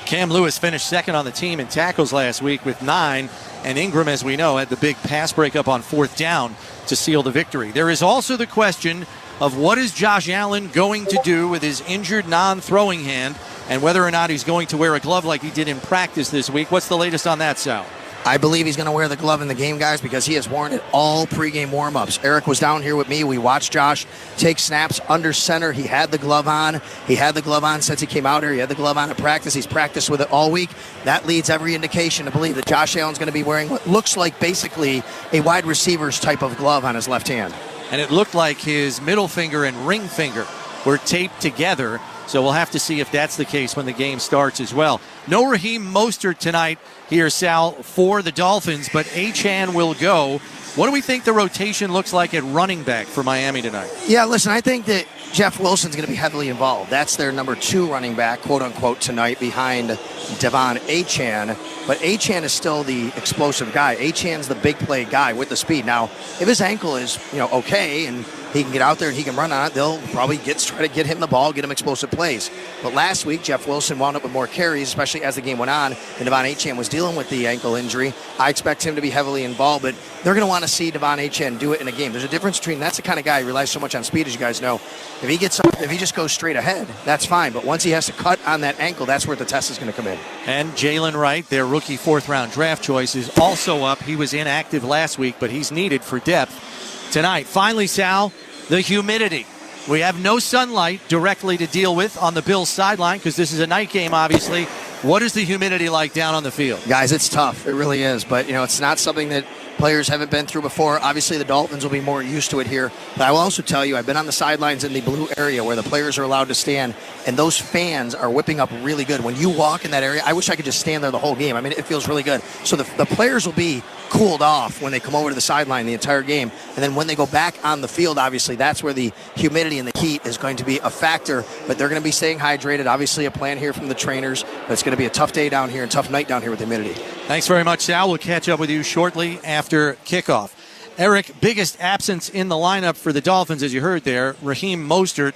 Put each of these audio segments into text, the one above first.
Cam Lewis finished second on the team in tackles last week with 9, and Ingram, as we know, had the big pass breakup on 4th down to seal the victory. There is also the question of what is Josh Allen going to do with his injured non-throwing hand and whether or not he's going to wear a glove like he did in practice this week. What's the latest on that, Sal? I believe he's going to wear the glove in the game, guys, because he has worn it all pregame warm-ups. Eric was down here with me. We watched Josh take snaps under center. He had the glove on. He had the glove on since he came out here. He had the glove on at practice. He's practiced with it all week. That leads every indication to believe that Josh Allen's going to be wearing what looks like basically a wide receiver's type of glove on his left hand. And it looked like his middle finger and ring finger were taped together. So we'll have to see if that's the case when the game starts as well. No Raheem Mostert tonight here, Sal, for the Dolphins, but Achane will go. What do we think the rotation looks like at running back for Miami tonight? Yeah, listen, I think that Jeff Wilson's going to be heavily involved. That's their number 2 running back, quote-unquote, tonight behind Devon Achane. But Achane is still the explosive guy. Achane's the big play guy with the speed. Now, if his ankle is, okay, and he can get out there and he can run on it, they'll probably try to get him the ball, get him explosive plays. But last week, Jeff Wilson wound up with more carries, especially as the game went on, and Devon Achane was dealing with the ankle injury. I expect him to be heavily involved, but they're going to want to see Devon Achane do it in a game. There's a difference between, that's the kind of guy who relies so much on speed, as you guys know. If he gets up, if he just goes straight ahead, that's fine. But once he has to cut on that ankle, that's where the test is going to come in. And Jalen Wright, their rookie 4th-round draft choice, is also up. He was inactive last week, but he's needed for depth tonight. Finally, Sal, the humidity. We have no sunlight directly to deal with on the Bills sideline because this is a night game, obviously. What is the humidity like down on the field? Guys, it's tough. It really is. But, it's not something that players haven't been through before. Obviously, the Dolphins will be more used to it here. But I will also tell you, I've been on the sidelines in the blue area where the players are allowed to stand, and those fans are whipping up really good. When you walk in that area, I wish I could just stand there the whole game. I mean, it feels really good. So the players will be cooled off when they come over to the sideline the entire game. And then when they go back on the field, obviously, that's where the humidity and the heat is going to be a factor. But they're going to be staying hydrated. Obviously, a plan here from the trainers. But it's going to be a tough day down here and tough night down here with the humidity. Thanks very much, Sal. We'll catch up with you shortly after kickoff. Eric, biggest absence in the lineup for the Dolphins, as you heard there, Raheem Mostert,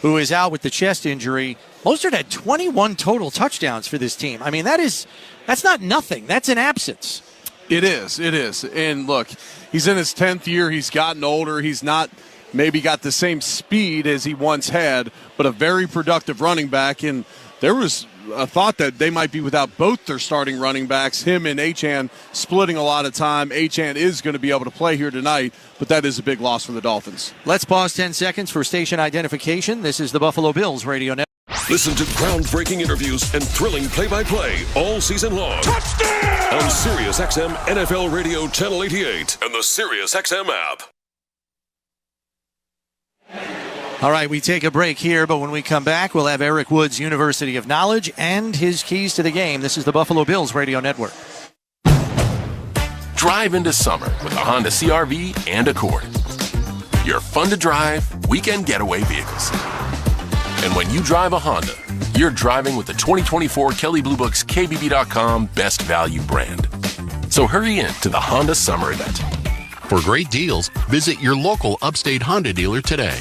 who is out with the chest injury. Mostert had 21 total touchdowns for this team. I mean, that's not nothing. That's an absence. It is. And look, he's in his 10th year. He's gotten older. He's not maybe got the same speed as he once had, but a very productive running back. And there was a thought that they might be without both their starting running backs, him and Achane splitting a lot of time. Achane is going to be able to play here tonight, but that is a big loss for the Dolphins. Let's pause 10 seconds for station identification. This is the Buffalo Bills Radio Network. Listen to groundbreaking interviews and thrilling play-by-play all season long. Touchdown! On SiriusXM NFL Radio Channel 88 and the SiriusXM app. All right, we take a break here, but when we come back, we'll have Eric Wood's University of Knowledge and his keys to the game. This is the Buffalo Bills Radio Network. Drive into summer with a Honda CR-V and Accord. Your fun-to-drive, weekend getaway vehicles. And when you drive a Honda, you're driving with the 2024 Kelley Blue Book's KBB.com Best Value brand. So hurry in to the Honda Summer event. For great deals, visit your local Upstate Honda dealer today.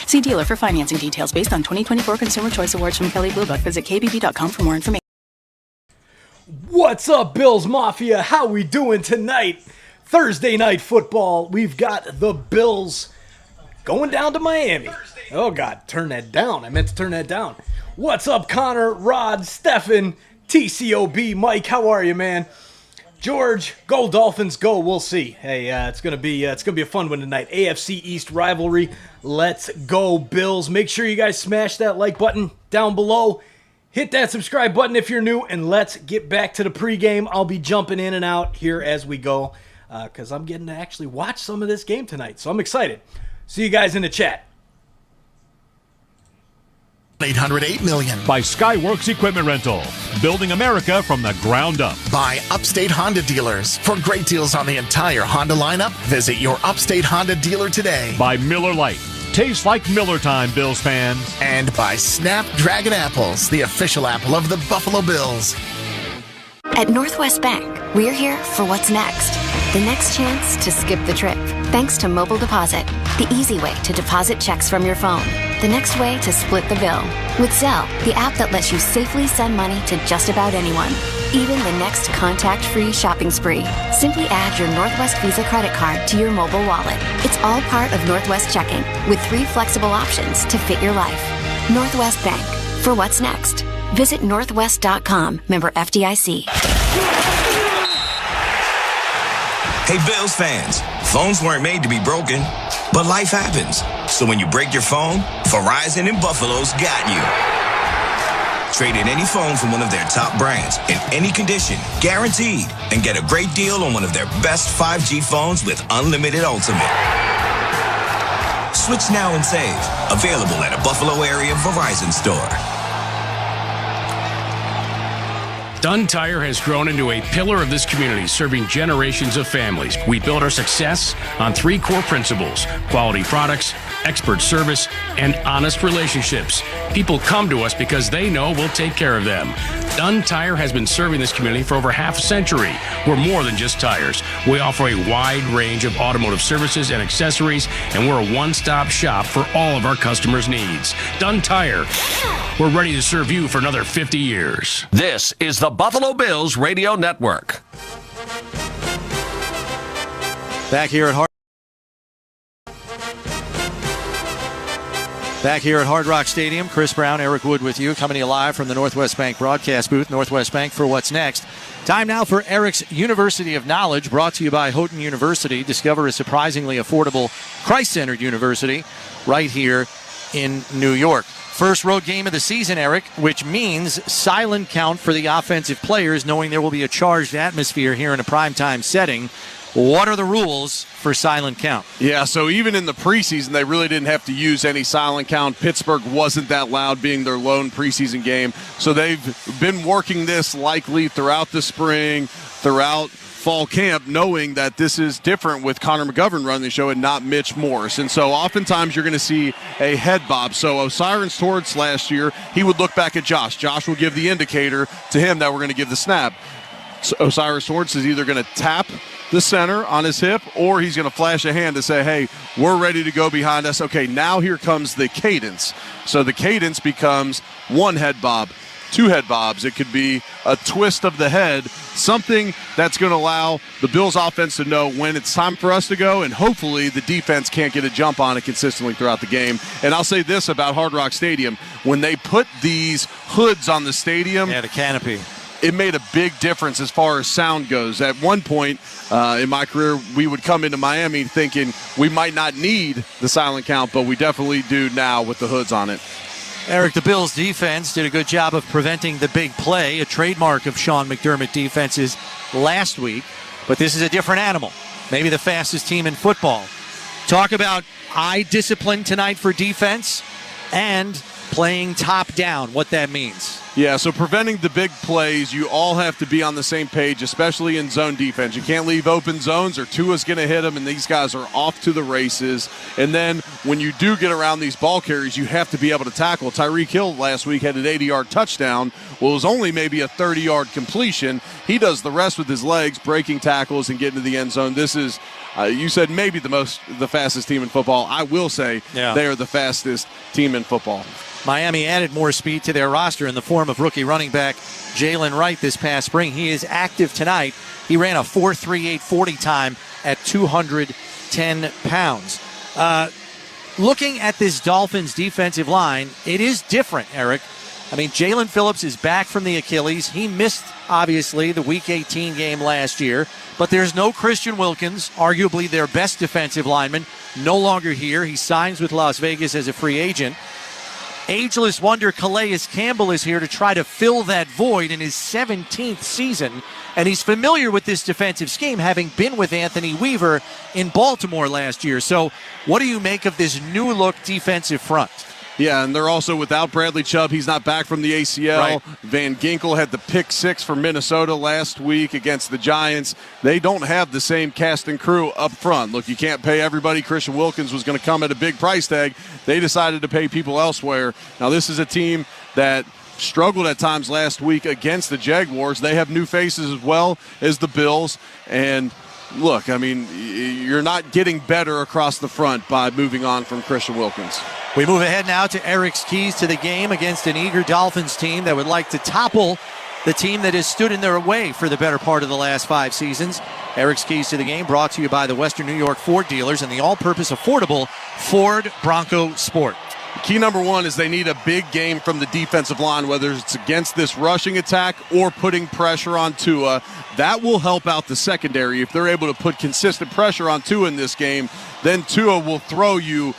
See dealer for financing details based on 2024 Consumer Choice Awards from Kelley Blue Book. Visit KBB.com for more information. What's up, Bills Mafia? How we doing tonight? Thursday night football. We've got the Bills going down to Miami. Oh, God, turn that down. I meant to turn that down. What's up, Connor, Rod, Stefan, TCOB, Mike? How are you, man? George, go Dolphins, go. We'll see. Hey, it's gonna be a fun one tonight. AFC East rivalry. Let's go, Bills. Make sure you guys smash that like button down below. Hit that subscribe button if you're new, and let's get back to the pregame. I'll be jumping in and out here as we go because I'm getting to actually watch some of this game tonight, so I'm excited. See you guys in the chat. 808 million. By Skyworks Equipment Rental, building America from the ground up. By Upstate Honda Dealers. For great deals on the entire Honda lineup, visit your Upstate Honda dealer today. By Miller Lite. Tastes like Miller time, Bills fans. And by Snapdragon Apples, the official apple of the Buffalo Bills. At Northwest Bank, we're here for what's next. The next chance to skip the trip. Thanks to Mobile Deposit, the easy way to deposit checks from your phone. the next way to split the bill. With Zelle, the app that lets you safely send money to just about anyone, even the next contact-free shopping spree. Simply add your Northwest Visa credit card to your mobile wallet. It's all part of Northwest Checking, with 3 flexible options to fit your life. Northwest Bank, for what's next. Visit northwest.com, member FDIC. Hey, Bills fans, phones weren't made to be broken, but life happens. So when you break your phone, Verizon in Buffalo's got you. Trade in any phone from one of their top brands in any condition, guaranteed, and get a great deal on one of their best 5G phones with unlimited ultimate. Switch now and save. Available at a Buffalo area Verizon store. Dunn Tire has grown into a pillar of this community, serving generations of families. We build our success on 3 core principles: quality products, expert service, and honest relationships. People come to us because they know we'll take care of them. Dunn Tire has been serving this community for over half a century. We're more than just tires. We offer a wide range of automotive services and accessories, and we're a one-stop shop for all of our customers' needs. Dunn Tire, we're ready to serve you for another 50 years. This is the Buffalo Bills Radio Network. Back here at Hard Rock Stadium, Chris Brown, Eric Wood with you, coming to you live from the Northwest Bank broadcast booth. Northwest Bank for what's next. Time now for Eric's University of Knowledge, brought to you by Houghton University. Discover a surprisingly affordable, Christ-centered university right here in New York. First road game of the season, Eric, which means silent count for the offensive players, knowing there will be a charged atmosphere here in a primetime setting. What are the rules for silent count? Yeah, so even in the preseason, they really didn't have to use any silent count. Pittsburgh wasn't that loud, being their lone preseason game. So they've been working this likely throughout the spring, throughout fall camp, knowing that this is different with Connor McGovern running the show and not Mitch Morse. And so oftentimes you're going to see a head bob. So Osiris Torrance last year, he would look back at Josh. Josh will give the indicator to him that we're going to give the snap. So Osiris Torrance is either going to tap the center on his hip, or he's going to flash a hand to say, hey, we're ready to go behind us. Okay, now here comes the cadence. So the cadence becomes 1 head bob, 2 head bobs. It could be a twist of the head, something that's going to allow the Bills offense to know when it's time for us to go, and hopefully the defense can't get a jump on it consistently throughout the game. And I'll say this about Hard Rock Stadium. When they put these hoods on the stadium, the canopy, it made a big difference as far as sound goes. At one point in my career, we would come into Miami thinking we might not need the silent count, but we definitely do now with the hoods on it. Eric, the Bills defense did a good job of preventing the big play, a trademark of Sean McDermott defenses last week, but this is a different animal. Maybe the fastest team in football. Talk about eye discipline tonight for defense and playing top down, what that means. Yeah, so preventing the big plays, you all have to be on the same page, especially in zone defense. You can't leave open zones or Tua's going to hit them, and these guys are off to the races. And then when you do get around these ball carriers, you have to be able to tackle. Tyreek Hill last week had an 80-yard touchdown. Well, it was only maybe a 30-yard completion. He does the rest with his legs, breaking tackles and getting to the end zone. This is, you said maybe the fastest team in football. I will say they are the fastest team in football. Miami added more speed to their roster in the form of rookie running back Jalen Wright this past spring. He is active tonight. He ran a 4.38 40 time at 210 pounds. Looking at this Dolphins defensive line, it is different, Eric. I mean, Jalen Phillips is back from the Achilles. He missed, obviously, the Week 18 game last year. But there's no Christian Wilkins, arguably their best defensive lineman, no longer here. He signs with Las Vegas as a free agent. Ageless wonder Calais Campbell is here to try to fill that void in his 17th season, and he's familiar with this defensive scheme, having been with Anthony Weaver in Baltimore last year. So what do you make of this new-look defensive front? Yeah, and they're also without Bradley Chubb. He's not back from the ACL. Right. Van Ginkel had the pick 6 for Minnesota last week against the Giants. They don't have the same cast and crew up front. Look, you can't pay everybody. Christian Wilkins was going to come at a big price tag. They decided to pay people elsewhere. Now, this is a team that struggled at times last week against the Jaguars. They have new faces as well as the Bills. And look, I mean, you're not getting better across the front by moving on from Christian Wilkins. We move ahead now to Eric's keys to the game against an eager Dolphins team that would like to topple the team that has stood in their way for the better part of the last 5 seasons. Eric's keys to the game brought to you by the Western New York Ford dealers and the all-purpose affordable Ford Bronco Sport. Key number 1 is they need a big game from the defensive line, whether it's against this rushing attack or putting pressure on Tua. That will help out the secondary. If they're able to put consistent pressure on Tua in this game, then Tua will throw you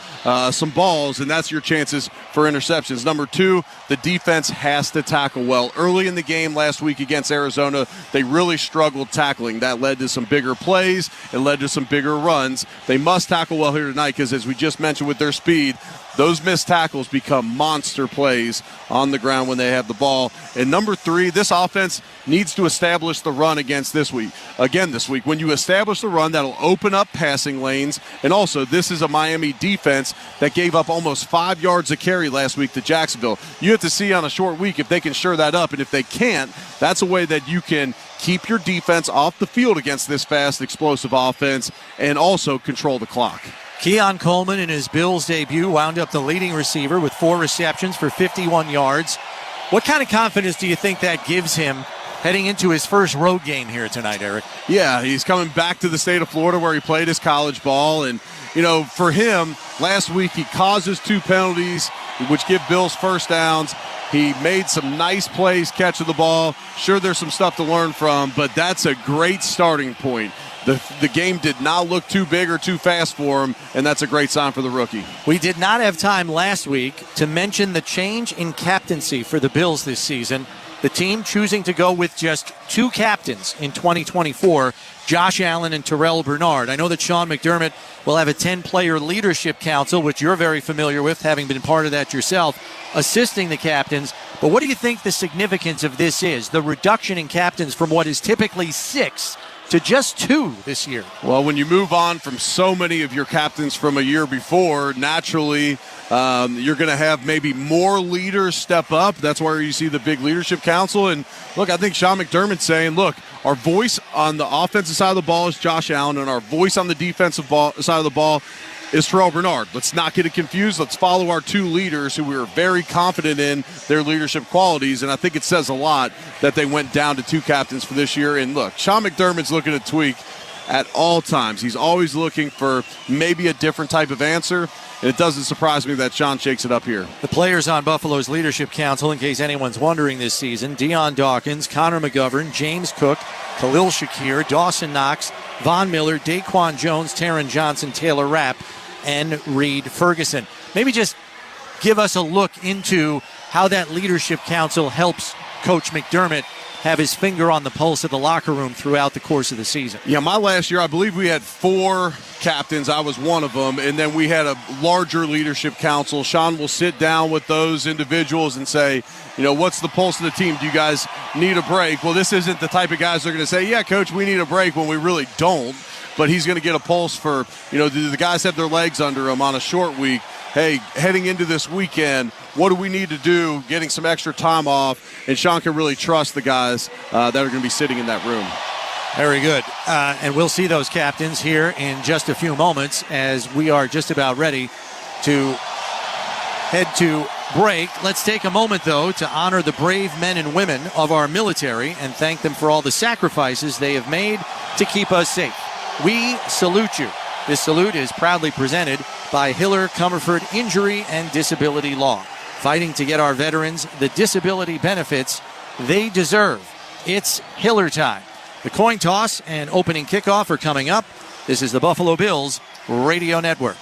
some balls, and that's your chances for interceptions. Number 2, the defense has to tackle well. Early in the game last week against Arizona, they really struggled tackling. That led to some bigger plays. It led to some bigger runs. They must tackle well here tonight because, as we just mentioned with their speed, those missed tackles become monster plays on the ground when they have the ball. And number 3, this offense needs to establish the run this week. When you establish the run, that'll open up passing lanes. And also, this is a Miami defense that gave up almost 5 yards a carry last week to Jacksonville. You have to see on a short week if they can shore that up. And if they can't, that's a way that you can keep your defense off the field against this fast, explosive offense and also control the clock. Keon Coleman in his Bills debut wound up the leading receiver with 4 receptions for 51 yards. What kind of confidence do you think that gives him heading into his first road game here tonight, Eric? Yeah, he's coming back to the state of Florida where he played his college ball. And, for him, last week he causes 2 penalties, which give Bills first downs. He made some nice plays catching the ball. Sure, there's some stuff to learn from, but that's a great starting point. The game did not look too big or too fast for him, and that's a great sign for the rookie. We did not have time last week to mention the change in captaincy for the Bills this season. The team choosing to go with just 2 captains in 2024, Josh Allen and Terrell Bernard. I know that Sean McDermott will have a 10-player leadership council, which you're very familiar with, having been part of that yourself, assisting the captains. But what do you think the significance of this is, the reduction in captains from what is typically 6 to just 2 this year? Well, when you move on from so many of your captains from a year before, naturally you're going to have maybe more leaders step up. That's where you see the big leadership council. And look, I think Sean McDermott's saying, look, our voice on the offensive side of the ball is Josh Allen, and our voice on the defensive side of the ball is Terrell Bernard. Let's not get it confused. Let's follow our 2 leaders who we were very confident in their leadership qualities, and I think it says a lot that they went down to 2 captains for this year. And look, Sean McDermott's looking to tweak at all times. He's always looking for maybe a different type of answer, and it doesn't surprise me that Sean shakes it up here. The players on Buffalo's leadership council, in case anyone's wondering this season, Deion Dawkins, Connor McGovern, James Cook, Khalil Shakir, Dawson Knox, Von Miller, Daquan Jones, Taron Johnson, Taylor Rapp, and Reed Ferguson. Maybe just give us a look into how that leadership council helps Coach McDermott have his finger on the pulse of the locker room throughout the course of the season. Yeah, my last year, I believe we had 4 captains. I was one of them, and then we had a larger leadership council. Sean will sit down with those individuals and say, what's the pulse of the team? Do you guys need a break? Well, this isn't the type of guys that are going to say, yeah, Coach, we need a break, when we really don't. But he's going to get a pulse for, do the guys have their legs under them on a short week? Hey, heading into this weekend, what do we need to do, getting some extra time off? And Sean can really trust the guys that are going to be sitting in that room. Very good. And we'll see those captains here in just a few moments as we are just about ready to head to break. Let's take a moment, though, to honor the brave men and women of our military and thank them for all the sacrifices they have made to keep us safe. We salute you. This salute is proudly presented by Hiller Comerford Injury and Disability Law, fighting to get our veterans the disability benefits they deserve. It's Hiller time. The coin toss and opening kickoff are coming up. This is the Buffalo Bills Radio Network.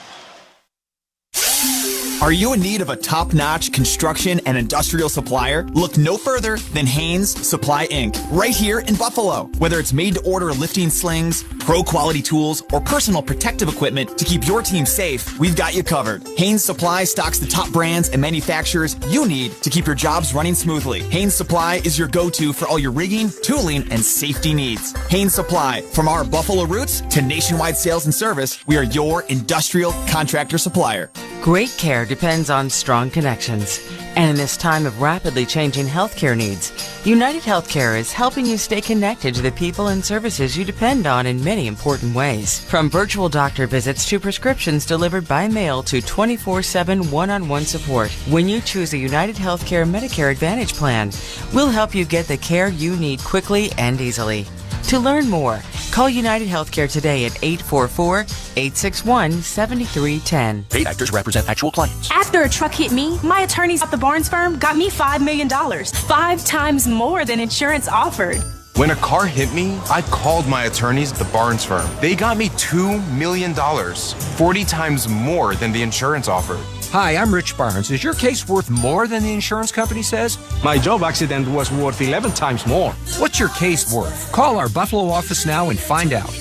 Are you in need of a top-notch construction and industrial supplier? Look no further than Haynes Supply Inc. right here in Buffalo. Whether it's made-to-order lifting slings, pro-quality tools, or personal protective equipment to keep your team safe, we've got you covered. Haynes Supply stocks the top brands and manufacturers you need to keep your jobs running smoothly. Haynes Supply is your go-to for all your rigging, tooling, and safety needs. Haynes Supply. From our Buffalo roots to nationwide sales and service, we are your industrial contractor supplier. Great care depends on strong connections. And in this time of rapidly changing healthcare needs, United Healthcare is helping you stay connected to the people and services you depend on in many important ways. From virtual doctor visits to prescriptions delivered by mail to 24/7 one-on-one support. When you choose a United Healthcare Medicare Advantage plan, we'll help you get the care you need quickly and easily. To learn more, call United Healthcare today at 844-861-7310. Paid actors represent actual clients. After a truck hit me, my attorneys at the Barnes firm got me $5 million, 5 times more than insurance offered. When a car hit me, I called my attorneys at the Barnes firm. They got me $2 million, 40 times more than the insurance offered. Hi, I'm Rich Barnes. Is your case worth more than the insurance company says? My job accident was worth 11 times more. What's your case worth? Call our Buffalo office now and find out.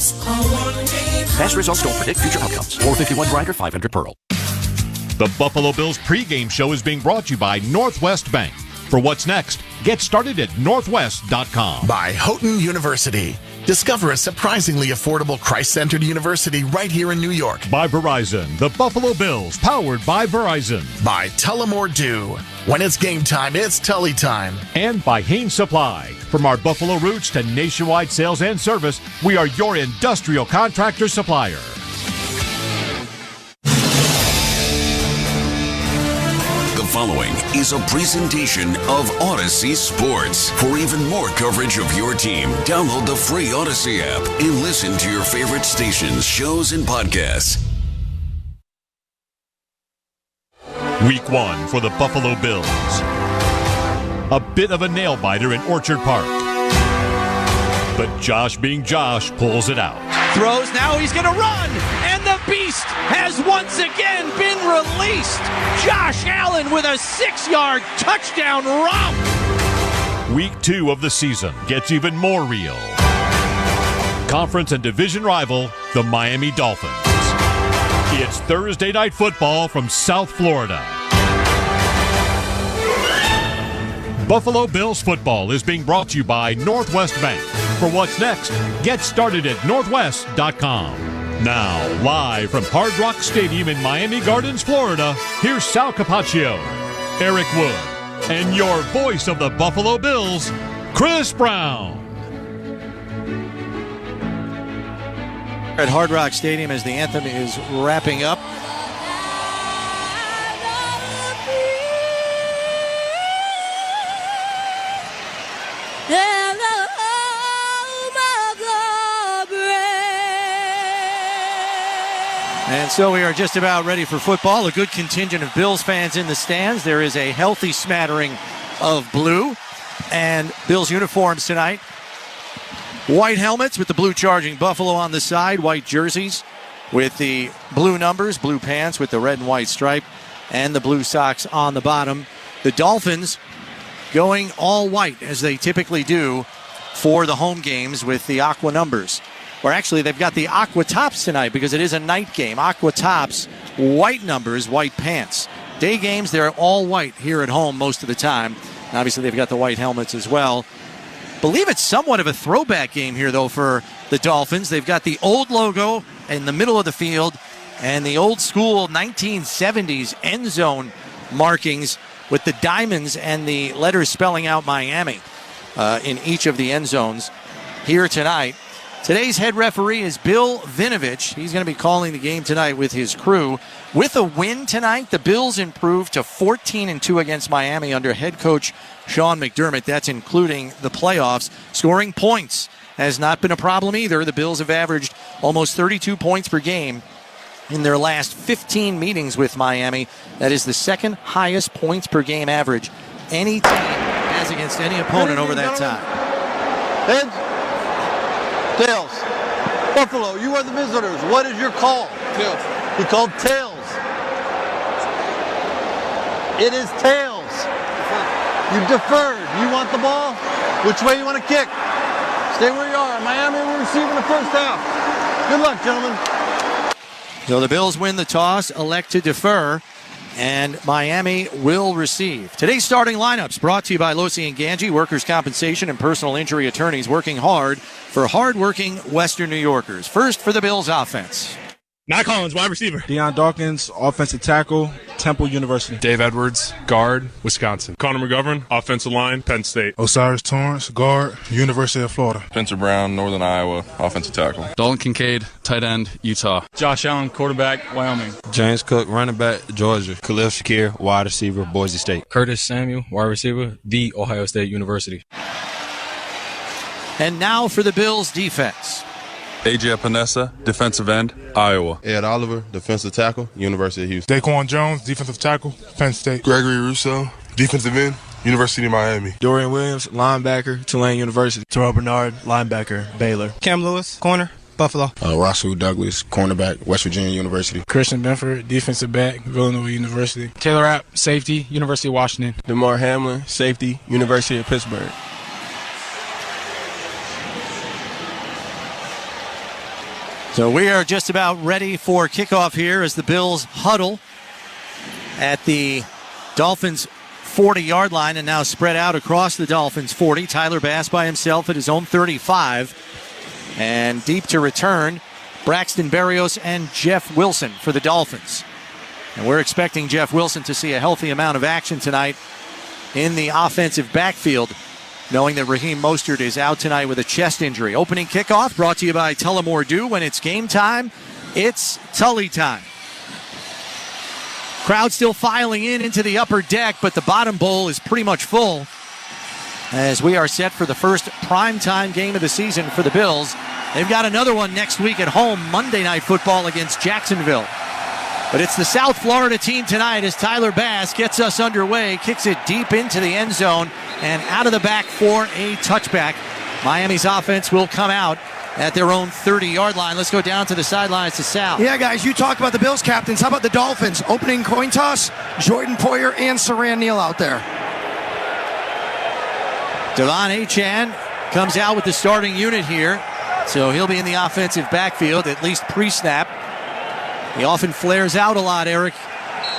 Past results don't predict future outcomes. 451 Grinder, 500 Pearl. The Buffalo Bills pregame show is being brought to you by Northwest Bank. For what's next, get started at northwest.com. By Houghton University. Discover a surprisingly affordable Christ-centered university right here in New York. By Verizon, the Buffalo Bills, powered by Verizon. By Tullamore Dew. When it's game time, it's Tully time. And by Haynes Supply. From our Buffalo roots to nationwide sales and service, we are your industrial contractor supplier. The following is a presentation of Odyssey Sports. For even more coverage of your team, download the free Odyssey app and listen to your favorite stations, shows, and podcasts. Week 1 for the Buffalo Bills. A bit of a nail-biter in Orchard Park. But Josh being Josh pulls it out. Throws, now he's going to run, and the beast has once again been released. Josh Allen with a 6-yard touchdown romp. Week 2 of the season gets even more real. Conference and division rival, the Miami Dolphins. It's Thursday Night Football from South Florida. Buffalo Bills football is being brought to you by Northwest Bank. For what's next, get started at northwest.com. Now, live from Hard Rock Stadium in Miami Gardens, Florida, here's Sal Capaccio, Eric Wood, and your voice of the Buffalo Bills, Chris Brown. At Hard Rock Stadium as the anthem is wrapping up. And so we are just about ready for football. A good contingent of Bills fans in the stands. There is a healthy smattering of blue. And Bills uniforms tonight. White helmets with the blue charging Buffalo on the side. White jerseys with the blue numbers. Blue pants with the red and white stripe. And the blue socks on the bottom. The Dolphins going all white as they typically do for the home games with the aqua numbers. Or actually, they've got the aqua tops tonight because it is a night game. Aqua tops, white numbers, white pants. Day games, they're all white here at home most of the time. And obviously, they've got the white helmets as well. Believe it's somewhat of a throwback game here, though, for the Dolphins. They've got the old logo in the middle of the field and the old school 1970s end zone markings with the diamonds and the letters spelling out Miami in each of the end zones here tonight. Today's head referee is Bill Vinovich. He's going to be calling the game tonight with his crew. With a win tonight, the Bills improved to 14-2 against Miami under head coach Sean McDermott. That's including the playoffs. Scoring points has not been a problem either. The Bills have averaged almost 32 points per game in their last 15 meetings with Miami. That is the second highest points per game average any team has against any opponent over that time. Heads. Tails. Buffalo, you are the visitors. What is your call? Tails. He called tails. It is tails. You deferred. You want the ball? Which way you want to kick? Stay where you are. Miami will receive in the first half. Good luck, gentlemen. So the Bills win the toss, elect to defer, and Miami will receive. Today's starting lineups brought to you by Losi & Ganji, workers' compensation and personal injury attorneys working hard for hard-working Western New Yorkers. First for the Bills offense. Matt Collins, wide receiver. Deion Dawkins, offensive tackle, Temple University. Dave Edwards, guard, Wisconsin. Connor McGovern, offensive line, Penn State. Osiris Torrance, guard, University of Florida. Spencer Brown, Northern Iowa, offensive tackle. Dalton Kincaid, tight end, Utah. Josh Allen, quarterback, Wyoming. James Cook, running back, Georgia. Khalil Shakir, wide receiver, Boise State. Curtis Samuel, wide receiver, The Ohio State University. And now for the Bills defense. AJ Epinesa, defensive end, Iowa. Ed Oliver, defensive tackle, University of Houston. Daquan Jones, defensive tackle, Penn State. Gregory Rousseau, defensive end, University of Miami. Dorian Williams, linebacker, Tulane University. Terrell Bernard, linebacker, Baylor. Cam Lewis, corner, Buffalo. Rasul Douglas, cornerback, West Virginia University. Christian Benford, defensive back, Villanova University. Taylor App, safety, University of Washington. DeMar Hamlin, safety, University of Pittsburgh. So we are just about ready for kickoff here as the Bills huddle at the Dolphins 40-yard line and now spread out across the Dolphins 40. Tyler Bass by himself at his own 35. And deep to return, Braxton Berrios and Jeff Wilson for the Dolphins. And we're expecting Jeff Wilson to see a healthy amount of action tonight in the offensive backfield, knowing that Raheem Mostert is out tonight with a chest injury. Opening kickoff brought to you by Tullamore Dew. When it's game time, it's Tully time. Crowd still filing into the upper deck, but the bottom bowl is pretty much full as we are set for the first primetime game of the season for the Bills. They've got another one next week at home, Monday Night Football against Jacksonville. But it's the South Florida team tonight as Tyler Bass gets us underway, kicks it deep into the end zone and out of the back for a touchback. Miami's offense will come out at their own 30-yard line. Let's go down to the sidelines to Sal. Yeah, guys, you talked about the Bills captains. How about the Dolphins? Opening coin toss, Jordan Poyer and Saran Neal out there. Devon Achane comes out with the starting unit here, so he'll be in the offensive backfield, at least pre-snap. He often flares out a lot, Eric.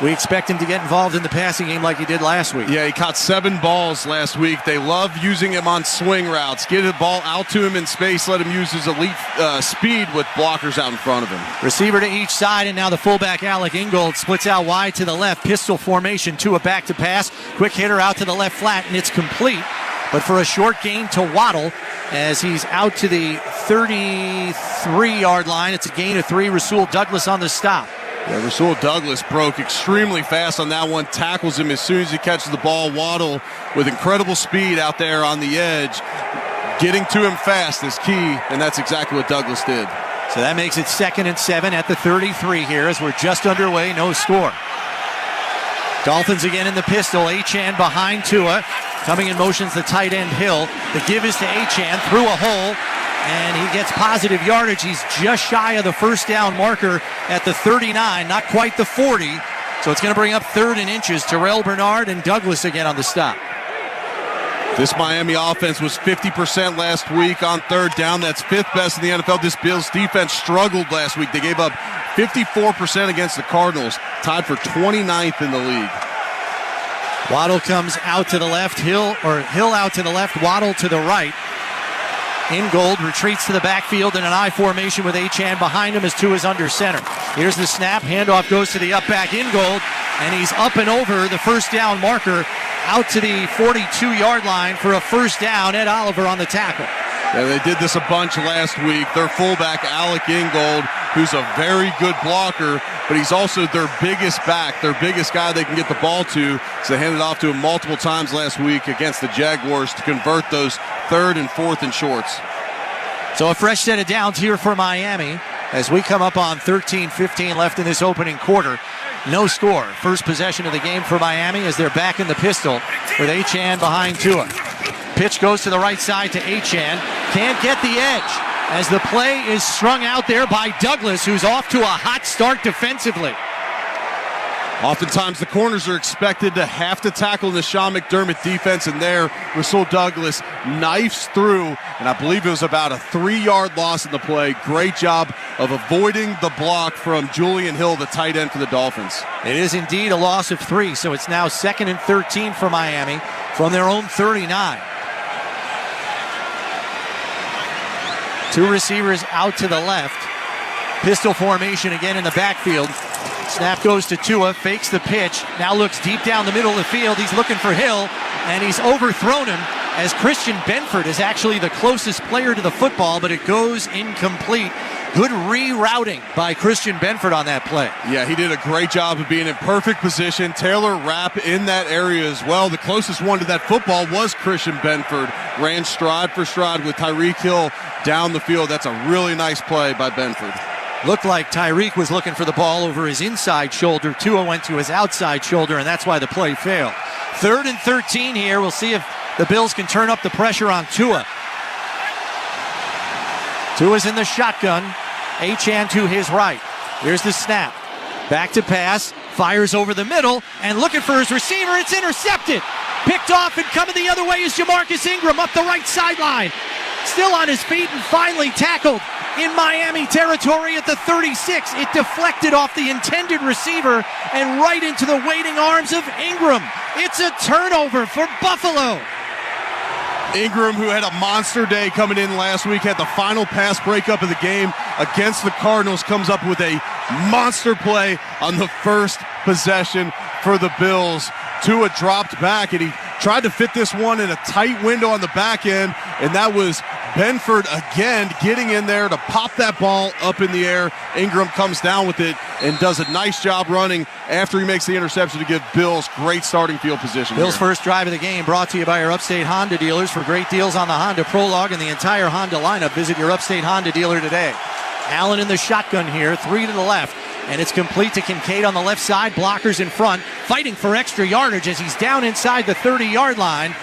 We expect him to get involved in the passing game like he did last week. Yeah, he caught 7 balls last week. They love using him on swing routes. Get the ball out to him in space. Let him use his elite speed with blockers out in front of him. Receiver to each side, and now the fullback, Alec Ingold, splits out wide to the left. Pistol formation to a back to pass. Quick hitter out to the left flat, and it's complete. But for a short gain to Waddle as he's out to the 33-yard line. It's a gain of 3. Rasul Douglas on the stop. Yeah, Rasul Douglas broke extremely fast on that one. Tackles him as soon as he catches the ball. Waddle with incredible speed out there on the edge. Getting to him fast is key, and that's exactly what Douglas did. So that makes it 2nd and 7 at the 33 here as we're just underway. No score. Dolphins again in the pistol. Achane behind Tua. Coming in motions the tight end Hill. The give is to Achane through a hole, and he gets positive yardage. He's just shy of the first down marker at the 39, not quite the 40. So it's going to bring up 3rd and inches. Terrell Bernard and Douglas again on the stop. This Miami offense was 50% last week on 3rd down. That's 5th best in the NFL. This Bills defense struggled last week. They gave up 54% against the Cardinals, tied for 29th in the league. Waddle comes out to the left, Hill out to the left, Waddle to the right. Ingold retreats to the backfield in an I formation with Achane behind him as Tua's under center. Here's the snap, handoff goes to the up back Ingold, and he's up and over the first down marker out to the 42-yard line for a first down. Ed Oliver on the tackle. Yeah, they did this a bunch last week. Their fullback, Alec Ingold, who's a very good blocker, but he's also their biggest back, their biggest guy they can get the ball to. So they handed off to him multiple times last week against the Jaguars to convert those 3rd and 4th and shorts. So a fresh set of downs here for Miami as we come up on 13-15 left in this opening quarter. No score. First possession of the game for Miami as they're back in the pistol with Achane behind Tua. Pitch goes to the right side to Achane. Can't get the edge as the play is strung out there by Douglas, who's off to a hot start defensively. Oftentimes the corners are expected to have to tackle the Sean McDermott defense, and there Rasul Douglas knifes through, and I believe it was about a 3-yard loss in the play. Great job of avoiding the block from Julian Hill, the tight end for the Dolphins. It is indeed a loss of 3, so it's now 2nd and 13 for Miami from their own 39. 2 receivers out to the left. Pistol formation again in the backfield. Snap goes to Tua, fakes the pitch, now looks deep down the middle of the field. He's looking for Hill, and he's overthrown him as Christian Benford is actually the closest player to the football, but it goes incomplete. Good rerouting by Christian Benford on that play. Yeah, he did a great job of being in perfect position. Taylor Rapp in that area as well. The closest one to that football was Christian Benford. Ran stride for stride with Tyreek Hill down the field. That's a really nice play by Benford. Looked like Tyreek was looking for the ball over his inside shoulder. Tua went to his outside shoulder, and that's why the play failed. 3rd and 13 here. We'll see if the Bills can turn up the pressure on Tua. Tua's in the shotgun. Achane to his right. Here's the snap. Back to pass. Fires over the middle. And looking for his receiver. It's intercepted. Picked off and coming the other way is Jamarcus Ingram up the right sideline. Still on his feet and finally tackled in Miami territory at the 36. It deflected off the intended receiver and right into the waiting arms of Ingram. It's a turnover for Buffalo. Ingram, who had a monster day coming in last week, had the final pass breakup of the game against the Cardinals, comes up with a monster play on the first possession for the Bills. Tua dropped back, and he tried to fit this one in a tight window on the back end, and that was Benford again getting in there to pop that ball up in the air. Ingram comes down with it and does a nice job running after he makes the interception to give Bills great starting field position. Bills' first drive of the game brought to you by your Upstate Honda dealers. For great deals on the Honda Prologue and the entire Honda lineup, visit your Upstate Honda dealer today. Allen in the shotgun here, 3 to the left. And it's complete to Kincaid on the left side. Blockers in front, fighting for extra yardage as he's down inside the 30-yard line.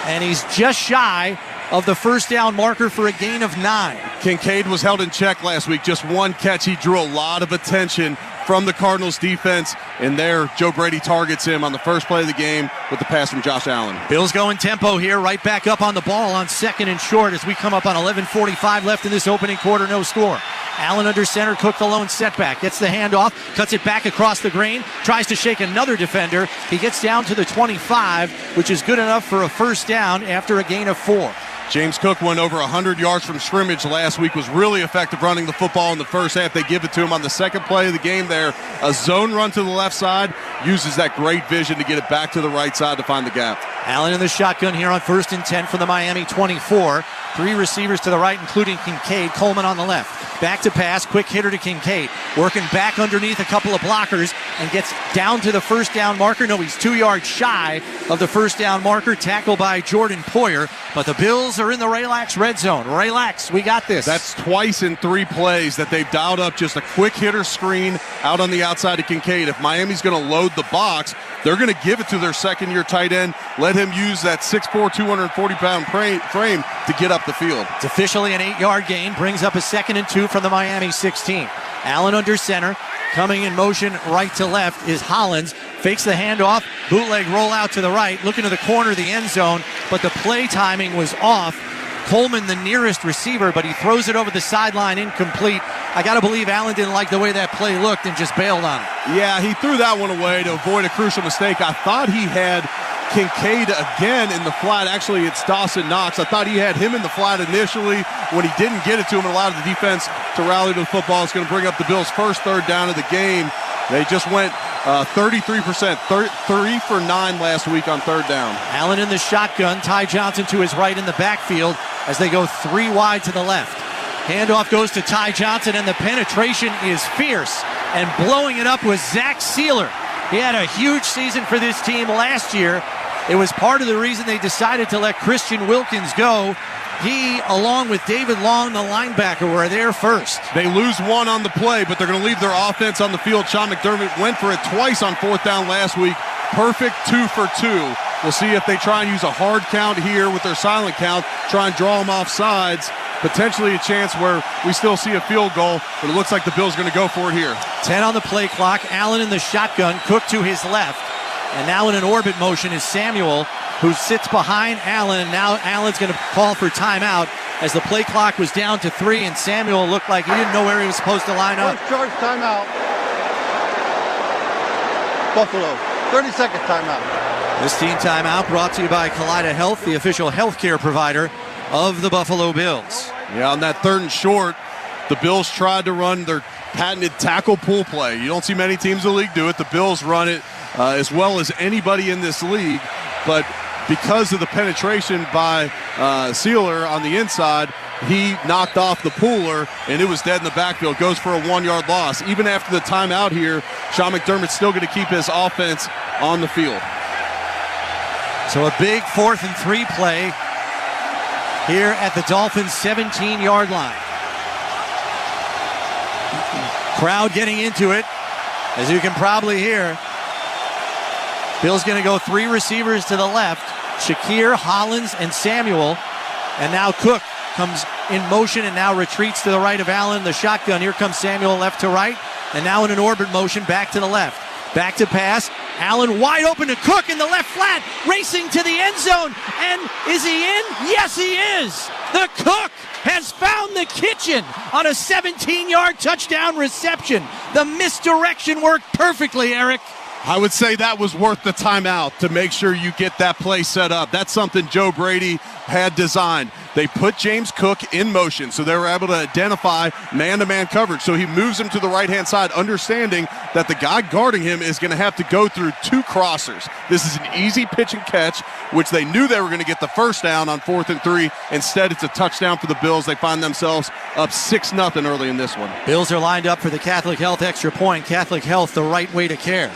And he's just shy of the first down marker for a gain of 9. Kincaid was held in check last week. Just one catch. He drew a lot of attention from the Cardinals defense. And there, Joe Brady targets him on the first play of the game with the pass from Josh Allen. Bills going tempo here, right back up on the ball on 2nd and short as we come up on 11:45 left in this opening quarter, no score. Allen under center, Cook the lone setback, gets the handoff, cuts it back across the green, tries to shake another defender. He gets down to the 25, which is good enough for a first down after a gain of 4. James Cook went over 100 yards from scrimmage last week, was really effective running the football in the first half. They give it to him on the second play of the game there. A zone run to the left side, uses that great vision to get it back to the right side to find the gap. Allen in the shotgun here on 1st and 10 from the Miami 24. 3 receivers to the right, including Kincaid. Coleman on the left. Back to pass, quick hitter to Kincaid. Working back underneath a couple of blockers and gets down to the first down marker. No, he's 2 yards shy of the first down marker. Tackled by Jordan Poyer. But the Bills are in the Relax red zone. Relax, we got this. That's twice in 3 plays that they've dialed up just a quick hitter screen out on the outside of Kincaid. If Miami's going to load the box, they're going to give it to their second-year tight end. Let him use that 6'4", 240-pound frame to get up the field. It's officially an 8-yard gain. Brings up a 2nd and 2 from the Miami 16. Allen under center. Coming in motion right to left is Hollins. Fakes the handoff. Bootleg roll out to the right. Looking to the corner of the end zone. But the play timing was off. Coleman the nearest receiver, but he throws it over the sideline incomplete. I got to believe Allen didn't like the way that play looked and just bailed on it. Yeah, he threw that one away to avoid a crucial mistake. I thought he had Kincaid again in the flat. Actually, it's Dawson Knox. I thought he had him in the flat initially. When he didn't get it to him and allowed the defense to rally to the football, it's going to bring up the Bills' first third down of the game. They just went 33%, 3 for 9 last week on third down. Allen in the shotgun, Ty Johnson to his right in the backfield as they go 3 wide to the left. Handoff goes to Ty Johnson, and the penetration is fierce. And blowing it up was Zach Sealer. He had a huge season for this team last year. It was part of the reason they decided to let Christian Wilkins go. He, along with David Long, the linebacker, were there first. They lose 1 on the play, but they're going to leave their offense on the field. Sean McDermott went for it twice on 4th down last week. Perfect 2 for 2. We'll see if they try and use a hard count here with their silent count, try and draw them off sides. Potentially a chance where we still see a field goal, but it looks like the Bills are going to go for it here. 10 on the play clock. Allen in the shotgun, Cook to his left. And now in an orbit motion is Samuel, who sits behind Allen. And now Allen's going to call for timeout as the play clock was down to 3, and Samuel looked like he didn't know where he was supposed to line up. First charge timeout. Buffalo, 30-second timeout. This team timeout brought to you by Kaleida Health, the official healthcare provider of the Buffalo Bills. Yeah, on that 3rd and short, the Bills tried to run their patented tackle pull play. You don't see many teams in the league do it. The Bills run it as well as anybody in this league, but because of the penetration by Sealer on the inside, he knocked off the pooler, and it was dead in the backfield. Goes for a 1-yard loss. Even after the timeout here, Sean McDermott's still going to keep his offense on the field. So a big 4th and 3 play here at the Dolphins' 17-yard line. Crowd getting into it, as you can probably hear. Bill's going to go 3 receivers to the left. Shakir, Hollins, and Samuel. And now Cook comes in motion and now retreats to the right of Allen. The shotgun. Here comes Samuel left to right. And now in an orbit motion back to the left. Back to pass. Allen wide open to Cook in the left flat. Racing to the end zone. And is he in? Yes, he is. The Cook has found the kitchen on a 17-yard touchdown reception. The misdirection worked perfectly, Eric. I would say that was worth the timeout to make sure you get that play set up. That's something Joe Brady had designed. They put James Cook in motion, so they were able to identify man-to-man coverage. So he moves him to the right-hand side, understanding that the guy guarding him is going to have to go through 2 crossers. This is an easy pitch and catch, which they knew they were going to get the first down on 4th and 3. Instead, it's a touchdown for the Bills. They find themselves up 6-0 early in this one. Bills are lined up for the Catholic Health extra point. Catholic Health, the right way to care.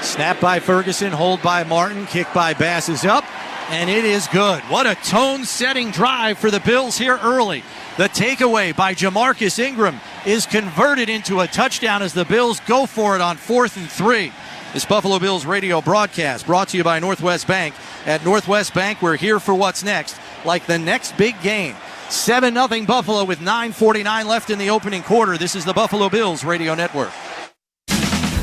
Snap by Ferguson, hold by Martin, kick by Bass is up, and it is good. What a tone-setting drive for the Bills here early. The takeaway by Jamarcus Ingram is converted into a touchdown as the Bills go for it on 4th and 3. This Buffalo Bills radio broadcast brought to you by Northwest Bank. At Northwest Bank, we're here for what's next, like the next big game. 7-0 Buffalo with 9:49 left in the opening quarter. This is the Buffalo Bills Radio Network.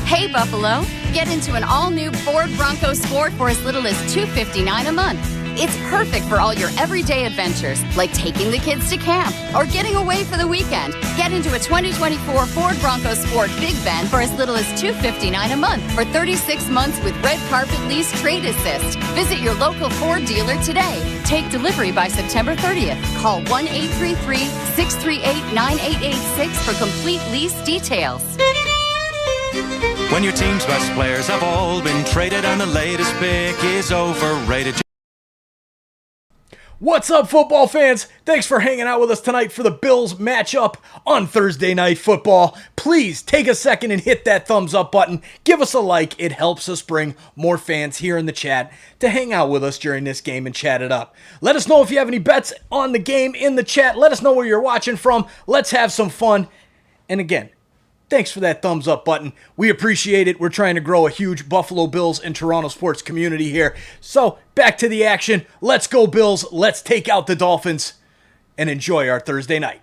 Hey Buffalo, get into an all-new Ford Bronco Sport for as little as $259 a month. It's perfect for all your everyday adventures, like taking the kids to camp or getting away for the weekend. Get into a 2024 Ford Bronco Sport Big Bend for as little as $259 a month for 36 months with red carpet lease trade assist. Visit your local Ford dealer today. Take delivery by September 30th. Call 1-833-638-9886 for complete lease details. When your team's best players have all been traded and the latest pick is overrated. What's up, football fans? Thanks for hanging out with us tonight for the Bills matchup on Thursday Night Football. Please take a second and hit that thumbs up button. Give us a like. It helps us bring more fans here in the chat to hang out with us during this game and chat it up. Let us know if you have any bets on the game in the chat. Let us know where you're watching from. Let's have some fun. And again, thanks for that thumbs up button. We appreciate it. We're trying to grow a huge Buffalo Bills and Toronto sports community here. So back to the action. Let's go Bills. Let's take out the Dolphins and enjoy our Thursday night.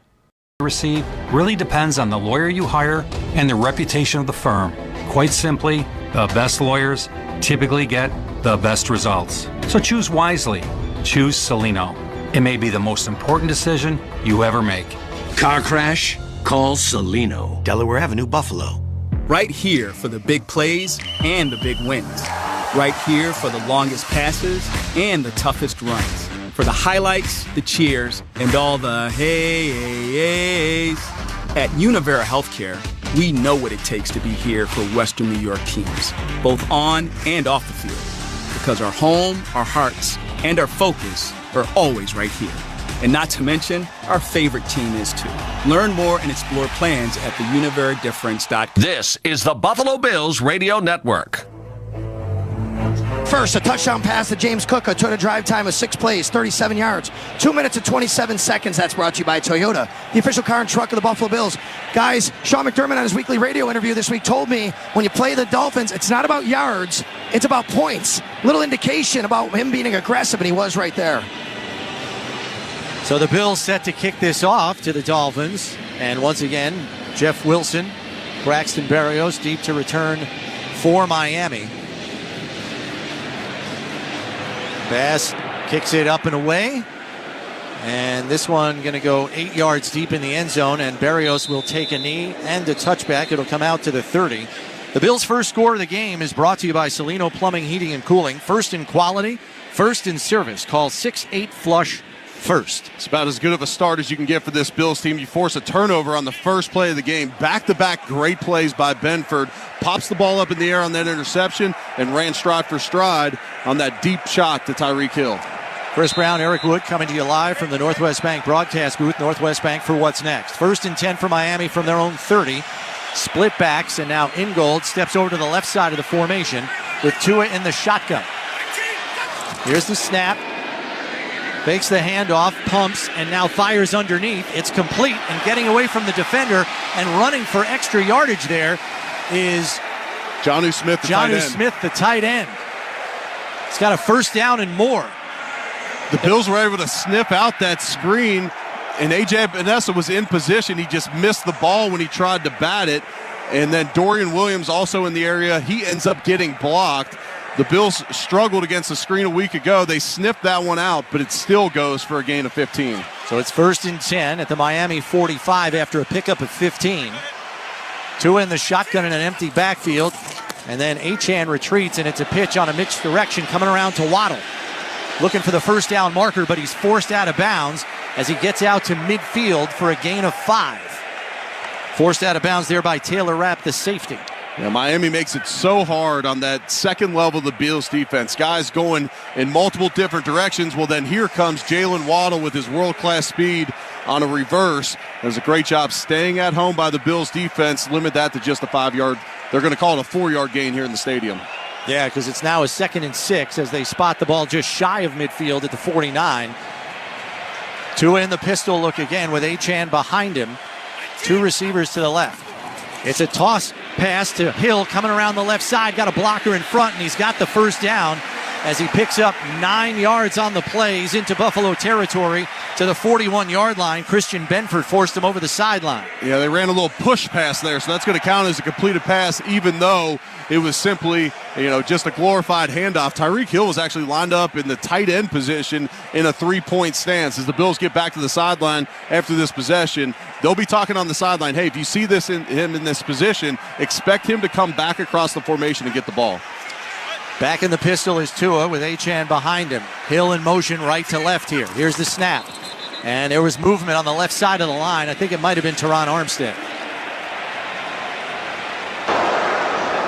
Receive really depends on the lawyer you hire and the reputation of the firm. Quite simply, the best lawyers typically get the best results. So choose wisely. Choose Celino. It may be the most important decision you ever make. Car crash? Call Celino. Delaware Avenue, Buffalo. Right here for the big plays and the big wins. Right here for the longest passes and the toughest runs. For the highlights, the cheers, and all the hey-hey-hey-hey. At Univera Healthcare, we know what it takes to be here for Western New York teams, both on and off the field. Because our home, our hearts, and our focus are always right here. And not to mention, our favorite team is too. Learn more and explore plans at theuniveradifference.com. This is the Buffalo Bills Radio Network. First, a touchdown pass to James Cook, a total drive time of 6 plays, 37 yards, 2 minutes and 27 seconds. That's brought to you by Toyota, the official car and truck of the Buffalo Bills. Guys, Sean McDermott on his weekly radio interview this week told me when you play the Dolphins, it's not about yards, it's about points. Little indication about him being aggressive, and he was right there. So the Bills set to kick this off to the Dolphins. And once again, Jeff Wilson, Braxton Berrios deep to return for Miami. Bass kicks it up and away. And this one going to go 8 yards deep in the end zone. And Berrios will take a knee and a touchback. It'll come out to the 30. The Bills' first score of the game is brought to you by Celino Plumbing, Heating, and Cooling. First in quality, first in service. Call 6-8-FLUSH first. It's about as good of a start as you can get for this Bills team. You force a turnover on the first play of the game. Back-to-back great plays by Benford. Pops the ball up in the air on that interception and ran stride for stride on that deep shot to Tyreek Hill. Chris Brown, Eric Wood coming to you live from the Northwest Bank broadcast booth. Northwest Bank for what's next. 1st and 10 for Miami from their own 30. Split backs, and now Ingold steps over to the left side of the formation with Tua in the shotgun. Here's the snap. Fakes the handoff, pumps, and now fires underneath. It's complete, and getting away from the defender and running for extra yardage there is Jonnu Smith, the tight end. It's got a first down and more. The Bills were able to sniff out that screen, and A.J. Epinesa was in position. He just missed the ball when he tried to bat it. And then Dorian Williams also in the area. He ends up getting blocked. The Bills struggled against the screen a week ago. They sniffed that one out, but it still goes for a gain of 15. So it's 1st and 10 at the Miami 45 after a pickup of 15. Tua in the shotgun in an empty backfield. And then Achane retreats, and it's a pitch on a mixed direction coming around to Waddle. Looking for the first down marker, but he's forced out of bounds as he gets out to midfield for a gain of 5. Forced out of bounds there by Taylor Rapp, the safety. Yeah, Miami makes it so hard on that second level of the Bills defense. Guys going in multiple different directions. Well, then here comes Jalen Waddle with his world-class speed on a reverse. Does a great job staying at home by the Bills defense. Limit that to just a 5-yard. They're going to call it a 4-yard gain here in the stadium. Yeah, because it's now a 2nd and 6 as they spot the ball just shy of midfield at the 49. Tua in the pistol look again with Achane behind him. 2 receivers to the left. It's a toss pass to Hill coming around the left side. Got a blocker in front, and he's got the first down as he picks up 9 yards on the plays into Buffalo territory to the 41-yard line. Christian Benford forced him over the sideline. Yeah, they ran a little push pass there, so that's going to count as a completed pass, even though it was simply, just a glorified handoff. Tyreek Hill was actually lined up in the tight end position in a 3-point stance. As the Bills get back to the sideline after this possession, they'll be talking on the sideline, hey, if you see him in this position, expect him to come back across the formation and get the ball. Back in the pistol is Tua with Achane behind him. Hill in motion right to left here. Here's the snap. And there was movement on the left side of the line. I think it might have been Teron Armstead.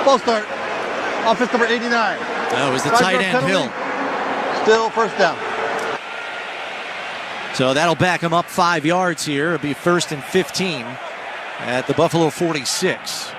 False start. Offense number 89. No, it was the tight end Hill. Still first down. So that'll back him up 5 yards here. It'll be 1st and 15 at the Buffalo 46.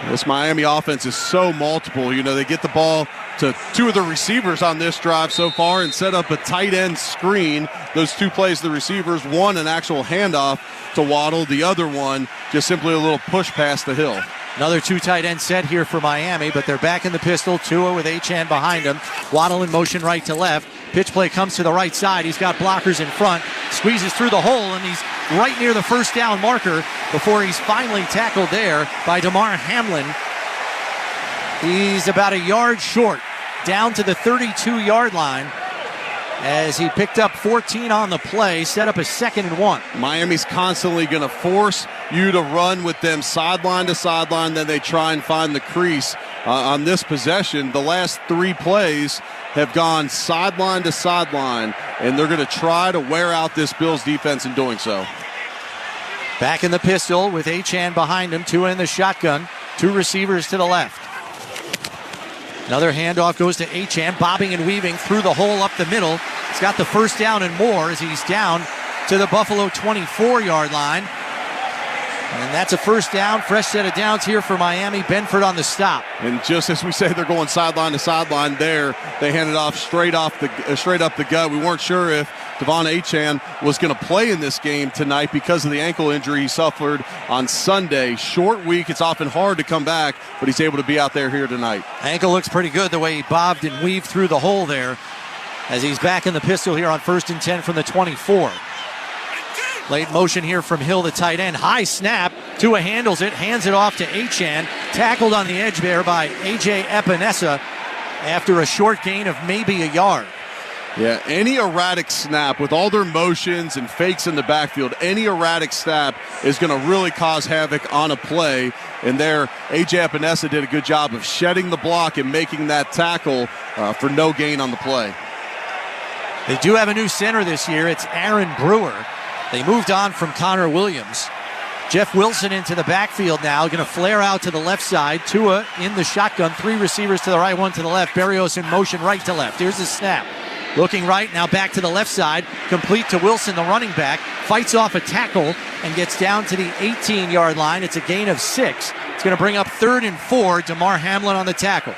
This Miami offense is so multiple. They get the ball to 2 of the receivers on this drive so far and set up a tight end screen. Those 2 plays to the receivers, one an actual handoff to Waddle, the other one just simply a little push pass to Hill. Another 2 tight end set here for Miami, but they're back in the pistol. Tua with Achane behind him. Waddle in motion right to left. Pitch play comes to the right side. He's got blockers in front. Squeezes through the hole, and he's right near the first down marker before he's finally tackled there by DeMar Hamlin. He's about a yard short, down to the 32-yard line as he picked up 14 on the play, set up a 2nd and 1. Miami's constantly going to force you to run with them sideline to sideline, then they try and find the crease. On this possession, the last 3 plays have gone sideline to sideline, and they're going to try to wear out this Bills defense in doing so. Back in the pistol with Achane behind him, 2 in the shotgun, 2 receivers to the left. Another handoff goes to Achane, bobbing and weaving through the hole up the middle. He's got the first down and more as he's down to the Buffalo 24-yard line. And that's a first down, fresh set of downs here for Miami. Benford on the stop. And just as we say, they're going sideline to sideline there. They handed off straight up the gut. We weren't sure if Devon Achane was going to play in this game tonight because of the ankle injury he suffered on Sunday. Short week, it's often hard to come back, but he's able to be out there here tonight. Ankle looks pretty good the way he bobbed and weaved through the hole there as he's back in the pistol here on 1st and 10 from the 24. Late motion here from Hill, the tight end. High snap. Tua handles it, hands it off to Achane. Tackled on the edge there by A.J. Epinesa after a short gain of maybe a yard. Yeah, any erratic snap with all their motions and fakes in the backfield, any erratic snap is going to really cause havoc on a play. And there, A.J. Epinesa did a good job of shedding the block and making that tackle for no gain on the play. They do have a new center this year. It's Aaron Brewer. They moved on from Connor Williams. Jeff Wilson into the backfield now, going to flare out to the left side. Tua in the shotgun, 3 receivers to the right, 1 to the left. Berrios in motion right to left. Here's the snap. Looking right, now back to the left side. Complete to Wilson, the running back. Fights off a tackle and gets down to the 18-yard line. It's a gain of 6. It's going to bring up 3rd and 4. DeMar Hamlin on the tackle.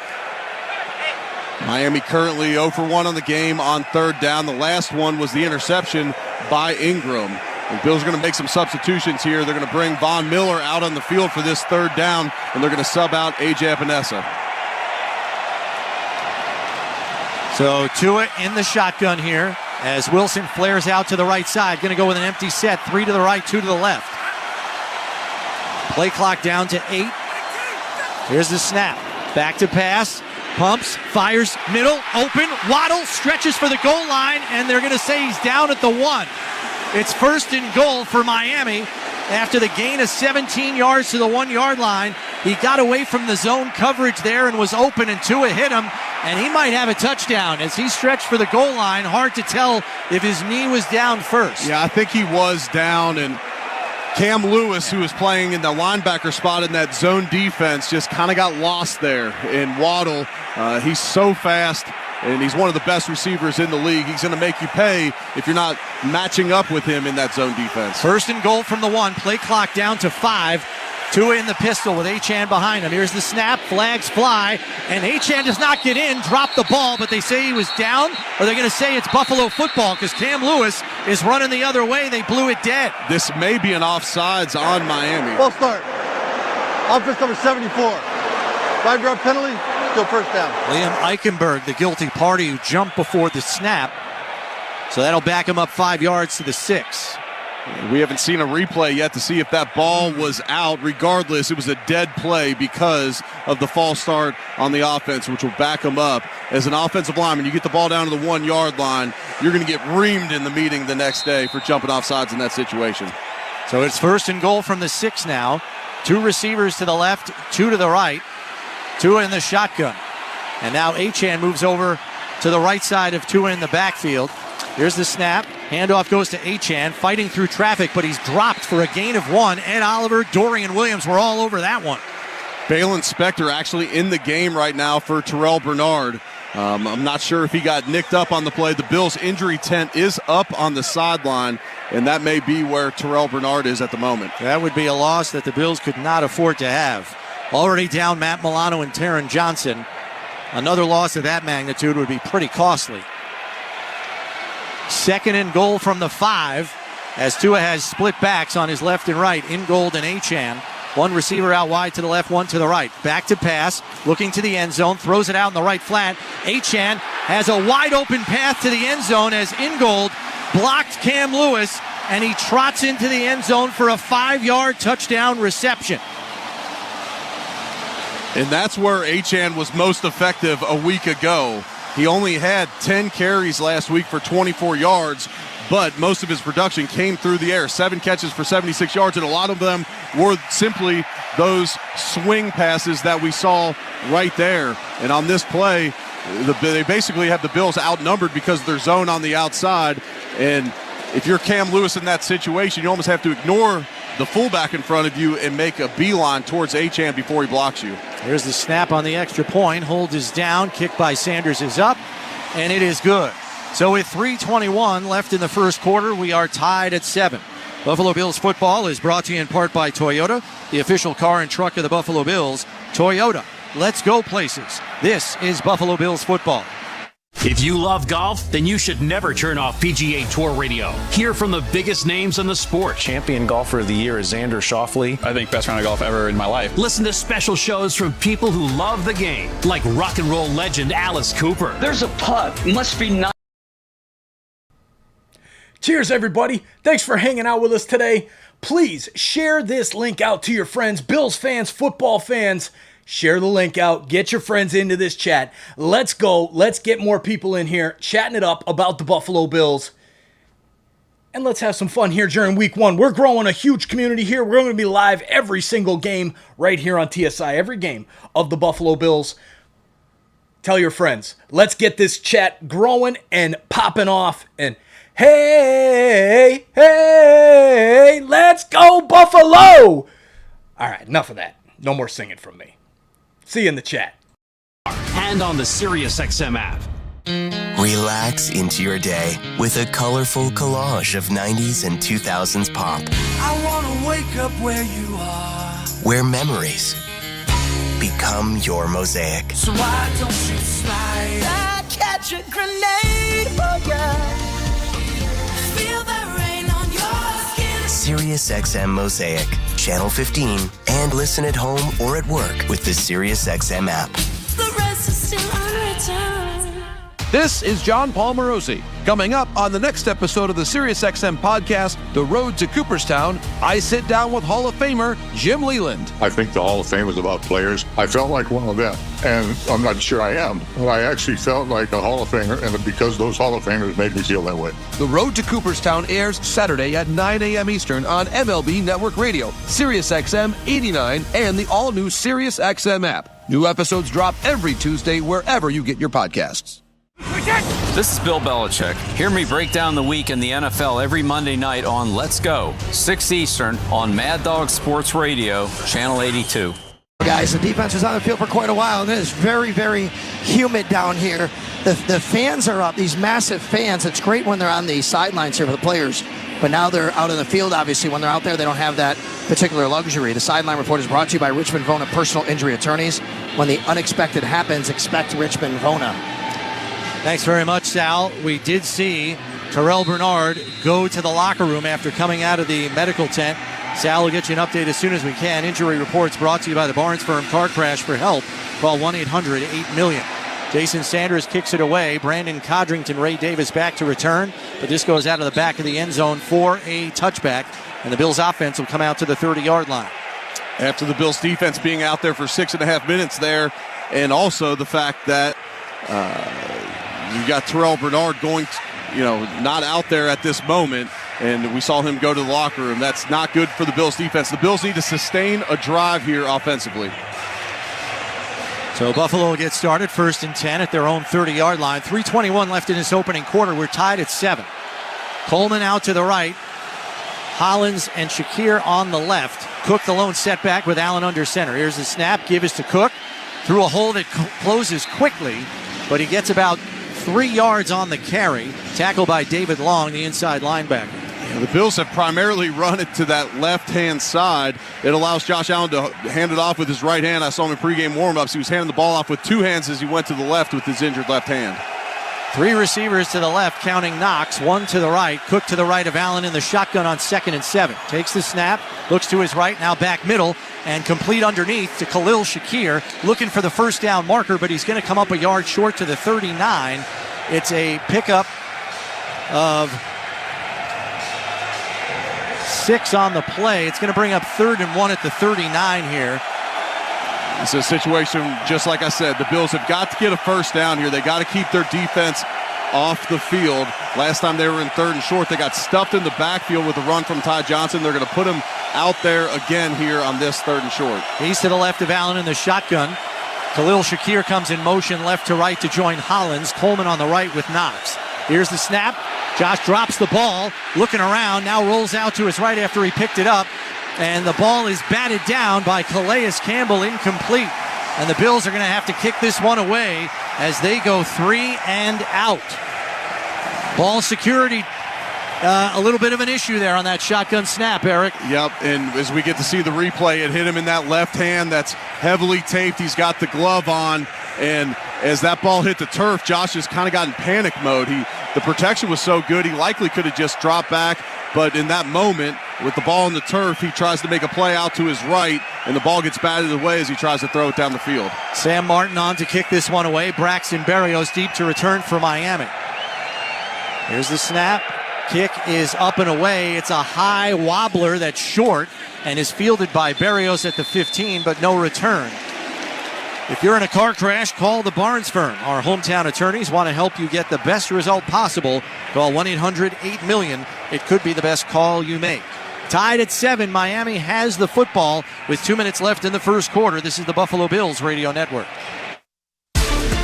Miami currently 0 for 1 on the game on 3rd down. The last one was the interception by Ingram. The Bills are going to make some substitutions here. They're going to bring Von Miller out on the field for this 3rd down, and they're going to sub out A.J. Epinesa. So Tua in the shotgun here as Wilson flares out to the right side. Going to go with an empty set. 3 to the right, 2 to the left. Play clock down to 8. Here's the snap. Back to pass. Pumps, fires, middle, open. Waddle stretches for the goal line, and they're going to say he's down at the 1. It's 1st and goal for Miami after the gain of 17 yards to the 1-yard line. He got away from the zone coverage there and was open, and Tua hit him, and he might have a touchdown as he stretched for the goal line. Hard to tell if his knee was down first. Yeah, I think he was down, and Cam Lewis, who was playing in the linebacker spot in that zone defense, just kind of got lost there. And Waddle, he's so fast, and he's one of the best receivers in the league. He's going to make you pay if you're not matching up with him in that zone defense. 1st and goal from the 1. Play clock down to 5. Tua in the pistol with Achane behind him. Here's the snap. Flags fly. And Achane does not get in. Drop the ball, but they say he was down. Or they're going to say it's Buffalo football because Cam Lewis is running the other way. They blew it dead. This may be an offsides on Miami. Full start. Offense number 74. 5-yard penalty. Still 1st down. Liam Eichenberg, the guilty party who jumped before the snap. So that'll back him up 5 yards to the 6. We haven't seen a replay yet to see if that ball was out. Regardless, it was a dead play because of the false start on the offense, which will back them up. As an offensive lineman, you get the ball down to the 1-yard line, you're going to get reamed in the meeting the next day for jumping off sides in that situation. So it's 1st and goal from the 6 now. 2 receivers to the left, 2 to the right. Tua in the shotgun. And now Achane moves over to the right side of Tua in the backfield. Here's the snap. Handoff goes to Achane, fighting through traffic, but he's dropped for a gain of 1. Ed Oliver, Dorian Williams were all over that one. Balin Spector actually in the game right now for Terrell Bernard. I'm not sure if he got nicked up on the play. The Bills' injury tent is up on the sideline, and that may be where Terrell Bernard is at the moment. That would be a loss that the Bills could not afford to have. Already down Matt Milano and Taron Johnson. Another loss of that magnitude would be pretty costly. 2nd and goal from the 5 as Tua has split backs on his left and right. Ingold and Achane. 1 receiver out wide to the left, 1 to the right. Back to pass, looking to the end zone, throws it out in the right flat. Achane has a wide open path to the end zone as Ingold blocked Cam Lewis, and he trots into the end zone for a 5-yard touchdown reception. And that's where Achane was most effective a week ago. He only had 10 carries last week for 24 yards, but most of his production came through the air. 7 catches for 76 yards, and a lot of them were simply those swing passes that we saw right there. And on this play, they basically have the Bills outnumbered because of their zone on the outside. And if you're Cam Lewis in that situation, you almost have to ignore the fullback in front of you and make a beeline towards Achane before he blocks you. Here's the snap on the extra point. Hold is down. Kick by Sanders is up, and it is good. So with 3:21 left in the first quarter, we are tied at 7. Buffalo Bills football is brought to you in part by Toyota, the official car and truck of the Buffalo Bills. Toyota, let's go places. This is Buffalo Bills football. If you love golf, then you should never turn off PGA Tour Radio. Hear from the biggest names in the sport. Champion golfer of the year is Xander Schauffele. I think best round of golf ever in my life. Listen to special shows from people who love the game, like rock and roll legend Alice Cooper. There's a putt. Must be nice. Cheers, everybody. Thanks for hanging out with us today. Please share this link out to your friends, Bills fans, football fans. Share the link out. Get your friends into this chat. Let's go. Let's get more people in here chatting it up about the Buffalo Bills. And let's have some fun here during week 1. We're growing a huge community here. We're going to be live every single game right here on TSI. Every game of the Buffalo Bills. Tell your friends. Let's get this chat growing and popping off. And hey, let's go Buffalo! All right, enough of that. No more singing from me. See you in the chat. And on the SiriusXM app. Relax into your day with a colorful collage of 90s and 2000s pop. I wanna wake up where you are. Where memories become your mosaic. So why don't you slide? I catch a grenade for ya. Feel the rain on your skin. SiriusXM Mosaic, Channel 15, and listen at home or at work with the SiriusXM app. The rest is still unreturned. This is John Palmerosi. Coming up on the next episode of the SiriusXM podcast, The Road to Cooperstown, I sit down with Hall of Famer Jim Leland. I think the Hall of Fame is about players. I felt like one of them, and I'm not sure I am, but I actually felt like a Hall of Famer, and because those Hall of Famers made me feel that way. The Road to Cooperstown airs Saturday at 9 a.m. Eastern on MLB Network Radio, SiriusXM 89, and the all-new SiriusXM app. New episodes drop every Tuesday wherever you get your podcasts. This is Bill Belichick. Hear me break down the week in the NFL every Monday night on Let's Go, 6 Eastern on Mad Dog Sports Radio, Channel 82. Guys, the defense was on the field for quite a while, and it is very, very humid down here. The fans are up, these massive fans. It's great when they're on the sidelines here for the players, but now they're out in the field, obviously. When they're out there, they don't have that particular luxury. The Sideline Report is brought to you by Richmond Vona Personal Injury Attorneys. When the unexpected happens, expect Richmond Vona. Thanks very much, Sal. We did see Terrell Bernard go to the locker room after coming out of the medical tent. Sal will get you an update as soon as we can. Injury reports brought to you by the Barnes Firm Car Crash. For help, call 1-800-8-million. Jason Sanders kicks it away. Brandon Codrington, Ray Davis back to return, but this goes out of the back of the end zone for a touchback, and the Bills offense will come out to the 30-yard line. After the Bills defense being out there for 6.5 minutes there, and also the fact that you got Terrell Bernard going, not out there at this moment, and we saw him go to the locker room. That's not good for the Bills defense. The Bills need to sustain a drive here offensively. So Buffalo will get started, 1st and 10 at their own 30-yard line. 3:21 left in this opening quarter. We're tied at 7. Coleman out to the right. Hollins and Shakir on the left. Cook the lone setback with Allen under center. Here's the snap. Give is to Cook. Through a hole that closes quickly, but he gets about 3 yards on the carry. Tackled by David Long, the inside linebacker. Yeah, the Bills have primarily run it to that left-hand side. It allows Josh Allen to hand it off with his right hand. I saw him in pregame warm-ups. He was handing the ball off with 2 hands as he went to the left with his injured left hand. 3 receivers to the left, counting Knox. 1 to the right. Cook to the right of Allen in the shotgun on 2nd and 7. Takes the snap, looks to his right, now back middle, and complete underneath to Khalil Shakir. Looking for the first down marker, but he's going to come up a yard short to the 39. It's a pickup of 6 on the play. It's going to bring up 3rd and 1 at the 39 here. It's a situation, just like I said, the Bills have got to get a first down here. They got to keep their defense off the field. Last time they were in 3rd and short, they got stuffed in the backfield with a run from Ty Johnson. They're going to put him out there again here on this 3rd and short. He's to the left of Allen in the shotgun. Khalil Shakir comes in motion left to right to join Hollins. Coleman on the right with Knox. Here's the snap. Josh drops the ball, looking around, now rolls out to his right after he picked it up. And the ball is batted down by Calais Campbell, incomplete. And the Bills are going to have to kick this one away as they go 3 and out. Ball security, a little bit of an issue there on that shotgun snap, Eric. Yep, and as we get to see the replay, it hit him in that left hand that's heavily taped. He's got the glove on, and as that ball hit the turf, Josh just kind of got in panic mode. The protection was so good, he likely could have just dropped back, but in that moment, with the ball in the turf, he tries to make a play out to his right, and the ball gets batted away as he tries to throw it down the field. Sam Martin on to kick this one away. Braxton Berrios deep to return for Miami. Here's the snap. Kick is up and away. It's a high wobbler that's short and is fielded by Berrios at the 15, but no return. If you're in a car crash, call the Barnes Firm. Our hometown attorneys want to help you get the best result possible. Call 1-800-8-million. It could be the best call you make. Tied at 7, Miami has the football with 2 minutes left in the first quarter. This is the Buffalo Bills Radio Network.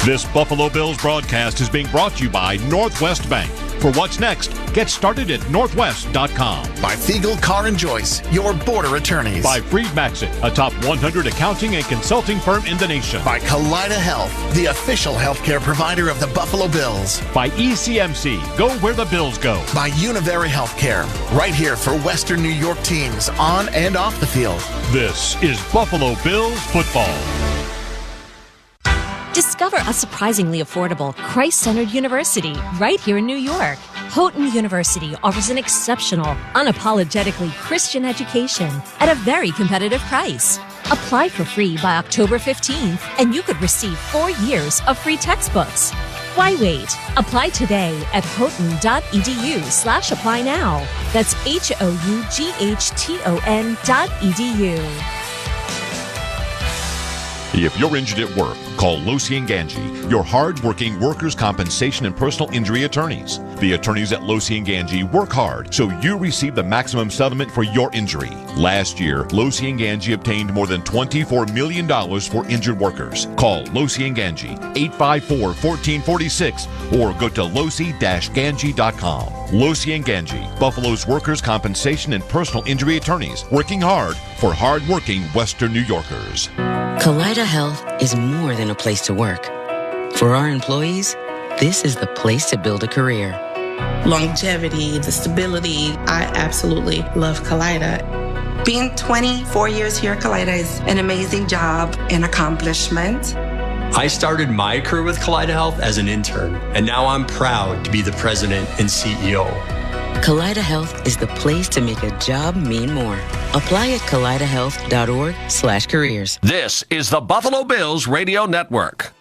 This Buffalo Bills broadcast is being brought to you by Northwest Bank. For what's next, get started at northwest.com. By Fiegel Carr and Joyce, your border attorneys. By Freed Maxit, a top 100 accounting and consulting firm in the nation. By Kaleida Health, the official healthcare provider of the Buffalo Bills. By ECMC, go where the Bills go. By Univary Healthcare, right here for Western New York teams on and off the field. This is Buffalo Bills football. Discover a surprisingly affordable, Christ-centered university right here in New York. Houghton University offers an exceptional, unapologetically Christian education at a very competitive price. Apply for free by October 15th, and you could receive 4 years of free textbooks. Why wait? Apply today at houghton.edu/apply now. That's HOUGHTON.edu. If you're injured at work, call Losi and Ganji, your hard-working workers' compensation and personal injury attorneys. The attorneys at Losi and Ganji work hard so you receive the maximum settlement for your injury. Last year, Losi and Ganji obtained more than $24 million for injured workers. Call Losi and Ganji, 854-1446, or go to losi-ganji.com. Losi and Ganji, Buffalo's workers' compensation and personal injury attorneys, working hard for hard-working Western New Yorkers. Kaleida Health is more than a place to work. For our employees, this is the place to build a career. Longevity, the stability, I absolutely love Kaleida. Being 24 years here at Kaleida is an amazing job and accomplishment. I started my career with Kaleida Health as an intern, and now I'm proud to be the president and CEO. Kaleida Health is the place to make a job mean more. Apply at KaleidaHealth.org/careers. This is the Buffalo Bills Radio Network.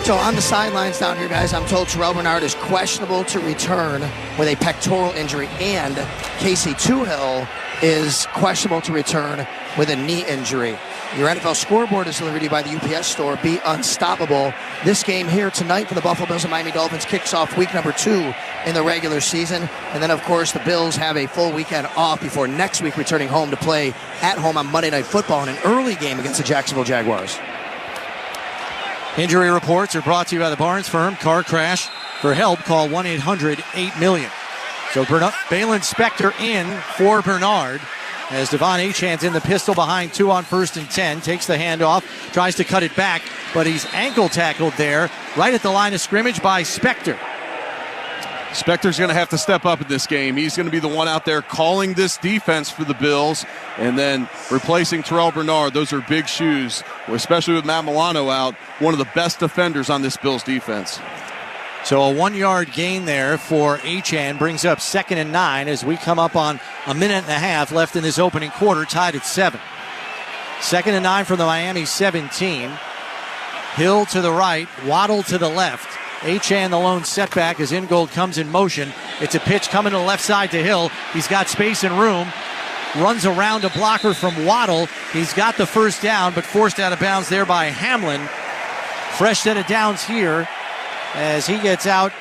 So on the sidelines down here, guys, I'm told Terrell Bernard is questionable to return with a pectoral injury, and Casey Tuhill is questionable to return with a knee injury. Your NFL scoreboard is delivered to you by the UPS Store. Be unstoppable. This game here tonight for the Buffalo Bills and Miami Dolphins kicks off week number 2 in the regular season. And then, of course, the Bills have a full weekend off before next week returning home to play at home on Monday Night Football in an early game against the Jacksonville Jaguars. Injury reports are brought to you by the Barnes Firm. Car crash. For help, call 1-800-8-MILLION. So Balin Spector in for Bernard. As Devon Achane's in the pistol behind 2 on 1st and 10. Takes the handoff, tries to cut it back, but he's ankle tackled there right at the line of scrimmage by Spector. Spector's going to have to step up in this game. He's going to be the one out there calling this defense for the Bills and then replacing Terrell Bernard. Those are big shoes, especially with Matt Milano out, one of the best defenders on this Bills defense. So a 1-yard gain there for Achane brings up 2nd and 9 as we come up on a minute and a half left in this opening quarter, tied at 7. 2nd and 9 from the Miami 17. Hill to the right, Waddle to the left. Achane the lone setback as Ingold comes in motion. It's a pitch coming to the left side to Hill. He's got space and room. Runs around a blocker from Waddle. He's got the first down, but forced out of bounds there by Hamlin. Fresh set of downs here as he gets out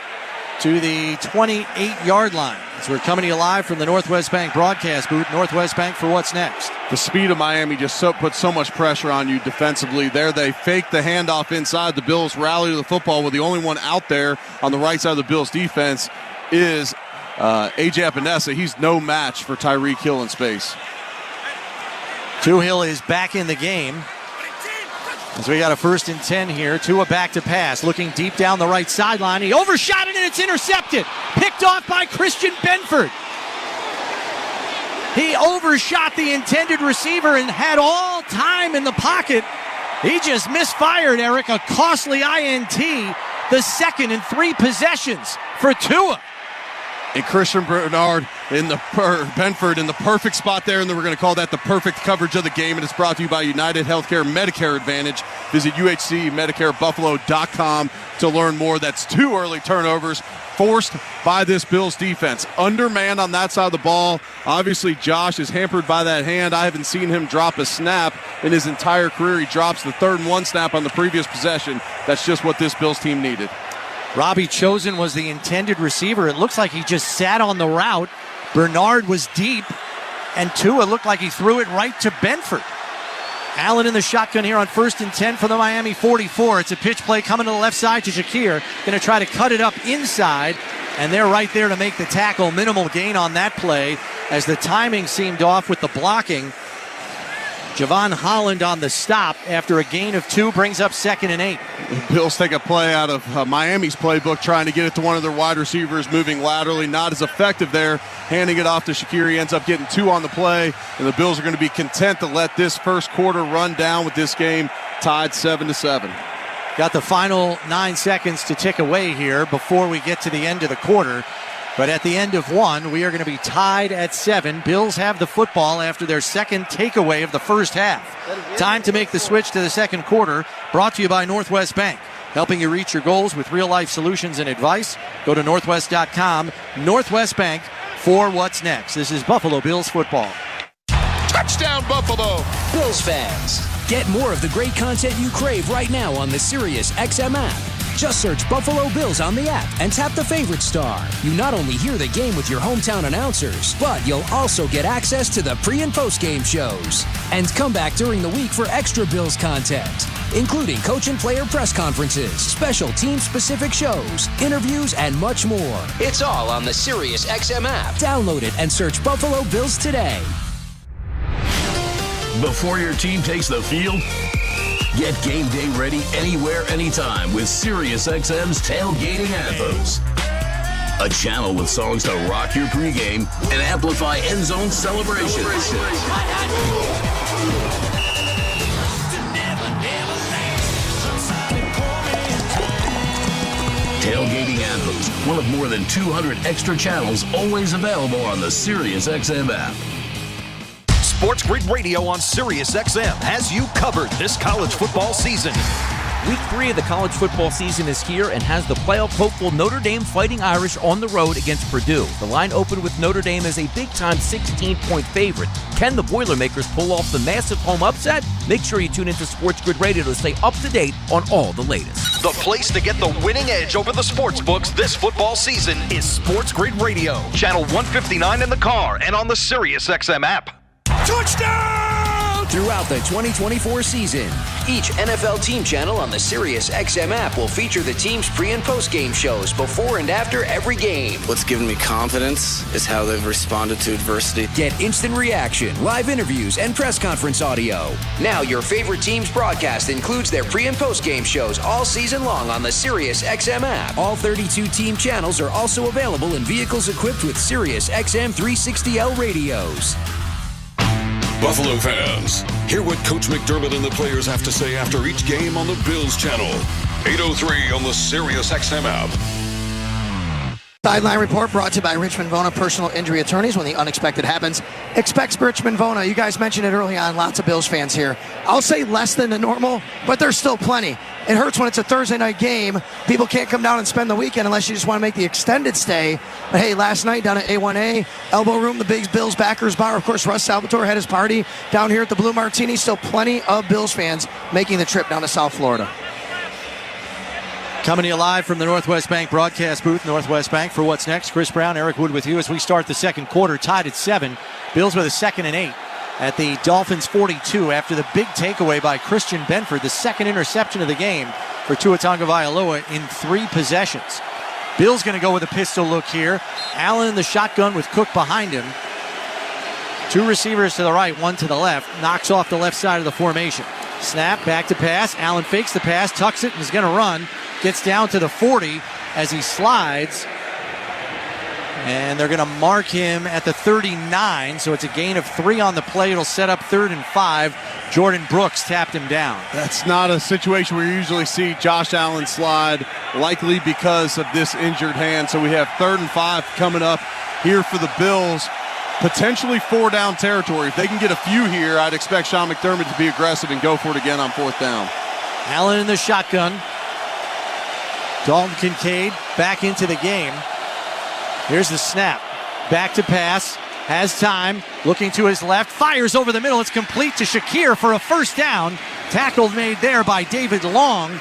to the 28-yard line. As we're coming to you live from the Northwest Bank broadcast booth. Northwest Bank for what's next. The speed of Miami just puts so much pressure on you defensively. There they fake the handoff inside. The Bills rally to the football with the only one out there on the right side of the Bills defense is A.J. Epinesa. He's no match for Tyreek Hill in space. Tuhill is back in the game. As we got a 1st and 10 here. Tua back to pass. Looking deep down the right sideline. He overshot it and it's intercepted. Picked off by Christian Benford. He overshot the intended receiver and had all time in the pocket. He just misfired, Eric. A costly INT. The 2nd in 3 possessions for Tua. And Christian Bernard Benford in the perfect spot there, and then we're going to call that the perfect coverage of the game, and it's brought to you by United Healthcare Medicare Advantage. Visit UHCMedicareBuffalo.com to learn more. That's 2 early turnovers forced by this Bills defense. Undermanned on that side of the ball. Obviously, Josh is hampered by that hand. I haven't seen him drop a snap in his entire career. He drops the 3rd and 1 snap on the previous possession. That's just what this Bills team needed. Robbie Chosen was the intended receiver. It looks like he just sat on the route. Bernard was deep, and Tua looked like he threw it right to Benford. Allen in the shotgun here on 1st and 10 for the Miami 44. It's a pitch play coming to the left side to Shakir. Going to try to cut it up inside, and they're right there to make the tackle. Minimal gain on that play as the timing seemed off with the blocking. Javon Holland on the stop after a gain of 2 brings up 2nd and 8. The Bills take a play out of Miami's playbook, trying to get it to one of their wide receivers moving laterally. Not as effective there, handing it off to Shakir. He ends up getting 2 on the play, and the Bills are going to be content to let this first quarter run down with this game tied 7-7. Got the final 9 seconds to tick away here before we get to the end of the quarter. But at the end of 1, we are going to be tied at 7. Bills have the football after their second takeaway of the first half. Time to make the switch to the second quarter. Brought to you by Northwest Bank. Helping you reach your goals with real-life solutions and advice. Go to Northwest.com. Northwest Bank for what's next. This is Buffalo Bills football. Touchdown, Buffalo! Bills fans, get more of the great content you crave right now on the Sirius XM app. Just search Buffalo Bills on the app and tap the favorite star. You not only hear the game with your hometown announcers, but you'll also get access to the pre- and post-game shows. And come back during the week for extra Bills content, including coach and player press conferences, special team-specific shows, interviews, and much more. It's all on the Sirius XM app. Download it and search Buffalo Bills today. Before your team takes the field, get game day ready anywhere, anytime with SiriusXM's Tailgating Anthems. A channel with songs to rock your pregame and amplify end zone celebrations. Tailgating Anthems, one of more than 200 extra channels always available on the SiriusXM app. Sports Grid Radio on SiriusXM has you covered this college football season. Week 3 of the college football season is here and has the playoff hopeful Notre Dame Fighting Irish on the road against Purdue. The line opened with Notre Dame as a big-time 16-point favorite. Can the Boilermakers pull off the massive home upset? Make sure you tune into Sports Grid Radio to stay up to date on all the latest. The place to get the winning edge over the sports books this football season is Sports Grid Radio. Channel 159 in the car and on the SiriusXM app. Touchdown! Throughout the 2024 season, each NFL team channel on the SiriusXM app will feature the team's pre- and post-game shows before and after every game. What's given me confidence is how they've responded to adversity. Get instant reaction, live interviews, and press conference audio. Now your favorite team's broadcast includes their pre- and post-game shows all season long on the SiriusXM app. All 32 team channels are also available in vehicles equipped with SiriusXM 360L radios. Buffalo fans, hear what Coach McDermott and the players have to say after each game on the Bills channel. 8:03 on the SiriusXM app. Sideline report brought to you by Richmond Vona Personal Injury Attorneys. When the unexpected happens, expect Richmond Vona. You guys mentioned it early on, lots of Bills fans here. I'll say less than the normal, but there's still plenty. It hurts when it's a Thursday night game. People can't come down and spend the weekend unless you just want to make the extended stay. But hey, last night down at A1A, Elbow Room, the big Bills backers bar. Of course, Russ Salvatore had his party down here at the Blue Martini. Still plenty of Bills fans making the trip down to South Florida. Coming to you live from the Northwest Bank broadcast booth. Northwest Bank for what's next. Chris Brown, Eric Wood with you as we start the second quarter, tied at 7. Bills with a 2nd and 8 at the Dolphins 42 after the big takeaway by Christian Benford, the second interception of the game for Tua Tagovailoa in 3 possessions. Bills going to go with a pistol look here. Allen in the shotgun with Cook behind him. 2 receivers to the right, 1 to the left. Knocks off the left side of the formation. Snap, back to pass. Allen fakes the pass, tucks it, and is going to run. Gets down to the 40 as he slides. And they're going to mark him at the 39, so it's a gain of 3 on the play. It'll set up 3rd and 5. Jordan Brooks tapped him down. That's not a situation where you usually see Josh Allen slide, likely because of this injured hand. So we have 3rd and 5 coming up here for the Bills. Potentially 4-down territory. If they can get a few here, I'd expect Sean McDermott to be aggressive and go for it again on 4th down. Allen in the shotgun. Dalton Kincaid back into the game. Here's the snap. Back to pass. Has time. Looking to his left. Fires over the middle. It's complete to Shakir for a 1st down. Tackle made there by David Long.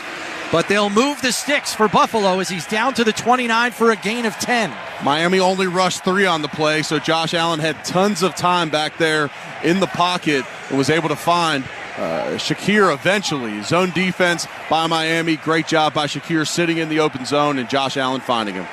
But they'll move the sticks for Buffalo as he's down to the 29 for a gain of 10. Miami only rushed 3 on the play, so Josh Allen had tons of time back there in the pocket and was able to find Shakir eventually. Zone defense by Miami. Great job by Shakir sitting in the open zone and Josh Allen finding him.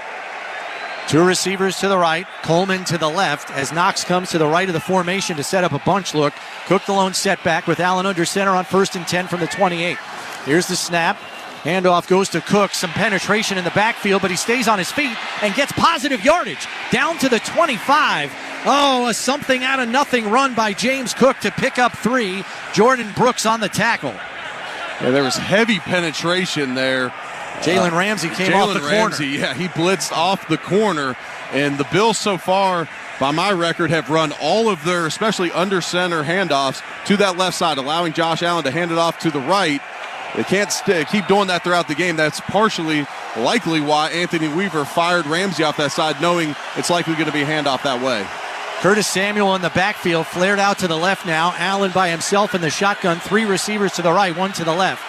Two receivers to the right, Coleman to the left as Knox comes to the right of the formation to set up a bunch look. Cook the lone setback with Allen under center on 1st and 10 from the 28. Here's the snap. Handoff goes to Cook. Some penetration in the backfield, but he stays on his feet and gets positive yardage down to the 25. Oh, a something out of nothing run by James Cook to pick up 3. Jordan Brooks on the tackle. Yeah, there was heavy penetration there. Jalen Ramsey came off the corner. Yeah, he blitzed off the corner. And the Bills so far, by my record, have run all of their, especially under center handoffs to that left side, allowing Josh Allen to hand it off to the right. They can't keep doing that throughout the game. That's partially likely why Anthony Weaver fired Ramsey off that side, knowing it's likely going to be a handoff that way. Curtis Samuel in the backfield, flared out to the left now. Allen by himself in the shotgun. 3 receivers to the right, 1 to the left.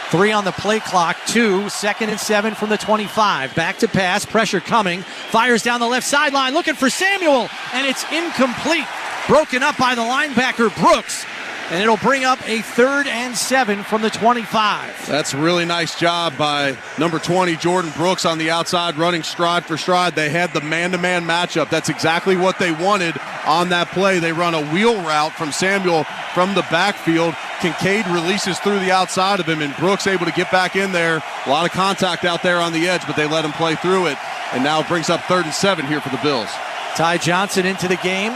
3 on the play clock, 2, 2nd and 7 from the 25. Back to pass, pressure coming. Fires down the left sideline, looking for Samuel, and it's incomplete. Broken up by the linebacker, Brooks. And it'll bring up a 3rd and 7 from the 25. That's a really nice job by number 20, Jordan Brooks, on the outside, running stride for stride. They had the man-to-man matchup. That's exactly what they wanted on that play. They run a wheel route from Samuel from the backfield. Kincaid releases through the outside of him, and Brooks able to get back in there. A lot of contact out there on the edge, but they let him play through it. And now it brings up 3rd and 7 here for the Bills. Ty Johnson into the game,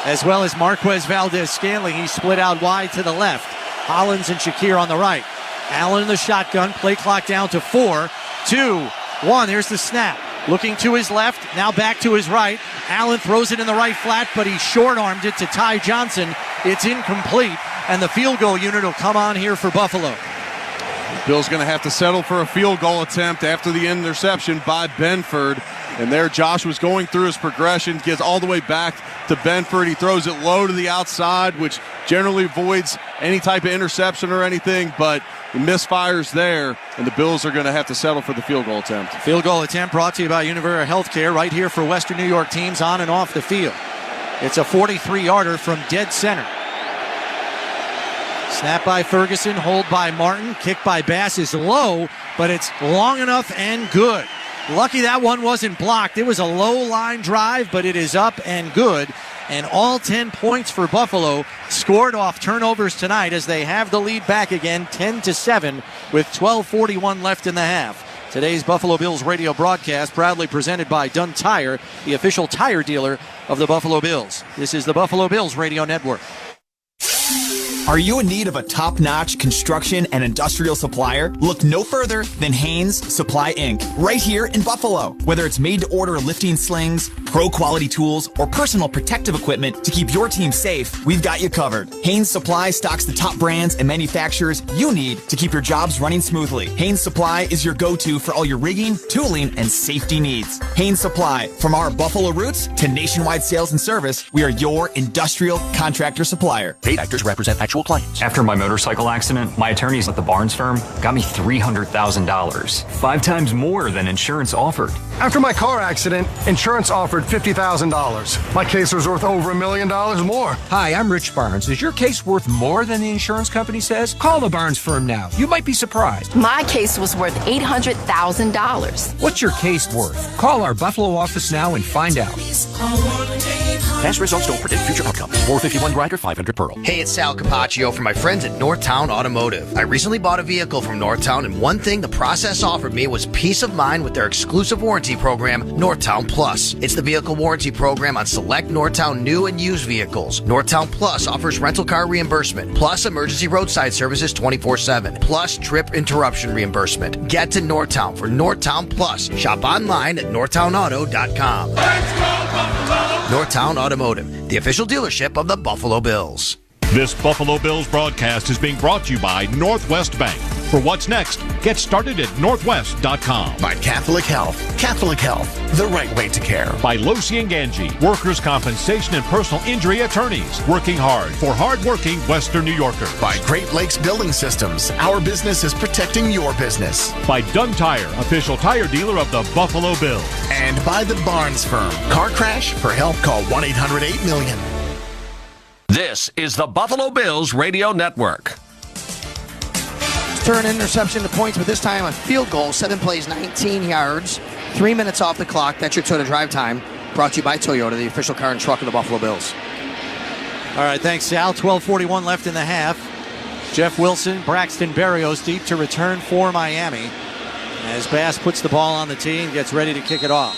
as well as Marquez Valdez-Scantling. He's split out wide to the left. Hollins and Shakir on the right. Allen in the shotgun. Play clock down to 4, 2, 1. Here's the snap. Looking to his left, now back to his right. Allen throws it in the right flat, but he short-armed it to Ty Johnson. It's incomplete, and the field goal unit will come on here for Buffalo. Bill's going to have to settle for a field goal attempt after the interception by Benford. And there Josh was going through his progression, gets all the way back to Benford. He throws it low to the outside, which generally avoids any type of interception or anything, but the misfires there, and the Bills are going to have to settle for the field goal attempt. Field goal attempt brought to you by Univera Healthcare, right here for Western New York teams on and off the field. It's a 43-yarder from dead center. Snap by Ferguson, hold by Martin, kick by Bass is low, but it's long enough and good. Lucky that one wasn't blocked. It was a low line drive, but it is up and good. And all 10 points for Buffalo scored off turnovers tonight as they have the lead back again, 10-7, with 12:41 left in the half. Today's Buffalo Bills radio broadcast proudly presented by Dunn Tire, the official tire dealer of the Buffalo Bills. This is the Buffalo Bills Radio Network. Are you in need of a top-notch construction and industrial supplier? Look no further than Haynes Supply Inc. right here in Buffalo. Whether it's made-to-order lifting slings, pro-quality tools, or personal protective equipment to keep your team safe, we've got you covered. Haynes Supply stocks the top brands and manufacturers you need to keep your jobs running smoothly. Haynes Supply is your go-to for all your rigging, tooling, and safety needs. Haynes Supply, from our Buffalo roots to nationwide sales and service, we are your industrial contractor supplier. Paid actors represent actual clients. After my motorcycle accident, my attorneys at the Barnes firm got me $300,000, 5 times more than insurance offered. After my car accident, insurance offered $50,000. My case was worth over $1 million more. Hi, I'm Rich Barnes. Is your case worth more than the insurance company says? Call the Barnes firm now. You might be surprised. My case was worth $800,000. What's your case worth? Call our Buffalo office now and find out. Past results don't predict future outcomes. 451 Grinder, 500 Pearl. Hey, it's Sal Capaccio from my friends at Northtown Automotive. I recently bought a vehicle from Northtown, and one thing the process offered me was peace of mind with their exclusive warranty program, Northtown Plus. It's the vehicle warranty program on select Northtown new and used vehicles. Northtown Plus offers rental car reimbursement, plus emergency roadside services 24/7, plus trip interruption reimbursement. Get to Northtown for Northtown Plus. Shop online at northtownauto.com. Let's go, Buffalo! Northtown Automotive, the official dealership of the Buffalo Bills. This Buffalo Bills broadcast is being brought to you by Northwest Bank. For what's next, get started at northwest.com. By Catholic Health. Catholic Health, the right way to care. By Losi and Ganji, workers' compensation and personal injury attorneys, working hard for hard-working Western New Yorkers. By Great Lakes Building Systems, our business is protecting your business. By Dunn Tire, official tire dealer of the Buffalo Bills. And by the Barnes firm. Car crash? For help, call 1-800-8-MILLION. This is the Buffalo Bills Radio Network. Turn interception to points, but this time a field goal. 7 plays, 19 yards. 3 minutes off the clock. That's your Toyota drive time. Brought to you by Toyota, the official car and truck of the Buffalo Bills. All right, thanks, Sal. 12:41 left in the half. Jeff Wilson, Braxton Berrios deep to return for Miami as Bass puts the ball on the tee and gets ready to kick it off.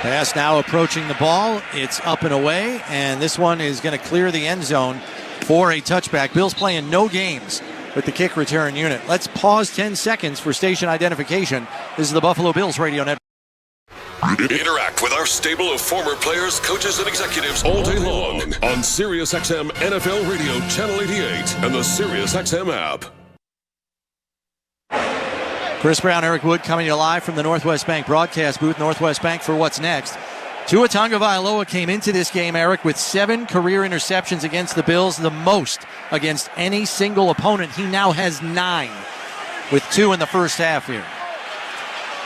Bass now approaching the ball. It's up and away, and this one is going to clear the end zone for a touchback. Bills playing no games with the kick return unit. Let's pause 10 seconds for station identification. This is the Buffalo Bills Radio Network. Interact with our stable of former players, coaches, and executives all day long on SiriusXM NFL Radio Channel 88 and the SiriusXM app. Chris Brown, Eric Wood coming to you live from the Northwest Bank broadcast booth. Northwest Bank for what's next. Tua Tagovailoa came into this game, Eric, with 7 career interceptions against the Bills, the most against any single opponent. He now has 9 with 2 in the first half here.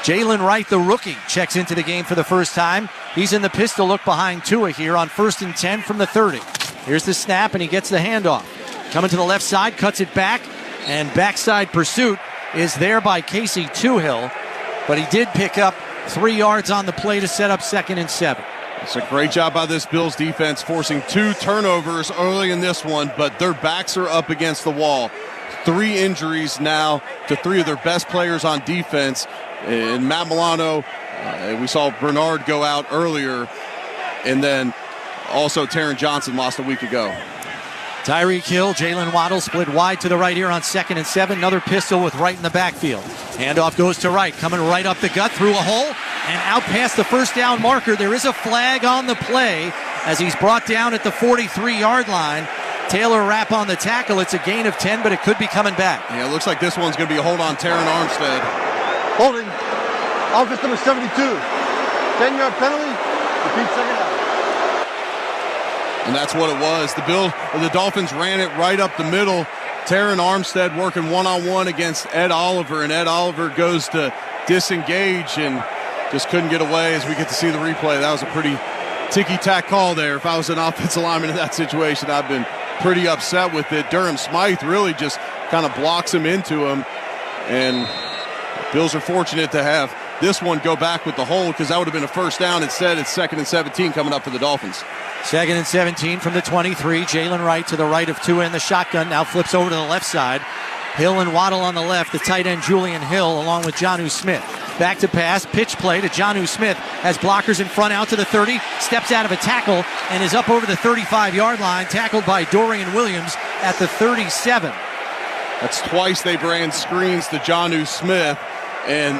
Jalen Wright, the rookie, checks into the game for the first time. He's in the pistol look behind Tua here on 1st and 10 from the 30. Here's the snap, and he gets the handoff. Coming to the left side, cuts it back, and backside pursuit is there by Casey Toohill, but he did pick up 3 yards on the play to set up 2nd and 7. It's a great job by this Bills defense, forcing 2 turnovers early in this one, but their backs are up against the wall. 3 injuries now to 3 of their best players on defense. And Matt Milano, we saw Bernard go out earlier, and then also Taron Johnson lost a week ago. Tyreek Hill, Jalen Waddle split wide to the right here on 2nd and 7. Another pistol with Wright in the backfield. Handoff goes to Wright, coming right up the gut through a hole and out past the first down marker. There is a flag on the play as he's brought down at the 43-yard line. Taylor Rapp on the tackle. It's a gain of 10, but it could be coming back. Yeah, it looks like this one's going to be a hold on Terron Armstead. Holding. Offense number 72. 10-yard penalty. Repeat second down. And that's what it was. The Dolphins ran it right up the middle. Terron Armstead working one-on-one against Ed Oliver, and Ed Oliver goes to disengage and just couldn't get away as we get to see the replay. That was a pretty ticky-tack call there. If I was an offensive lineman in that situation, I've been pretty upset with it. Durham Smythe really just kind of blocks him into him, and Bills are fortunate to have this one go back with the hold because that would have been a first down. Instead, it's 2nd and 17 coming up for the Dolphins. 2nd and 17 from the 23. Jalen Wright to the right of Tua in the shotgun. Now flips over to the left side. Hill and Waddle on the left. The tight end Julian Hill along with Jonnu Smith. Back to pass. Pitch play to Jonnu Smith. Has blockers in front out to the 30. Steps out of a tackle and is up over the 35-yard line. Tackled by Dorian Williams at the 37. That's twice they've ran screens to Jonnu Smith. And,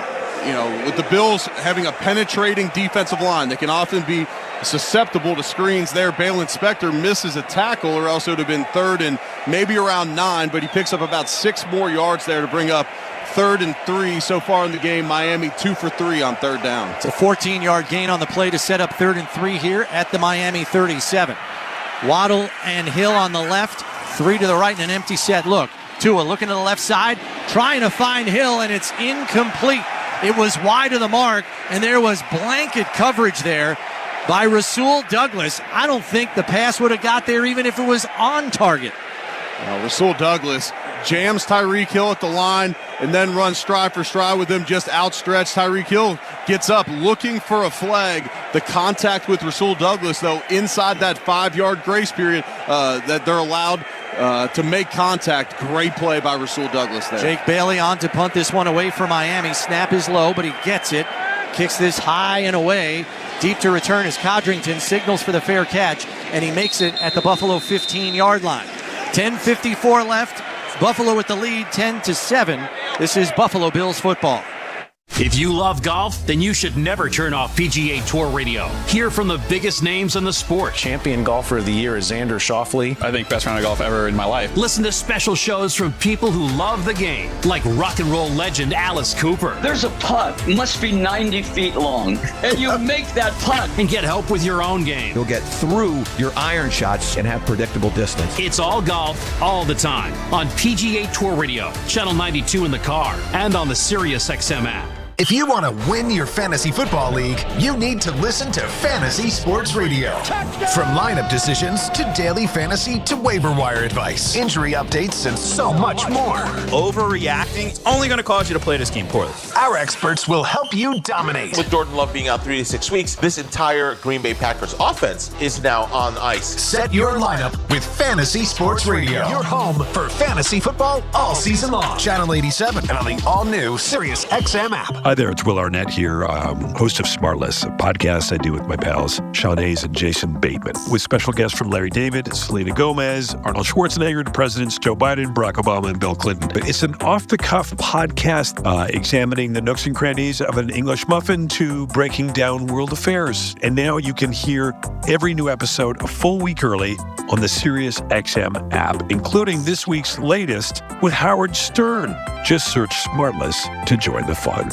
you know, with the Bills having a penetrating defensive line, they can often be susceptible to screens there. Balin Spector misses a tackle, or else it would have been 3rd and maybe around 9, but he picks up about 6 more yards there to bring up 3rd and 3 so far in the game. Miami 2 for 3 on 3rd down. It's a 14-yard gain on the play to set up 3rd and 3 here at the Miami 37. Waddle and Hill on the left, 3 to the right and an empty set look. Tua looking to the left side, trying to find Hill, and it's incomplete. It was wide of the mark, and there was blanket coverage there by Rasul Douglas. I don't think the pass would have got there even if it was on target. Rasul Douglas jams Tyreek Hill at the line and then runs stride for stride with him just outstretched. Tyreek Hill gets up looking for a flag. The contact with Rasul Douglas, though, inside that 5-yard grace period that they're allowed to make contact. Great play by Rasul Douglas there. Jake Bailey on to punt this one away for Miami. Snap is low, but he gets it. Kicks this high and away. Deep to return is Codrington. Signals for the fair catch, and he makes it at the Buffalo 15-yard line. 10:54 left. Buffalo with the lead, 10-7. This is Buffalo Bills football. If you love golf, then you should never turn off PGA Tour Radio. Hear from the biggest names in the sport. Champion golfer of the year is Xander Schauffele. I think best round of golf ever in my life. Listen to special shows from people who love the game, like rock and roll legend Alice Cooper. There's a putt, must be 90 feet long, and you make that putt. And get help with your own game. You'll get through your iron shots and have predictable distance. It's all golf, all the time, on PGA Tour Radio, Channel 92 in the car, and on the SiriusXM app. If you want to win your fantasy football league, you need to listen to Fantasy Sports Radio. From lineup decisions to daily fantasy to waiver wire advice, injury updates, and so much more. Overreacting is only going to cause you to play this game poorly. Our experts will help you dominate. With Jordan Love being out 3 to 6 weeks, this entire Green Bay Packers offense is now on ice. Set your lineup with Fantasy Sports Radio. Your home for fantasy football all season long. Channel 87 and on the all-new Sirius XM app. Hi there, it's Will Arnett here, host of Smartless, a podcast I do with my pals Sean Hayes and Jason Bateman, with special guests from Larry David, Selena Gomez, Arnold Schwarzenegger, the presidents Joe Biden, Barack Obama, and Bill Clinton. But it's an off-the-cuff podcast examining the nooks and crannies of an English muffin to breaking down world affairs. And now you can hear every new episode a full week early on the Sirius XM app, including this week's latest with Howard Stern. Just search Smartless to join the fun.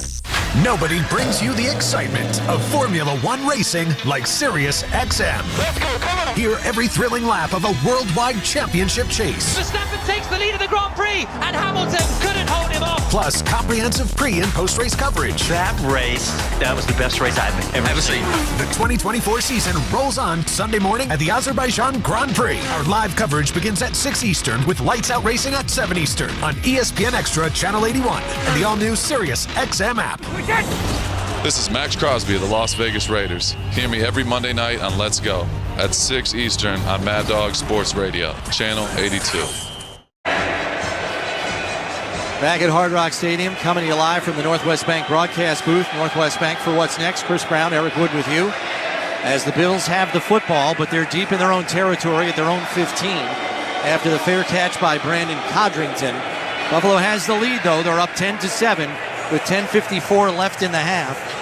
Nobody brings you the excitement of Formula One racing like Sirius XM. Let's go, come on. Hear every thrilling lap of a worldwide championship chase. Verstappen takes the lead of the Grand Prix, and Hamilton couldn't hold him off. Plus, comprehensive pre- and post-race coverage. That was the best race I've ever seen. The 2024 season rolls on Sunday morning at the Azerbaijan Grand Prix. Our live coverage begins at 6 Eastern with Lights Out Racing at 7 Eastern on ESPN Extra Channel 81 and the all-new Sirius XM app. This is Max Crosby of the Las Vegas Raiders. Hear me every Monday night on Let's Go at 6 Eastern on Mad Dog Sports Radio, Channel 82. Back at Hard Rock Stadium, coming to you live from the Northwest Bank broadcast booth. Northwest Bank for What's Next. Chris Brown, Eric Wood with you. As the Bills have the football, but they're deep in their own territory at their own 15 after the fair catch by Brandon Codrington. Buffalo has the lead, though. They're up 10-7 with 10:54 left in the half.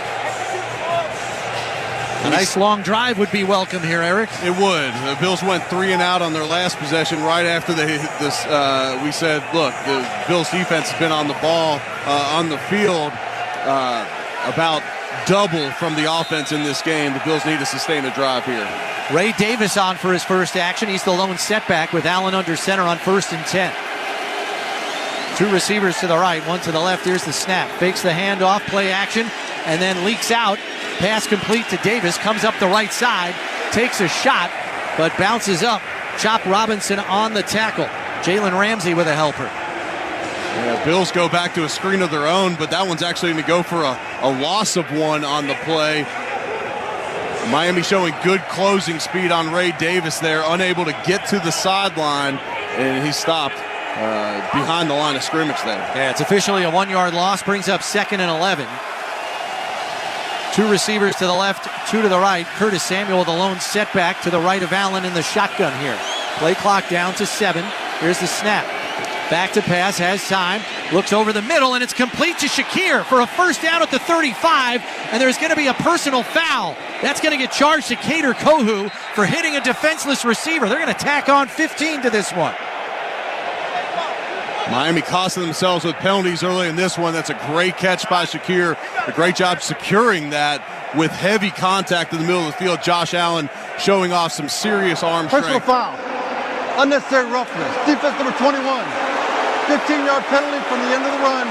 A nice long drive would be welcome here, Eric. It would. The Bills went 3 and out on their last possession right after we said, look, the Bills defense has been on the ball, on the field, about double from the offense in this game. The Bills need to sustain a drive here. Ray Davis on for his first action. He's the lone setback with Allen under center on 1st and 10. 2 receivers to the right, 1 to the left. Here's the snap. Fakes the handoff, play action, and then leaks out. Pass complete to Davis. Comes up the right side. Takes a shot, but bounces up. Chop Robinson on the tackle. Jalen Ramsey with a helper. Yeah, Bills go back to a screen of their own, but that one's actually going to go for a loss of 1 on the play. Miami showing good closing speed on Ray Davis there. Unable to get to the sideline, and he stopped behind the line of scrimmage there. Yeah, it's officially a 1-yard loss, brings up 2nd and 11. 2 receivers to the left, 2 to the right. Curtis Samuel, the lone setback to the right of Allen in the shotgun here. Play clock down to 7. Here's the snap. Back to pass, has time, looks over the middle, and it's complete to Shakir for a first down at the 35, and there's going to be a personal foul. That's going to get charged to Kader Kohu for hitting a defenseless receiver. They're going to tack on 15 to this one. Miami costing themselves with penalties early in this one. That's a great catch by Shakir. A great job securing that with heavy contact in the middle of the field. Josh Allen showing off some serious arm strength. Personal foul. Unnecessary roughness. Defense number 21. 15-yard penalty from the end of the run.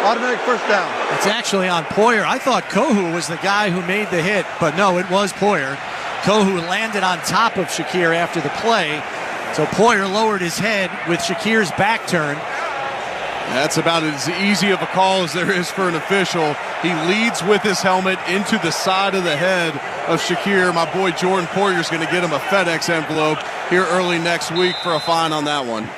Automatic first down. It's actually on Poyer. I thought Kohu was the guy who made the hit, but no, it was Poyer. Kohu landed on top of Shakir after the play. So Poyer lowered his head with Shakir's back turn. That's about as easy of a call as there is for an official. He leads with his helmet into the side of the head of Shakir. My boy Jordan Poyer's going to get him a FedEx envelope here early next week for a fine on that one.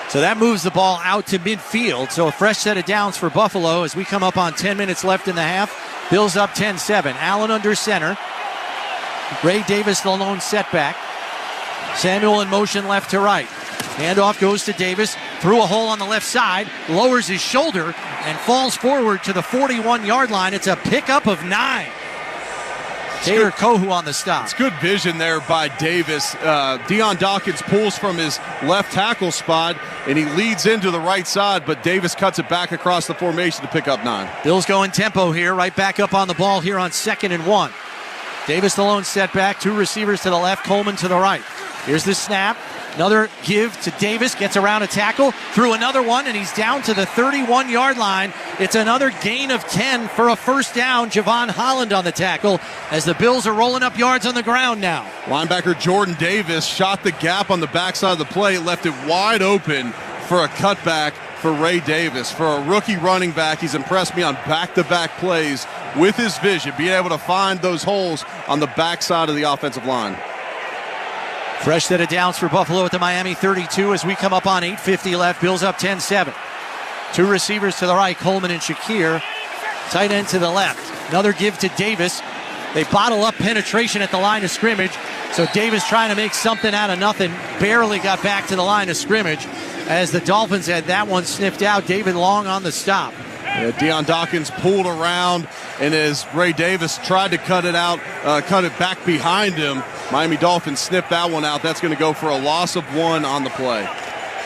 So that moves the ball out to midfield. So a fresh set of downs for Buffalo as we come up on 10 minutes left in the half. Bills up 10-7. Allen under center. Ray Davis the lone setback. Samuel in motion left to right. Handoff goes to Davis, through a hole on the left side, lowers his shoulder, and falls forward to the 41-yard line. It's a pickup of 9. Kader Kohu on the stop. It's good vision there by Davis. Deion Dawkins pulls from his left tackle spot, and he leads into the right side, but Davis cuts it back across the formation to pick up 9. Bills going tempo here, right back up on the ball here on 2nd and 1. Davis the lone setback, 2 receivers to the left, Coleman to the right. Here's the snap. Another give to Davis, gets around a tackle, through another one, and he's down to the 31-yard line. It's another gain of 10 for a first down. Javon Holland on the tackle as the Bills are rolling up yards on the ground now. Linebacker Jordan Davis shot the gap on the backside of the play, left it wide open for a cutback for Ray Davis. For a rookie running back, he's impressed me on back-to-back plays with his vision, being able to find those holes on the backside of the offensive line. Fresh set of downs for Buffalo at the Miami 32 as we come up on 8:50 left. Bills up 10-7. Two receivers to the right, Coleman and Shakir. Tight end to the left. Another give to Davis. They bottle up penetration at the line of scrimmage. So Davis trying to make something out of nothing. Barely got back to the line of scrimmage as the Dolphins had that one sniffed out. David Long on the stop. Deion Dawkins pulled around, and as Ray Davis tried to cut it back behind him, Miami Dolphins snipped that one out. That's going to go for a loss of 1 on the play.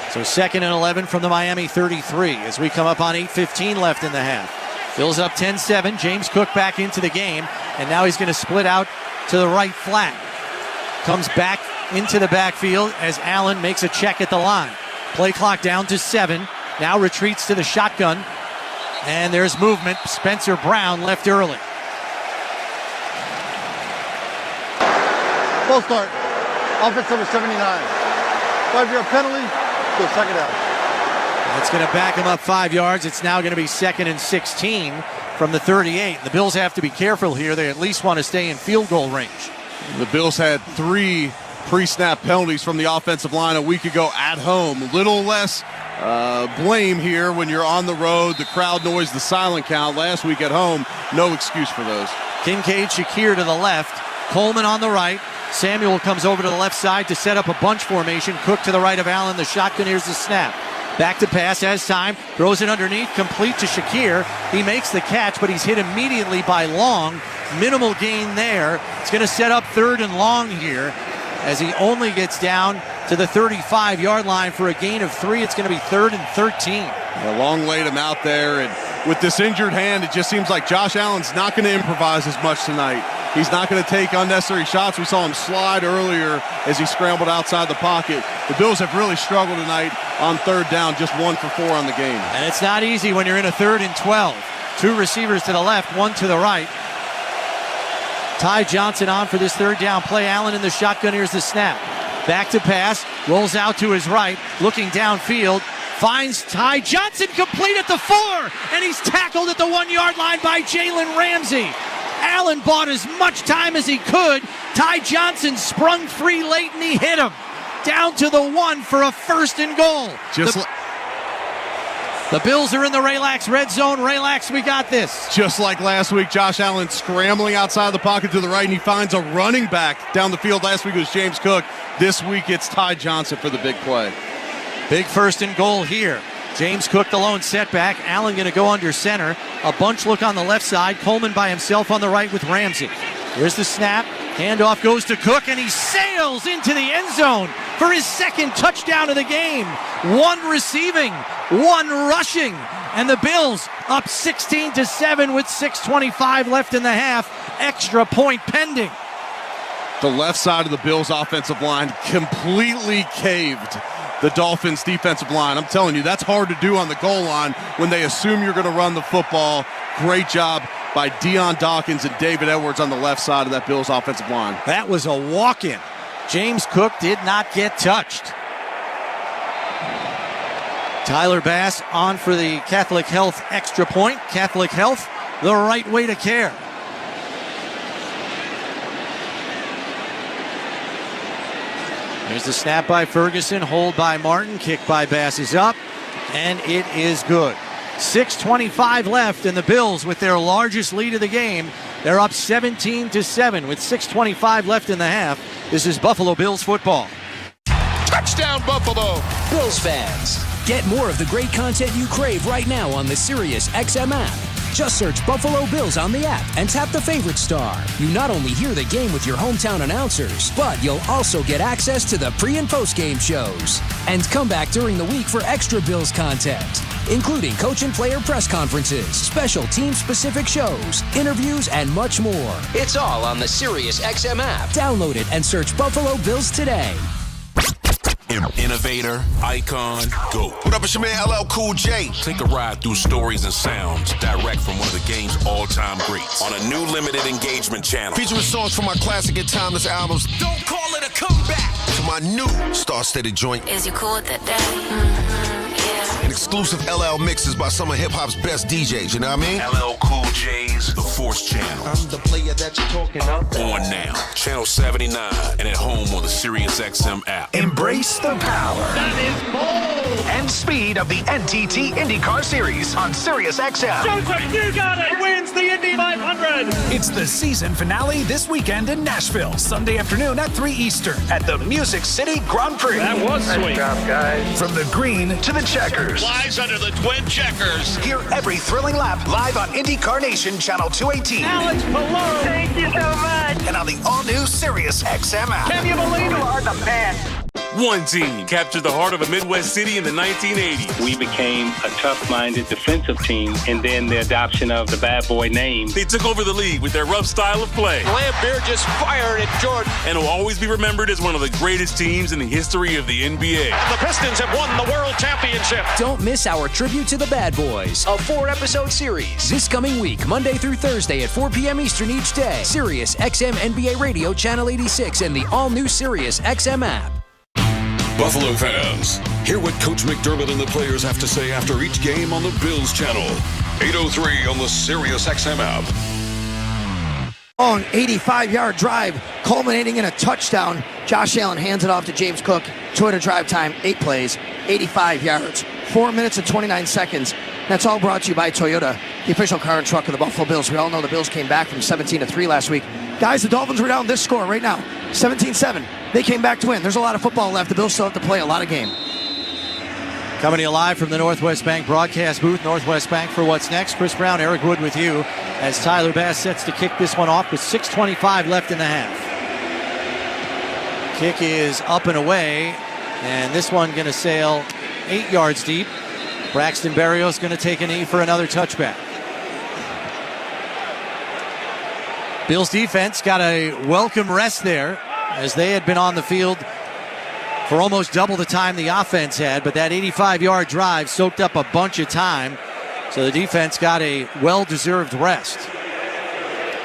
So 2nd and 11 from the Miami 33 as we come up on 8:15 left in the half. Bills up 10-7. James Cook back into the game, and now he's going to split out to the right flat. Comes back into the backfield as Allen makes a check at the line. Play clock down to 7. Now retreats to the shotgun. And there's movement. Spencer Brown left early. Full start. Offense number 79. 5-yard penalty to second out. That's going to back him up 5 yards. It's now going to be 2nd and 16 from the 38. The Bills have to be careful here. They at least want to stay in field goal range. The Bills had 3 pre-snap penalties from the offensive line a week ago at home. A little less blame here when you're on the road, the crowd noise, the silent count. Last week at home, no excuse for those. Kincaid, Shakir to the left, Coleman on the right. Samuel comes over to the left side to set up a bunch formation. Cook to the right of Allen, the shotgun. Here's the snap. Back to pass, has time, throws it underneath, complete to Shakir. He makes the catch, but he's hit immediately by Long. Minimal gain there. It's going to set up 3rd and long here as he only gets down to the 35-yard line for a gain of 3. It's going to be 3rd and 13. Long laid him out there, and with this injured hand, it just seems like Josh Allen's not going to improvise as much tonight. He's not going to take unnecessary shots. We saw him slide earlier as he scrambled outside the pocket. The Bills have really struggled tonight on 3rd down, just 1 for 4 on the game. And it's not easy when you're in a 3rd and 12. 2 receivers to the left, 1 to the right. Ty Johnson on for this 3rd down play. Allen in the shotgun. Here's the snap. Back to pass. Rolls out to his right. Looking downfield. Finds Ty Johnson complete at the 4. And he's tackled at the 1-yard line by Jalen Ramsey. Allen bought as much time as he could. Ty Johnson sprung free late and he hit him. Down to the 1 for a 1st and goal. The Bills are in the Relax red zone. Relax, we got this. Just like last week, Josh Allen scrambling outside the pocket to the right, and he finds a running back down the field. Last week it was James Cook. This week it's Ty Johnson for the big play. Big 1st and goal here. James Cook, the lone setback. Allen going to go under center. A bunch look on the left side. Coleman by himself on the right with Ramsey. Here's the snap. Handoff goes to Cook, and he sails into the end zone for his 2nd touchdown of the game. 1 receiving, 1 rushing, and the Bills up 16-7 with 6:25 left in the half. Extra point pending. The left side of the Bills' offensive line completely caved the Dolphins' defensive line. I'm telling you, that's hard to do on the goal line when they assume you're going to run the football. Great job by Deion Dawkins and David Edwards on the left side of that Bills offensive line. That was a walk-in. James Cook did not get touched. Tyler Bass on for the Catholic Health extra point. Catholic Health, the right way to care. There's the snap by Ferguson, hold by Martin, kick by Bass is up, and it is good. 6:25 left, and the Bills with their largest lead of the game. They're up 17-7 with 6:25 left in the half. This is Buffalo Bills football. Touchdown, Buffalo! Bills fans, get more of the great content you crave right now on the Sirius XM app. Just search Buffalo Bills on the app and tap the favorite star. You not only hear the game with your hometown announcers, but you'll also get access to the pre- and post-game shows. And come back during the week for extra Bills content, including coach and player press conferences, special team-specific shows, interviews, and much more. It's all on the Sirius XM app. Download it and search Buffalo Bills today. Innovator, icon, GOAT. What up, it's your man LL Cool J. Take a ride through stories and sounds direct from one of the game's all-time greats on a new limited engagement channel. Featuring songs from my classic and timeless albums. Don't call it a comeback. To my new star-studded joint. Is you cool with that, daddy? And exclusive LL mixes by some of hip-hop's best DJs, you know what I mean? LL Cool J's The Force Channel. I'm the player that you're talking about. On now, channel 79, and at home on the SiriusXM app. Embrace the power. That is bold. And speed of the NTT IndyCar Series on SiriusXM. Joseph, you got it! Wins the Indy 500! It's the season finale this weekend in Nashville, Sunday afternoon at 3 Eastern at the Music City Grand Prix. That was sweet. Nice job, guys. From the green to the checkers. Flies under the twin checkers. Hear every thrilling lap live on IndyCar Nation Channel 218. Alex Palou! Thank you so much! And on the all-new SiriusXM app. Can you believe you are the best? One team captured the heart of a Midwest city in the 1980s. We became a tough-minded defensive team, and then the adoption of the bad boy name. They took over the league with their rough style of play. Lambeer just fired at Jordan. And will always be remembered as one of the greatest teams in the history of the NBA. And the Pistons have won the World Championship. Don't miss our tribute to the Bad Boys, a 4-episode series. This coming week, Monday through Thursday at 4 p.m. Eastern each day. Sirius XM NBA Radio Channel 86 and the all-new Sirius XM app. Buffalo fans, hear what Coach McDermott and the players have to say after each game on the Bills channel. 8:03 on the SiriusXM app. Long 85-yard drive culminating in a touchdown. Josh Allen hands it off to James Cook. Toyota drive time, 8 plays, 85 yards, 4 minutes and 29 seconds. That's all brought to you by Toyota, the official car and truck of the Buffalo Bills. We all know the Bills came back from 17-3 last week. Guys, the Dolphins were down this score right now, 17-7. They came back to win. There's a lot of football left. The Bills still have to play a lot of game. Coming to you live from the Northwest Bank broadcast booth. Northwest Bank for what's next. Chris Brown, Eric Wood with you as Tyler Bass sets to kick this one off with 6:25 left in the half. Kick is up and away, and this one going to sail 8 yards deep. Braxton Berrios going to take a knee for another touchback. Bills defense got a welcome rest there as they had been on the field for almost double the time the offense had, but that 85-yard drive soaked up a bunch of time, so the defense got a well-deserved rest.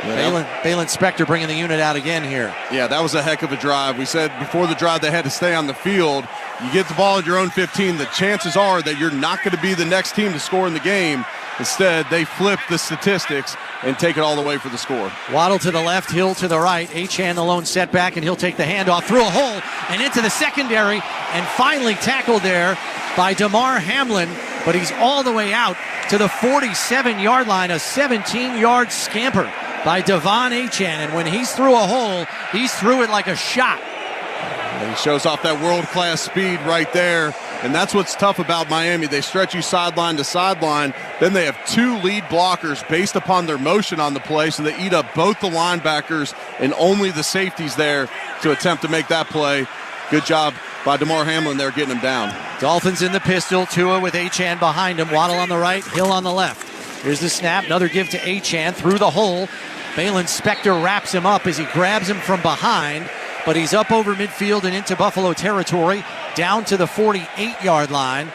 Balin Spector bringing the unit out again here. Yeah, that was a heck of a drive. We said before the drive they had to stay on the field. You get the ball at your own 15, the chances are that you're not going to be the next team to score in the game. Instead, they flip the statistics and take it all the way for the score. Waddle to the left, Hill to the right. Achane the lone setback, and he'll take the handoff through a hole and into the secondary, and finally tackled there by Damar Hamlin, but he's all the way out to the 47-yard line, a 17-yard scamper by Devon Achane, and when he's through a hole, he's through it like a shot. And he shows off that world-class speed right there, and that's what's tough about Miami. They stretch you sideline to sideline, then they have 2 lead blockers based upon their motion on the play, so they eat up both the linebackers and only the safeties there to attempt to make that play. Good job by Damar Hamlin there getting him down. Dolphins in the pistol, Tua with Achane behind him, Waddle on the right, Hill on the left. Here's the snap, another give to Achane through the hole. Balin Spector wraps him up as he grabs him from behind, but he's up over midfield and into Buffalo territory, down to the 48-yard line.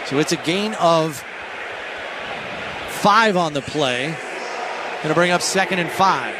So it's a gain of 5 on the play. Going to bring up 2nd and 5.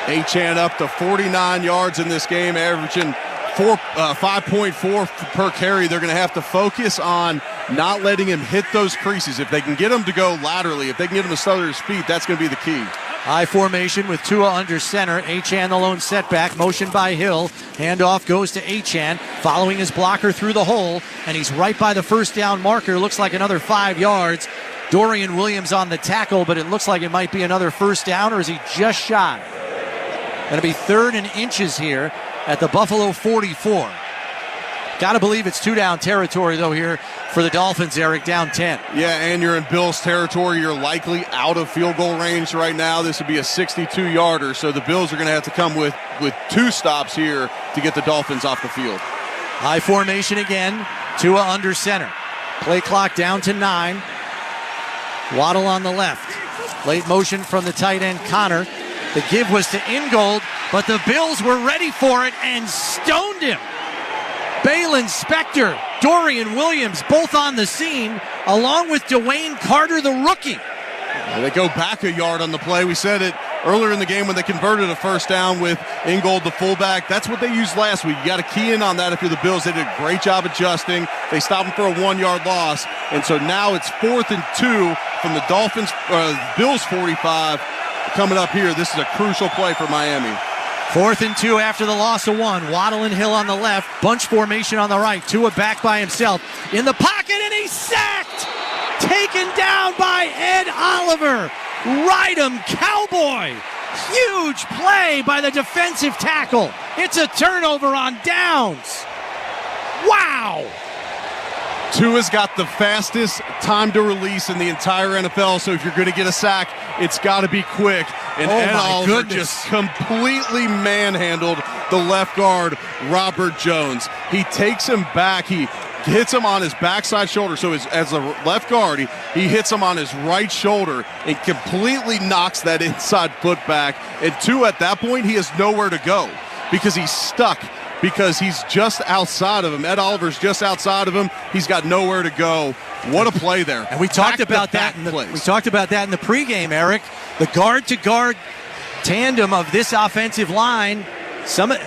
Achane up to 49 yards in this game, averaging 5.4 per carry. They're going to have to focus on not letting him hit those creases. If they can get him to go laterally, if they can get him to stutter his feet, that's going to be the key. High formation with Tua under center. Achane the lone setback. Motion by Hill. Handoff goes to Achane, following his blocker through the hole, and he's right by the first down marker. Looks like another 5 yards. Dorian Williams on the tackle, but it looks like it might be another first down, or is he just shy? Going to be 3rd and inches here at the Buffalo 44. Got to believe it's 2-down territory, though, here for the Dolphins, Eric, down 10. Yeah, and you're in Bills territory. You're likely out of field goal range right now. This would be a 62-yarder, so the Bills are going to have to come with 2 stops here to get the Dolphins off the field. High formation again. Tua under center. Play clock down to 9. Waddle on the left. Late motion from the tight end, Connor. The give was to Ingold, but the Bills were ready for it and stoned him. Balin Spector, Dorian Williams, both on the scene, along with Dwayne Carter, the rookie. They go back a yard on the play. We said it earlier in the game when they converted a first down with Ingold, the fullback. That's what they used last week. You got to key in on that if you're the Bills. They did a great job adjusting. They stopped them for a 1-yard loss. And so now it's 4th and 2 from the Bills 45. Coming up here, this is a crucial play for Miami. 4th and 2 after the loss of 1. Waddle and Hill on the left. Bunch formation on the right. Tua back by himself. In the pocket, and he's sacked! Taken down by Ed Oliver. Ride him, cowboy. Huge play by the defensive tackle. It's a turnover on downs. Wow. Tua's got the fastest time to release in the entire NFL, so if you're going to get a sack, it's got to be quick. And Ed Oliver just completely manhandled the left guard, Robert Jones. He takes him back. He hits him on his backside shoulder. So as a left guard, he hits him on his right shoulder and completely knocks that inside foot back. And Tua, at that point, he has nowhere to go because he's stuck, because he's just outside of him. Ed Oliver's just outside of him. He's got nowhere to go. What a play there. And we talked about that in the pregame, Eric. The guard-to-guard tandem of this offensive line.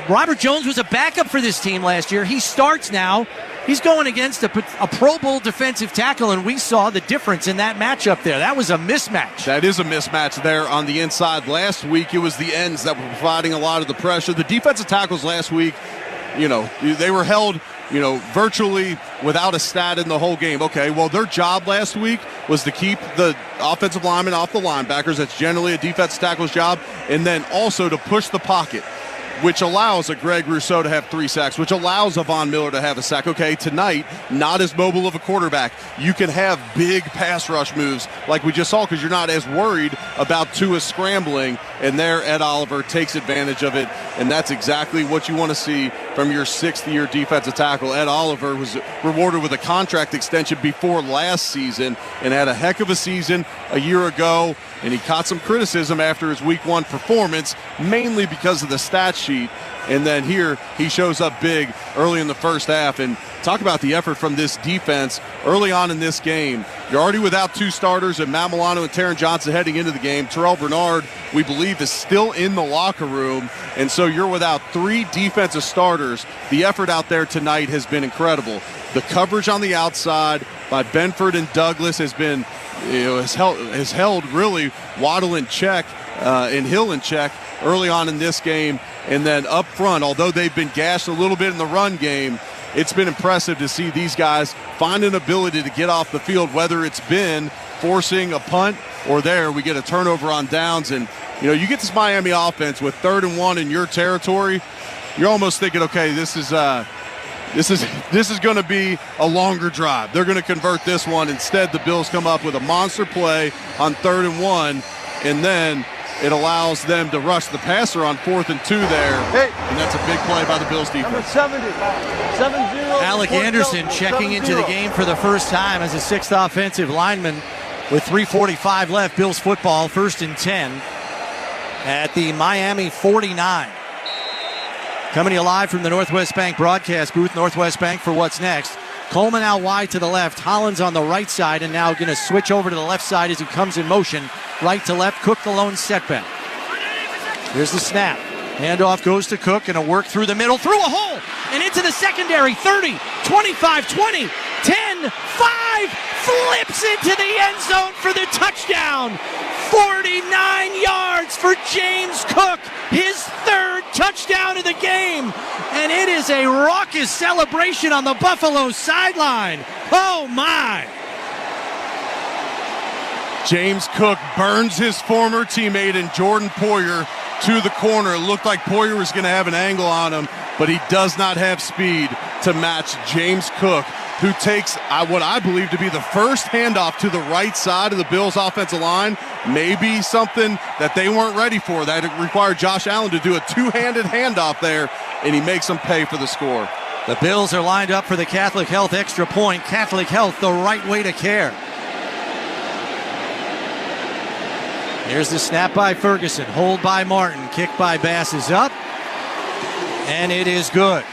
Robert Jones was a backup for this team last year. He starts now. He's going against a Pro Bowl defensive tackle, and we saw the difference in that matchup there. That was a mismatch. That is a mismatch there on the inside. Last week, it was the ends that were providing a lot of the pressure. The defensive tackles last week, they were held, virtually without a stat in the whole game. Okay, well, their job last week was to keep the offensive linemen off the linebackers. That's generally a defensive tackle's job. And then also to push the pocket, which allows a Greg Rousseau to have 3 sacks, which allows a Von Miller to have a sack. Okay, tonight, not as mobile of a quarterback. You can have big pass rush moves like we just saw because you're not as worried about Tua scrambling. And there, Ed Oliver takes advantage of it. And that's exactly what you want to see from your 6th-year defensive tackle. Ed Oliver was rewarded with a contract extension before last season and had a heck of a season a year ago. And he caught some criticism after his Week 1 performance, mainly because of the stat sheet. And then here, he shows up big early in the first half. And talk about the effort from this defense early on in this game. You're already without 2 starters, and Matt Milano and Taron Johnson heading into the game. Terrell Bernard, we believe, is still in the locker room. And so you're without 3 defensive starters. The effort out there tonight has been incredible. The coverage on the outside by Benford and Douglas has been has held really Waddle in check and Hill in check early on in this game. And then up front, although they've been gashed a little bit in the run game, it's been impressive to see these guys find an ability to get off the field, whether it's been forcing a punt or there we get a turnover on downs. And you get this Miami offense with 3rd and 1 in your territory, you're almost thinking, okay, this is going to be a longer drive. They're going to convert this one. Instead, the Bills come up with a monster play on 3rd and 1, and then it allows them to rush the passer on 4th and 2 there. And that's a big play by the Bills defense. Number 70, 7-0. Alec Anderson checking into the game for the first time as a 6th offensive lineman with 3:45 left. Bills football, 1st and 10 at the Miami 49. Coming to you live from the Northwest Bank broadcast booth, Northwest Bank for what's next. Coleman out wide to the left, Hollins on the right side, and now going to switch over to the left side as he comes in motion. Right to left, Cook the lone setback. Here's the snap. Handoff goes to Cook, and a work through the middle, through a hole, and into the secondary. 30, 25, 20, 10, 5, flips into the end zone for the touchdown. 49 yards for James Cook, his 3rd touchdown of the game. And it is a raucous celebration on the Buffalo sideline. Oh, my. James Cook burns his former teammate in Jordan Poyer to the corner. It looked like Poyer was going to have an angle on him, but he does not have speed to match James Cook, who takes what I believe to be the first handoff to the right side of the Bills' offensive line. Maybe something that they weren't ready for. That required Josh Allen to do a 2-handed handoff there, and he makes them pay for the score. The Bills are lined up for the Catholic Health extra point. Catholic Health, the right way to care. Here's the snap by Ferguson. Hold by Martin. Kick by Bass is up. And it is good.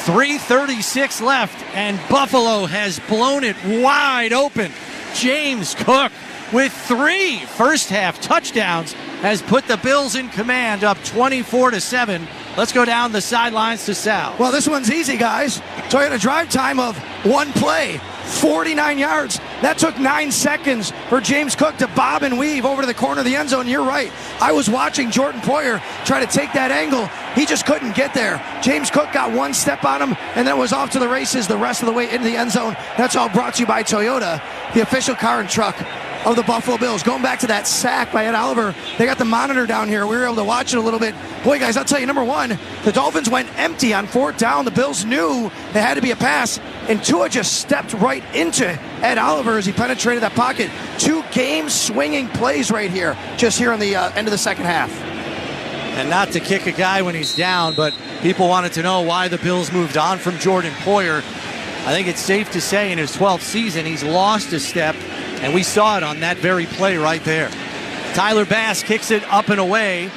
3:36 left, and Buffalo has blown it wide open. James Cook with 3 first-half touchdowns has put the Bills in command, up 24-7. Let's go down the sidelines to Sal. Well, this one's easy, guys. Toyota drive time of 1 play, 49 yards. That took 9 seconds for James Cook to bob and weave over to the corner of the end zone. You're right. I was watching Jordan Poyer try to take that angle. He just couldn't get there. James Cook got 1 step on him and then was off to the races the rest of the way into the end zone. That's all brought to you by Toyota, the official car and truck of the Buffalo Bills. Going back to that sack by Ed Oliver, they got the monitor down here. We were able to watch it a little bit. Boy, guys, I'll tell you, number one, the Dolphins went empty on 4th down. The Bills knew it had to be a pass, and Tua just stepped right into Ed Oliver as he penetrated that pocket. 2 game-swinging plays right here, just here on the end of the second half. And not to kick a guy when he's down, but people wanted to know why the Bills moved on from Jordan Poyer. I think it's safe to say in his 12th season, he's lost a step, and we saw it on that very play right there. Tyler Bass kicks it up and away,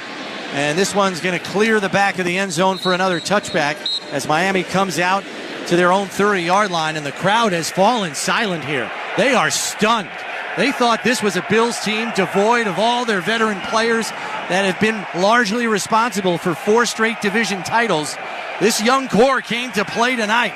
and this one's going to clear the back of the end zone for another touchback as Miami comes out to their own 30-yard line, and the crowd has fallen silent here. They are stunned. They thought this was a Bills team devoid of all their veteran players that have been largely responsible for 4 straight division titles. This young core came to play tonight.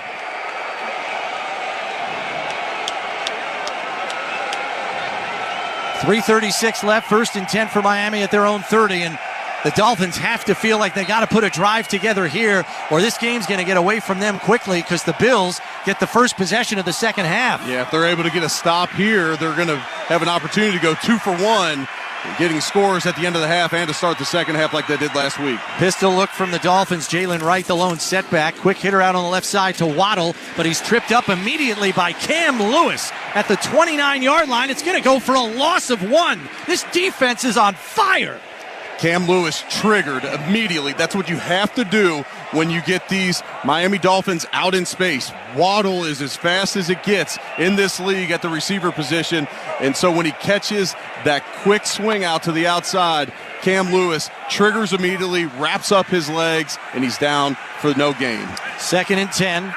.336 left, 1st and 10 for Miami at their own 30, and the Dolphins have to feel like they got to put a drive together here, or this game's going to get away from them quickly because the Bills get the first possession of the second half. Yeah, if they're able to get a stop here, they're going to have an opportunity to go 2 for 1, getting scores at the end of the half and to start the second half like they did last week. Pistol look from the Dolphins. Jalen Wright, the lone setback. Quick hitter out on the left side to Waddle, but he's tripped up immediately by Cam Lewis at the 29-yard line. It's going to go for a loss of 1. This defense is on fire. Cam Lewis triggered immediately. That's what you have to do when you get these Miami Dolphins out in space. Waddle is as fast as it gets in this league at the receiver position, and so when he catches that quick swing out to the outside, Cam Lewis triggers immediately, wraps up his legs, and he's down for no gain. 2nd and 10.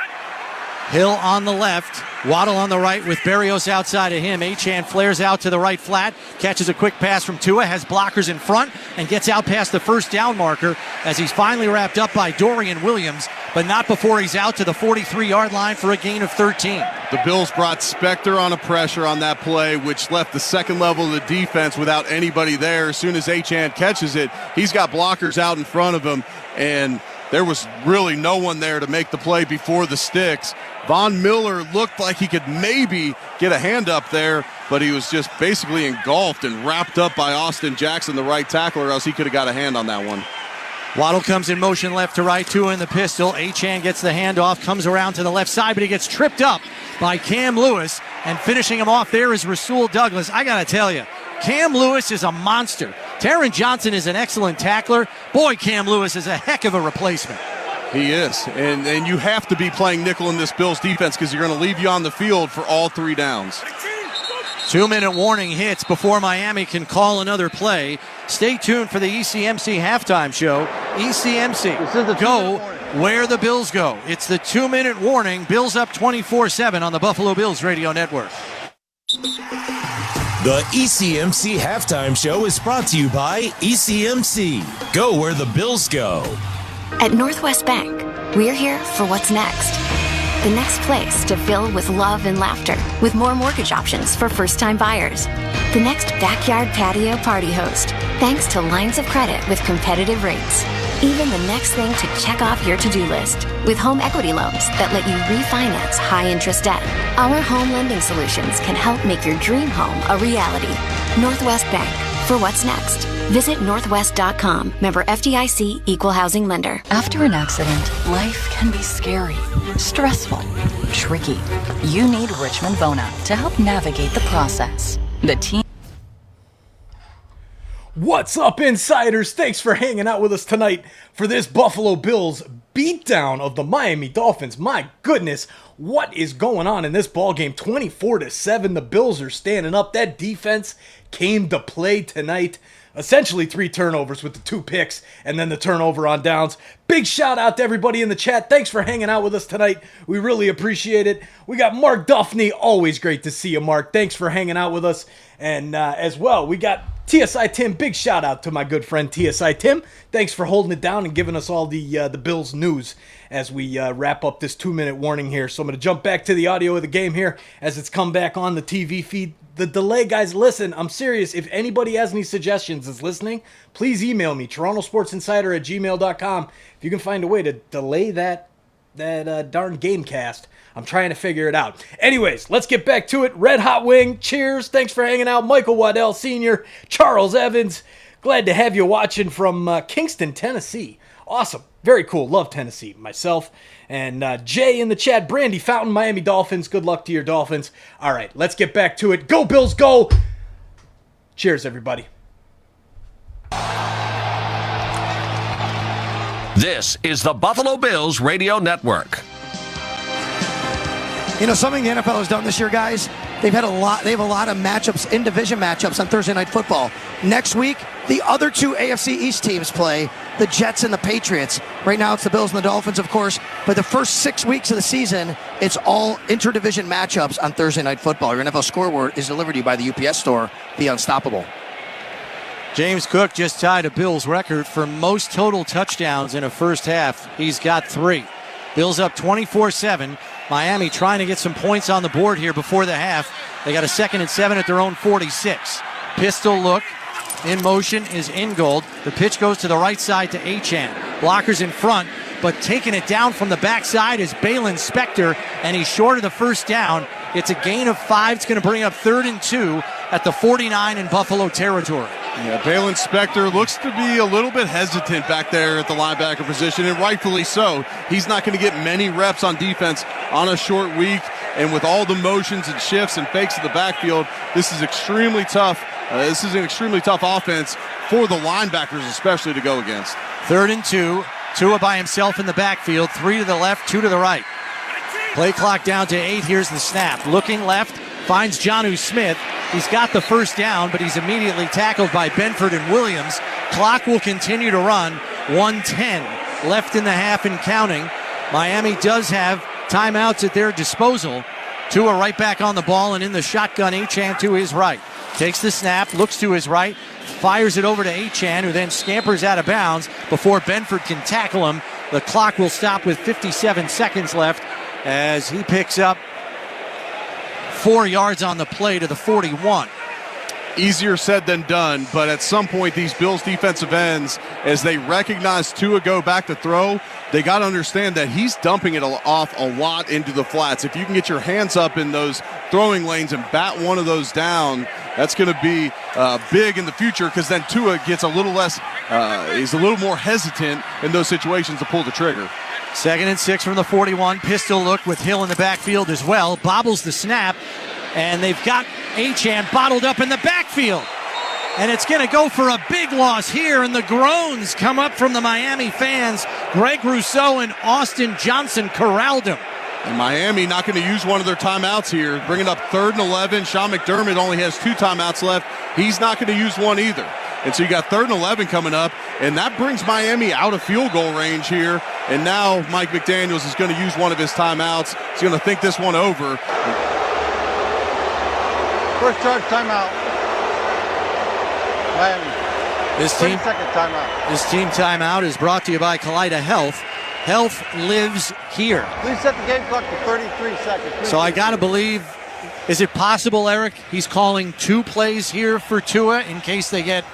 Hill on the left, Waddle on the right with Berrios outside of him. Achane flares out to the right flat, catches a quick pass from Tua, has blockers in front, and gets out past the first down marker as he's finally wrapped up by Dorian Williams, but not before he's out to the 43-yard line for a gain of 13. The Bills brought Spector on a pressure on that play, which left the second level of the defense without anybody there. As soon as Achane catches it, he's got blockers out in front of him, and there was really no one there to make the play before the sticks. Von Miller looked like he could maybe get a hand up there, but he was just basically engulfed and wrapped up by Austin Jackson, the right tackler, or else he could have got a hand on that one. Waddle comes in motion left to right, Tua in the pistol. Achane gets the handoff, comes around to the left side, but he gets tripped up by Cam Lewis, and finishing him off there is Rasul Douglas. I got to tell you, Cam Lewis is a monster. Taron Johnson is an excellent tackler. Boy, Cam Lewis is a heck of a replacement. He is, and you have to be playing nickel in this Bills defense because you're going to leave you on the field for all 3 downs. 2-minute warning hits before Miami can call another play. Stay tuned for the ECMC halftime show. ECMC, go where the Bills go. It's the 2-minute warning. Bills up 24-7 on the Buffalo Bills Radio Network. The ECMC halftime show is brought to you by ECMC. Go where the Bills go. At Northwest Bank, we're here for what's next. The next place to fill with love and laughter, with more mortgage options for first-time buyers. The next backyard patio party host, thanks to lines of credit with competitive rates. Even the next thing to check off your to-do list, with home equity loans that let you refinance high-interest debt. Our home lending solutions can help make your dream home a reality. Northwest Bank, for what's next. Visit northwest.com. Member FDIC, Equal Housing Lender. After an accident, life can be scary, stressful, tricky. You need Richmond Bona to help navigate the process. The team. What's up, insiders? Thanks for hanging out with us tonight for this Buffalo Bills beatdown of the Miami Dolphins. My goodness, what is going on in this ballgame? 24-7, the Bills are standing up. That defense came to play tonight. essentially 3 turnovers with the 2 picks and then the turnover on downs. Big shout out to everybody in the chat. Thanks for hanging out with us tonight. We really appreciate it. We got Mark Duffney. Always great to see you, Mark. Thanks for hanging out with us. And as well, we got TSI Tim. Big shout out to my good friend TSI Tim. Thanks for holding it down and giving us all the Bills news as we wrap up this 2-minute warning here. So I'm going to jump back to the audio of the game here as it's come back on the TV feed. The delay, guys, listen, I'm serious. If anybody has any suggestions is listening, please email me, torontosportsinsider@gmail.com. If you can find a way to delay that darn Gamecast, I'm trying to figure it out. Anyways, let's get back to it. Red Hot Wing, cheers. Thanks for hanging out. Michael Waddell Sr., Charles Evans. Glad to have you watching from Kingston, Tennessee. Awesome. Very cool. Love Tennessee. Myself and Jay in the chat. Brandy Fountain, Miami Dolphins. Good luck to your Dolphins. All right, let's get back to it. Go Bills, go. Cheers, everybody. This is the Buffalo Bills Radio Network. You know, something the NFL has done this year, guys, they have a lot of matchups, in-division matchups on Thursday Night Football. Next week, the other 2 AFC East teams play, the Jets and the Patriots. Right now, it's the Bills and the Dolphins, of course, but the first 6 weeks of the season, it's all interdivision matchups on Thursday Night Football. Your NFL scoreboard is delivered to you by the UPS Store, the Unstoppable. James Cook just tied a Bills record for most total touchdowns in a first half. He's got 3. Bills up 24-7. Miami trying to get some points on the board here before the half. They got a 2nd and 7 at their own 46. Pistol look. In motion is Ingold. The pitch goes to the right side to Achane. Blockers in front, but taking it down from the backside is Balin Spector, and he's short of the first down. It's a gain of 5. It's going to bring up 3rd and 2 at the 49 in Buffalo territory. Yeah, Balin Spector looks to be a little bit hesitant back there at the linebacker position, and rightfully so. He's not going to get many reps on defense on a short week, and with all the motions and shifts and fakes in the backfield, this is extremely tough. This is an extremely tough offense for the linebackers especially to go against. 3rd and 2. Tua by himself in the backfield. 3 to the left, 2 to the right. Play clock down to 8. Here's the snap. Looking left, finds Jonnu Smith. He's got the first down, but he's immediately tackled by Benford and Williams. Clock will continue to run. 1:10 left in the half and counting. Miami does have timeouts at their disposal. Tua right back on the ball and in the shotgun. Achane to his right. Takes the snap, looks to his right, fires it over to Achane, who then scampers out of bounds before Benford can tackle him. The clock will stop with 57 seconds left as he picks up 4 yards on the play to the 41. Easier said than done, but at some point these Bills defensive ends, as they recognize Tua go back to throw, they got to understand that he's dumping it off a lot into the flats. If you can get your hands up in those throwing lanes and bat one of those down, that's going to be big in the future, because then Tua gets a little less, he's a little more hesitant in those situations to pull the trigger. 2nd and 6 from the 41. Pistol look with Hill in the backfield as well. Bobbles the snap, and they've got Achane bottled up in the backfield. And it's going to go for a big loss here, and the groans come up from the Miami fans. Greg Rousseau and Austin Johnson corralled him. And Miami not going to use one of their timeouts here, bringing up 3rd and 11. Sean McDermott only has 2 timeouts left. He's not going to use one either. And so you got 3rd and 11 coming up, and that brings Miami out of field goal range here. And now Mike McDaniels is going to use one of his timeouts. He's going to think this one over. First charge timeout. Miami. This team 30-second timeout. This team timeout is brought to you by Kaleida Health. Health lives here. Please set the game clock to 33 seconds. So I got to believe, is it possible, Eric, he's calling 2 plays here for Tua in case they get,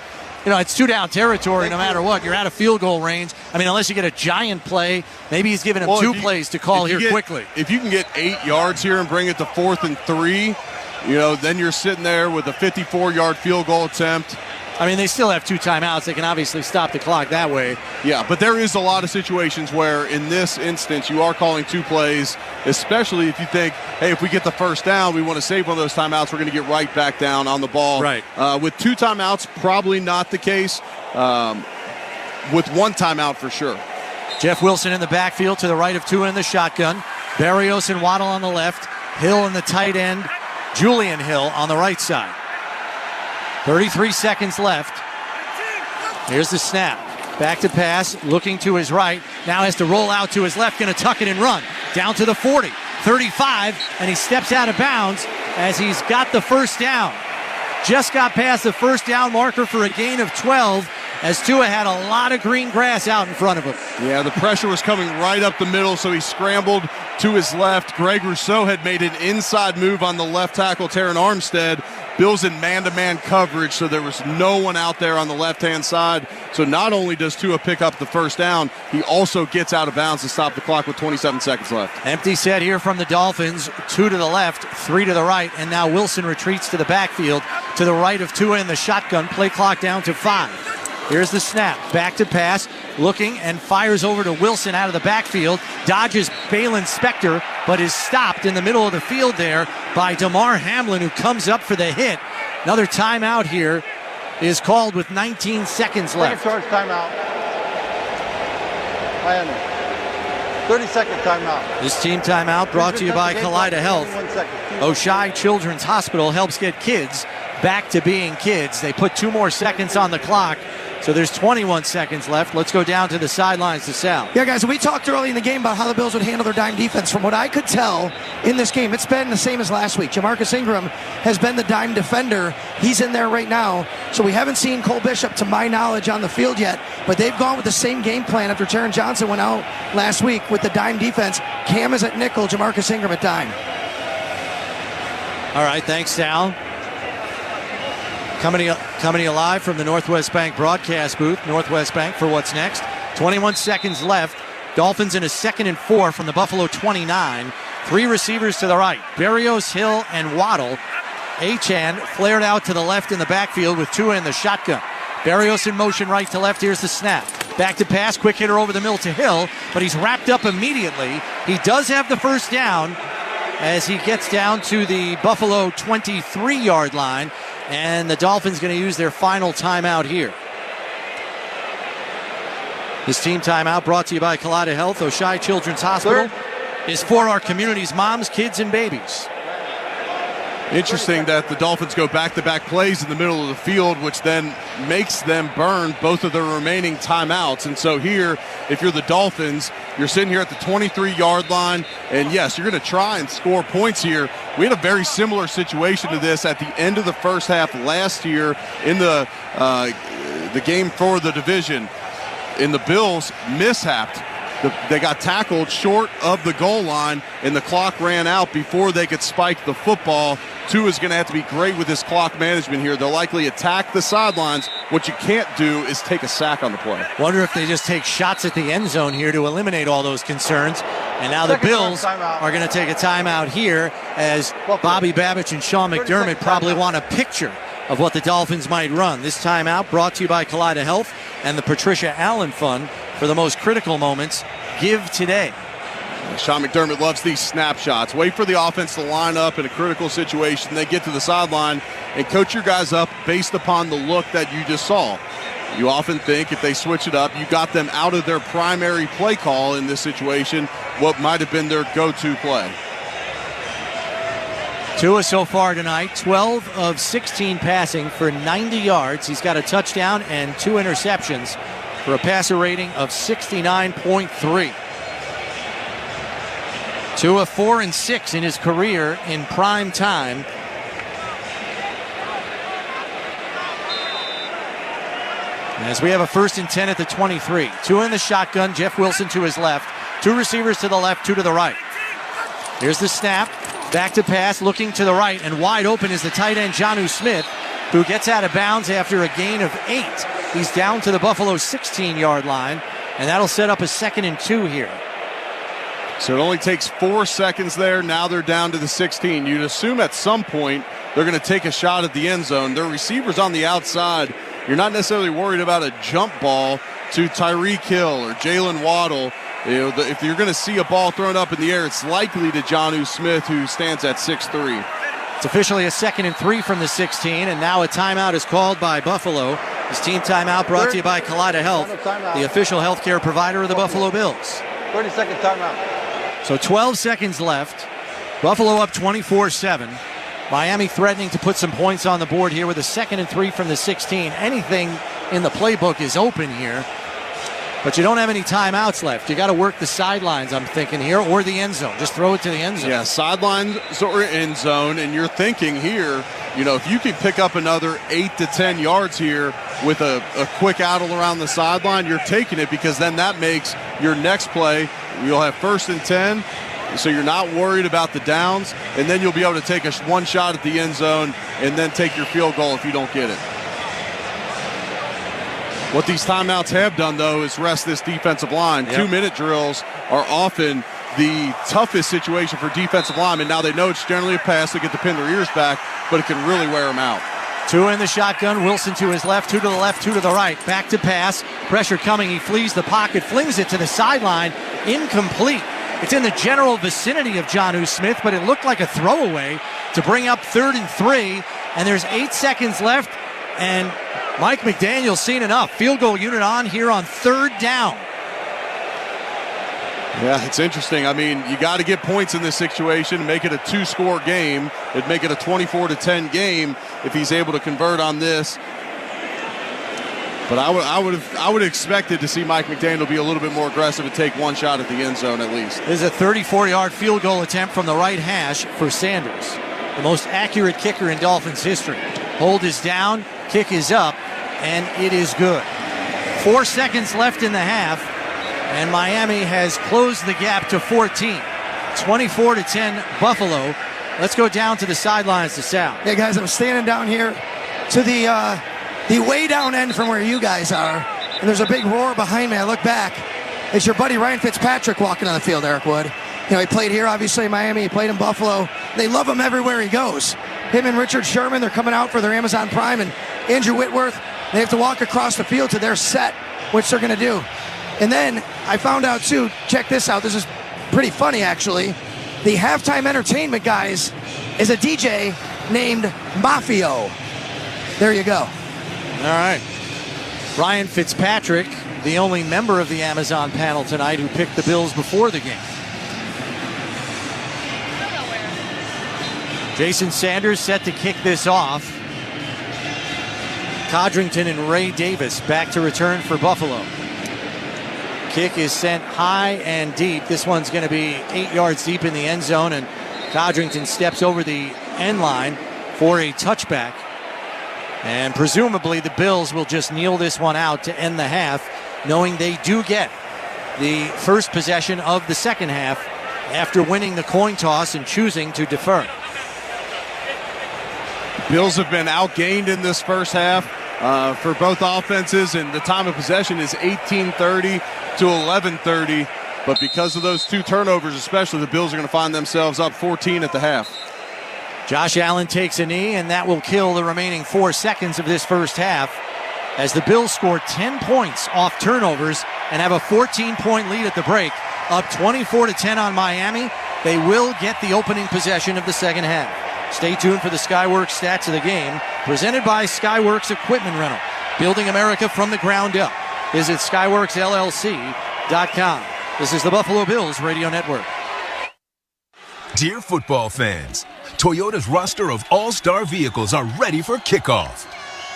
it's 2-down territory no matter what. You're out of field goal range. I mean, unless you get a giant play, maybe he's giving him 2 plays to call here quickly. If you can get 8 yards here and bring it to 4th and 3, then you're sitting there with a 54-yard field goal attempt. I mean, they still have 2 timeouts. They can obviously stop the clock that way. Yeah, but there is a lot of situations where, in this instance, you are calling 2 plays, especially if you think, hey, if we get the first down, we want to save one of those timeouts, we're going to get right back down on the ball. Right. With 2 timeouts, probably not the case. With 1 timeout, for sure. Jeff Wilson in the backfield to the right of Tua in the shotgun. Berrios and Waddle on the left. Hill in the tight end. Julian Hill on the right side. 33 seconds left. Here's the snap. Back to pass, looking to his right. Now has to roll out to his left, going to tuck it and run. Down to the 40, 35, and he steps out of bounds as he's got the first down. Just got past the first down marker for a gain of 12 as Tua had a lot of green grass out in front of him. Yeah, the pressure was coming right up the middle, so he scrambled to his left. Greg Rousseau had made an inside move on the left tackle, Terran Armstead. Bills in man-to-man coverage, so there was no one out there on the left-hand side. So not only does Tua pick up the first down, he also gets out of bounds to stop the clock with 27 seconds left. Empty set here from the Dolphins. 2 to the left, 3 to the right, and now Wilson retreats to the backfield to the right of Tua in the shotgun. Play clock down to 5. Here's the snap. Back to pass. Looking and fires over to Wilson out of the backfield. Dodges Balin Spector, but is stopped in the middle of the field there by Damar Hamlin, who comes up for the hit. Another timeout here is called with 19 seconds left. Second charge timeout. Miami. 30-second timeout. This team timeout brought to you by Kaleida Health. Oshai Children's Hospital helps get kids back to being kids. They put 2 more seconds on the clock. So there's 21 seconds left. Let's go down to the sidelines to Sal. Yeah, guys, we talked early in the game about how the Bills would handle their dime defense. From what I could tell in this game, it's been the same as last week. Jamarcus Ingram has been the dime defender. He's in there right now. So we haven't seen Cole Bishop, to my knowledge, on the field yet. But they've gone with the same game plan after Taron Johnson went out last week with the dime defense. Cam is at nickel, Jamarcus Ingram at dime. All right, thanks, Sal. Coming to you live from the Northwest Bank broadcast booth. Northwest Bank for what's next. 21 seconds left. Dolphins in a 2nd and 4 from the Buffalo 29. 3 receivers to the right. Berrios, Hill, and Waddle. Achane flared out to the left in the backfield with Tua in the shotgun. Berrios in motion right to left. Here's the snap. Back to pass. Quick hitter over the middle to Hill, but he's wrapped up immediately. He does have the first down as he gets down to the Buffalo 23-yard line. And the Dolphins going to use their final timeout here. This team timeout brought to you by Kaleida Health. Oshai Children's Hospital is for our community's moms, kids, and babies. Interesting that the Dolphins go back-to-back plays in the middle of the field, which then makes them burn both of their remaining timeouts. And so here, if you're the Dolphins, you're sitting here at the 23-yard line, and yes, you're going to try and score points here. We had a very similar situation to this at the end of the first half last year in the game for the division. And the Bills mishapped. They got tackled short of the goal line, and the clock ran out before they could spike the football. Tua's going to have to be great with his clock management here. They'll likely attack the sidelines. What you can't do is take a sack on the play. Wonder if they just take shots at the end zone here to eliminate all those concerns. And now the Bills are going to take a timeout here as Bobby Babich and Sean McDermott probably want a picture of what the Dolphins might run. This timeout brought to you by Kaleida Health and the Patricia Allen Fund for the most critical moments. Give today. Sean McDermott loves these snapshots. Wait for the offense to line up in a critical situation. They get to the sideline and coach your guys up based upon the look that you just saw. You often think if they switch it up, you got them out of their primary play call in this situation, what might have been their go-to play. Tua so far tonight, 12 of 16 passing for 90 yards. He's got a touchdown and 2 interceptions for a passer rating of 69.3. Tua 4-6 in his career in prime time. As we have a 1st and 10 at the 23. Tua in the shotgun, Jeff Wilson to his left. 2 receivers to the left, 2 to the right. Here's the snap. Back to pass, looking to the right, and wide open is the tight end, Jonnu Smith, who gets out of bounds after a gain of 8. He's down to the Buffalo 16-yard line, and that'll set up a 2nd and 2 here. So it only takes 4 seconds there. Now they're down to the 16. You'd assume at some point they're going to take a shot at the end zone. Their receivers on the outside. You're not necessarily worried about a jump ball to Tyreek Hill or Jalen Waddle. You know, if you're going to see a ball thrown up in the air, it's likely to Jonnu Smith, who stands at 6'3". It's officially a 2nd and 3 from the 16, and now a timeout is called by Buffalo. This team timeout brought to you by Kaleida Health, the official healthcare provider of the Buffalo Bills. 30-second timeout. So 12 seconds left. Buffalo up 24-7. Miami threatening to put some points on the board here with a 2nd and 3 from the 16. Anything in the playbook is open here. But you don't have any timeouts left. You got to work the sidelines, I'm thinking here, or the end zone. Just throw it to the end zone. Yeah, sidelines or end zone, and you're thinking here, if you can pick up another 8 to 10 yards here with a quick addle around the sideline, you're taking it, because then that makes your next play, you'll have 1st and 10, so you're not worried about the downs, and then you'll be able to take one shot at the end zone and then take your field goal if you don't get it. What these timeouts have done, though, is rest this defensive line. Yep. 2-minute drills are often the toughest situation for defensive linemen. Now they know it's generally a pass to get to pin their ears back, but it can really wear them out. 2 in the shotgun. Wilson to his left, 2 to the left, 2 to the right. Back to pass. Pressure coming. He flees the pocket, flings it to the sideline. Incomplete. It's in the general vicinity of Jonnu Smith, but it looked like a throwaway to bring up 3rd and 3. And there's 8 seconds left. And Mike McDaniel's seen enough. Field goal unit on here on 3rd down. Yeah, it's interesting. I mean, you got to get points in this situation, make it a 2-score game. It'd make it a 24-10 game if he's able to convert on this. But I would have expected to see Mike McDaniel be a little bit more aggressive and take one shot at the end zone at least. This is a 34-yard field goal attempt from the right hash for Sanders, the most accurate kicker in Dolphins history. Hold is down, kick is up, and it is good. 4 seconds left in the half, and Miami has closed the gap to 14. 24-10 Buffalo. Let's go down to the sidelines to Sal. Yeah, guys, I'm standing down here to the way down end from where you guys are, and there's a big roar behind me. I look back. It's your buddy Ryan Fitzpatrick walking on the field, Eric Wood. He played here, obviously, in Miami. He played in Buffalo. They love him everywhere he goes. Him and Richard Sherman, they're coming out for their Amazon Prime, and Andrew Whitworth, they have to walk across the field to their set, which they're going to do. And then I found out, too, check this out. This is pretty funny, actually. The halftime entertainment, guys, is a DJ named Mafio. There you go. All right. Ryan Fitzpatrick, the only member of the Amazon panel tonight who picked the Bills before the game. Jason Sanders set to kick this off. Codrington and Ray Davis back to return for Buffalo. Kick is sent high and deep. This one's going to be 8 yards deep in the end zone, and Codrington steps over the end line for a touchback. And presumably the Bills will just kneel this one out to end the half, knowing they do get the first possession of the second half after winning the coin toss and choosing to defer. Bills have been outgained in this first half for both offenses, and the time of possession is 18:30 to 11:30. But because of those 2 turnovers especially, the Bills are going to find themselves up 14 at the half. Josh Allen takes a knee, and that will kill the remaining 4 seconds of this first half as the Bills score 10 points off turnovers and have a 14-point lead at the break, up 24-10 on Miami. They will get the opening possession of the second half. Stay tuned for the Skyworks stats of the game, presented by Skyworks Equipment Rental, building America from the ground up. Visit SkyworksLLC.com. This is the Buffalo Bills Radio Network. Dear football fans, Toyota's roster of all-star vehicles are ready for kickoff.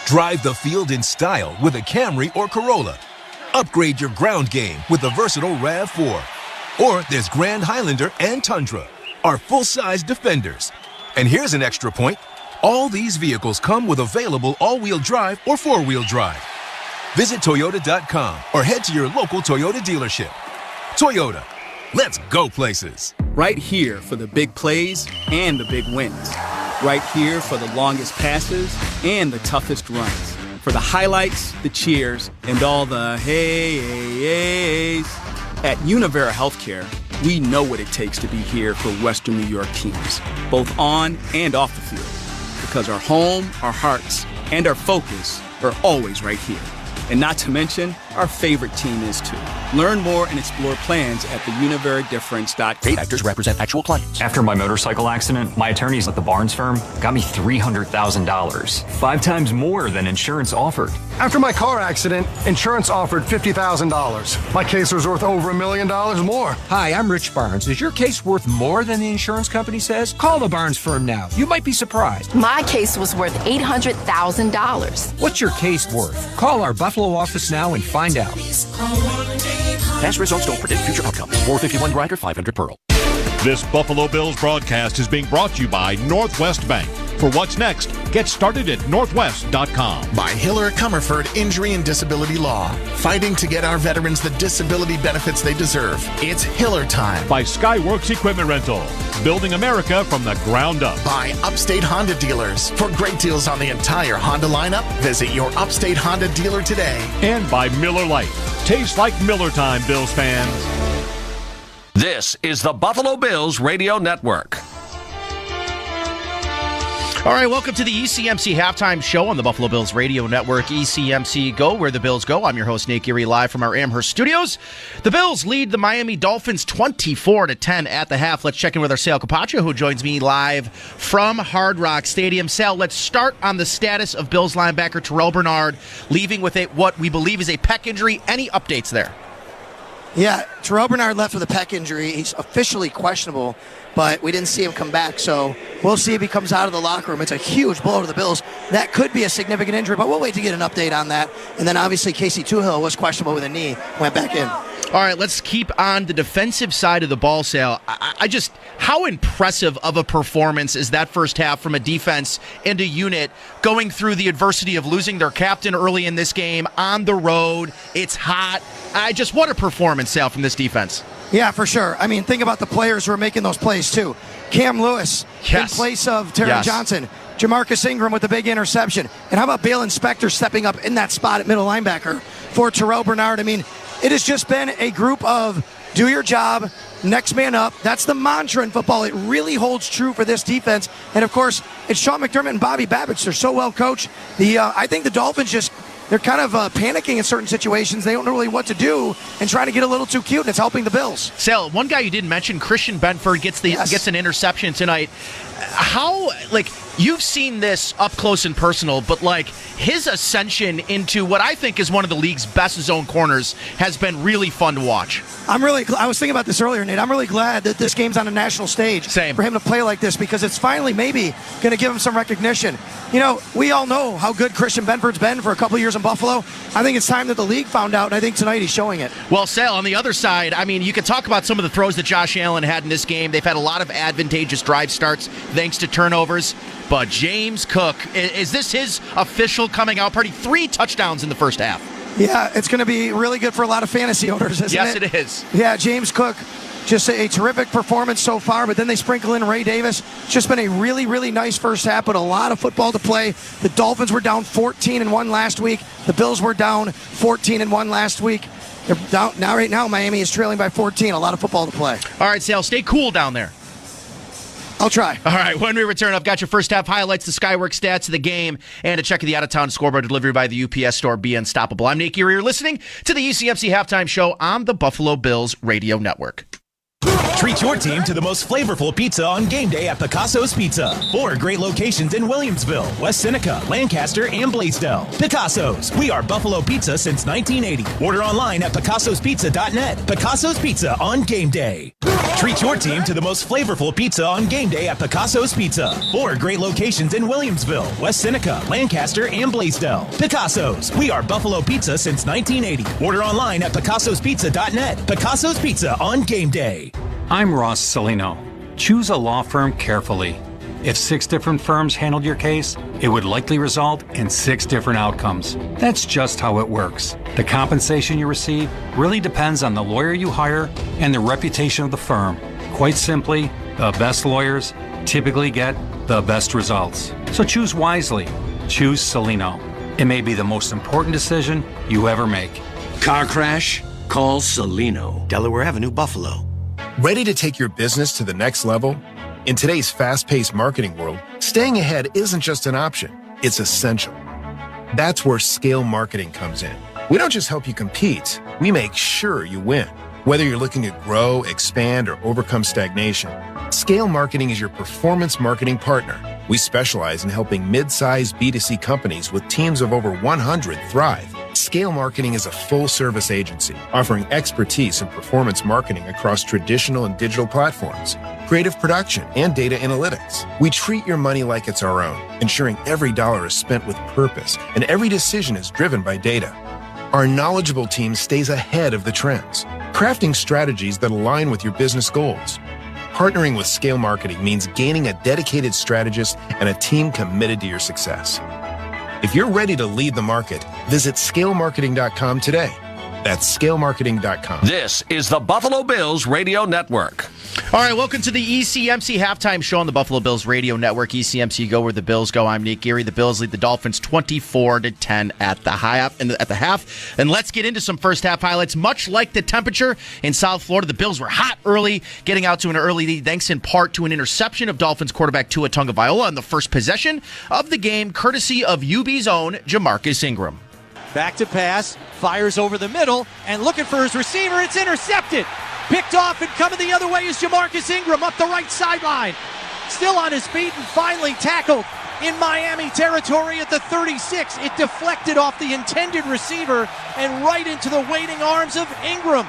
Drive the field in style with a Camry or Corolla. Upgrade your ground game with the versatile RAV4. Or there's Grand Highlander and Tundra, our full-size Defenders. And here's an extra point. All these vehicles come with available all-wheel drive or four-wheel drive. Visit Toyota.com or head to your local Toyota dealership. Toyota, let's go places. Right here for the big plays and the big wins. Right here for the longest passes and the toughest runs. For the highlights, the cheers, and all the hey-hey-hey-hey. At Univera Healthcare, we know what it takes to be here for Western New York teams, both on and off the field. Because our home, our hearts, and our focus are always right here. And not to mention, our favorite team is too. Learn more and explore plans at theuniverydifference.com. State actors represent actual clients. After my motorcycle accident, my attorneys at the Barnes firm got me $300,000, 5 times more than insurance offered. After my car accident, insurance offered $50,000. My case was worth over $1 million more. Hi, I'm Rich Barnes. Is your case worth more than the insurance company says? Call the Barnes firm now. You might be surprised. My case was worth $800,000. What's your case worth? Call our Buffalo office now and find out. Past results don't predict future outcomes. 451 Grinder, 500 Pearl. This Buffalo Bills broadcast is being brought to you by Northwest Bank. For what's next, get started at northwest.com. By Hiller Comerford Injury and Disability Law. Fighting to get our veterans the disability benefits they deserve. It's Hiller time. By Skyworks Equipment Rental. Building America from the ground up. By Upstate Honda Dealers. For great deals on the entire Honda lineup, visit your Upstate Honda dealer today. And by Miller Lite. Tastes like Miller time, Bills fans. This is the Buffalo Bills Radio Network. All right, welcome to the ECMC Halftime Show on the Buffalo Bills Radio Network, ECMC Go, where the Bills go. I'm your host, Nate Geary, live from our Amherst studios. The Bills lead the Miami Dolphins 24-10 at the half. Let's check in with our Sal Capaccio, who joins me live from Hard Rock Stadium. Sal, let's start on the status of Bills linebacker Terrell Bernard, leaving with what we believe is a pec injury. Any updates there? Yeah, Terrell Bernard left with a pec injury. He's officially questionable, but we didn't see him come back, so we'll see if he comes out of the locker room. It's a huge blow to the Bills. That could be a significant injury, but we'll wait to get an update on that. And then obviously Casey Tuhill was questionable with a knee, went back in. All right, let's keep on the defensive side of the ball, Sal. I just, how impressive of a performance is that first half from a defense and a unit going through the adversity of losing their captain early in this game on the road. It's hot. What a performance, Sal, from this defense. Yeah, for sure. I mean, think about the players who are making those plays, too. Cam Lewis in place of Terry Johnson. Jamarcus Ingram with the big interception. And how about Bale Inspector stepping up in that spot at middle linebacker for Terrell Bernard? I mean, it has just been a group of do your job, next man up. That's the mantra in football. It really holds true for this defense. And, of course, it's Sean McDermott and Bobby Babich. They're so well coached. I think the Dolphins they're kind of panicking in certain situations. They don't know really what to do and trying to get a little too cute, and it's helping the Bills. Sal, one guy you didn't mention, Christian Benford, gets an interception tonight. How, you've seen this up close and personal, but, his ascension into what I think is one of the league's best zone corners has been really fun to watch. I was thinking about this earlier, Nate. I'm really glad that this game's on a national stage. Same. For him to play like this, because it's finally maybe going to give him some recognition. We all know how good Christian Benford's been for a couple of years in Buffalo. I think it's time that the league found out, and I think tonight he's showing it. Well, Sal, on the other side, you could talk about some of the throws that Josh Allen had in this game. They've had a lot of advantageous drive starts thanks to turnovers. But James Cook, is this his official coming out party? 3 touchdowns in the first half. Yeah, it's going to be really good for a lot of fantasy owners, isn't it? Yes, it is. Yeah, James Cook, just a terrific performance so far, but then they sprinkle in Ray Davis. It's just been a really, really nice first half, but a lot of football to play. The Dolphins were down 14-1 last week. The Bills were down 14-1 last week. They're down now. Right now, Miami is trailing by 14. A lot of football to play. All right, Sal, stay cool down there. I'll try. All right, when we return, I've got your first half highlights, the Skyworks stats of the game, and a check of the out-of-town scoreboard delivered by the UPS store. Be unstoppable. I'm Nate Geary. You're listening to the ECMC Halftime Show on the Buffalo Bills Radio Network. Treat your team to the most flavorful pizza on game day at Picasso's Pizza. 4 great locations in Williamsville, West Seneca, Lancaster, and Blaisdell. Picasso's. We are Buffalo Pizza since 1980. Order online at picassospizza.net. Picasso's Pizza on game day. Treat your team to the most flavorful pizza on game day at Picasso's Pizza. 4 great locations in Williamsville, West Seneca, Lancaster, and Blaisdell. Picasso's. We are Buffalo Pizza since 1980. Order online at picassospizza.net. Picasso's Pizza on game day. I'm Ross Salino. Choose a law firm carefully. If 6 different firms handled your case, it would likely result in 6 different outcomes. That's just how it works. The compensation you receive really depends on the lawyer you hire and the reputation of the firm. Quite simply, the best lawyers typically get the best results. So choose wisely. Choose Salino. It may be the most important decision you ever make. Car crash? Call Salino. Delaware Avenue, Buffalo. Ready to take your business to the next level? In today's fast-paced marketing world, staying ahead isn't just an option, it's essential. That's where scale marketing comes in. We don't just help you compete, we make sure you win. Whether you're looking to grow, expand, or overcome stagnation, Scale Marketing is your performance marketing partner. We specialize in helping mid-sized B2C companies with teams of over 100 thrive. Scale Marketing is a full-service agency offering expertise in performance marketing across traditional and digital platforms, creative production, and data analytics. We treat your money like it's our own, ensuring every dollar is spent with purpose and every decision is driven by data. Our knowledgeable team stays ahead of the trends, crafting strategies that align with your business goals. Partnering with Scale Marketing means gaining a dedicated strategist and a team committed to your success. If you're ready to lead the market, visit scalemarketing.com today. That's scalemarketing.com. This is the Buffalo Bills Radio Network. All right, welcome to the ECMC halftime show on the Buffalo Bills Radio Network. ECMC Go where the Bills go. I'm Nate Geary. The Bills lead the Dolphins 24-10 at the half. And let's get into some first half highlights. Much like the temperature in South Florida, the Bills were hot early, getting out to an early lead thanks in part to an interception of Dolphins quarterback Tua Tagovailoa on the first possession of the game, courtesy of UB's own Jamarcus Ingram. Back to pass, fires over the middle, and looking for his receiver. It's intercepted. Picked off and coming the other way is Jamarcus Ingram up the right sideline. Still on his feet and finally tackled in Miami territory at the 36. It deflected off the intended receiver and right into the waiting arms of Ingram.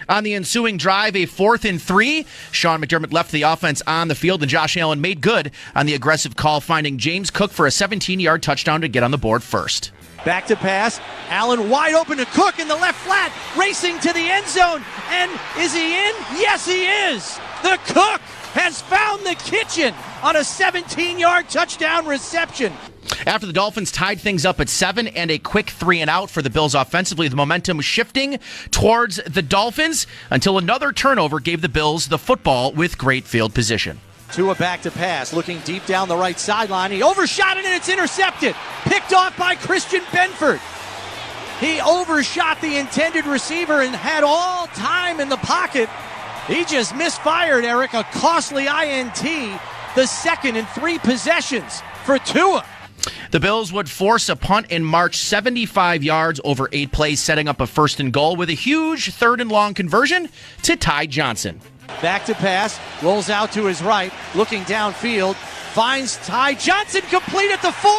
On the ensuing drive, a 4th and 3, Sean McDermott left the offense on the field, and Josh Allen made good on the aggressive call, finding James Cook for a 17-yard touchdown to get on the board first. Back to pass. Allen wide open to Cook in the left flat, racing to the end zone. And is he in? Yes, he is. The Cook has found the kitchen on a 17-yard touchdown reception. After the Dolphins tied things up at 7 and a quick 3-and-out for the Bills offensively, the momentum shifting towards the Dolphins until another turnover gave the Bills the football with great field position. Tua back to pass, looking deep down the right sideline. He overshot it and it's intercepted. Picked off by Christian Benford. He overshot the intended receiver and had all time in the pocket. He just misfired, Eric. A costly INT, the second in 3 possessions for Tua. The Bills would force a punt and march 75 yards over 8 plays, setting up a 1st and goal with a huge 3rd and long conversion to Ty Johnson. Back to pass, rolls out to his right, looking downfield, finds Ty Johnson complete at the 4,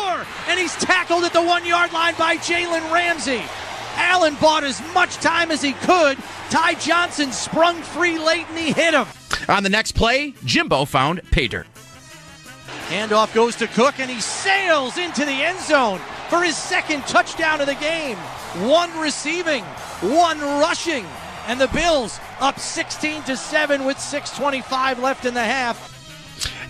and he's tackled at the 1-yard line by Jalen Ramsey. Allen bought as much time as he could. Ty Johnson sprung free late and he hit him. On the next play, Jimbo found pay dirt. Handoff goes to Cook, and he sails into the end zone for his 2nd touchdown of the game. 1 receiving, 1 rushing, and the Bills up 16-7 with 6:25 left in the half.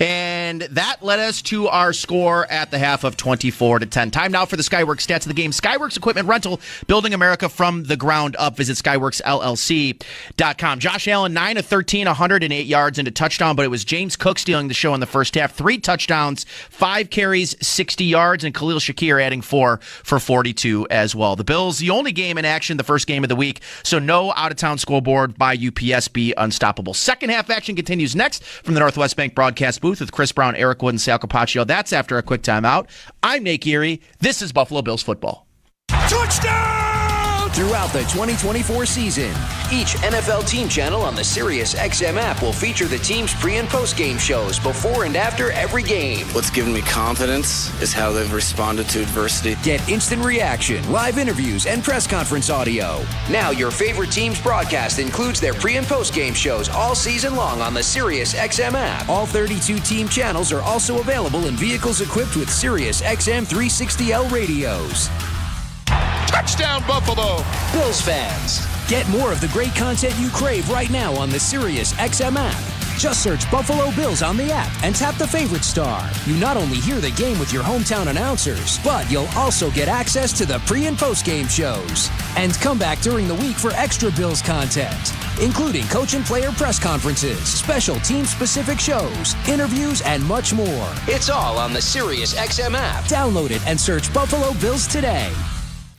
And that led us to our score at the half of 24-10. Time now for the Skyworks stats of the game. Skyworks Equipment Rental, building America from the ground up. Visit SkyworksLLC.com. Josh Allen, 9 of 13, 108 yards and a touchdown, but it was James Cook stealing the show in the first half. 3 touchdowns, 5 carries, 60 yards, and Khalil Shakir adding 4 for 42 as well. The Bills, the only game in action, the first game of the week, so no out-of-town scoreboard by UPS. Be unstoppable. Second half action continues next from the Northwest Bank broadcast booth with Chris Brown, Eric Wood, and Sal Capaccio. That's after a quick timeout. I'm Nate Geary. This is Buffalo Bills football. Touchdown! Throughout the 2024 season, each NFL team channel on the SiriusXM app will feature the team's pre- and post-game shows before and after every game. What's given me confidence is how they've responded to adversity. Get instant reaction, live interviews, and press conference audio. Now your favorite team's broadcast includes their pre- and post-game shows all season long on the SiriusXM app. All 32 team channels are also available in vehicles equipped with SiriusXM 360L radios. Touchdown, Buffalo! Bills fans, get more of the great content you crave right now on the SiriusXM app. Just search Buffalo Bills on the app and tap the favorite star. You not only hear the game with your hometown announcers, but you'll also get access to the pre- and post-game shows. And come back during the week for extra Bills content, including coach and player press conferences, special team-specific shows, interviews, and much more. It's all on the SiriusXM app. Download it and search Buffalo Bills today.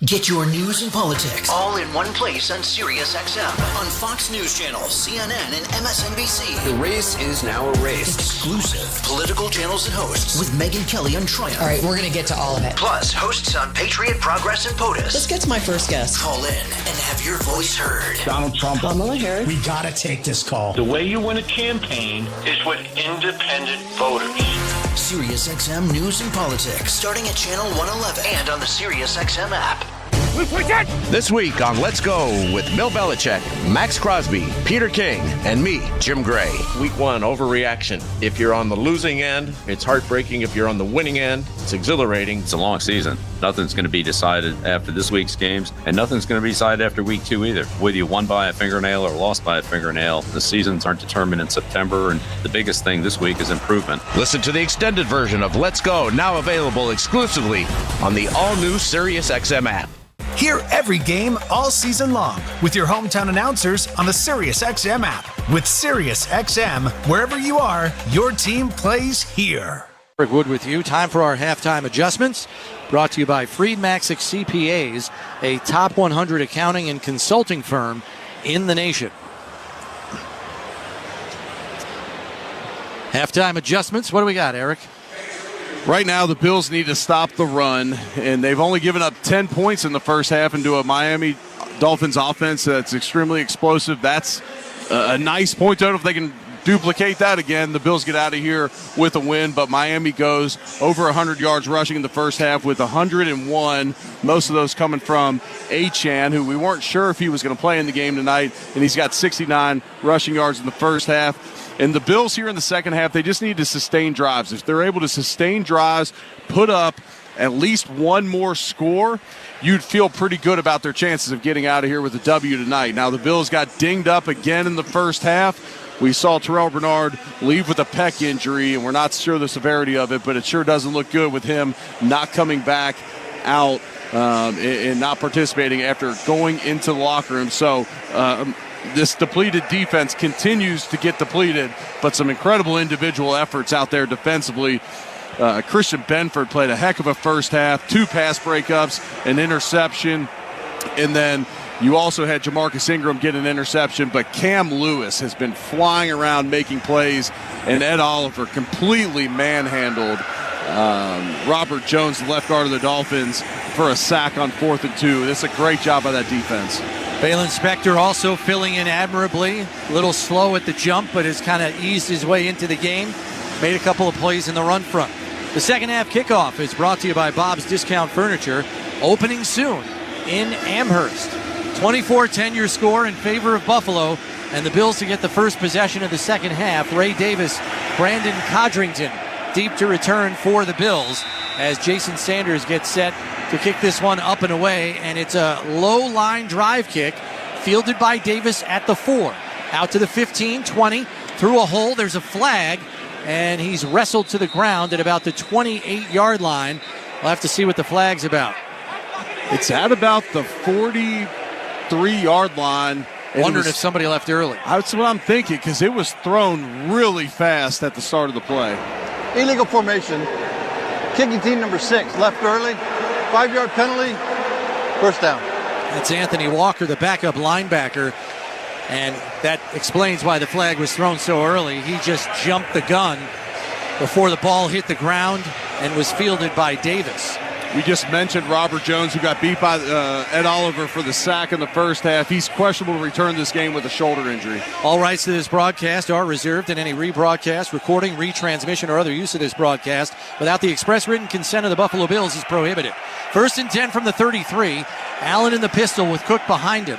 Get your news and politics all in one place on SiriusXM. On Fox News Channel, CNN, and MSNBC. The race is now a race. Exclusive political channels and hosts with Megyn Kelly on Triumph. All right, we're going to get to all of it. Plus, hosts on Patriot, Progress, and POTUS. Let's get to my first guest. Call in and have your voice heard. Donald Trump. Kamala Harris. We got to take this call. The way you win a campaign is with independent voters. SiriusXM News and Politics, starting at Channel 111 and on the SiriusXM app. This week on Let's Go with Bill Belichick, Max Crosby, Peter King, and me, Jim Gray. Week 1, overreaction. If you're on the losing end, it's heartbreaking. If you're on the winning end, it's exhilarating. It's a long season. Nothing's going to be decided after this week's games, and nothing's going to be decided after week 2 either. Whether you won by a fingernail or lost by a fingernail, the seasons aren't determined in September, and the biggest thing this week is improvement. Listen to the extended version of Let's Go, now available exclusively on the all-new SiriusXM app. Hear every game all season long with your hometown announcers on the SiriusXM app. With SiriusXM, wherever you are, your team plays here. Rick Wood with you. Time for our halftime adjustments. Brought to you by Friedmaxic CPAs, a top 100 accounting and consulting firm in the nation. Halftime adjustments. What do we got, Eric? Right now, the Bills need to stop the run, and they've only given up 10 points in the first half into a Miami Dolphins offense that's extremely explosive. That's a nice point total. If they can duplicate that again, the Bills get out of here with a win, but Miami goes over 100 yards rushing in the first half with 101, most of those coming from Achane, who we weren't sure if he was going to play in the game tonight, and he's got 69 rushing yards in the first half. And the Bills here in the second half, they just need to sustain drives. If they're able to sustain drives, put up at least one more score, you'd feel pretty good about their chances of getting out of here with a W tonight. Now, the Bills got dinged up again in the first half. We saw Terrell Bernard leave with a pec injury, and we're not sure the severity of it, but it sure doesn't look good with him not coming back out and not participating after going into the locker room. So, this depleted defense continues to get depleted, but some incredible individual efforts out there defensively. Christian Benford played a heck of a first half, 2 pass breakups, an interception, and then you also had Jamarcus Ingram get an interception, but Cam Lewis has been flying around making plays, and Ed Oliver completely manhandled Robert Jones, the left guard of the Dolphins, for a sack on 4th and 2. That's a great job by that defense. Balin Spector also filling in admirably. A little slow at the jump, but has kind of eased his way into the game. Made a couple of plays in the run front. The second half kickoff is brought to you by Bob's Discount Furniture. Opening soon in Amherst. 24-10 your score in favor of Buffalo. And the Bills to get the first possession of the second half. Ray Davis, Brandon Codrington deep to return for the Bills as Jason Sanders gets set to kick this one up and away, and it's a low line drive kick fielded by Davis at the 4. Out to the 15, 20, through a hole, there's a flag, and he's wrestled to the ground at about the 28-yard line. We'll have to see what the flag's about. It's at about the 43-yard line. Wondered if somebody left early. That's what I'm thinking, because it was thrown really fast at the start of the play. Illegal formation. Kicking team number 6, left early. 5-yard penalty, first down. That's Anthony Walker, the backup linebacker, and that explains why the flag was thrown so early. He just jumped the gun before the ball hit the ground and was fielded by Davis. We just mentioned Robert Jones, who got beat by Ed Oliver for the sack in the first half. He's questionable to return this game with a shoulder injury. All rights to this broadcast are reserved, and any rebroadcast, recording, retransmission, or other use of this broadcast without the express written consent of the Buffalo Bills is prohibited. 1st and 10 from the 33. Allen in the pistol with Cook behind him.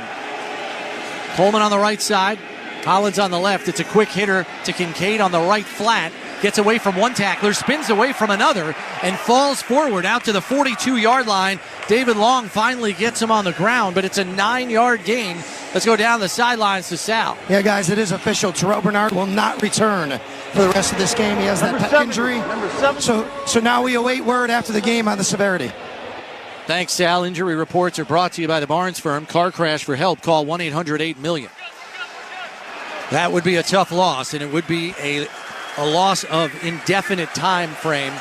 Coleman on the right side. Collins on the left. It's a quick hitter to Kincaid on the right flat. Gets away from one tackler, spins away from another, and falls forward out to the 42-yard line. David Long finally gets him on the ground, but it's a 9-yard gain. Let's go down the sidelines to Sal. Yeah, guys, it is official. Terrell Bernard will not return for the rest of this game. He has that pec injury. So now we await word after the game on the severity. Thanks, Sal. Injury reports are brought to you by the Barnes firm. Car crash for help. Call 1-800-8-MILLION. That would be a tough loss, and it would be a loss of indefinite time frame.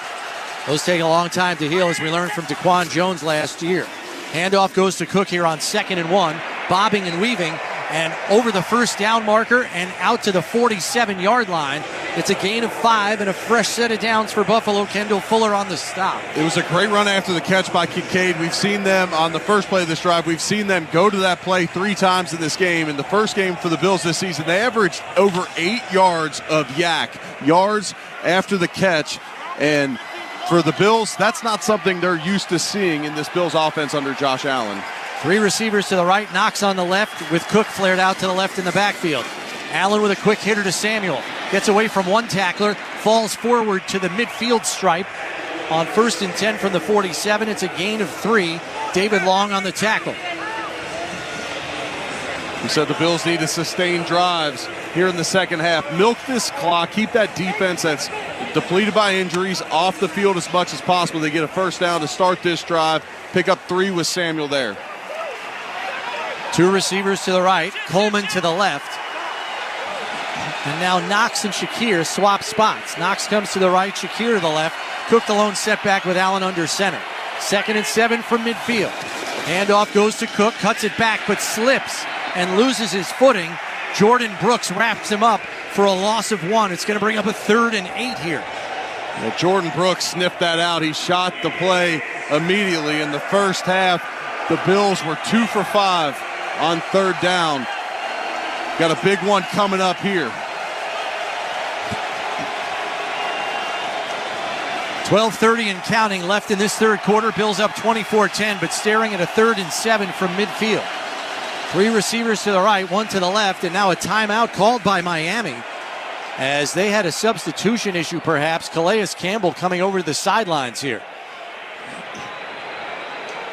Those take a long time to heal, as we learned from Daquan Jones last year. Handoff goes to Cook here on 2nd and 1, bobbing and weaving, and over the first down marker and out to the 47-yard line. It's a gain of 5 and a fresh set of downs for Buffalo. Kendall Fuller on the stop. It was a great run after the catch by Kincaid. We've seen them on the first play of this drive. We've seen them go to that play 3 times in this game. In the first game for the Bills this season, they averaged over 8 yards of yards after the catch. And for the Bills, that's not something they're used to seeing in this Bills offense under Josh Allen. 3 receivers to the right, Knox on the left with Cook flared out to the left in the backfield. Allen with a quick hitter to Samuel. Gets away from one tackler, falls forward to the midfield stripe. On 1st and 10 from the 47, it's a gain of 3. David Long on the tackle. We said the Bills need to sustain drives here in the second half. Milk this clock, keep that defense that's depleted by injuries off the field as much as possible. They get a first down to start this drive, pick up 3 with Samuel there. 2 receivers to the right, Coleman to the left. And now Knox and Shakir swap spots. Knox comes to the right, Shakir to the left. Cook the lone setback with Allen under center. 2nd and 7 from midfield. Handoff goes to Cook, cuts it back, but slips and loses his footing. Jordan Brooks wraps him up for a loss of 1. It's going to bring up a 3rd and 8 here. Well, Jordan Brooks sniffed that out. He shot the play immediately. In the first half, the Bills were 2 for 5 on 3rd down. Got a big one coming up here. 12:30 and counting left in this 3rd quarter. Bills up 24-10, but staring at a 3rd and 7 from midfield. 3 receivers to the right, 1 to the left, and now a timeout called by Miami as they had a substitution issue perhaps. Calais Campbell coming over to the sidelines here.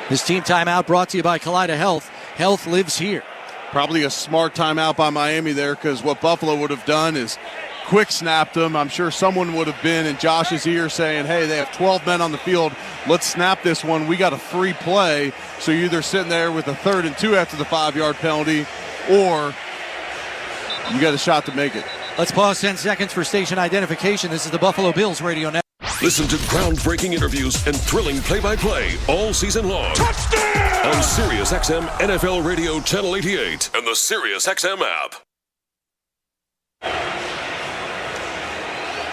This team timeout brought to you by Kaleida Health. Health lives here. Probably a smart timeout by Miami there, because what Buffalo would have done is quick snapped them. I'm sure someone would have been in Josh's ear saying, hey, they have 12 men on the field. Let's snap this one. We got a free play. So you're either sitting there with a 3rd and 2 after the 5-yard penalty, or you got a shot to make it. Let's pause 10 seconds for station identification. This is the Buffalo Bills Radio Network. Listen to groundbreaking interviews and thrilling play-by-play all season long. Touchdown! On SiriusXM NFL Radio Channel 88 and the SiriusXM app.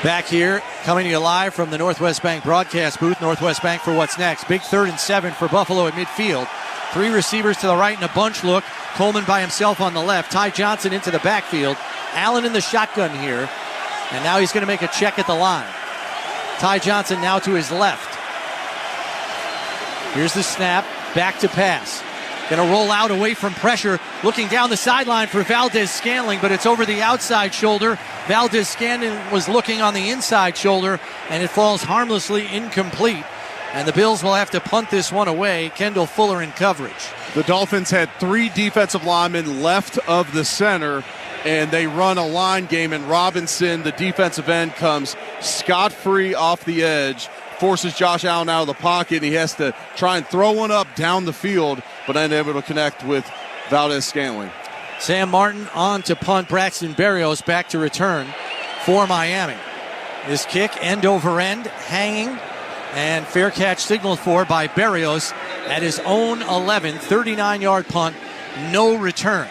Back here, coming to you live from the Northwest Bank broadcast booth. Northwest Bank for what's next. Big 3rd and 7 for Buffalo at midfield. 3 receivers to the right in a bunch look. Coleman by himself on the left. Ty Johnson into the backfield. Allen in the shotgun here. And now he's going to make a check at the line. Ty Johnson now to his left. Here's the snap. Back to pass. Going to roll out away from pressure. Looking down the sideline for Valdez-Scantling, but it's over the outside shoulder. Valdez-Scantling was looking on the inside shoulder, and it falls harmlessly incomplete. And the Bills will have to punt this one away. Kendall Fuller in coverage. The Dolphins had 3 defensive linemen left of the center, and they run a line game, and Robinson, the defensive end, comes scot-free off the edge, forces Josh Allen out of the pocket, and he has to try and throw one up down the field, but unable to connect with Valdez-Scantling. Sam Martin on to punt. Braxton Berrios back to return for Miami. This kick end over end, hanging, and fair catch signaled for by Berrios at his own 11, 39-yard punt, no return.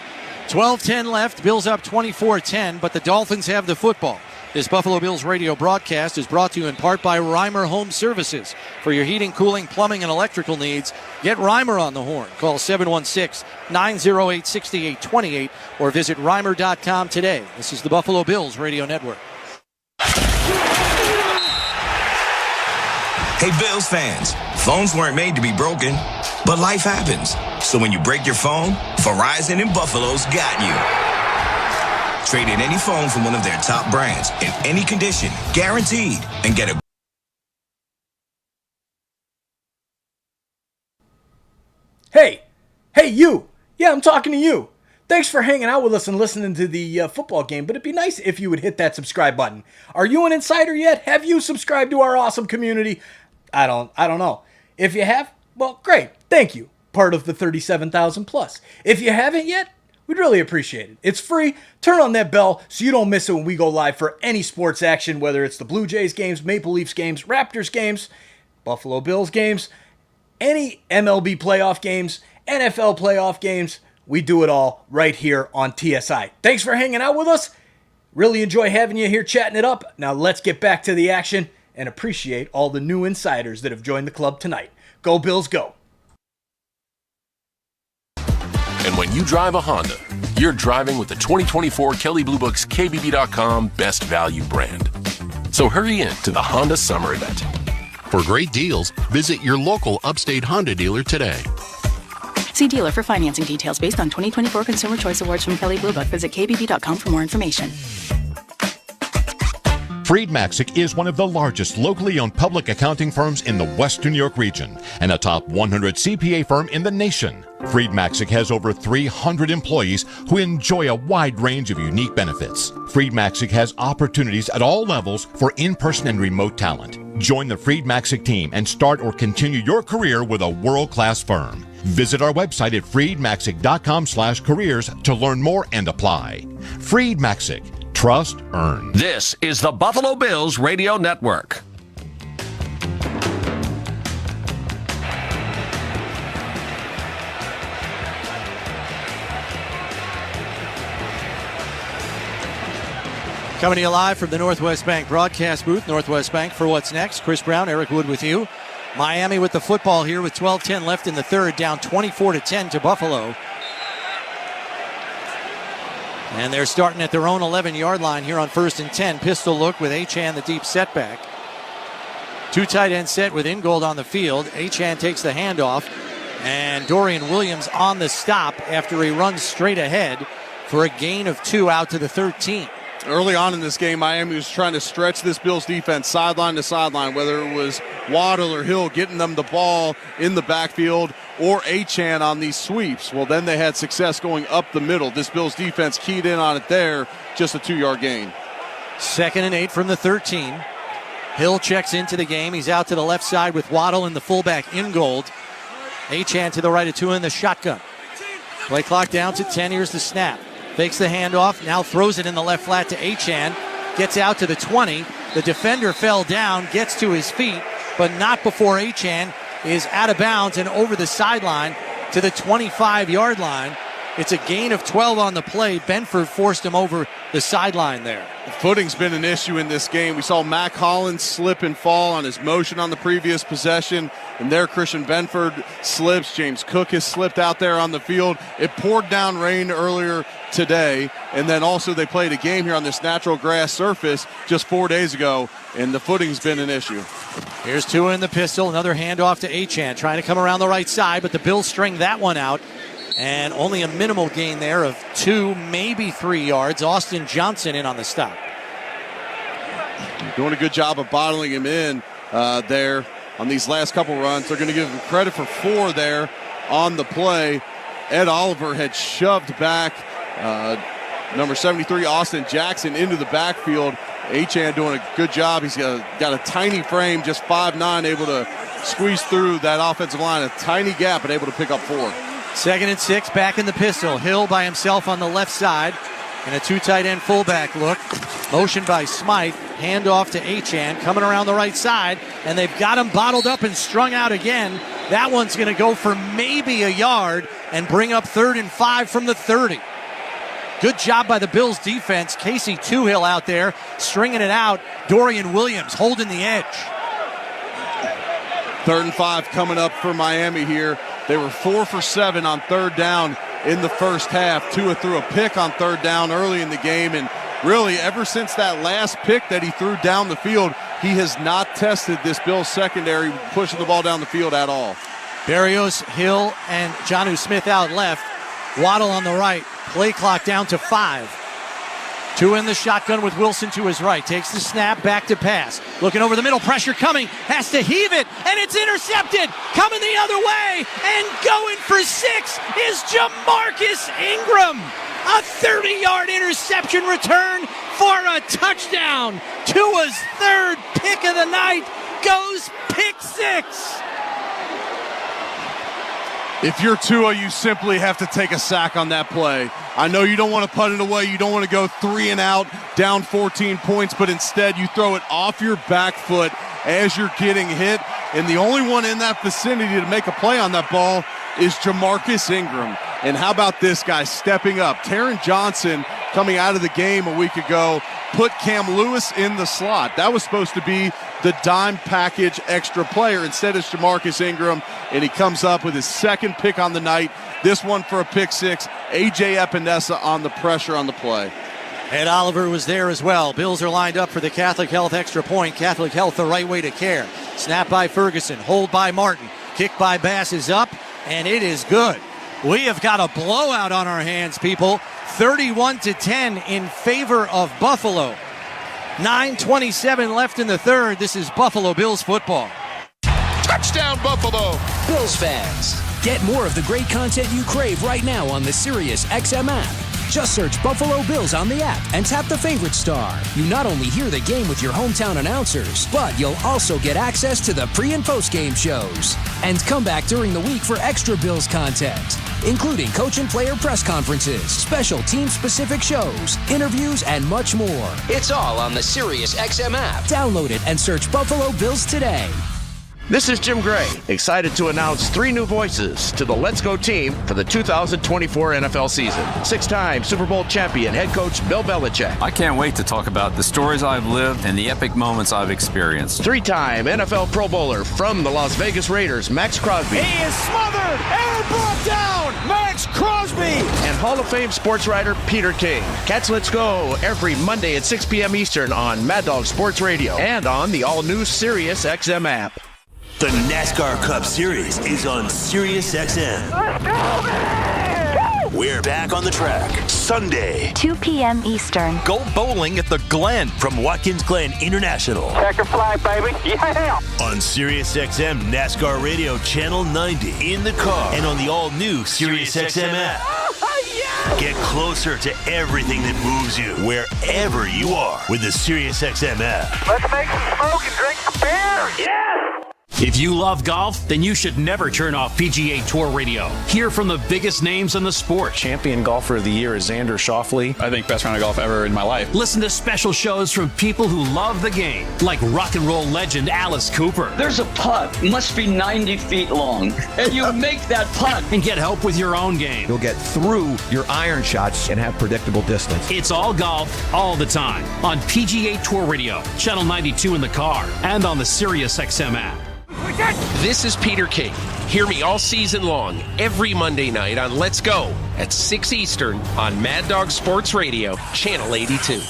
12-10 left, Bills up 24-10, but the Dolphins have the football. This Buffalo Bills radio broadcast is brought to you in part by Reimer Home Services. For your heating, cooling, plumbing, and electrical needs, get Reimer on the horn. Call 716-908-6828 or visit Reimer.com today. This is the Buffalo Bills Radio Network. Hey, Bills fans, phones weren't made to be broken, but life happens. So when you break your phone, Verizon in Buffalo's got you. Trade in any phone from one of their top brands in any condition, guaranteed, and get a... Hey, you. Yeah, I'm talking to you. Thanks for hanging out with us and listening to the football game, but it'd be nice if you would hit that subscribe button. Are you an insider yet? Have you subscribed to our awesome community? I don't know. If you have, well, great. Thank you. Part of the 37,000 plus. If you haven't yet, we'd really appreciate it. It's free. Turn on that bell so you don't miss it when we go live for any sports action, whether it's the Blue Jays games, Maple Leafs games, Raptors games, Buffalo Bills games, any MLB playoff games, NFL playoff games, we do it all right here on TSI. Thanks for hanging out with us. Really enjoy having you here chatting it up. Now let's get back to the action and appreciate all the new insiders that have joined the club tonight. Go Bills, go. And when you drive a Honda, you're driving with the 2024 Kelley Blue Book's KBB.com Best Value brand. So hurry in to the Honda Summer Event. For great deals, visit your local Upstate Honda dealer today. See dealer for financing details based on 2024 Consumer Choice Awards from Kelley Blue Book. Visit kbb.com for more information. Freed Maxick is one of the largest locally owned public accounting firms in the Western New York region and a top 100 CPA firm in the nation. Freed Maxick has over 300 employees who enjoy a wide range of unique benefits. Freed Maxick has opportunities at all levels for in-person and remote talent. Join the Freed Maxick team and start or continue your career with a world-class firm. Visit our website at freedmaxick.com/careers to learn more and apply. Freed Maxick. Trust earned. This is the Buffalo Bills Radio Network. Coming to you live from the Northwest Bank broadcast booth. Northwest Bank for what's next. Chris Brown, Eric Wood with you. Miami with the football here with 12:10 left in the third, down 24-10 to Buffalo. And they're starting at their own 11-yard line here on 1st and 10. Pistol look with Achane, the deep setback. Two tight end set with Ingold on the field. Achane takes the handoff, and Dorian Williams on the stop after he runs straight ahead for a gain of 2 out to the 13. Early on in this game, Miami was trying to stretch this Bills defense sideline to sideline, whether it was Waddle or Hill getting them the ball in the backfield or Achane on these sweeps. Well, then they had success going up the middle. This Bills defense keyed in on it there, just a 2-yard gain. 2nd and 8 from the 13. Hill checks into the game. He's out to the left side with Waddle and the fullback Ingold. Achane to the right of 2 in the shotgun. Play clock down to 10. Here's the snap. Fakes the handoff, now throws it in the left flat to Achane. Gets out to the 20. The defender fell down, gets to his feet, but not before Achane is out of bounds and over the sideline to the 25-yard line. It's a gain of 12 on the play. Benford forced him over the sideline there. The footing's been an issue in this game. We saw Mac Hollins slip and fall on his motion on the previous possession, and there Christian Benford slips. James Cook has slipped out there on the field. It poured down rain earlier today, and then also they played a game here on this natural grass surface just 4 days ago, and the footing's been an issue. Here's Tua in the pistol. Another handoff to Achane, trying to come around the right side, but the Bills string that one out. And only a minimal gain there of 2, maybe 3 yards. Austin Johnson in on the stop. Doing a good job of bottling him in there on these last couple runs. They're going to give him credit for 4 there on the play. Ed Oliver had shoved back number 73, Austin Jackson, into the backfield. Achane doing a good job. He's got a tiny frame, just 5'9", able to squeeze through that offensive line. A tiny gap, but able to pick up 4. 2nd and 6, back in the pistol. Hill by himself on the left side. And a 2 tight end fullback look. Motion by Smythe. Handoff to Achane. Coming around the right side. And they've got him bottled up and strung out again. That one's going to go for maybe a yard and bring up 3rd and 5 from the 30. Good job by the Bills defense. Casey Toohill out there stringing it out. Dorian Williams holding the edge. 3rd and 5 coming up for Miami here. They were 4 for 7 on 3rd down in the first half. Tua threw a pick on 3rd down early in the game, and really ever since that last pick that he threw down the field, he has not tested this Bills secondary pushing the ball down the field at all. Berrios, Hill, and Jonnu Smith out left. Waddle on the right. Play clock down to 5. Tua in the shotgun with Wilson to his right. Takes the snap, back to pass. Looking over the middle, pressure coming. Has to heave it, and it's intercepted. Coming the other way, and going for 6 is Jamarcus Ingram. A 30-yard interception return for a touchdown. Tua's 3rd pick of the night goes pick 6. If you're Tua, you simply have to take a sack on that play. I know you don't want to punt it away. You don't want to go 3 and out, down 14 points, but instead you throw it off your back foot as you're getting hit. and the only one in that vicinity to make a play on that ball is Jamarcus Ingram. And how about this guy stepping up? Taron Johnson, coming out of the game a week ago, put Cam Lewis in the slot. That was supposed to be the dime package extra player. Instead, it's Jamarcus Ingram, and he comes up with his second pick on the night. This one for a pick six. A.J. Epinesa on the pressure on the play. Ed Oliver was there as well. Bills are lined up for the Catholic Health extra point. Catholic Health, the right way to care. Snap by Ferguson. Hold by Martin. Kick by Bass is up, and it is good. We have got a blowout on our hands, people. 31-10 in favor of Buffalo. 9:27 left in the third. This is Buffalo Bills football. Touchdown, Buffalo! Bills fans, get more of the great content you crave right now on the Sirius XM app. Just search Buffalo Bills on the app and tap the favorite star. You not only hear the game with your hometown announcers, but you'll also get access to the pre- and post-game shows. And come back during the week for extra Bills content, including coach and player press conferences, special team-specific shows, interviews, and much more. It's all on the Sirius XM app. Download it and search Buffalo Bills today. This is Jim Gray, excited to announce 3 new voices to the Let's Go team for the 2024 NFL season. 6-time Super Bowl champion head coach Bill Belichick. I can't wait to talk about the stories I've lived and the epic moments I've experienced. 3-time NFL Pro Bowler from the Las Vegas Raiders, Max Crosby. He is smothered and brought down, Max Crosby. And Hall of Fame sports writer Peter King. Catch Let's Go every Monday at 6 p.m. Eastern on Mad Dog Sports Radio and on the all-new Sirius XM app. The NASCAR Cup Series is on Sirius XM. We're back on the track Sunday, 2 p.m. Eastern. Go bowling at the Glen from Watkins Glen International. Checker flag, baby. Yeah. On Sirius XM NASCAR Radio Channel 90 in the car and on the all-new Sirius XM app. Get closer to everything that moves you wherever you are with the Sirius XM app. Let's make some smoke and drink some beer. Yeah. If you love golf, then you should never turn off PGA Tour Radio. Hear from the biggest names in the sport. Champion golfer of the year is Xander Schauffele. I think best round of golf ever in my life. Listen to special shows from people who love the game, like rock and roll legend Alice Cooper. There's a putt, must be 90 feet long, and you make that putt. And get help with your own game. You'll get through your iron shots and have predictable distance. It's all golf, all the time, on PGA Tour Radio, Channel 92 in the car, and on the Sirius XM app. This is Peter King. Hear me all season long, every Monday night on Let's Go at 6 Eastern on Mad Dog Sports Radio, Channel 82.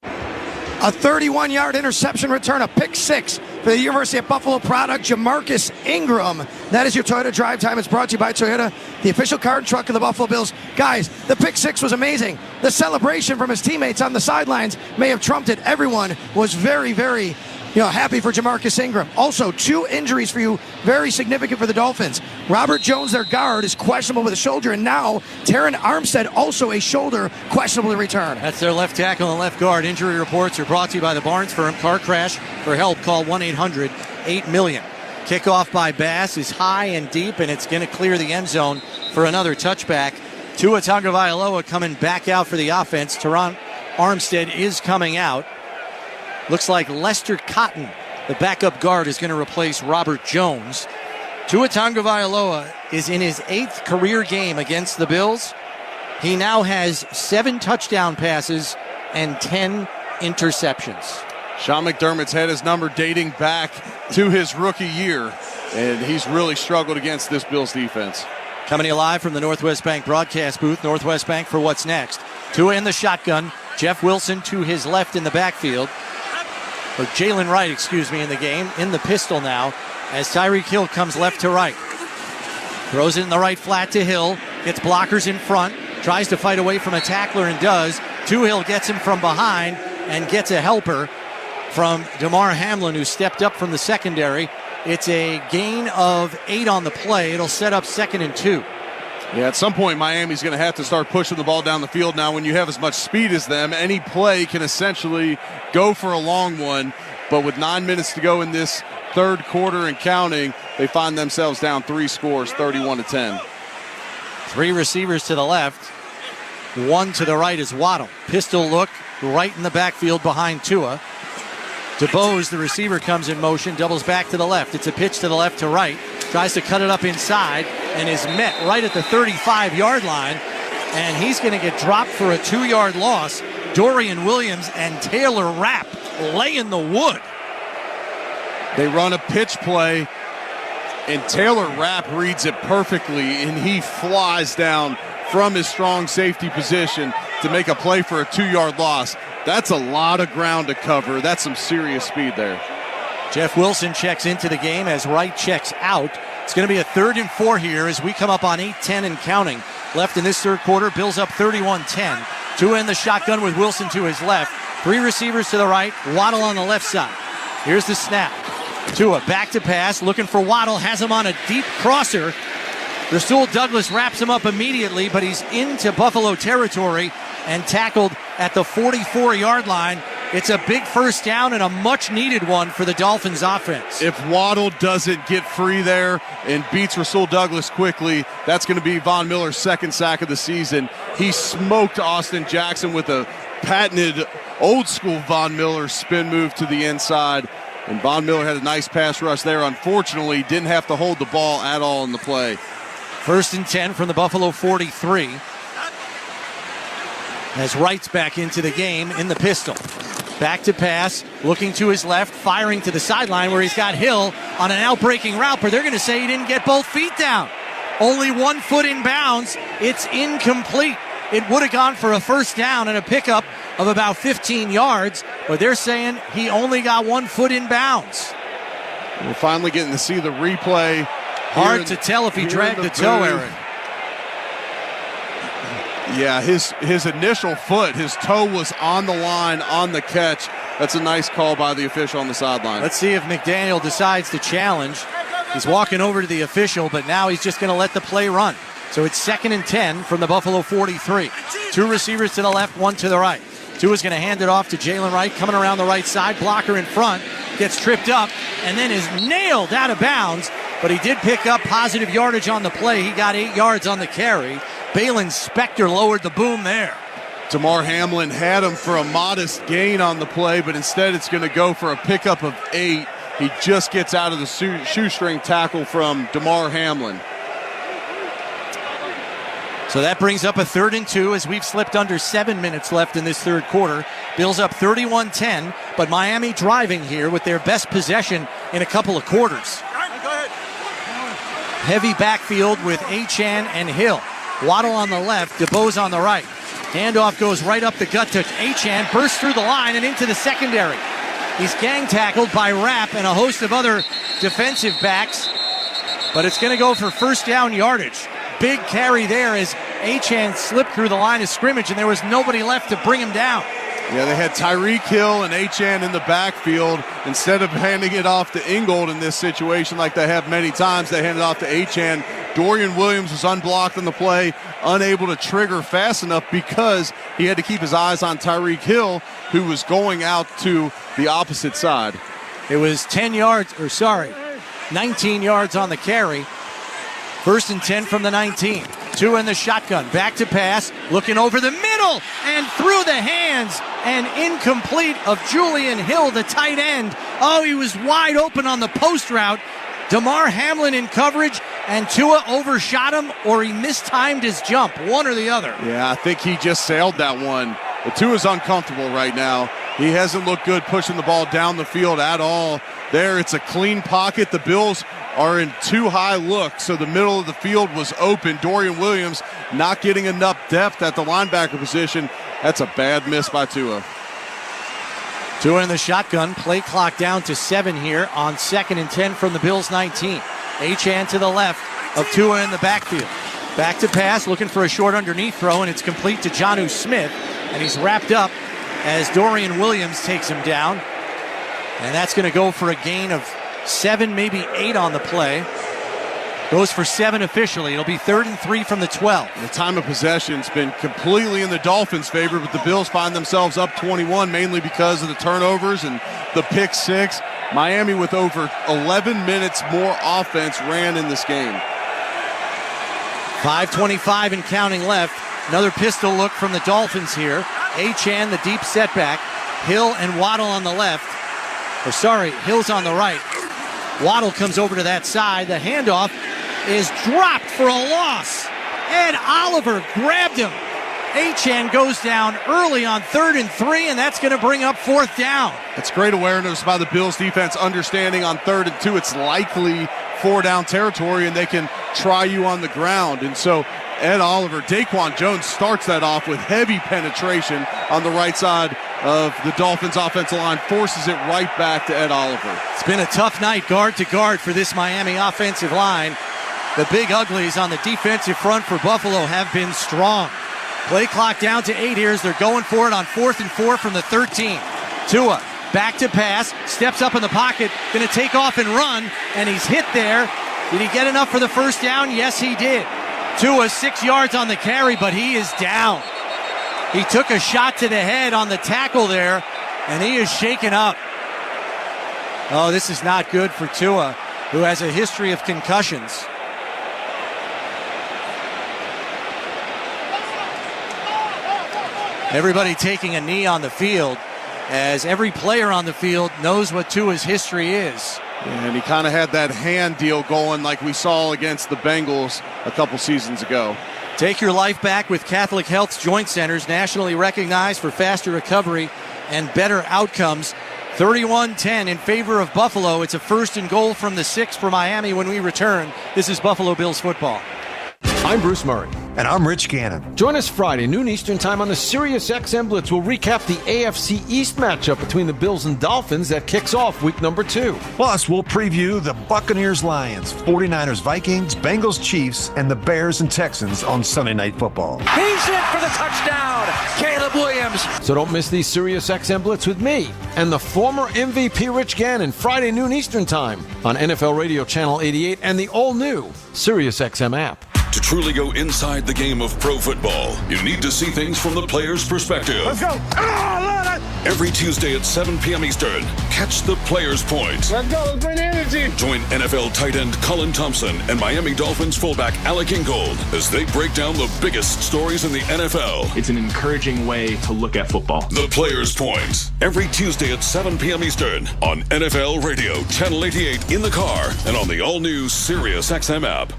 A 31-yard interception return, a pick six for the University of Buffalo product, Jamarcus Ingram. That is your Toyota Drive Time. It's brought to you by Toyota, the official car and truck of the Buffalo Bills. Guys, the pick six was amazing. The celebration from his teammates on the sidelines may have trumped it. Everyone was very, very happy for Jamarcus Ingram. Also, 2 injuries for you, very significant for the Dolphins. Robert Jones, their guard, is questionable with a shoulder, and now Terron Armstead, also a shoulder, questionable to return. That's their left tackle and left guard. Injury reports are brought to you by the Barnes Firm. Car crash. For help, call 1-800-8-million. Kickoff by Bass is high and deep, and it's going to clear the end zone for another touchback. Tua Tagovailoa coming back out for the offense. Terron Armstead is coming out. Looks like Lester Cotton, the backup guard, is going to replace Robert Jones. Tua Tagovailoa is in his 8th career game against the Bills. He now has 7 touchdown passes and 10 interceptions. Sean McDermott's had his number dating back to his rookie year, and he's really struggled against this Bills defense. Coming to you live from the Northwest Bank broadcast booth. Northwest Bank for what's next. Tua in the shotgun. Jeff Wilson to his left in the backfield. Or Jalen Wright, in the game. In the pistol now as Tyreek Hill comes left to right. Throws it in the right flat to Hill. Gets blockers in front. Tries to fight away from a tackler and does. Hill gets him from behind and gets a helper from Damar Hamlin, who stepped up from the secondary. It's a gain of 8 on the play. It'll set up 2nd and 2. Yeah, at some point, Miami's going to have to start pushing the ball down the field now. When you have as much speed as them, any play can essentially go for a long one. But with 9 minutes to go in this third quarter and counting, they find themselves down 3 scores, 31-10. 3 receivers to the left. 1 to the right is Waddle. Pistol look right in the backfield behind Tua. DeBose, the receiver, comes in motion, doubles back to the left. It's a pitch to the left to right. Tries to cut it up inside and is met right at the 35-yard line. And he's going to get dropped for a 2-yard loss. Dorian Williams and Taylor Rapp laying the wood. They run a pitch play, and Taylor Rapp reads it perfectly, and he flies down from his strong safety position to make a play for a 2-yard loss. That's a lot of ground to cover. That's some serious speed there. Jeff Wilson checks into the game as Wright checks out. It's going to be a 3rd and 4 here as we come up on 8-10 and counting. Left in this third quarter, Bills up 31-10. Tua in the shotgun with Wilson to his left. 3 receivers to the right, Waddle on the left side. Here's the snap. Tua back to pass, looking for Waddle, has him on a deep crosser. Rasul Douglas wraps him up immediately, but he's into Buffalo territory and tackled at the 44-yard line. It's a big first down and a much-needed one for the Dolphins offense. If Waddle doesn't get free there and beats Rasul Douglas quickly, that's going to be Von Miller's 2nd sack of the season. He smoked Austin Jackson with a patented old-school Von Miller spin move to the inside. And Von Miller had a nice pass rush there. Unfortunately, didn't have to hold the ball at all in the play. 1st and 10 from the Buffalo 43. As Wright's back into the game in the pistol. Back to pass, looking to his left, firing to the sideline where he's got Hill on an out-breaking route, but they're going to say he didn't get both feet down. Only 1 foot in bounds. It's incomplete. It would have gone for a first down and a pickup of about 15 yards, but they're saying he only got 1 foot in bounds. We're finally getting to see the replay. Hard to tell if he dragged the toe, Aaron. Yeah, his initial foot, his toe was on the line, on the catch. That's a nice call by the official on the sideline. Let's see if McDaniel decides to challenge. He's walking over to the official, but now he's just going to let the play run. So it's 2nd and 10 from the Buffalo 43. 2 receivers to the left, 1 to the right. Tua's going to hand it off to Jalen Wright, coming around the right side. Blocker in front, gets tripped up, and then is nailed out of bounds. But he did pick up positive yardage on the play. He got 8 yards on the carry. Balin Spector lowered the boom there. Damar Hamlin had him for a modest gain on the play, but instead it's going to go for a pickup of 8. He just gets out of the shoestring tackle from Damar Hamlin. So that brings up a 3rd and 2 as we've slipped under 7 minutes left in this third quarter. Bills up 31-10, but Miami driving here with their best possession in a couple of quarters. Heavy backfield with Achane and Hill. Waddle on the left, DeBose on the right. Handoff goes right up the gut to Achane, bursts through the line and into the secondary. He's gang tackled by Rapp and a host of other defensive backs, but it's going to go for first down yardage. Big carry there as Achane slipped through the line of scrimmage and there was nobody left to bring him down. Yeah, they had Tyreek Hill and Achane in the backfield. Instead of handing it off to Ingold in this situation like they have many times, they handed it off to Achane. Dorian Williams was unblocked on the play, unable to trigger fast enough because he had to keep his eyes on Tyreek Hill, who was going out to the opposite side. It was 19 yards on the carry. 1st and 10 from the 19. Tua in the shotgun, back to pass, looking over the middle and through the hands and incomplete of Julian Hill, the tight end. Oh, he was wide open on the post route. Damar Hamlin in coverage, and Tua overshot him, or he mistimed his jump, one or the other. Yeah, I think he just sailed that one. But Tua's uncomfortable right now. He hasn't looked good pushing the ball down the field at all. There, it's a clean pocket. The Bills are in too high look, so the middle of the field was open. Dorian Williams not getting enough depth at the linebacker position. That's a bad miss by Tua. Tua in the shotgun, play clock down to 7 here on 2nd and 10 from the Bills 19. Achane to the left of Tua in the backfield. Back to pass, looking for a short underneath throw, and it's complete to Jonnu Smith, and he's wrapped up as Dorian Williams takes him down. And that's going to go for a gain of 7, maybe 8 on the play. Goes for 7 officially. It'll be 3rd and 3 from the 12. The time of possession's been completely in the Dolphins' favor, but the Bills find themselves up 21, mainly because of the turnovers and the pick 6. Miami with over 11 minutes more offense ran in this game. 5:25 and counting left. Another pistol look from the Dolphins here. Achane, the deep setback. Hill and Waddle on the left. Hill's on the right. Waddle comes over to that side. The handoff is dropped for a loss. Ed Oliver grabbed him. Achane goes down early on 3rd and 3, and that's going to bring up 4th down. It's great awareness by the Bills defense, understanding on 3rd and 2 it's likely 4-down territory, and they can try you on the ground. And so Ed Oliver, Daquan Jones starts that off with heavy penetration on the right side of the Dolphins offensive line, forces it right back to Ed Oliver. It's been a tough night guard to guard for this Miami offensive line. The big uglies on the defensive front for Buffalo have been strong. Play clock down to 8 here as they're going for it on 4th and 4 from the 13. Tua back to pass, steps up in the pocket, going to take off and run, and he's hit there. Did he get enough for the first down? Yes, he did. Tua 6 yards on the carry, but he is down. He took a shot to the head on the tackle there, and he is shaken up. Oh, this is not good for Tua, who has a history of concussions. Everybody taking a knee on the field, as every player on the field knows what Tua's history is. And he kind of had that hand deal going like we saw against the Bengals a couple seasons ago. Take your life back with Catholic Health's Joint Centers, nationally recognized for faster recovery and better outcomes. 31-10 in favor of Buffalo. It's a 1st and goal from the 6 for Miami when we return. This is Buffalo Bills football. I'm Bruce Murray. And I'm Rich Gannon. Join us Friday, noon Eastern time on the Sirius XM Blitz. We'll recap the AFC East matchup between the Bills and Dolphins that kicks off week number 2. Plus, we'll preview the Buccaneers-Lions, 49ers-Vikings, Bengals-Chiefs, and the Bears and Texans on Sunday Night Football. He's in for the touchdown, Caleb Williams. So don't miss the Sirius XM Blitz with me and the former MVP Rich Gannon, Friday, noon Eastern time on NFL Radio Channel 88 and the all-new Sirius XM app. To truly go inside the game of pro football, you need to see things from the player's perspective. Let's go. Every Tuesday at 7 p.m. Eastern, catch the Player's Point. Let's go. Bring energy. Join NFL tight end Colin Thompson and Miami Dolphins fullback Alec Ingold as they break down the biggest stories in the NFL. It's an encouraging way to look at football. The Player's Point. Every Tuesday at 7 p.m. Eastern on NFL Radio, Channel 88 in the car and on the all-new Sirius XM app.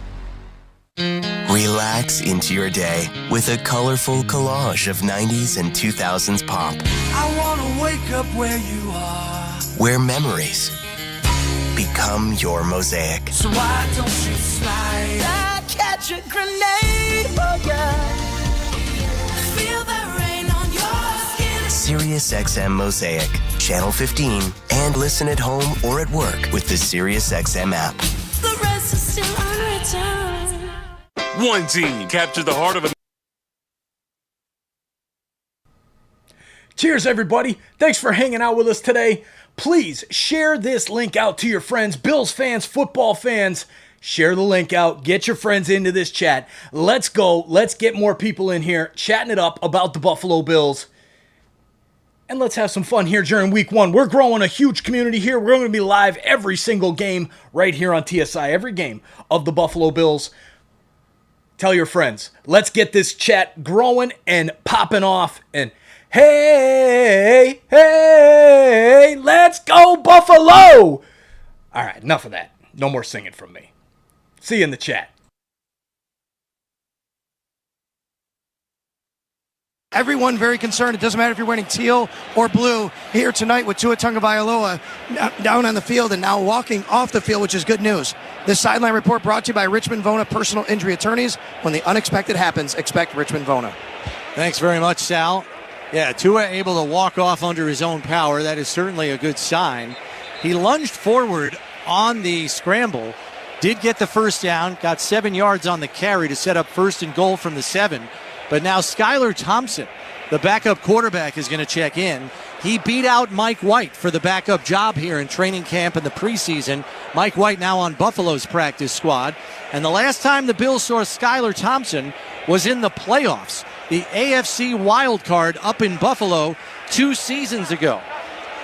Relax into your day with a colorful collage of 90s and 2000s pop. I want to wake up where you are. Where memories become your mosaic. So why don't you slide? I catch a grenade for you. Feel the rain on your skin. Sirius XM Mosaic, Channel 15, and listen at home or at work with the Sirius XM app. The rest is still unwritten. One team captured the heart of a... Cheers, everybody. Thanks for hanging out with us today. Please share this link out to your friends, Bills fans, football fans. Share the link out. Get your friends into this chat. Let's go. Let's get more people in here chatting it up about the Buffalo Bills. And let's have some fun here during week 1. We're growing a huge community here. We're going to be live every single game right here on TSI, every game of the Buffalo Bills. Tell your friends. Let's get this chat growing and popping off. And hey, let's go Buffalo! All right, enough of that. No more singing from me. See you in the chat. Everyone very concerned. It doesn't matter if you're wearing teal or blue here tonight with Tua Tagovailoa down on the field and now walking off the field, which is good news. This sideline report brought to you by Richmond Vona Personal Injury Attorneys. When the unexpected happens, expect Richmond Vona. Thanks very much, Sal. Yeah, Tua able to walk off under his own power. That is certainly a good sign. He lunged forward on the scramble, did get the first down, got 7 yards on the carry to set up 1st and goal from the 7. But now Skylar Thompson, the backup quarterback, is going to check in. He beat out Mike White for the backup job here in training camp in the preseason. Mike White now on Buffalo's practice squad. And the last time the Bills saw Skylar Thompson was in the playoffs, the AFC wild card up in Buffalo 2 seasons ago.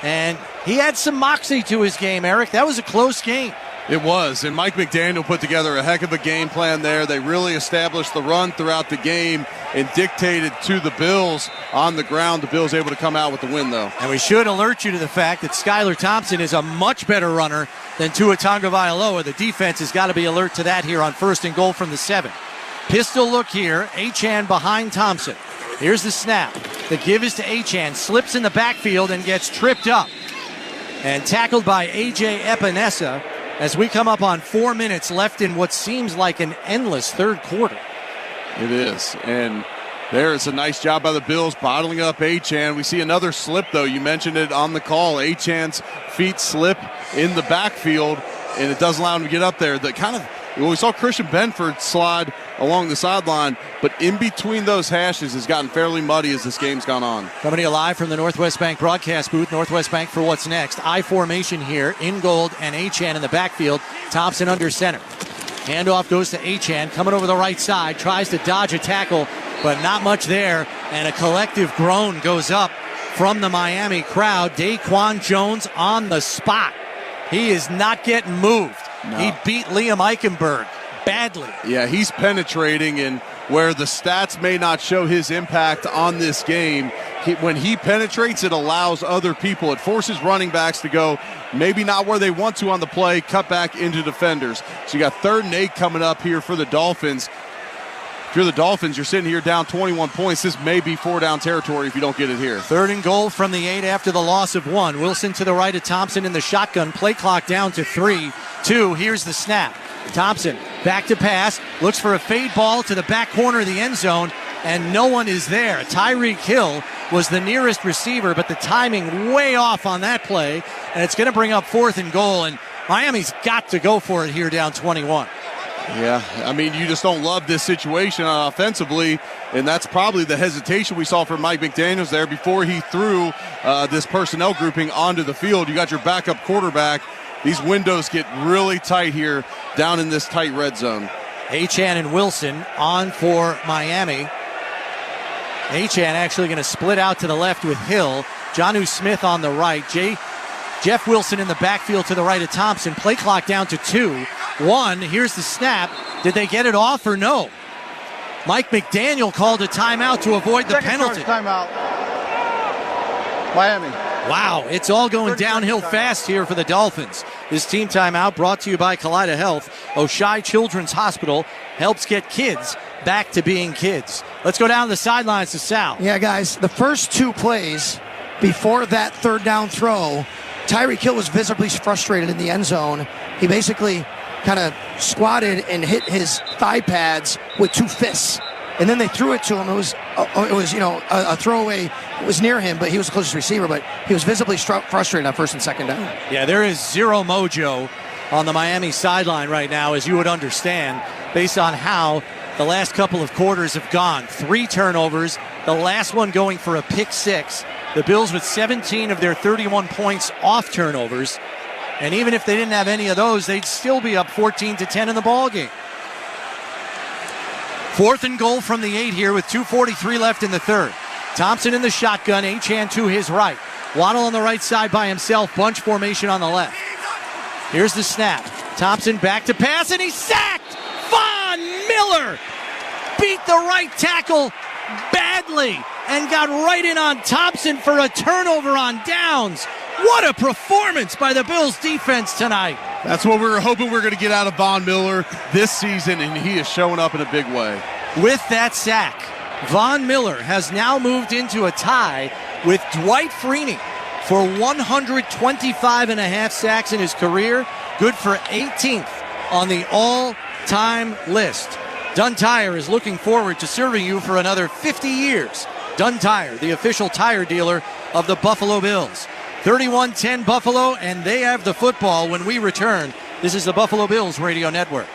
And he had some moxie to his game, Eric. That was a close game. It was, and Mike McDaniel put together a heck of a game plan there. They really established the run throughout the game and dictated to the Bills on the ground. The Bills able to come out with the win, though. And we should alert you to the fact that Skylar Thompson is a much better runner than Tua Tagovailoa. The defense has got to be alert to that here on 1st and goal from the 7. Pistol look here. Achane behind Thompson. Here's the snap. The give is to Achane. Slips in the backfield and gets tripped up. And tackled by A.J. Epinesa as we come up on 4 minutes left in what seems like an endless third quarter. It is. And there's a nice job by the Bills bottling up Achane. We see another slip, though. You mentioned it on the call. Achane's feet slip in the backfield, and it doesn't allow him to get up there. We saw Christian Benford slide along the sideline, but in between those hashes has gotten fairly muddy as this game's gone on. Coming to you live from the Northwest Bank broadcast booth. Northwest Bank for what's next. I formation here. Ingold and Achane in the backfield. Thompson under center. Handoff goes to Achane, coming over the right side. Tries to dodge a tackle, but not much there. And a collective groan goes up from the Miami crowd. Daquan Jones on the spot. He is not getting moved. No. He beat Liam Eichenberg badly. Yeah, he's penetrating, and where the stats may not show his impact on this game, when he penetrates, it allows other people. It forces running backs to go maybe not where they want to on the play, cut back into defenders. So you got 3rd and 8 coming up here for the Dolphins. If you're the Dolphins, you're sitting here down 21 points. This may be 4-down territory if you don't get it here. 3rd and goal from the 8 after the loss of 1. Wilson to the right of Thompson in the shotgun. Play clock down to 3-2. Here's the snap. Thompson back to pass. Looks for a fade ball to the back corner of the end zone, and no one is there. Tyreek Hill was the nearest receiver, but the timing way off on that play, and it's going to bring up 4th and goal, and Miami's got to go for it here down 21. Yeah, I mean, you just don't love this situation offensively, and that's probably the hesitation we saw from Mike McDaniels there before he threw this personnel grouping onto the field. You got your backup quarterback. These windows get really tight here down in this tight red zone. Achane and Wilson on for Miami. Achane actually going to split out to the left with Hill. Jonnu Smith on the right. Jeff Wilson in the backfield to the right of Thompson. Play clock down to 2-1. Here's the snap. Did they get it off or no? Mike McDaniel called a timeout to avoid the penalty. Timeout. Miami. Wow, it's all going downhill fast here for the Dolphins. This team timeout brought to you by Kaleida Health. Oshai Children's Hospital helps get kids back to being kids. Let's go down the sidelines to Sal. Yeah, guys, the first 2 plays before that 3rd down throw, Tyreek Hill was visibly frustrated in the end zone. He basically kind of squatted and hit his thigh pads with 2 fists. And then they threw it to him. It was a throwaway. It was near him, but he was the closest receiver. But he was visibly frustrated on 1st and 2nd down. Yeah, there is zero mojo on the Miami sideline right now, as you would understand, based on how the last couple of quarters have gone. 3 turnovers, the last one going for a pick 6. The Bills with 17 of their 31 points off turnovers. And even if they didn't have any of those, they'd still be up 14-10 in the ballgame. 4th and goal from the 8 here with 2:43 left in the 3rd. Thompson in the shotgun, Achane to his right. Waddle on the right side by himself, bunch formation on the left. Here's the snap. Thompson back to pass, and he's sacked! Von Miller beat the right tackle badly and got right in on Thompson for a turnover on downs. What a performance by the Bills defense tonight. That's what we were hoping we were going to get out of Von Miller this season, and he is showing up in a big way. With that sack, Von Miller has now moved into a tie with Dwight Freeney for 125.5 sacks in his career. Good for 18th on the all-time list. Dunn Tire is looking forward to serving you for another 50 years. Dunn Tire, the official tire dealer of the Buffalo Bills. 31-10 Buffalo, and they have the football when we return. This is the Buffalo Bills Radio Network.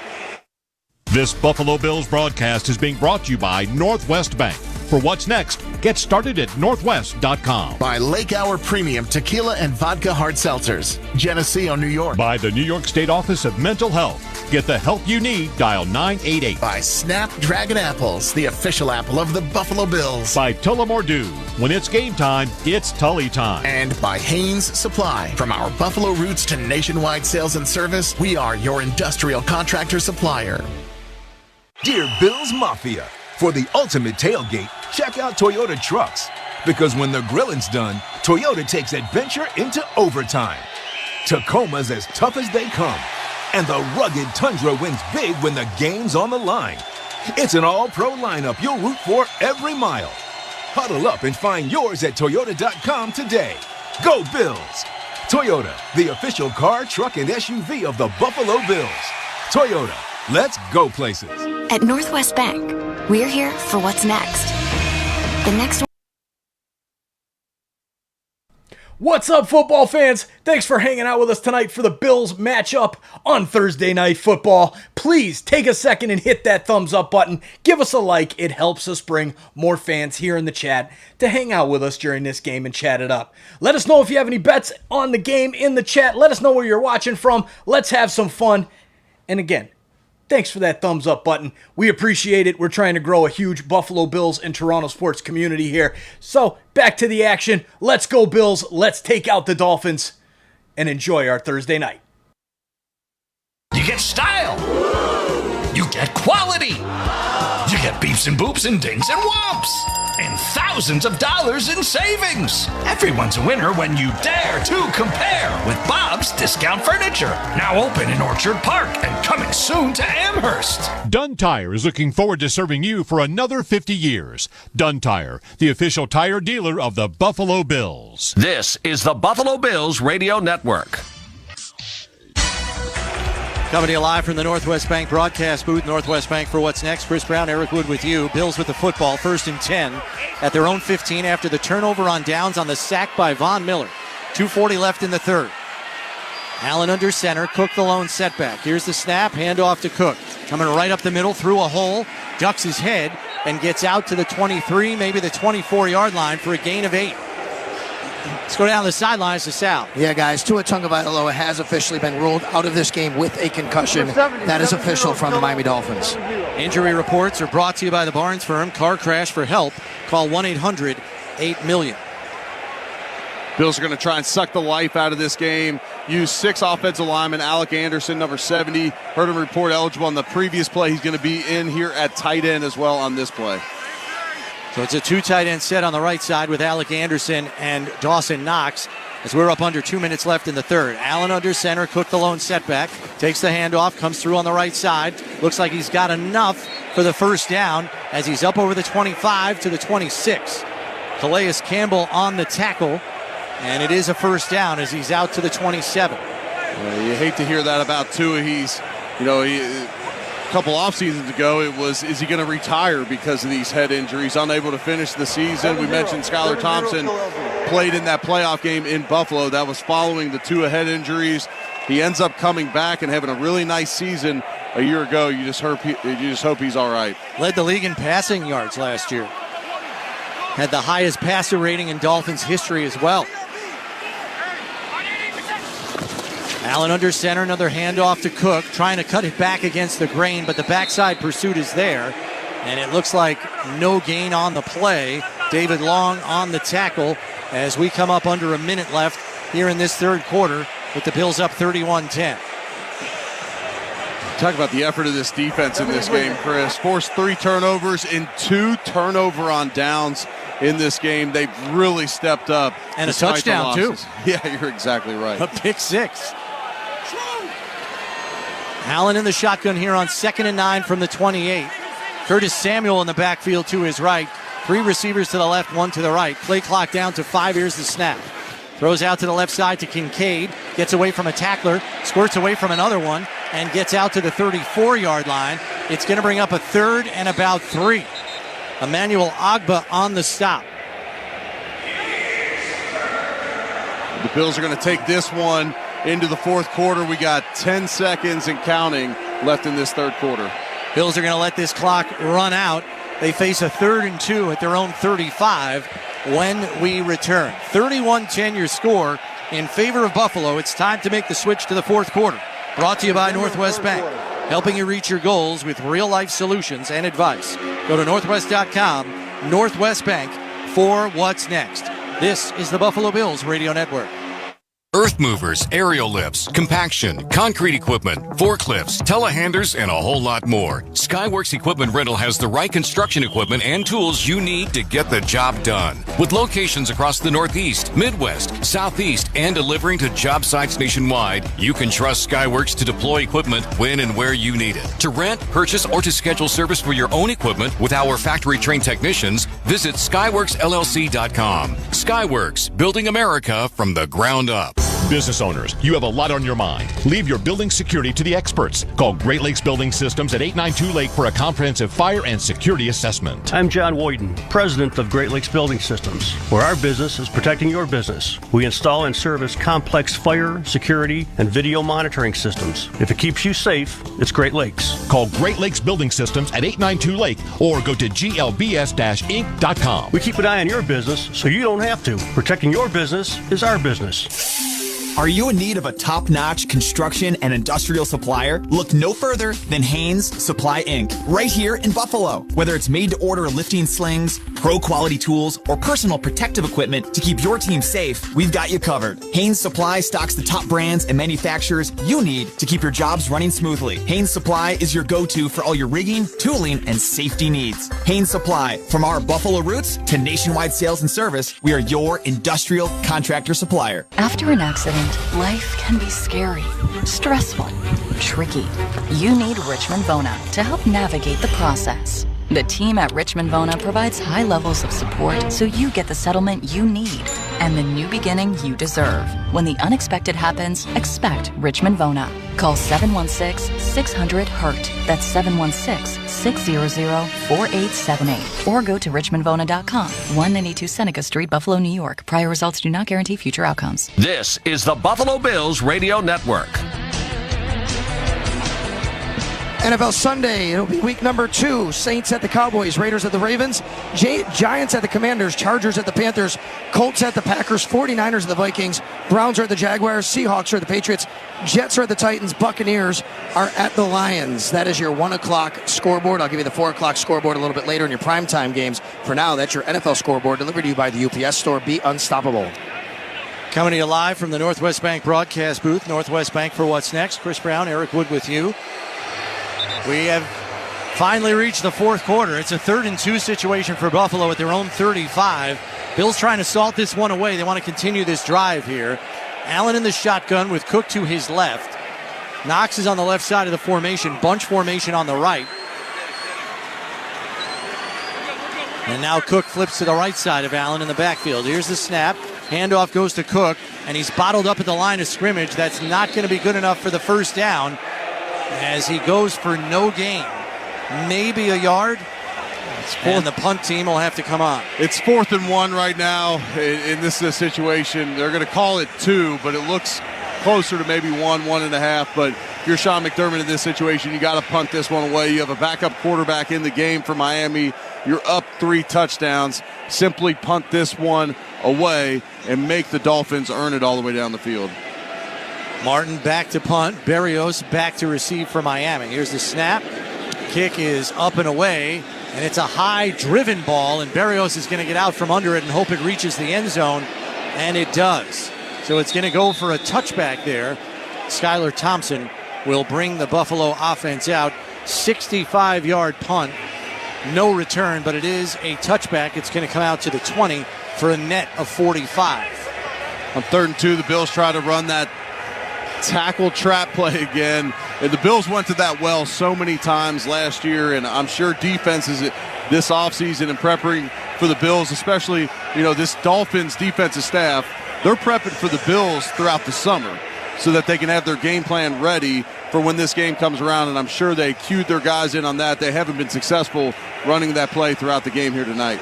This Buffalo Bills broadcast is being brought to you by Northwest Bank. For what's next, get started at northwest.com. By Lake Hour Premium Tequila and Vodka Hard Seltzers, Geneseo, New York. By the New York State Office of Mental Health. Get the help you need. Dial 988. By Snapdragon Apples, the official apple of the Buffalo Bills. By Tullamore Dew. When it's game time, it's Tully time. And by Haynes Supply. From our Buffalo roots to nationwide sales and service, we are your industrial contractor supplier. Dear Bills Mafia, for the ultimate tailgate, check out Toyota Trucks. Because when the grilling's done, Toyota takes adventure into overtime. Tacoma's as tough as they come. And the rugged Tundra wins big when the game's on the line. It's an all-pro lineup you'll root for every mile. Huddle up and find yours at Toyota.com today. Go Bills! Toyota, the official car, truck, and SUV of the Buffalo Bills. Toyota, let's go places. At Northwest Bank, we're here for what's next. The next one. What's up, football fans? Thanks for hanging out with us tonight for the Bills matchup on Thursday Night Football. Please take a second and hit that thumbs up button. Give us a like. It helps us bring more fans here in the chat to hang out with us during this game and chat it up. Let us know if you have any bets on the game in the chat. Let us know where you're watching from. Let's have some fun. And again, thanks for that thumbs up button. We appreciate it. We're trying to grow a huge Buffalo Bills and Toronto sports community here. So back to the action. Let's go Bills. Let's take out the Dolphins and enjoy our Thursday night. You get style. You get quality. You get beeps and boops and dings and whomps. And thousands of dollars in savings. Everyone's a winner when you dare to compare with Bob's Discount Furniture. Now open in Orchard Park and coming soon to Amherst. Dunn Tire is looking forward to serving you for another 50 years. Dunn Tire, the official tire dealer of the Buffalo Bills. This is the Buffalo Bills Radio Network. Coming to you live from the Northwest Bank broadcast booth. Northwest Bank for what's next. Chris Brown, Eric Wood with you. Bills with the football, 1st and 10 at their own 15 after the turnover on downs on the sack by Von Miller. 2:40 left in the third. Allen under center. Cook the lone setback. Here's the snap. Handoff to Cook. Coming right up the middle through a hole. Ducks his head and gets out to the 23, maybe the 24-yard line for a gain of 8. Let's go down the sidelines to Sal. Yeah, guys, Tua Tagovailoa has officially been ruled out of this game with a concussion. That is official from the Miami Dolphins. Injury reports are brought to you by the Barnes Firm. Car crash for help. Call 1-800-8-million. Bills are going to try and suck the life out of this game. Use 6 offensive linemen. Alec Anderson, number 70. Heard him report eligible on the previous play. He's going to be in here at tight end as well on this play. So it's a 2 tight end set on the right side with Alec Anderson and Dawson Knox as we're up under 2 minutes left in the third. Allen under center, Cook the lone setback, takes the handoff, comes through on the right side. Looks like he's got enough for the first down as he's up over the 25 to the 26. Calais Campbell on the tackle, and it is a first down as he's out to the 27. You hate to hear that about Tua. A couple off seasons ago, it was, is he going to retire because of these head injuries? Unable to finish the season. We mentioned Skylar Thompson played in that playoff game in Buffalo. That was following the Tua head injuries. He ends up coming back and having a really nice season a year ago. You just hope he's all right. Led the league in passing yards last year. Had the highest passer rating in Dolphins history as well. Allen under center, another handoff to Cook, trying to cut it back against the grain, but the backside pursuit is there, and it looks like no gain on the play. David Long on the tackle as we come up under a minute left here in this third quarter with the Bills up 31-10. Talk about the effort of this defense in this game, Chris. Forced 3 turnovers and 2 turnover on downs in this game. They've really stepped up. And a touchdown, too. Yeah, you're exactly right. A pick 6. Allen in the shotgun here on 2nd and 9 from the 28. Curtis Samuel in the backfield to his right. 3 receivers to the left, 1 to the right. Play clock down to 5. Here's the snap. Throws out to the left side to Kincaid. Gets away from a tackler. Squirts away from another one. And gets out to the 34-yard line. It's going to bring up a 3rd and about 3. Emmanuel Ogbah on the stop. The Bills are going to take this one into the fourth quarter. We got 10 seconds and counting left in this third quarter. Bills are going to let this clock run out. They face a 3rd and 2 at their own 35 when we return. 31-10 your score in favor of Buffalo. It's time to make the switch to the fourth quarter. Brought to you by Northwest Bank. helping you reach your goals with real-life solutions and advice. Go to Northwest.com, Northwest Bank, for what's next. This is the Buffalo Bills Radio Network. Earth movers, aerial lifts, compaction, concrete equipment, forklifts, telehandlers, and a whole lot more. Skyworks Equipment Rental has the right construction equipment and tools you need to get the job done. With locations across the Northeast, Midwest, Southeast, and delivering to job sites nationwide, you can trust Skyworks to deploy equipment when and where you need it. To rent, purchase, or to schedule service for your own equipment with our factory-trained technicians, visit SkyworksLLC.com. Skyworks, building America from the ground up. Business owners, you have a lot on your mind. Leave your building security to the experts. Call Great Lakes Building Systems at 892 Lake for a comprehensive fire and security assessment. I'm John Woyden, president of Great Lakes Building Systems, where our business is protecting your business. We install and service complex fire, security, and video monitoring systems. If it keeps you safe, it's Great Lakes. Call Great Lakes Building Systems at 892 Lake or go to glbs-inc.com. We keep an eye on your business so you don't have to. Protecting your business is our business. Are you in need of a top-notch construction and industrial supplier? Look no further than Haynes Supply Inc. right here in Buffalo. Whether it's made-to-order lifting slings, pro-quality tools, or personal protective equipment to keep your team safe, we've got you covered. Haynes Supply stocks the top brands and manufacturers you need to keep your jobs running smoothly. Haynes Supply is your go-to for all your rigging, tooling, and safety needs. Haynes Supply, from our Buffalo roots to nationwide sales and service, we are your industrial contractor supplier. After an accident, life can be scary, stressful, tricky. You need Richmond Vona to help navigate the process. The team at Richmond Vona provides high levels of support so you get the settlement you need and the new beginning you deserve. When the unexpected happens, expect Richmond Vona. Call 716-600-HURT. That's 716-600-4878. Or go to richmondvona.com. 192 Seneca Street, Buffalo, New York. Prior results do not guarantee future outcomes. This is the Buffalo Bills Radio Network. NFL Sunday, it'll be week number 2. Saints at the Cowboys, Raiders at the Ravens, Giants at the Commanders, Chargers at the Panthers, Colts at the Packers, 49ers at the Vikings, Browns are at the Jaguars, Seahawks are at the Patriots, Jets are at the Titans, Buccaneers are at the Lions. That is your 1 o'clock scoreboard. I'll give you the 4 o'clock scoreboard a little bit later in your primetime games. For now, that's your NFL scoreboard delivered to you by the UPS Store. Be unstoppable. Coming to you live from the Northwest Bank broadcast booth. Northwest Bank for what's next. Chris Brown, Eric Wood with you. We have finally reached the fourth quarter. It's a 3rd and 2 situation for Buffalo at their own 35. Bills trying to salt this one away. They want to continue this drive here. Allen in the shotgun with Cook to his left. Knox is on the left side of the formation. Bunch formation on the right. And now Cook flips to the right side of Allen in the backfield. Here's the snap. Handoff goes to Cook, and he's bottled up at the line of scrimmage. That's not going to be good enough for the first down, as he goes for no gain. Maybe a yard, and the punt team will have to come on. It's 4th and 1 right now in this situation. They're going to call it 2, but it looks closer to maybe 1.5. But if you're Sean McDermott in this situation, you got to punt this one away. You have a backup quarterback in the game for Miami. You're up 3 touchdowns. Simply punt this one away and make the Dolphins earn it all the way down the field. Martin back to punt. Berrios back to receive for Miami. Here's the snap. Kick is up and away, and it's a high-driven ball, and Berrios is going to get out from under it and hope it reaches the end zone, and it does. So it's going to go for a touchback there. Skylar Thompson will bring the Buffalo offense out. 65-yard punt. No return, but it is a touchback. It's going to come out to the 20 for a net of 45. On 3rd and 2, the Bills try to run that tackle trap play again. And the Bills went to that well so many times last year, and I'm sure defenses this offseason and prepping for the Bills, especially, this Dolphins defensive staff, they're prepping for the Bills throughout the summer so that they can have their game plan ready for when this game comes around, and I'm sure they cued their guys in on that. They haven't been successful running that play throughout the game here tonight.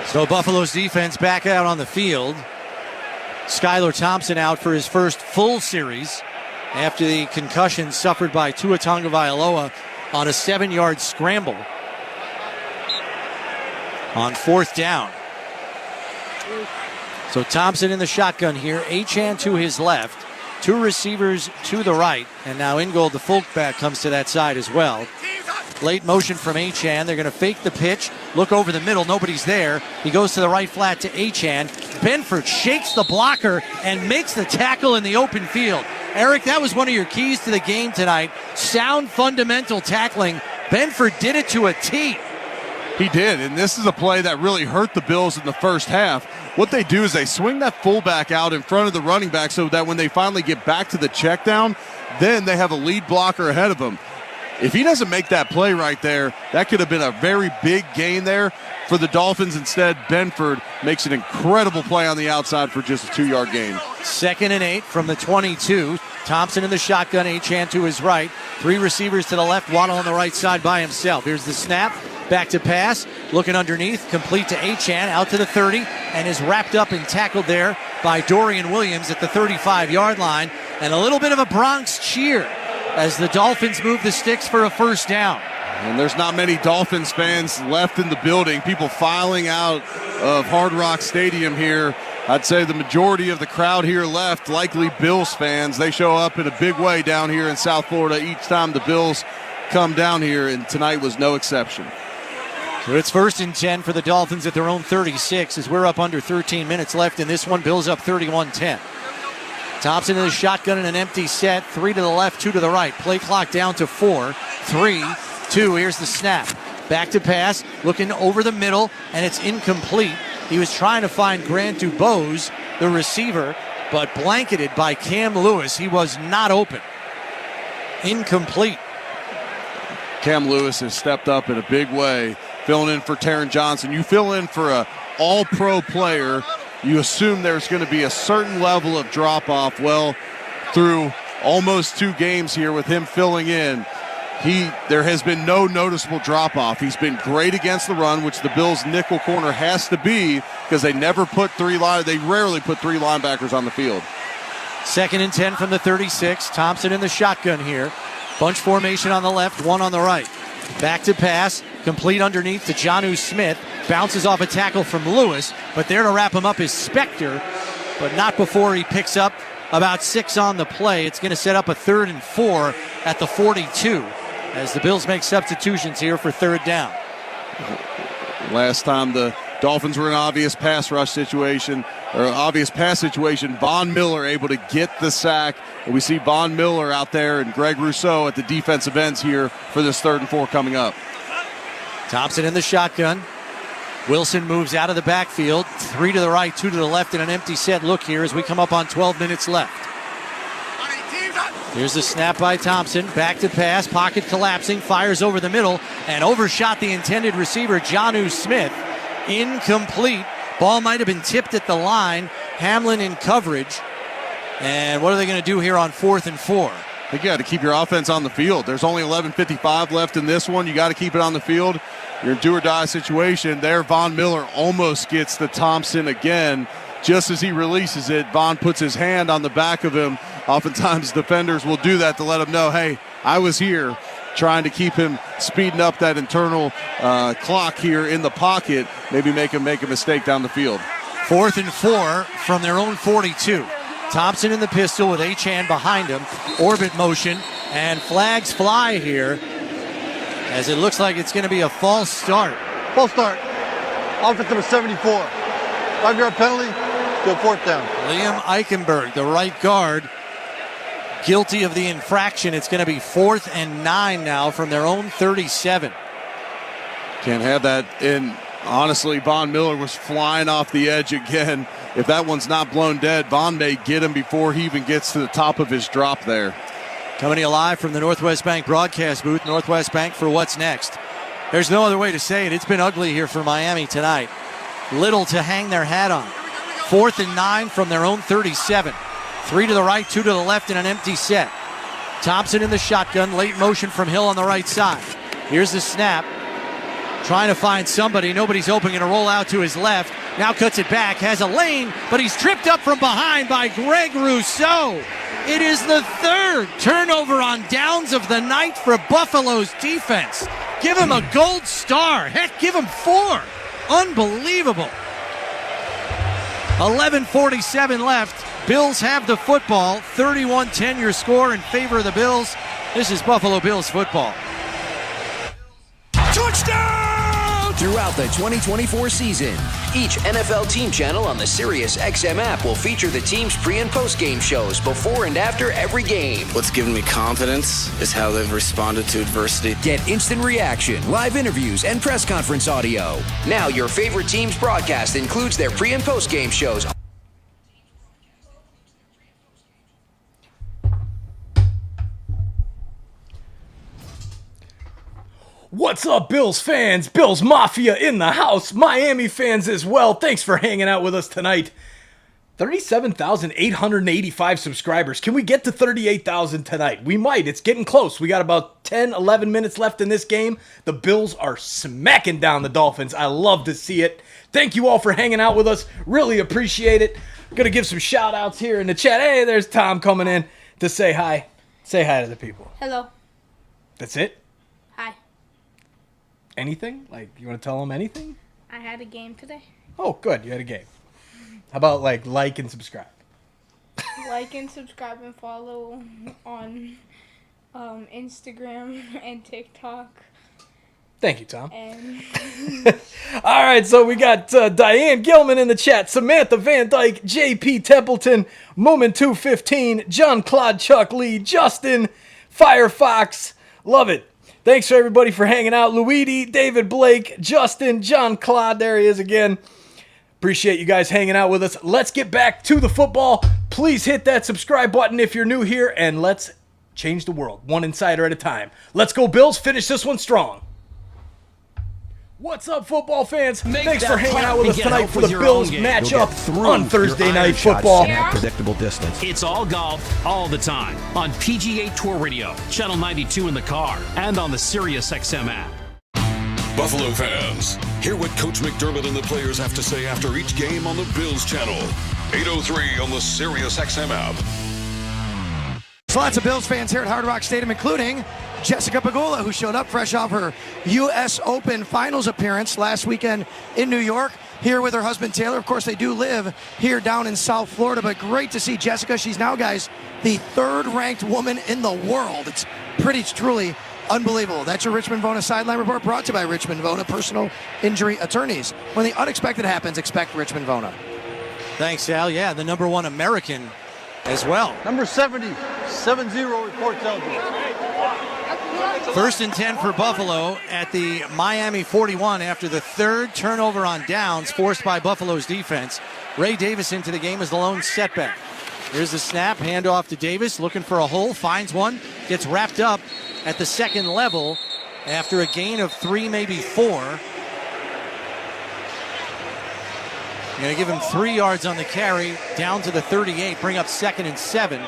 So Buffalo's defense back out on the field. Skylar Thompson out for his first full series after the concussion suffered by Tua Tagovailoa on a 7-yard scramble on 4th down. So Thompson in the shotgun here. Achane to his left. Two receivers to the right. And now Ingold, the fullback, comes to that side as well. Late motion from Achane. They're going to fake the pitch. Look over the middle. Nobody's there. He goes to the right flat to Achane. Benford shakes the blocker and makes the tackle in the open field. Eric, that was one of your keys to the game tonight. Sound fundamental tackling. Benford did it to a T. He did, and this is a play that really hurt the Bills in the first half. What they do is they swing that fullback out in front of the running back so that when they finally get back to the check down, then they have a lead blocker ahead of them. If he doesn't make that play right there, that could have been a very big gain there for the Dolphins. Instead, Benford makes an incredible play on the outside for just a 2-yard gain. 2nd and 8 from the 22. Thompson in the shotgun, Achane to his right. 3 receivers to the left, Waddle on the right side by himself. Here's the snap, back to pass, looking underneath, complete to Achane, out to the 30, and is wrapped up and tackled there by Dorian Williams at the 35-yard line. And a little bit of a Bronx cheer as the Dolphins move the sticks for a first down. And there's not many Dolphins fans left in the building. People filing out of Hard Rock Stadium here. I'd say the majority of the crowd here left, likely Bills fans. They show up in a big way down here in South Florida each time the Bills come down here, and tonight was no exception. So it's 1st and 10 for the Dolphins at their own 36 as we're up under 13 minutes left in this one. Bills up 31-10. Thompson in the shotgun in an empty set. 3 to the left, 2 to the right. Play clock down to 4. 3, 2. Here's the snap. Back to pass. Looking over the middle, and it's incomplete. He was trying to find Grant Dubose, the receiver, but blanketed by Cam Lewis. He was not open. Incomplete. Cam Lewis has stepped up in a big way, filling in for Taron Johnson. You fill in for an all-pro player, you assume there's going to be a certain level of drop-off. Well, through almost 2 games here with him filling in, there has been no noticeable drop-off. He's been great against the run, which the Bills' nickel corner has to be because they rarely put 3 linebackers on the field. 2nd and 10 from the 36. Thompson in the shotgun here. Bunch formation on the left, 1 on the right. Back to pass, complete underneath to Jonnu Smith. Bounces off a tackle from Lewis, but there to wrap him up is Spector, but not before he picks up about 6 on the play. It's going to set up a 3rd and 4 at the 42 as the Bills make substitutions here for 3rd down. Last time the Dolphins were in an obvious pass situation, Von Miller able to get the sack. And we see Von Miller out there and Greg Rousseau at the defensive ends here for this 3rd and 4 coming up. Thompson in the shotgun. Wilson moves out of the backfield. 3 to the right, 2 to the left in an empty set look here as we come up on 12 minutes left. Here's the snap by Thompson. Back to pass. Pocket collapsing. Fires over the middle and overshot the intended receiver, Jonnu Smith. Incomplete. Ball might have been tipped at the line. Hamlin in coverage. And what are they going to do here on 4th and 4? I think you got to keep your offense on the field. There's only 11:55 left in this one. You got to keep it on the field. You're in do-or-die situation. There, Von Miller almost gets to Thompson again. Just as he releases it, Von puts his hand on the back of him. Oftentimes, defenders will do that to let him know, hey, I was here, trying to keep him speeding up that internal clock here in the pocket, maybe make him make a mistake down the field. 4th and 4 from their own 42. Thompson in the pistol with Achane behind him. Orbit motion, and flags fly here as it looks like it's going to be a false start. False start. Offense number 74. 5-yard penalty to a 4th down. Liam Eichenberg, the right guard, guilty of the infraction. It's going to be 4th and 9 now from their own 37. Can't have that. And honestly, Von Miller was flying off the edge again. If that one's not blown dead, Von may get him before he even gets to the top of his drop there. Coming to you live from the Northwest Bank broadcast booth. Northwest Bank for what's next. There's no other way to say it. It's been ugly here for Miami tonight. Little to hang their hat on. 4th and 9 from their own 37. 3 to the right, 2 to the left in an empty set. Thompson in the shotgun. Late motion from Hill on the right side. Here's the snap. Trying to find somebody. Nobody's open. Going to roll out to his left. Now cuts it back. Has a lane, but he's tripped up from behind by Greg Rousseau. It is the 3rd turnover on downs of the night for Buffalo's defense. Give him a gold star. Heck, give him 4. Unbelievable. 11:47 left. Bills have the football. 31-10 your score in favor of the Bills. This is Buffalo Bills football. Touchdown! Throughout the 2024 season, each NFL team channel on the SiriusXM app will feature the team's pre- and post-game shows before and after every game. What's given me confidence is how they've responded to adversity. Get instant reaction, live interviews, and press conference audio. Now your favorite team's broadcast includes their pre- and post-game shows. What's up, Bills fans? Bills Mafia in the house. Miami fans as well. Thanks for hanging out with us tonight. 37,885 subscribers. Can we get to 38,000 tonight? We might. It's getting close. We got about 10, 11 minutes left in this game. The Bills are smacking down the Dolphins. I love to see it. Thank you all for hanging out with us. Really appreciate it. I'm going to give some shout outs here in the chat. Hey, there's Tom coming in to say hi. Say hi to the people. Hello. That's it? Hi. Anything? Like, you want to tell them anything? I had a game today. Oh, good. You had a game. How about, like and subscribe? Like and subscribe and follow on Instagram and TikTok. Thank you, Tom. And all right, so we got Diane Gilman in the chat, Samantha Van Dyke, JP Templeton, Moomin215, John Claude Chuck Lee, Justin, Firefox. Love it. Thanks for everybody for hanging out. Luigi, David Blake, Justin, John Claude. There he is again. Appreciate you guys hanging out with us. Let's get back to the football. Please hit that subscribe button if you're new here, and let's change the world, one insider at a time. Let's go, Bills. Finish this one strong. What's up, football fans? Thanks for hanging out with us tonight for the Bills matchup on Thursday Night Football. Predictable distance. It's all golf, all the time on PGA Tour Radio, Channel 92 in the car, and on the SiriusXM app. Buffalo fans, hear what Coach McDermott and the players have to say after each game on the Bills channel. 803 on the SiriusXM app. So lots of Bills fans here at Hard Rock Stadium, including Jessica Pegula, who showed up fresh off her U.S. Open finals appearance last weekend in New York, here with her husband Taylor. Of course, they do live here down in South Florida, but great to see Jessica. She's now, guys, the third-ranked woman in the world. It's truly unbelievable. That's your Richmond Vona Sideline Report, brought to you by Richmond Vona Personal Injury Attorneys. When the unexpected happens, expect Richmond Vona. Thanks, Al. Yeah, the number one American as well. Number 70 reports eligible. First and 10 for Buffalo at the Miami 41 after the third turnover on downs forced by Buffalo's defense. Ray Davis into the game as the lone setback. Here's the snap, handoff to Davis, looking for a hole, finds one, gets wrapped up at the second level after a gain of 3, maybe 4. Going to give him 3 yards on the carry, down to the 38, bring up 2nd and 7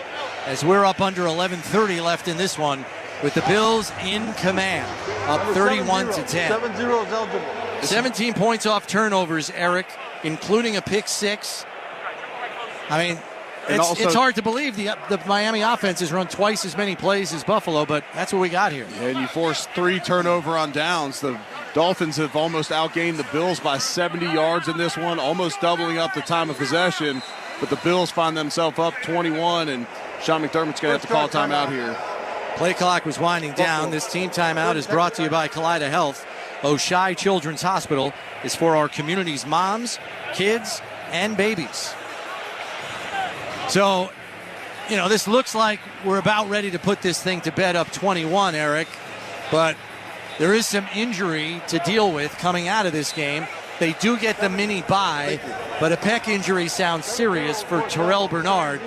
as we're up under 11:30 left in this one with the Bills in command, up 31-10. 7-0 is eligible. 17 points off turnovers, Eric, including a pick 6. I mean, it's hard to believe the Miami offense has run twice as many plays as Buffalo, but that's what we got here. And you force 3 turnover on downs. The Dolphins have almost outgained the Bills by 70 yards in this one, almost doubling up the time of possession. But the Bills find themselves up 21, and Sean McDermott's going to have to call a timeout here. Play clock was winding down. This team timeout is brought to you by Kaleida Health. Oshai Children's Hospital is for our community's moms, kids, and babies. So, this looks like we're about ready to put this thing to bed up 21, Eric. But there is some injury to deal with coming out of this game. They do get the mini bye, but a pec injury sounds serious for Terrell Bernard.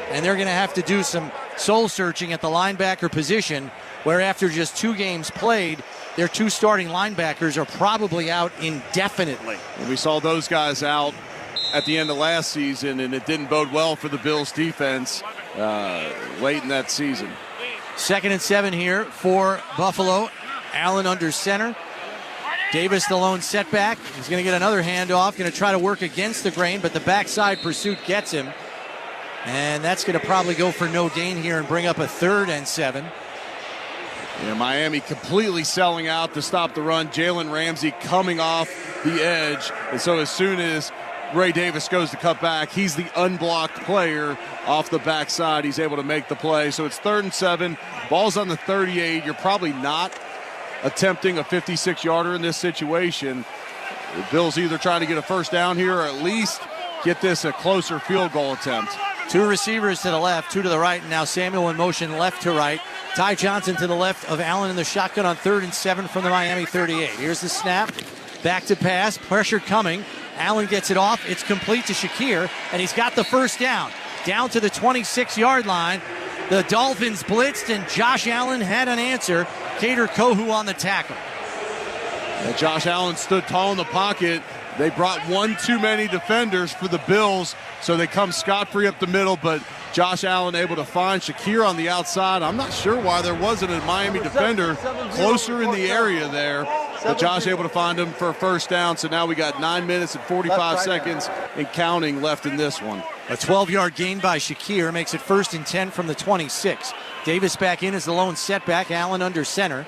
And they're going to have to do some soul searching at the linebacker position, where after just 2 games played, their 2 starting linebackers are probably out indefinitely. And we saw those guys out at the end of last season, and it didn't bode well for the Bills defense late in that season. 2nd and 7 here for Buffalo. Allen under center. Davis the lone setback. He's going to get another handoff, going to try to work against the grain, but the backside pursuit gets him. And that's going to probably go for no gain here and bring up a 3rd and 7. Yeah, Miami completely selling out to stop the run. Jalen Ramsey coming off the edge. And so as soon as Ray Davis goes to cut back. He's the unblocked player off the backside. He's able to make the play. So it's 3rd and 7. Ball's on the 38. You're probably not attempting a 56-yarder in this situation. The Bills either trying to get a first down here or at least get this a closer field goal attempt. 2 receivers to the left, 2 to the right, and now Samuel in motion left to right. Ty Johnson to the left of Allen in the shotgun on 3rd and 7 from the Miami 38. Here's the snap. Back to pass. Pressure coming. Allen gets it off. It's complete to Shakir, and he's got the first down. Down to the 26-yard line. The Dolphins blitzed, and Josh Allen had an answer. Kader Kohu on the tackle. And Josh Allen stood tall in the pocket. They brought one too many defenders for the Bills, so they come scot-free up the middle, but Josh Allen able to find Shakir on the outside. I'm not sure why there wasn't a Miami defender closer in the area there, but Josh able to find him for a first down, so now we got 9 minutes and 45 seconds and counting left in this one. A 12-yard gain by Shakir makes it 1st and 10 from the 26. Davis back in as the lone setback. Allen under center.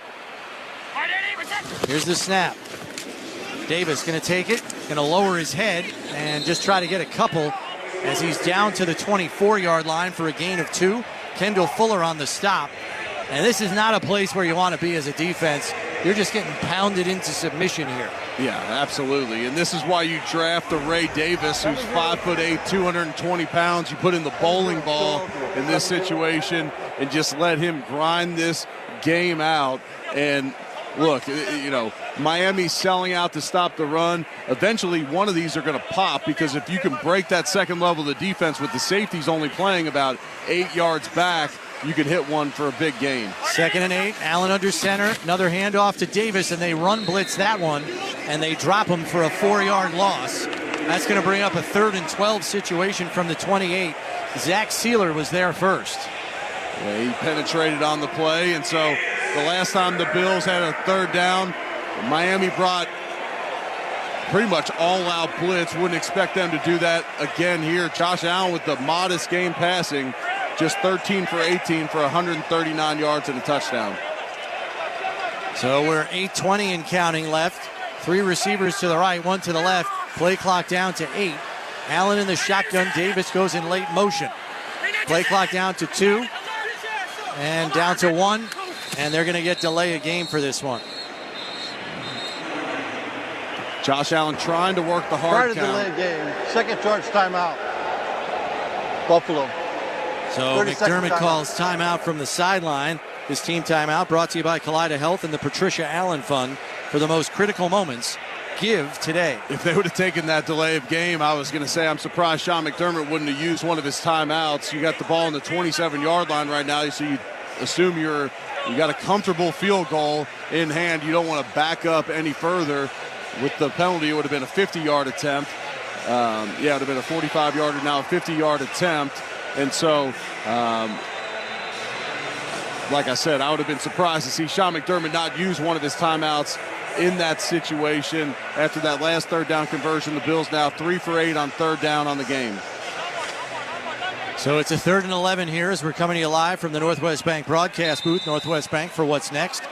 Here's the snap. Davis going to take it, going to lower his head and just try to get a couple as he's down to the 24-yard line for a gain of 2. Kendall Fuller on the stop. And this is not a place where you want to be as a defense. You're just getting pounded into submission here. Yeah, absolutely. And this is why you draft a Ray Davis, who's 5'8", 220 pounds. You put in the bowling ball in this situation and just let him grind this game out. And look, you know, Miami's selling out to stop the run. Eventually, one of these are going to pop, because if you can break that second level of the defense with the safeties only playing about 8 yards back, you can hit one for a big gain. 2nd and 8, Allen under center. Another handoff to Davis, and they run blitz that one, and they drop him for a 4-yard loss. That's going to bring up a 3rd and 12 situation from the 28. Zach Sealer was there first. Yeah, he penetrated on the play, and so the last time the Bills had a 3rd down, Miami brought pretty much all-out blitz. Wouldn't expect them to do that again here. Josh Allen with the modest game passing, just 13 for 18 for 139 yards and a touchdown. So we're 8:20 and counting left. 3 receivers to the right, 1 to the left. Play clock down to 8. Allen in the shotgun. Davis goes in late motion. Play clock down to 2 and down to 1. And they're going to get delay a game for this one. Josh Allen trying to work the hard count. Trying to delay a game. Second charge timeout. Buffalo. So McDermott calls timeout from the sideline. This team timeout brought to you by Kaleida Health and the Patricia Allen Fund for the most critical moments. Give today. If they would have taken that delay of game, I was going to say I'm surprised Sean McDermott wouldn't have used one of his timeouts. You got the ball on the 27-yard line right now, so you assume you got a comfortable field goal in hand. You don't want to back up any further. With the penalty, it would have been a 50-yard attempt. Yeah, it would have been a 45-yarder, now a 50-yard attempt. And so, like I said, I would have been surprised to see Sean McDermott not use one of his timeouts in that situation. After that last 3rd down conversion, the Bills now 3 for 8 on 3rd down on the game. So it's a 3rd and 11 here as we're coming to you live from the Northwest Bank broadcast booth. Northwest Bank for what's next.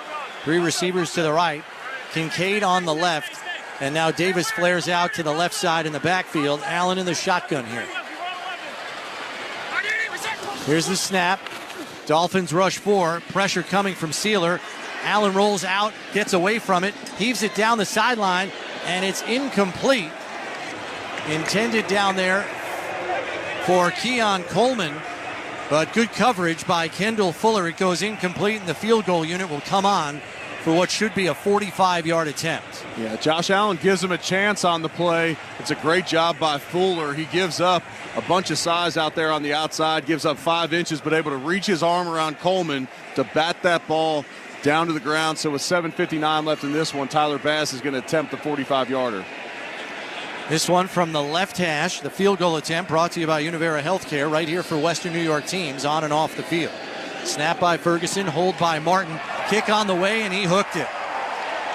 3 receivers to the right. Kincaid on the left. And now Davis flares out to the left side in the backfield. Allen in the shotgun here. Here's the snap. Dolphins rush 4. Pressure coming from Sealer. Allen rolls out, gets away from it, heaves it down the sideline, and it's incomplete. Intended down there for Keon Coleman, but good coverage by Kendall Fuller. It goes incomplete, and the field goal unit will come on for what should be a 45-yard attempt. Yeah, Josh Allen gives him a chance on the play. It's a great job by Fuller. He gives up a bunch of size out there on the outside, gives up 5 inches, but able to reach his arm around Coleman to bat that ball down to the ground. So with 7:59 left in this one, Tyler Bass is going to attempt the 45-yarder. This one from the left hash, the field goal attempt brought to you by Univera Healthcare, right here for Western New York teams on and off the field. Snap by Ferguson, hold by Martin, kick on the way, and he hooked it.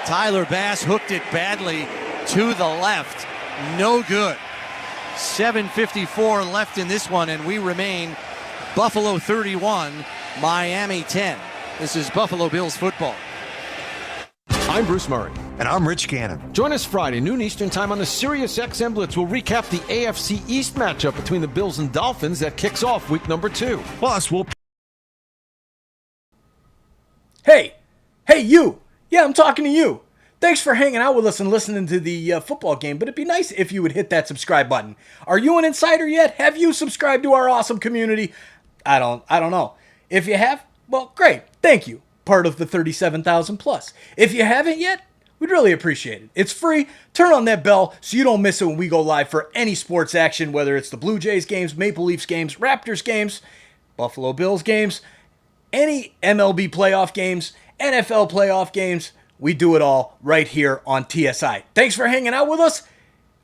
Tyler Bass hooked it badly to the left. No good. 7:54 left in this one, and we remain Buffalo 31, Miami 10. This is Buffalo Bills football. I'm Bruce Murray. And I'm Rich Gannon. Join us Friday, noon Eastern Time on the Sirius XM Blitz. We'll recap the AFC East matchup between the Bills and Dolphins that kicks off week number 2. Plus, we'll... Hey, you. Yeah, I'm talking to you. Thanks for hanging out with us and listening to the football game, but it'd be nice if you would hit that subscribe button. Are you an insider yet? Have you subscribed to our awesome community? I don't know. If you have, well, great. Thank you. Part of the 37,000 plus. If you haven't yet, we'd really appreciate it. It's free. Turn on that bell so you don't miss it when we go live for any sports action, whether it's the Blue Jays games, Maple Leafs games, Raptors games, Buffalo Bills games, any MLB playoff games, NFL playoff games. We do it all right here on TSI. Thanks for hanging out with us.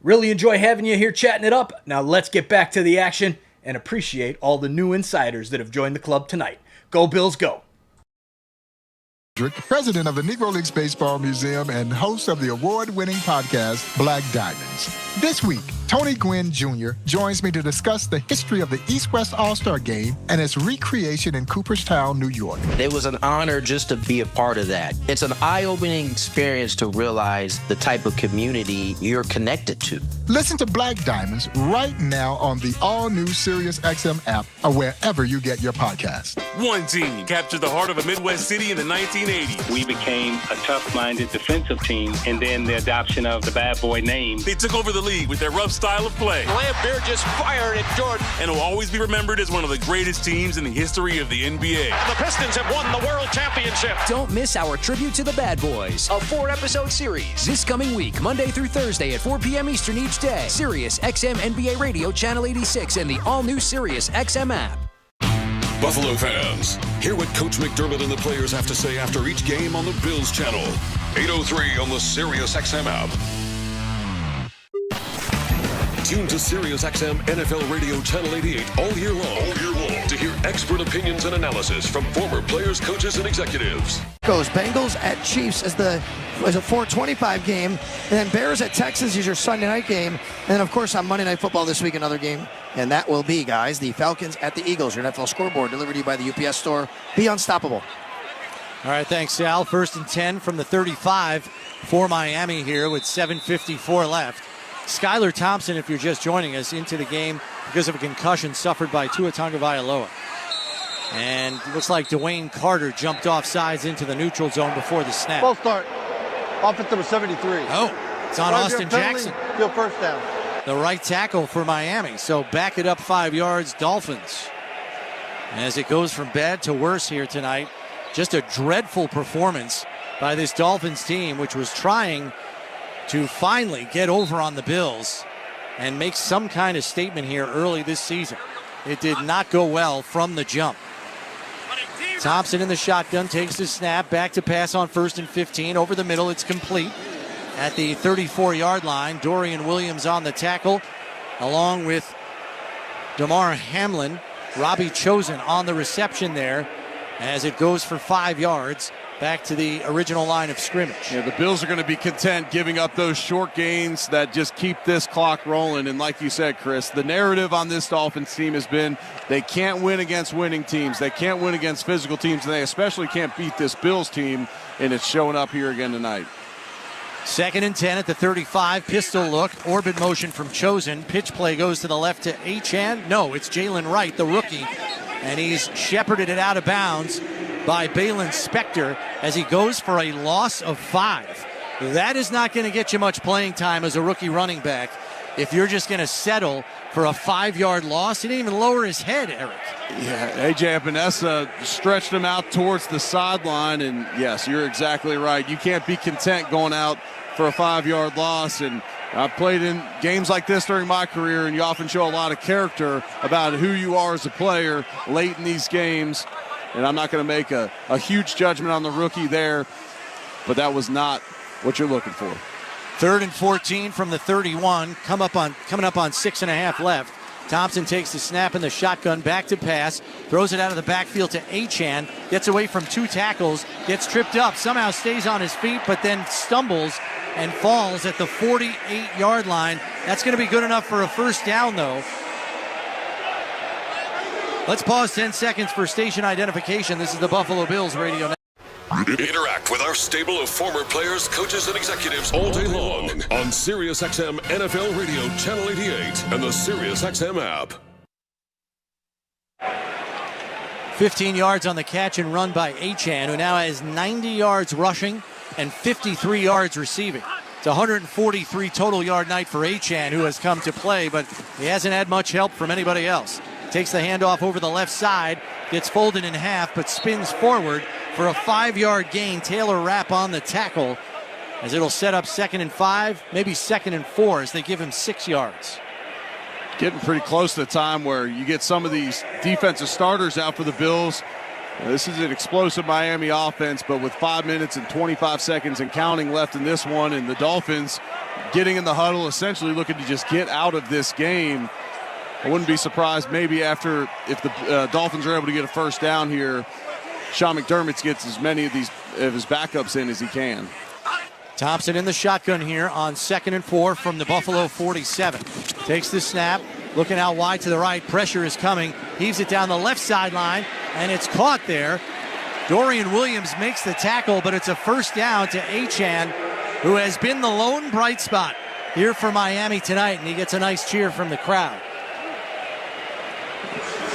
Really enjoy having you here chatting it up. Now let's get back to the action and appreciate all the new insiders that have joined the club tonight. Go Bills, go. President of the Negro Leagues Baseball Museum and host of the award-winning podcast, Black Diamonds. This week, Tony Gwynn Jr. joins me to discuss the history of the East-West All-Star Game and its recreation in Cooperstown, New York. It was an honor just to be a part of that. It's an eye-opening experience to realize the type of community you're connected to. Listen to Black Diamonds right now on the all-new Sirius XM app or wherever you get your podcasts. One team captured the heart of a Midwest city in the 1980s. We became a tough-minded defensive team, and then the adoption of the bad boy name. They took over the league with their rough style of play. Lambeer just fired at Jordan. And will always be remembered as one of the greatest teams in the history of the NBA. And the Pistons have won the world championship. Don't miss our tribute to the Bad Boys, a 4-episode series. This coming week, Monday through Thursday at 4 p.m. Eastern each day. Sirius XM NBA Radio Channel 86 and the all-new Sirius XM app. Buffalo fans, hear what Coach McDermott and the players have to say after each game on the Bills channel. 8:03 on the Sirius XM app. Tune to Sirius XM NFL Radio Channel 88 all year long to hear expert opinions and analysis from former players, coaches, and executives. Goes Bengals at Chiefs as a 4:25 game, and then Bears at Texans is your Sunday night game, and then of course on Monday Night Football this week another game, and that will be, guys, the Falcons at the Eagles. Your NFL scoreboard delivered to you by the UPS store. Be unstoppable. All right, thanks, Sal. 1st and 10 from the 35 for Miami here with 7:54 left. Skylar Thompson, if you're just joining us, into the game because of a concussion suffered by Tua Tagovailoa. And looks like Dwayne Carter jumped off sides into the neutral zone before the snap. Full start. Offense number 73. Oh, it's on Austin Jackson. Field first down. The right tackle for Miami. So back it up 5 yards, Dolphins. As it goes from bad to worse here tonight. Just a dreadful performance by this Dolphins team, which was trying to finally get over on the Bills and make some kind of statement here early this season. It did not go well from the jump. Thompson in the shotgun takes the snap, back to pass on 1st and 15. Over the middle, it's complete at the 34-yard line. Dorian Williams on the tackle, along with Damar Hamlin. Robbie Chosen on the reception there as it goes for 5 yards. Back to the original line of scrimmage. Yeah, the Bills are going to be content giving up those short gains that just keep this clock rolling. And like you said, Chris, the narrative on this Dolphins team has been they can't win against winning teams. They can't win against physical teams. And they especially can't beat this Bills team. And it's showing up here again tonight. 2nd and 10 at the 35. Pistol look. Orbit motion from Chosen. Pitch play goes to the left to Achane. No, it's Jalen Wright, the rookie. And he's shepherded it out of bounds by Balin Spector as he goes for a loss of 5. That is not going to get you much playing time as a rookie running back if you're just going to settle for a 5-yard loss. He didn't even lower his head, Eric. Yeah, A.J. Epinesa stretched him out towards the sideline, and yes, you're exactly right. You can't be content going out for a 5-yard loss, and I've played in games like this during my career, and you often show a lot of character about who you are as a player late in these games. And I'm not going to make a huge judgment on the rookie there, but that was not what you're looking for. 3rd and 14 from the 31, coming up on 6.5 left. Thompson takes the snap in the shotgun, back to pass, throws it out of the backfield to Achane, gets away from 2 tackles, gets tripped up, somehow stays on his feet, but then stumbles and falls at the 48-yard line. That's going to be good enough for a first down, though. Let's pause 10 seconds for station identification. This is the Buffalo Bills radio network. Interact with our stable of former players, coaches, and executives all day long on SiriusXM NFL Radio Channel 88 and the SiriusXM app. 15 yards on the catch and run by Achane, who now has 90 yards rushing and 53 yards receiving. It's a 143 total yard night for Achane, who has come to play, but he hasn't had much help from anybody else. Takes the handoff over the left side, gets folded in half, but spins forward for a 5-yard gain. Taylor Rapp on the tackle, as it'll set up 2nd and 5, maybe 2nd and 4, as they give him 6 yards. Getting pretty close to the time where you get some of these defensive starters out for the Bills. This is an explosive Miami offense, but with 5 minutes and 25 seconds and counting left in this one, and the Dolphins getting in the huddle, essentially looking to just get out of this game. I wouldn't be surprised maybe if the Dolphins are able to get a first down here, Sean McDermott gets as many of his backups in as he can. Thompson in the shotgun here on 2nd and 4 from the Buffalo 47. Takes the snap, looking out wide to the right. Pressure is coming. Heaves it down the left sideline, and it's caught there. Dorian Williams makes the tackle, but it's a first down to Achane, who has been the lone bright spot here for Miami tonight, and he gets a nice cheer from the crowd.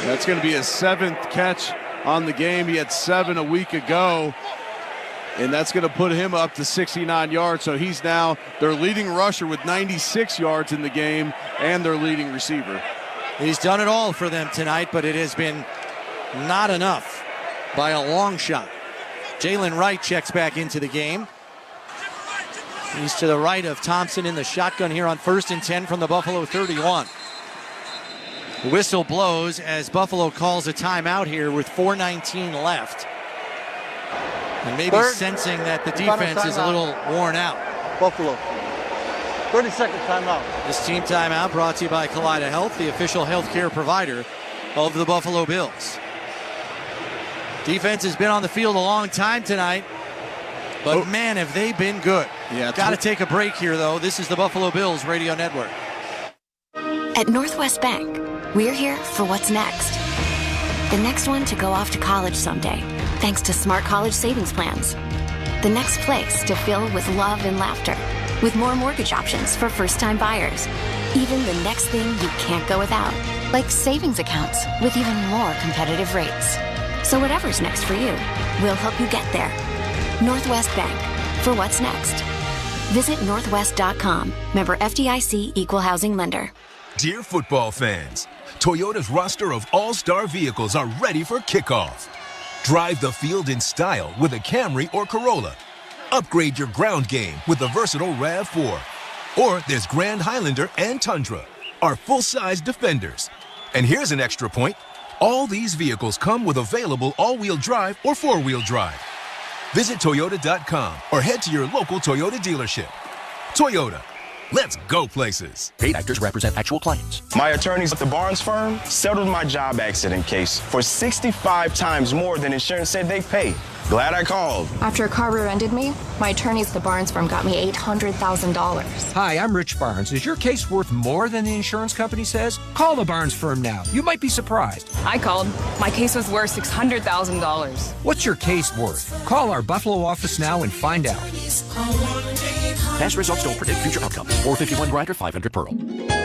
That's going to be his 7th catch on the game. He had 7 a week ago, and that's going to put him up to 69 yards. So he's now their leading rusher with 96 yards in the game and their leading receiver. He's done it all for them tonight, but it has been not enough by a long shot. Jalen Wright checks back into the game. He's to the right of Thompson in the shotgun here on 1st and 10 from the Buffalo 31. The whistle blows as Buffalo calls a timeout here with 4:19 left. And maybe sensing that the defense is a little worn out. Buffalo. 30-second timeout. This team timeout brought to you by Kaleida Health, the official healthcare provider of the Buffalo Bills. Defense has been on the field a long time tonight, but man, have they been good. Yeah, got to take a break here, though. This is the Buffalo Bills Radio Network. At Northwest Bank, we're here for what's next. The next one to go off to college someday, thanks to smart college savings plans. The next place to fill with love and laughter, with more mortgage options for first-time buyers. Even the next thing you can't go without, like savings accounts with even more competitive rates. So whatever's next for you, we'll help you get there. Northwest Bank, for what's next. Visit northwest.com. Member FDIC, Equal Housing Lender. Dear football fans, Toyota's roster of all-star vehicles are ready for kickoff. Drive the field in style with a Camry or Corolla. Upgrade your ground game with the versatile RAV4. Or there's Grand Highlander and Tundra, our full-size Defenders. And here's an extra point. All these vehicles come with available all-wheel drive or four-wheel drive. Visit Toyota.com or head to your local Toyota dealership. Toyota. Let's go places. Paid actors represent actual clients. My attorneys at the Barnes firm settled my job accident case for 65 times more than insurance said they'd pay. Glad I called. After a car rear-ended me, my attorneys at the Barnes firm got me $800,000. Hi, I'm Rich Barnes. Is your case worth more than the insurance company says? Call the Barnes firm now. You might be surprised. I called. My case was worth $600,000. What's your case worth? Call our Buffalo office now and find out. Past results don't predict future outcomes. 451 Grinder, 500 Pearl.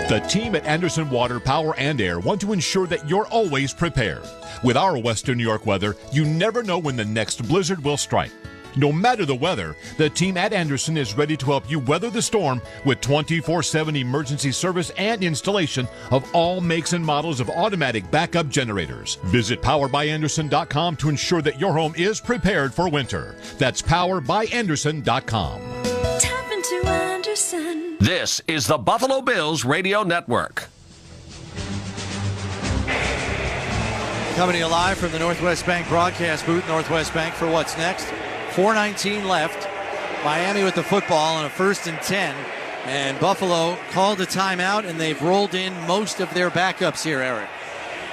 The team at Anderson Water, Power, and Air want to ensure that you're always prepared. With our Western New York weather, you never know when the next blizzard will strike. No matter the weather, the team at Anderson is ready to help you weather the storm with 24/7 emergency service and installation of all makes and models of automatic backup generators. Visit powerbyanderson.com to ensure that your home is prepared for winter. That's powerbyanderson.com. Tap into Anderson. This is the Buffalo Bills Radio Network. Coming to you live from the Northwest Bank broadcast booth. Northwest Bank for what's next. 4:19 left. Miami with the football on a 1st and 10. And Buffalo called a timeout, and they've rolled in most of their backups here, Eric.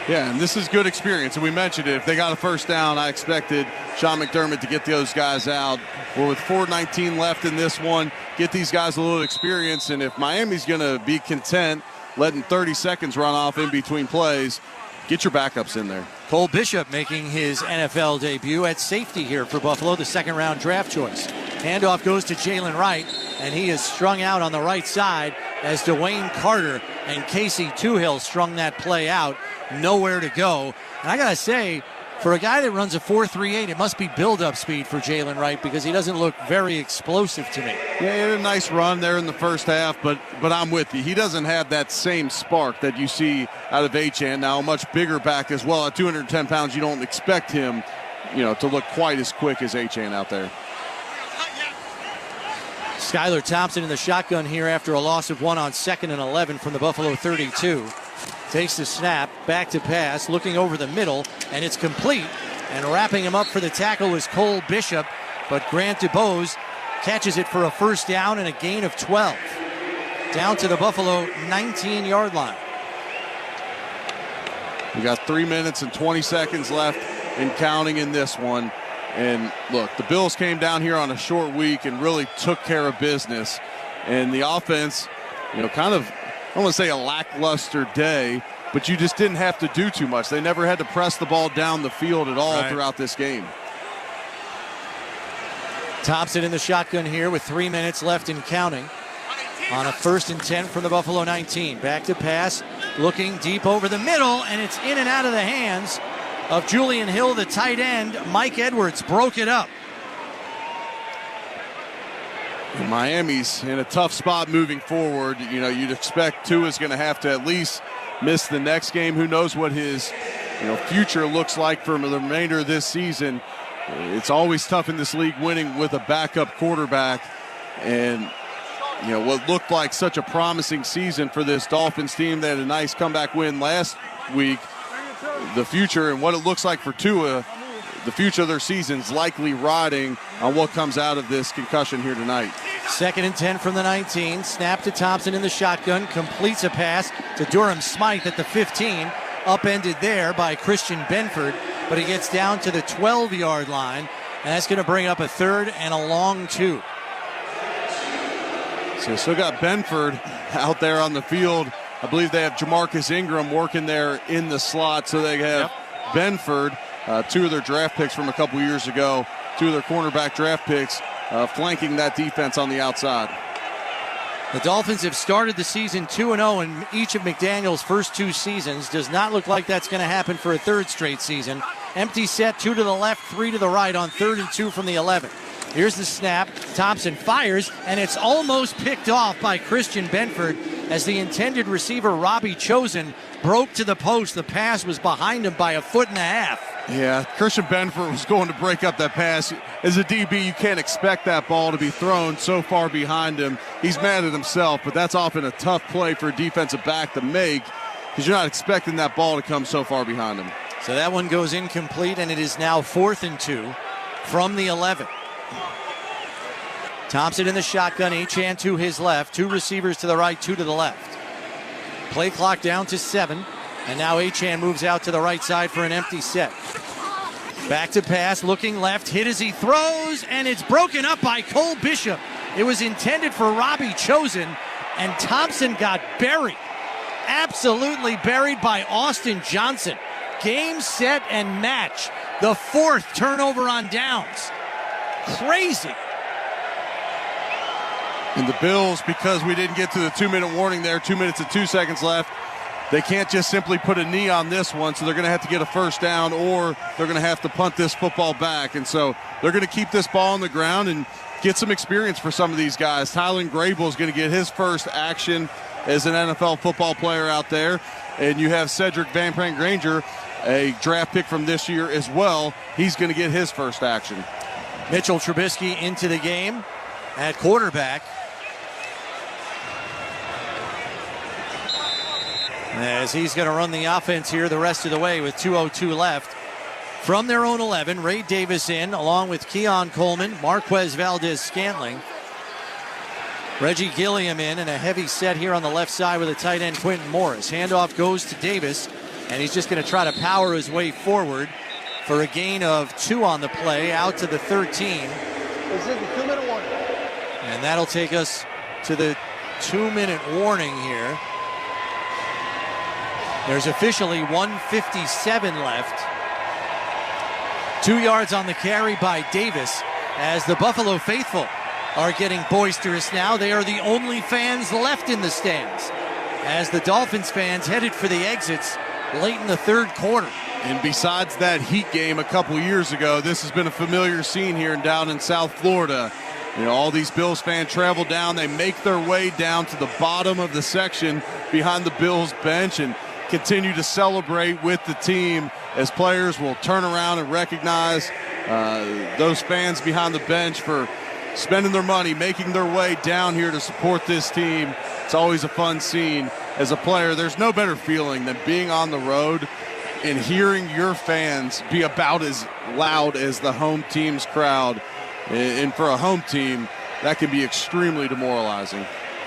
Yeah, and this is good experience. And we mentioned it. If they got a first down, I expected Sean McDermott to get those guys out. Well, with 4:19 left in this one, get these guys a little experience. And if Miami's going to be content letting 30 seconds run off in between plays, get your backups in there. Cole Bishop making his NFL debut at safety here for Buffalo, the second-round draft choice. Handoff goes to Jalen Wright, and he is strung out on the right side as Dwayne Carter and Casey Toohill strung that play out. Nowhere to go. And I got to say, for a guy that runs a 4.38, it must be build-up speed for Jalen Wright because he doesn't look very explosive to me. Yeah, he had a nice run there in the first half, but I'm with you. He doesn't have that same spark that you see out of Achane. Now, a much bigger back as well. At 210 pounds, you don't expect him, to look quite as quick as Achane out there. Skylar Thompson in the shotgun here after a loss of 1 on 2nd and 11 from the Buffalo 32. Takes the snap, back to pass, looking over the middle, and it's complete. And wrapping him up for the tackle was Cole Bishop, but Grant DuBose catches it for a first down and a gain of 12. Down to the Buffalo 19-yard line. We got 3 minutes and 20 seconds left and counting in this one. And look, the Bills came down here on a short week and really took care of business. And the offense, kind of, I don't want to say a lackluster day, but you just didn't have to do too much. They never had to press the ball down the field at all throughout this game. Thompson in the shotgun here with 3 minutes left and counting. On a 1st and 10 from the Buffalo 19. Back to pass, looking deep over the middle, and it's in and out of the hands of Julian Hill, the tight end. Mike Edwards broke it up. Miami's in a tough spot moving forward. You'd expect Tua's going to have to at least miss the next game. Who knows what his future looks like for the remainder of this season. It's always tough in this league winning with a backup quarterback. And what looked like such a promising season for this Dolphins team that had a nice comeback win last week. The future and what it looks like for Tua, the future of their season's likely riding on what comes out of this concussion here tonight. 2nd and 10 from the 19. Snap to Thompson in the shotgun. Completes a pass to Durham Smythe at the 15. Upended there by Christian Benford, but he gets down to the 12-yard line, and that's going to bring up a 3rd and a long 2. So still got Benford out there on the field. I believe they have Jamarcus Ingram working there in the slot, so they have Benford, 2 of their draft picks from a couple years ago, 2 of their cornerback draft picks, flanking that defense on the outside. The Dolphins have started the season 2-0 in each of McDaniel's first 2 seasons. Does not look like that's going to happen for a 3rd straight season. Empty set, 2 to the left, 3 to the right on 3rd and 2 from the 11. Here's the snap. Thompson fires, and it's almost picked off by Christian Benford as the intended receiver, Robbie Chosen, broke to the post. The pass was behind him by a 1.5 feet. Yeah, Christian Benford was going to break up that pass. As a DB, you can't expect that ball to be thrown so far behind him. He's mad at himself, but that's often a tough play for a defensive back to make because you're not expecting that ball to come so far behind him. So that one goes incomplete, and it is now 4th and 2 from the 11. Thompson in the shotgun, Achane to his left, 2 receivers to the right, 2 to the left. Play clock down to 7, and now Achane moves out to the right side for an empty set. Back to pass, looking left, hit as he throws, and it's broken up by Cole Bishop. It was intended for Robbie Chosen, and Thompson got buried. Absolutely buried by Austin Johnson. Game, set, and match. The 4th turnover on downs. Crazy. And the Bills, because we didn't get to the 2-minute warning there, 2 minutes and 2 seconds left, they can't just simply put a knee on this one, so they're going to have to get a first down or they're going to have to punt this football back. And so they're going to keep this ball on the ground and get some experience for some of these guys. Tylen Grable is going to get his first action as an NFL football player out there. And you have Cedric Van Prank Granger, a draft pick from this year as well. He's going to get his first action. Mitchell Trubisky into the game at quarterback. As he's going to run the offense here the rest of the way with 2:02 left. From their own 11, Ray Davis in, along with Keon Coleman, Marquez Valdez-Scantling. Reggie Gilliam in, and a heavy set here on the left side with a tight end, Quentin Morris. Handoff goes to Davis, and he's just going to try to power his way forward for a gain of 2 on the play, out to the 13. This is the 2-minute warning. And that'll take us to the 2-minute warning here. There's officially 1:57 left. 2 yards on the carry by Davis as the Buffalo faithful are getting boisterous now. They are the only fans left in the stands as the Dolphins fans headed for the exits late in the third quarter. And besides that Heat game a couple years ago, this has been a familiar scene here down in South Florida. You know, all these Bills fans travel down. They make their way down to the bottom of the section behind the Bills bench and continue to celebrate with the team as players will turn around and recognize those fans behind the bench for spending their money, making their way down here to support this team. It's always a fun scene. As a player, there's no better feeling than being on the road and hearing your fans be about as loud as the home team's crowd. And for a home team, that can be extremely demoralizing.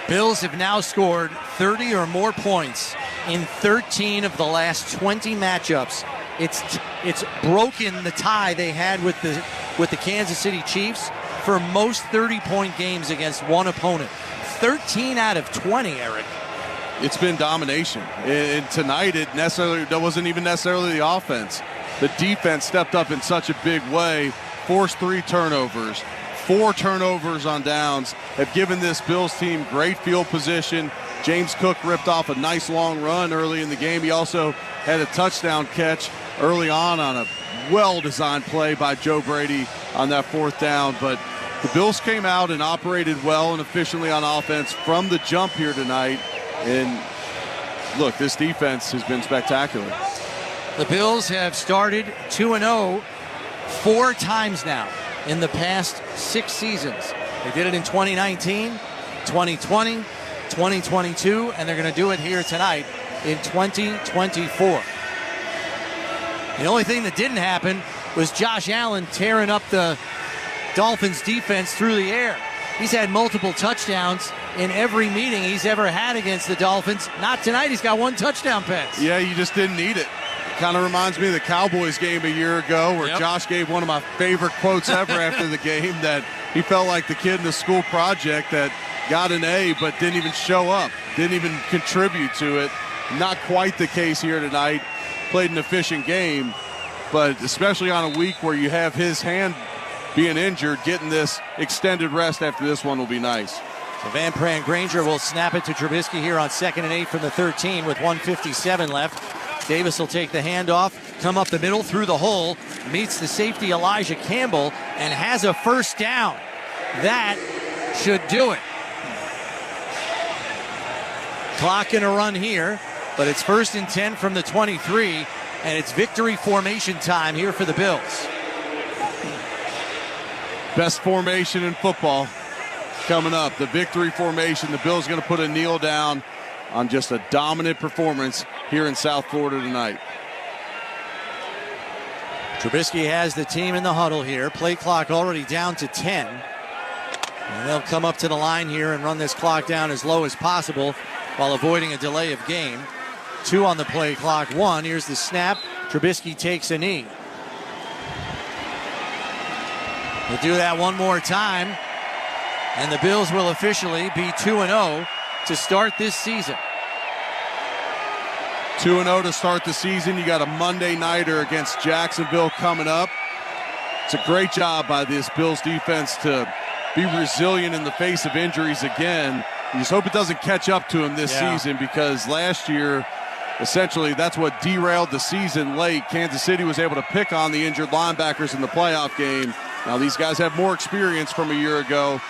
Bills have now scored 30 or more points in 13 of the last 20 matchups. It's broken the tie they had with the Kansas City Chiefs for most 30-point games against one opponent. 13 out of 20, Eric. It's been domination. And tonight that wasn't even necessarily the offense. The defense stepped up in such a big way, forced 3 turnovers. 4 turnovers on downs have given this Bills team great field position. James Cook ripped off a nice long run early in the game. He also had a touchdown catch early on a well-designed play by Joe Brady on that 4th down. But the Bills came out and operated well and efficiently on offense from the jump here tonight. And look, this defense has been spectacular. The Bills have started 2-0 4 times now in the past 6 seasons. They did it in 2019, 2020, 2022, and they're going to do it here tonight in 2024. The only thing that didn't happen was Josh Allen tearing up the Dolphins defense through the air. He's had multiple touchdowns in every meeting he's ever had against the Dolphins. Not tonight. He's got 1 touchdown pass. Yeah, you just didn't need it. Kind of reminds me of the Cowboys game a year ago where Josh gave one of my favorite quotes ever after the game, that he felt like the kid in the school project that got an A but didn't even show up, didn't even contribute to it. Not quite the case here tonight. Played an efficient game, but especially on a week where you have his hand being injured, getting this extended rest after this one will be nice. So Van Pran Granger will snap it to Trubisky here on 2nd and 8 from the 13 with 1:57 left. Davis will take the handoff, come up the middle through the hole, meets the safety Elijah Campbell, and has a first down. That should do it. Clock and a run here, but it's 1st and 10 from the 23, and it's victory formation time here for the Bills. Best formation in football coming up, the victory formation. The Bills going to put a kneel down on just a dominant performance here in South Florida tonight. Trubisky has the team in the huddle here. Play clock already down to 10. And they'll come up to the line here and run this clock down as low as possible while avoiding a delay of game. 2 on the play clock. 1. Here's the snap. Trubisky takes a knee. We'll do that one more time. And the Bills will officially be 2-0 to start this season. 2-0 to start the season. You got a Monday nighter against Jacksonville coming up. It's a great job by this Bills defense to be resilient in the face of injuries again. You just hope it doesn't catch up to him this season, because last year, essentially, that's what derailed the season late. Kansas City was able to pick on the injured linebackers in the playoff game. Now these guys have more experience from a year ago,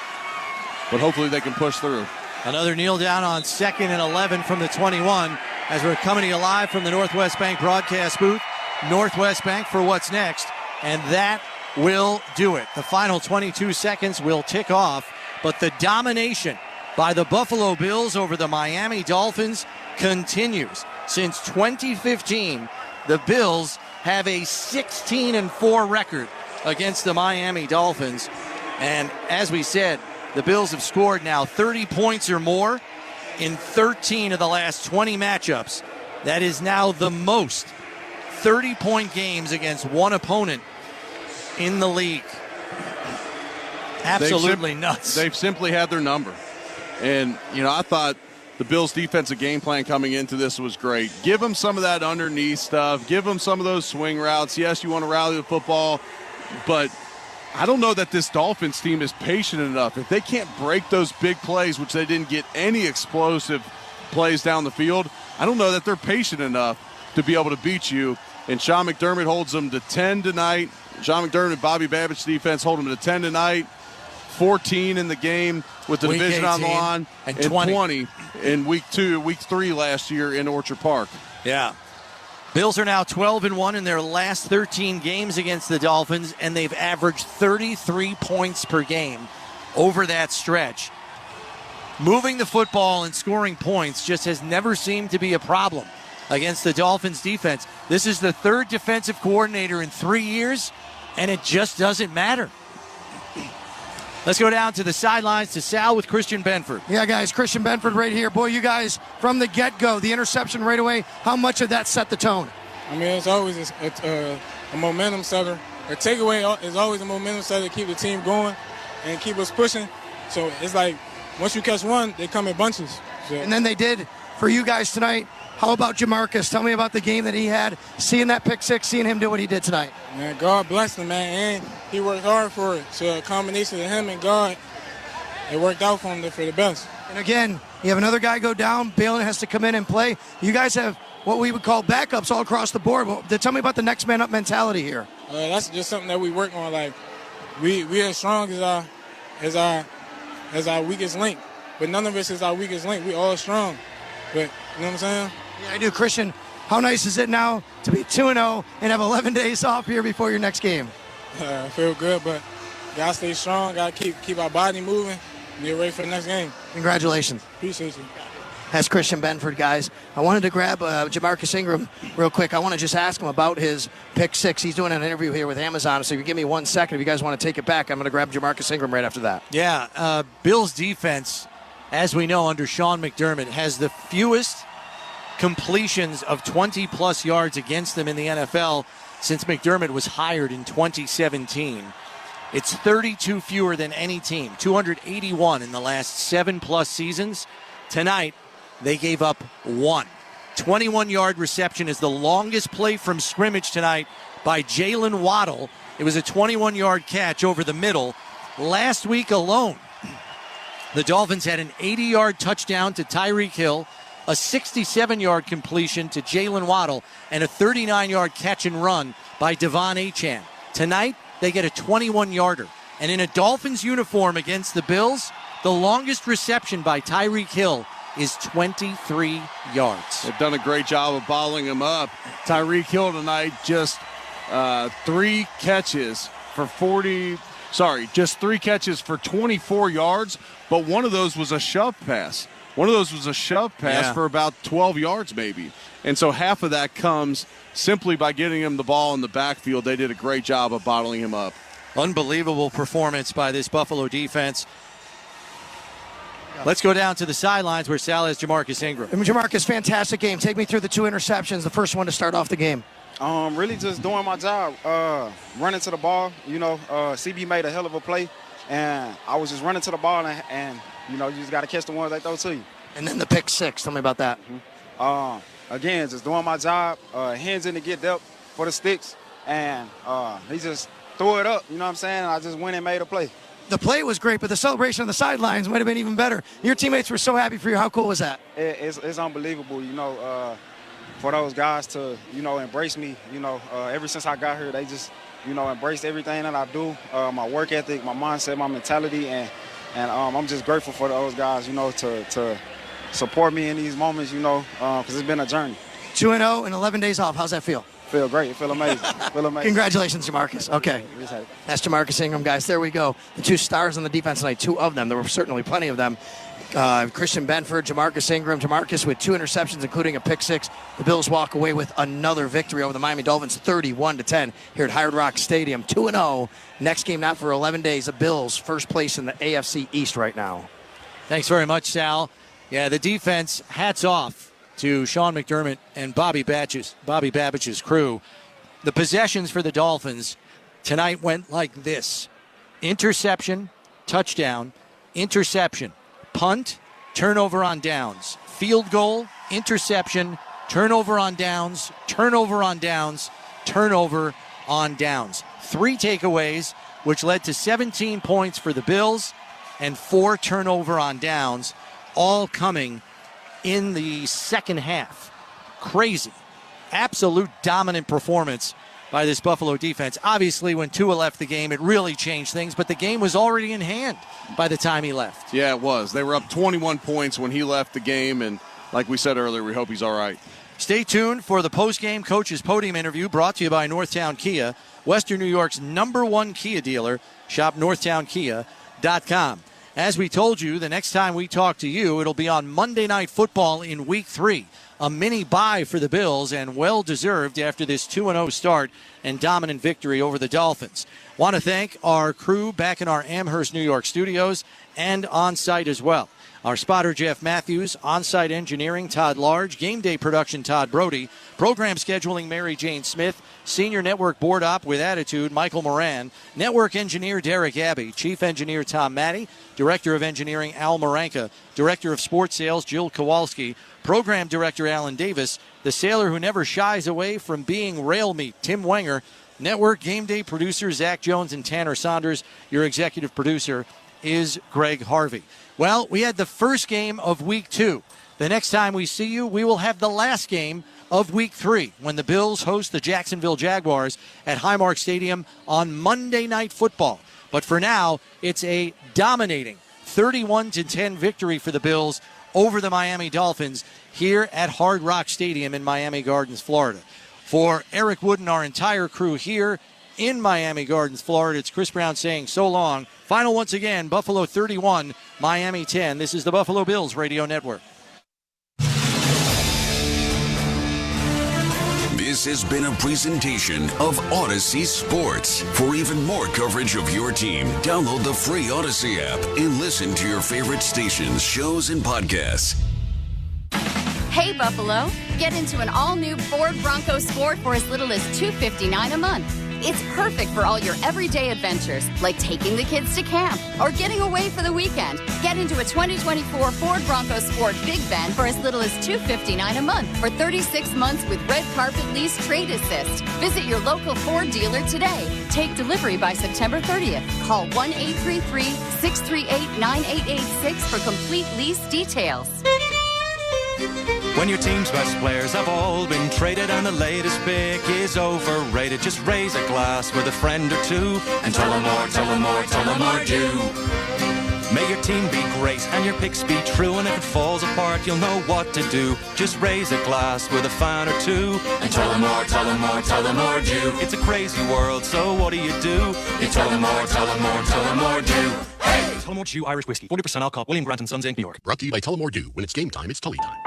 but hopefully they can push through. Another kneel down on 2nd and 11 from the 21 as we're coming to you live from the Northwest Bank broadcast booth. Northwest Bank for what's next, and that will do it. The final 22 seconds will tick off, but the domination by the Buffalo Bills over the Miami Dolphins continues. Since 2015, the Bills have a 16-4 record against the Miami Dolphins, and as we said, the Bills have scored now 30 points or more in 13 of the last 20 matchups. That is now the most 30-point games against one opponent in the league. Absolutely nuts. They've simply had their number. And, you know, I thought the Bills' defensive game plan coming into this was great. Give them some of that underneath stuff. Give them some of those swing routes. Yes, you want to rally the football, but I don't know that this Dolphins team is patient enough. If they can't break those big plays, which they didn't get any explosive plays down the field, I don't know that they're patient enough to be able to beat you. And Sean McDermott holds them to 10 tonight. Sean McDermott and Bobby Babbitt's defense hold them to 10 tonight. 14 in the game with the division on the line, and 20 in week 3 last year in Orchard Park. Yeah. Bills are now 12-1 in their last 13 games against the Dolphins, and they've averaged 33 points per game over that stretch. Moving the football and scoring points just has never seemed to be a problem against the Dolphins defense. This is the third defensive coordinator in 3 years, and it just doesn't matter. Let's go down to the sidelines to Sal with Christian Benford. Yeah, guys, Christian Benford right here. Boy, you guys, from the get-go, the interception right away, how much of that set the tone? I mean, it's always a momentum setter. A takeaway is always a momentum setter to keep the team going and keep us pushing. So it's like once you catch one, they come in bunches. So. And then they did for you guys tonight. How about Jamarcus? Tell me about the game that he had, seeing that pick six, seeing him do what he did tonight. Man, God bless him, man, and he worked hard for it. So a combination of him and God, it worked out for him for the best. And again, you have another guy go down. Balin has to come in and play. You guys have what we would call backups all across the board. Well, tell me about the next man up mentality here. That's just something that we work on. Like we as strong as our weakest link, but none of us is our weakest link. We all strong, but you know what I'm saying? Yeah, I do. Christian, how nice is it now to be 2-0 and have 11 days off here before your next game? I feel good, but gotta stay strong. Gotta keep our body moving and get ready for the next game. Congratulations. Appreciate you. That's Christian Benford, guys. I wanted to grab Jamarcus Ingram real quick. I want to just ask him about his pick six. He's doing an interview here with Amazon, so if you give me 1 second, if you guys want to take it back, I'm going to grab Jamarcus Ingram right after that. Yeah, Bills defense, as we know, under Sean McDermott, has the fewest completions of 20-plus yards against them in the NFL since McDermott was hired in 2017. It's 32 fewer than any team, 281 in the last 7-plus seasons. Tonight, they gave up 1. 21-yard reception is the longest play from scrimmage tonight by Jalen Waddle. It was a 21-yard catch over the middle. Last week alone, the Dolphins had an 80-yard touchdown to Tyreek Hill, a 67-yard completion to Jalen Waddle, and a 39-yard catch and run by Devon Achane. Tonight, they get a 21-yarder. And in a Dolphins uniform against the Bills, the longest reception by Tyreek Hill is 23 yards. They've done a great job of bottling him up. Tyreek Hill tonight just 3 catches for 24 yards, but one of those was a shove pass. For about 12 yards maybe. And so half of that comes simply by getting him the ball in the backfield. They did a great job of bottling him up. Unbelievable performance by this Buffalo defense. Let's go down to the sidelines where Sal has Jamarcus Ingram. Jamarcus, fantastic game. Take me through the 2 interceptions, the first one to start off the game. Really just doing my job, running to the ball. CB made a hell of a play, and I was just running to the ball, and you just got to catch the ones they throw to you. And then the pick six. Tell me about that. Again, just doing my job, hands in to get depth for the sticks, and he just threw it up. You know what I'm saying? I just went and made a play. The play was great, but the celebration on the sidelines might have been even better. Your teammates were so happy for you. How cool was that? It's unbelievable, for those guys to, embrace me. Ever since I got here, they just, embraced everything that I do, my work ethic, my mindset, my mentality, and I'm just grateful for those guys, to support me in these moments, because it's been a journey. 2-0 and 11 days off. How's that feel? Feel great. Feel amazing. Congratulations, Jamarcus. Okay. That's Jamarcus Ingram, guys. There we go. The 2 stars on the defense tonight, 2 of them. There were certainly plenty of them. Christian Benford, Jamarcus Ingram. Jamarcus with 2 interceptions, including a pick six. The Bills walk away with another victory over the Miami Dolphins, 31-10 here at Hard Rock Stadium. 2-0. Next game not for 11 days. The Bills, first place in the AFC East right now. Thanks very much, Sal. Yeah, the defense, hats off to Sean McDermott and Bobby Babbitt's crew. The possessions for the Dolphins tonight went like this: interception, touchdown, interception, punt, turnover on downs, field goal, interception, turnover on downs, turnover on downs, turnover on downs. 3 takeaways, which led to 17 points for the Bills and 4 turnover on downs, all coming in the second half. Crazy. Absolute dominant performance by this Buffalo defense. Obviously, when Tua left the game, it really changed things, but the game was already in hand by the time he left. Yeah, it was. They were up 21 points when he left the game, and like we said earlier, we hope he's all right. Stay tuned for the post-game coach's podium interview brought to you by Northtown Kia, Western New York's #1 Kia dealer. Shop northtownkia.com. As we told you, the next time we talk to you, it'll be on Monday Night Football in Week 3. A mini bye for the Bills, and well-deserved after this 2-0 start and dominant victory over the Dolphins. Want to thank our crew back in our Amherst, New York studios and on-site as well. Our spotter, Jeff Matthews, on-site engineering, Todd Large, game day production, Todd Brody, program scheduling, Mary Jane Smith, senior network board op with attitude, Michael Moran, network engineer, Derek Abbey, chief engineer, Tom Matty, director of engineering, Al Maranka, director of sports sales, Jill Kowalski, program director, Alan Davis, the sailor who never shies away from being rail meat, Tim Wenger, network game day producer, Zach Jones and Tanner Saunders. Your executive producer is Greg Harvey. Well, we had the first game of Week 2. The next time we see you, we will have the last game of Week 3 when the Bills host the Jacksonville Jaguars at Highmark Stadium on Monday Night Football. But for now, it's a dominating 31-10 victory for the Bills over the Miami Dolphins here at Hard Rock Stadium in Miami Gardens, Florida. For Eric Wood and our entire crew here in Miami Gardens, Florida, it's Chris Brown saying so long. Final once again, Buffalo 31, Miami 10. This is the Buffalo Bills Radio Network. This has been a presentation of Odyssey Sports. For even more coverage of your team, download the free Odyssey app and listen to your favorite stations, shows, and podcasts. Hey, Buffalo, get into an all-new Ford Bronco Sport for as little as $259 a month. It's perfect for all your everyday adventures, like taking the kids to camp or getting away for the weekend. Get into a 2024 Ford Bronco Sport Big Van for as little as $259 a month for 36 months with red carpet lease trade assist. Visit your local Ford dealer today. Take delivery by September 30th. Call 1-833-638-9886 for complete lease details. When your team's best players have all been traded and the latest pick is overrated, just raise a glass with a friend or two and tell them more, tell them more, tell them more do. May your team be great and your picks be true, and if it falls apart, you'll know what to do. Just raise a glass with a fan or two and tell them more, tell them more, tell them more do. It's a crazy world, so what do? You tell them more, tell them more, tell them more do. Hey! Tullamore Dew Irish Whiskey, 40% alcohol, William Grant & Sons, Inc., New York. Brought to you by Tullamore Dew. When it's game time, it's Tully time.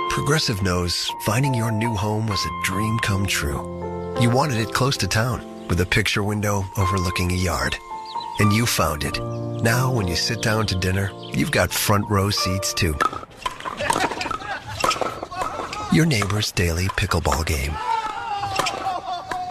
Progressive knows finding your new home was a dream come true. You wanted it close to town, with a picture window overlooking a yard. And you found it. Now, when you sit down to dinner, you've got front row seats too. Your neighbor's daily pickleball game.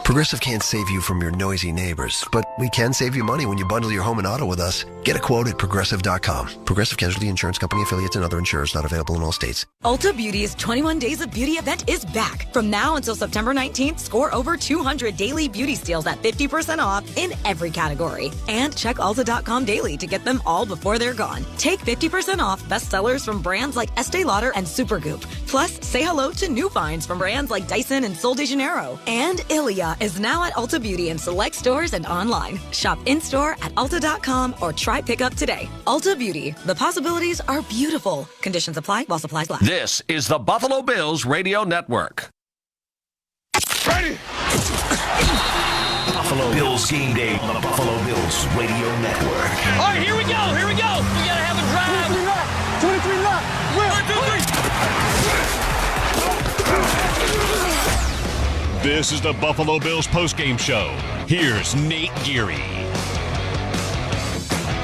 Progressive can't save you from your noisy neighbors, but we can save you money when you bundle your home and auto with us. Get a quote at Progressive.com. Progressive Casualty Insurance Company, affiliates, and other insurers not available in all states. Ulta Beauty's 21 Days of Beauty event is back. From now until September 19th, score over 200 daily beauty steals at 50% off in every category. And check Ulta.com daily to get them all before they're gone. Take 50% off bestsellers from brands like Estee Lauder and Supergoop. Plus, say hello to new finds from brands like Dyson and Sol de Janeiro. And Ilia is now at Ulta Beauty in select stores and online. Shop in-store at Ulta.com or try pickup today. Ulta Beauty. The possibilities are beautiful. Conditions apply while supplies last. This is the Buffalo Bills Radio Network. Ready! Buffalo Bills game day on the Buffalo Bills Radio Network. All right, here we go. Here we go. We got to have a drive. 23 left. 1, 2, 3. This is the Buffalo Bills postgame show. Here's Nate Geary.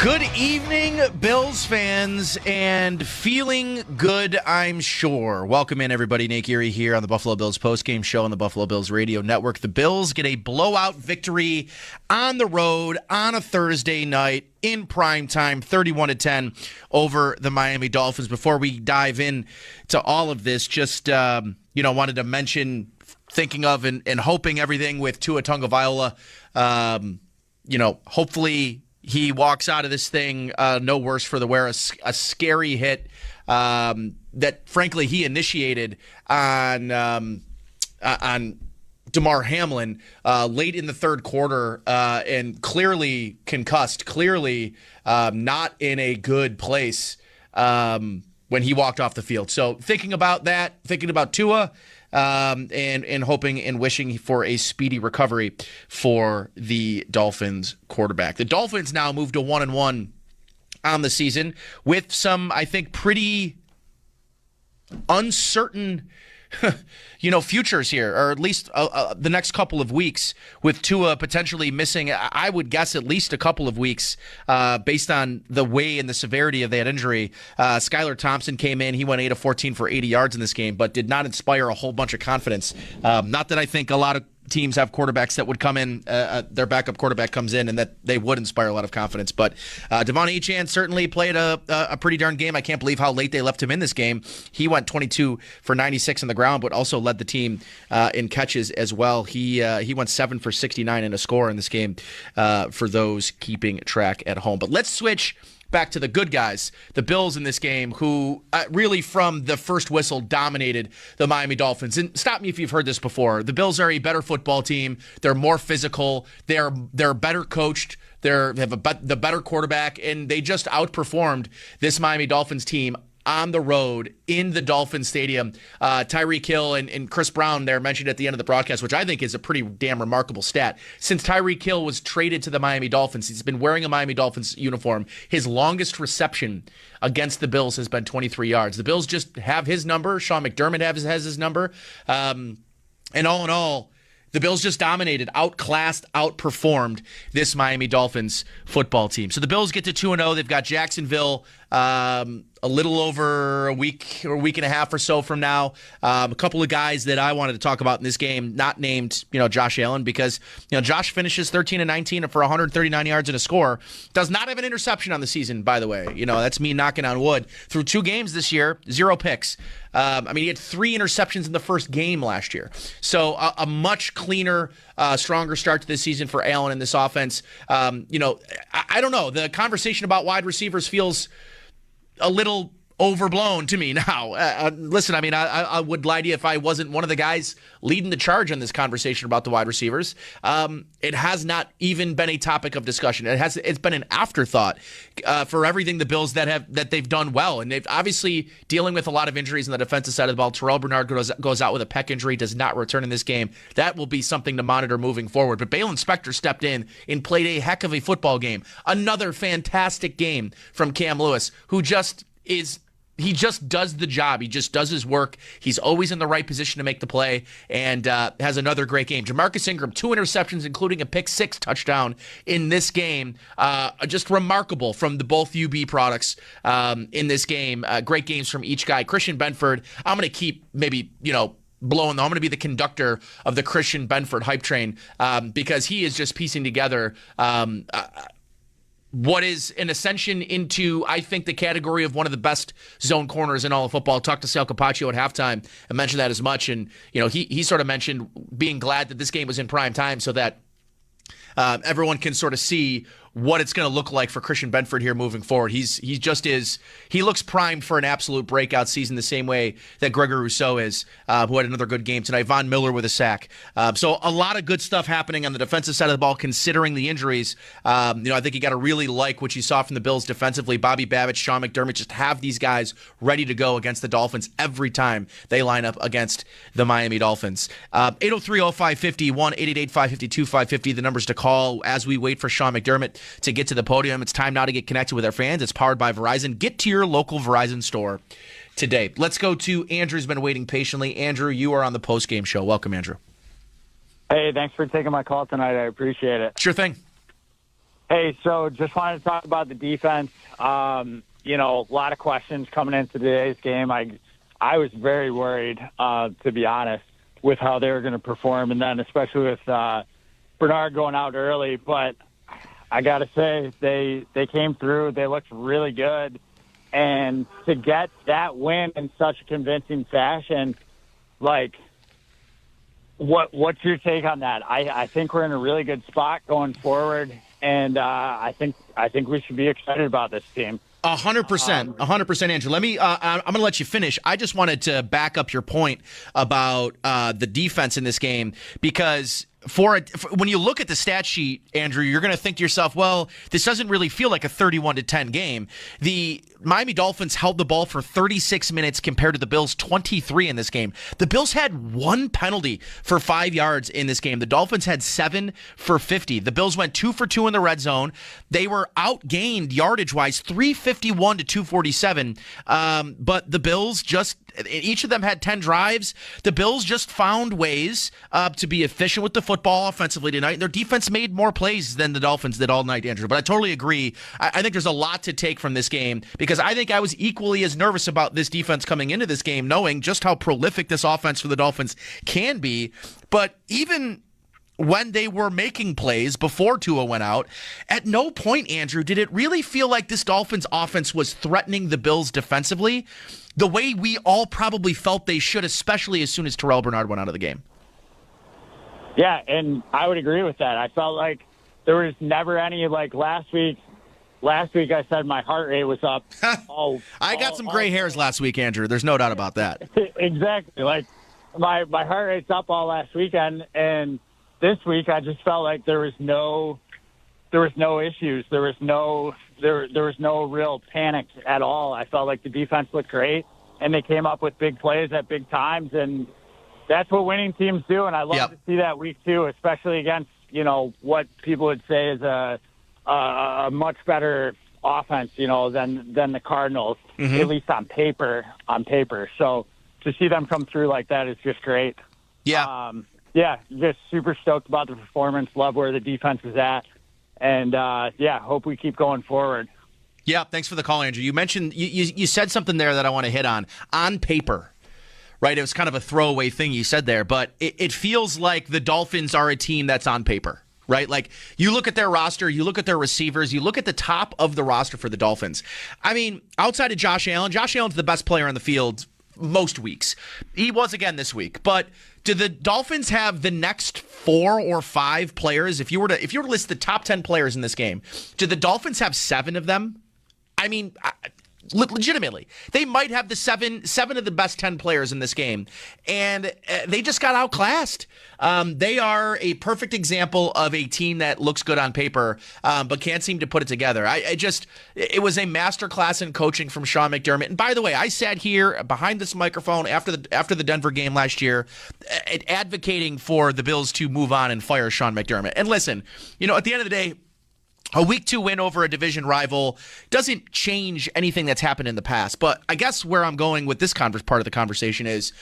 Good evening, Bills fans, and feeling good, I'm sure. Welcome in, everybody. Nate Geary here on the Buffalo Bills postgame show on the Buffalo Bills Radio Network. The Bills get a blowout victory on the road on a Thursday night in prime time, 31-10 over the Miami Dolphins. Before we dive in to all of this, just wanted to mention thinking of and hoping everything with Tua Tagovailoa. Hopefully he walks out of this thing no worse for the wear. A scary hit that, frankly, he initiated on Damar Hamlin late in the third quarter and clearly concussed, clearly not in a good place when he walked off the field. So thinking about that, thinking about Tua, and hoping and wishing for a speedy recovery for the Dolphins quarterback. The Dolphins now move to 1-1 on the season with some, I think, pretty uncertain futures here, or at least the next couple of weeks, with Tua potentially missing, I would guess, at least a couple of weeks based on the way and the severity of that injury. Skylar Thompson came in. He went 8 of 14 for 80 yards in this game, but did not inspire a whole bunch of confidence. Not that I think a lot of teams have quarterbacks that would come in, their backup quarterback comes in, and that they would inspire a lot of confidence. But Devon Achane certainly played a pretty darn game. I can't believe how late they left him in this game. He went 22 for 96 on the ground, but also led the team in catches as well. He went 7 for 69 in a score in this game for those keeping track at home. But let's switch back to the good guys, the Bills in this game, who really from the first whistle dominated the Miami Dolphins. And stop me if you've heard this before. The Bills are a better football team. They're more physical. They're better coached. They have the better quarterback, and they just outperformed this Miami Dolphins team on the road in the Dolphin Stadium. Tyreek Hill and Chris Brown there mentioned at the end of the broadcast, which I think is a pretty damn remarkable stat. Since Tyreek Hill was traded to the Miami Dolphins, he's been wearing a Miami Dolphins uniform. His longest reception against the Bills has been 23 yards. The Bills just have his number. Sean McDermott has his number. And all in all, the Bills just dominated, outclassed, outperformed this Miami Dolphins football team. So the Bills get to 2-0. They've got Jacksonville a little over a week or a week and a half or so from now. A couple of guys that I wanted to talk about in this game, not named, Josh Allen, because, Josh finishes 13-19 for 139 yards and a score. Does not have an interception on the season, by the way. That's me knocking on wood. Through 2 games this year, 0 picks. He had 3 interceptions in the first game last year. So a much cleaner, stronger start to this season for Allen in this offense. I don't know. The conversation about wide receivers feels a little overblown to me now. Listen, I would lie to you if I wasn't one of the guys leading the charge on this conversation about the wide receivers. It has not even been a topic of discussion. It's been an afterthought for everything the Bills that they've done well, and they've obviously dealing with a lot of injuries on the defensive side of the ball. Terrell Bernard goes out with a pec injury, does not return in this game. That will be something to monitor moving forward. But Balin Spector stepped in and played a heck of a football game. Another fantastic game from Cam Lewis, who just does the job. He just does his work. He's always in the right position to make the play, and has another great game. Jamarcus Ingram, 2 interceptions, including a pick-6 touchdown in this game. Just remarkable from the both UB products in this game. Great games from each guy. Christian Benford, I'm going to keep maybe, blowing. I'm going to be the conductor of the Christian Benford hype train because he is just piecing together what is an ascension into, I think, the category of one of the best zone corners in all of football. I talked to Sal Capaccio at halftime and mentioned that as much. And, he sort of mentioned being glad that this game was in prime time so that everyone can sort of see what it's going to look like for Christian Benford here moving forward. He looks primed for an absolute breakout season the same way that Gregory Rousseau is, who had another good game tonight. Von Miller with a sack. So a lot of good stuff happening on the defensive side of the ball considering the injuries. I think you got to really like what you saw from the Bills defensively. Bobby Babbitt, Sean McDermott, just have these guys ready to go against the Dolphins every time they line up against the Miami Dolphins. 803-0550, 1-888-552-550, the numbers to call as we wait for Sean McDermott to get to the podium. It's time now to get connected with our fans. It's powered by Verizon. Get to your local Verizon store today. Let's go to Andrew, who's been waiting patiently. Andrew, you are on the postgame show. Welcome, Andrew. Hey, thanks for taking my call tonight. I appreciate it. Sure thing. Hey, so just wanted to talk about the defense. A lot of questions coming into today's game. I was very worried, to be honest, with how they were going to perform, and then especially with Bernard going out early. But I got to say, they came through. They looked really good. And to get that win in such a convincing fashion, what's your take on that? I think we're in a really good spot going forward, and I think we should be excited about this team. 100%, Andrew. Let me. I'm going to let you finish. I just wanted to back up your point about the defense in this game, because when you look at the stat sheet, Andrew, you're going to think to yourself, well, this doesn't really feel like a 31-10 game. The Miami Dolphins held the ball for 36 minutes compared to the Bills' 23 in this game. The Bills had 1 penalty for 5 yards in this game. The Dolphins had 7 for 50. The Bills went 2 for 2 in the red zone. They were outgained yardage-wise, 351 to 247. But the Bills each of them had 10 drives. The Bills just found ways to be efficient with the football offensively tonight. Their defense made more plays than the Dolphins did all night, Andrew. But I totally agree. I think there's a lot to take from this game, because I think I was equally as nervous about this defense coming into this game, knowing just how prolific this offense for the Dolphins can be. But even when they were making plays before Tua went out, at no point, Andrew, did it really feel like this Dolphins offense was threatening the Bills defensively the way we all probably felt they should, especially as soon as Terrell Bernard went out of the game. Yeah, and I would agree with that. I felt like there was never any, last week I said my heart rate was up. I got some gray hairs last week, Andrew. There's no doubt about that. Exactly. My heart rate's up all last weekend, and this week I just felt like there was no issues. There was no real panic at all. I felt like the defense looked great, and they came up with big plays at big times, and that's what winning teams do. And I love to see that week 2, especially against what people would say is a much better offense, than the Cardinals, at least on paper. So to see them come through like that is just great. Yeah. Just super stoked about the performance. Love where the defense is at. And, hope we keep going forward. Yeah, thanks for the call, Andrew. You mentioned, you said something there that I want to hit on. On paper, right? It was kind of a throwaway thing you said there, but it feels like the Dolphins are a team that's on paper, right? Like, you look at their roster, you look at their receivers, you look at the top of the roster for the Dolphins. I mean, outside of Josh Allen's the best player on the field most weeks. He was again this week. But do the Dolphins have the next 4 or 5 players? If you were to list the top 10 players in this game, do the Dolphins have 7 of them? I mean, legitimately, they might have the seven of the best 10 players in this game, and they just got outclassed. They are a perfect example of a team that looks good on paper, but can't seem to put it together. It was a masterclass in coaching from Sean McDermott. And by the way, I sat here behind this microphone after the Denver game last year, advocating for the Bills to move on and fire Sean McDermott. And listen, at the end of the day, a week 2 win over a division rival doesn't change anything that's happened in the past. But I guess where I'm going with this part of the conversation is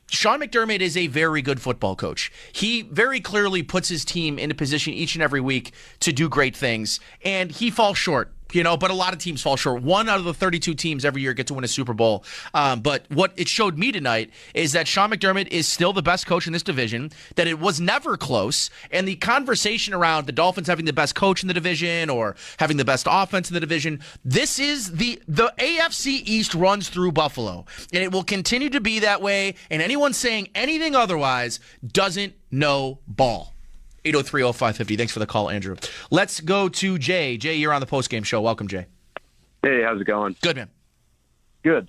Sean McDermott is a very good football coach. He very clearly puts his team in a position each and every week to do great things, and he falls short. But a lot of teams fall short. 1 out of the 32 teams every year get to win a Super Bowl. But what it showed me tonight is that Sean McDermott is still the best coach in this division, that it was never close, and the conversation around the Dolphins having the best coach in the division or having the best offense in the division, this is the AFC East runs through Buffalo, and it will continue to be that way, and anyone saying anything otherwise doesn't know ball. 803-0550. Thanks for the call, Andrew. Let's go to Jay. Jay, you're on the postgame show. Welcome, Jay. Hey, how's it going? Good, man. Good.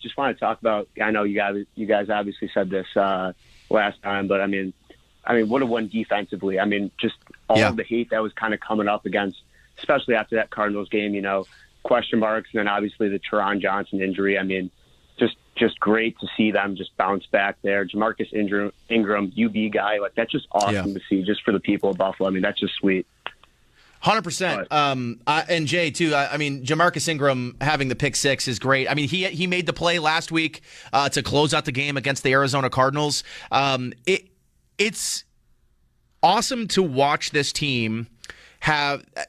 Just want to talk about. I know you guys obviously said this last time, but I mean, what a win defensively. I mean, just all of the hate that was kind of coming up against, especially after that Cardinals game. Question marks, and then obviously the Teron Johnson injury. I mean, just great to see them just bounce back there. Jamarcus Ingram, UB guy, that's just awesome to see, just for the people of Buffalo. I mean, that's just sweet. 100%. And Jay, too, Jamarcus Ingram having the pick 6 is great. I mean, he made the play last week to close out the game against the Arizona Cardinals. It's awesome to watch this team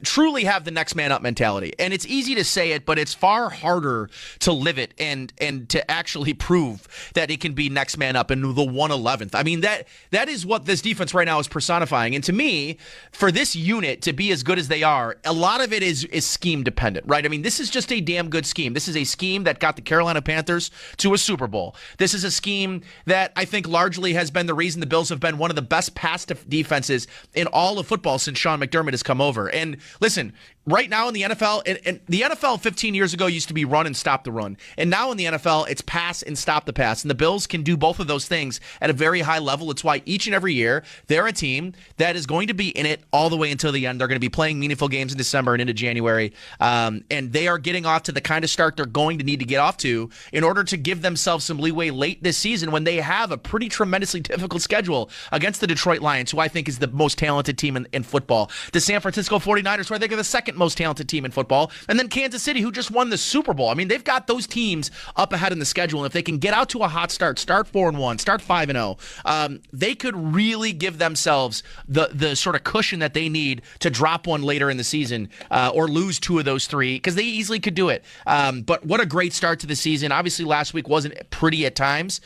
truly have the next man up mentality. And it's easy to say it, but it's far harder to live it and to actually prove that it can be next man up in the 111th. I mean, that is what this defense right now is personifying. And to me, for this unit to be as good as they are, a lot of it is scheme dependent, right? I mean, this is just a damn good scheme. This is a scheme that got the Carolina Panthers to a Super Bowl. This is a scheme that I think largely has been the reason the Bills have been one of the best pass defenses in all of football since Sean McDermott has come over. And listen, right now in the NFL, and the NFL 15 years ago used to be run and stop the run. And now in the NFL, it's pass and stop the pass. And the Bills can do both of those things at a very high level. It's why each and every year, they're a team that is going to be in it all the way until the end. They're going to be playing meaningful games in December and into January. And they are getting off to the kind of start they're going to need to get off to in order to give themselves some leeway late this season when they have a pretty tremendously difficult schedule against the Detroit Lions, who I think is the most talented team in football. The San Francisco 49ers, who I think are the second most talented team in football. And then Kansas City, who just won the Super Bowl. I mean, they've got those teams up ahead in the schedule. And if they can get out to a hot start 4-1, start 5-0, they could really give themselves the sort of cushion that they need to drop one later in the season or lose two of those three, because they easily could do it. But what a great start to the season. Obviously, last week wasn't pretty at times.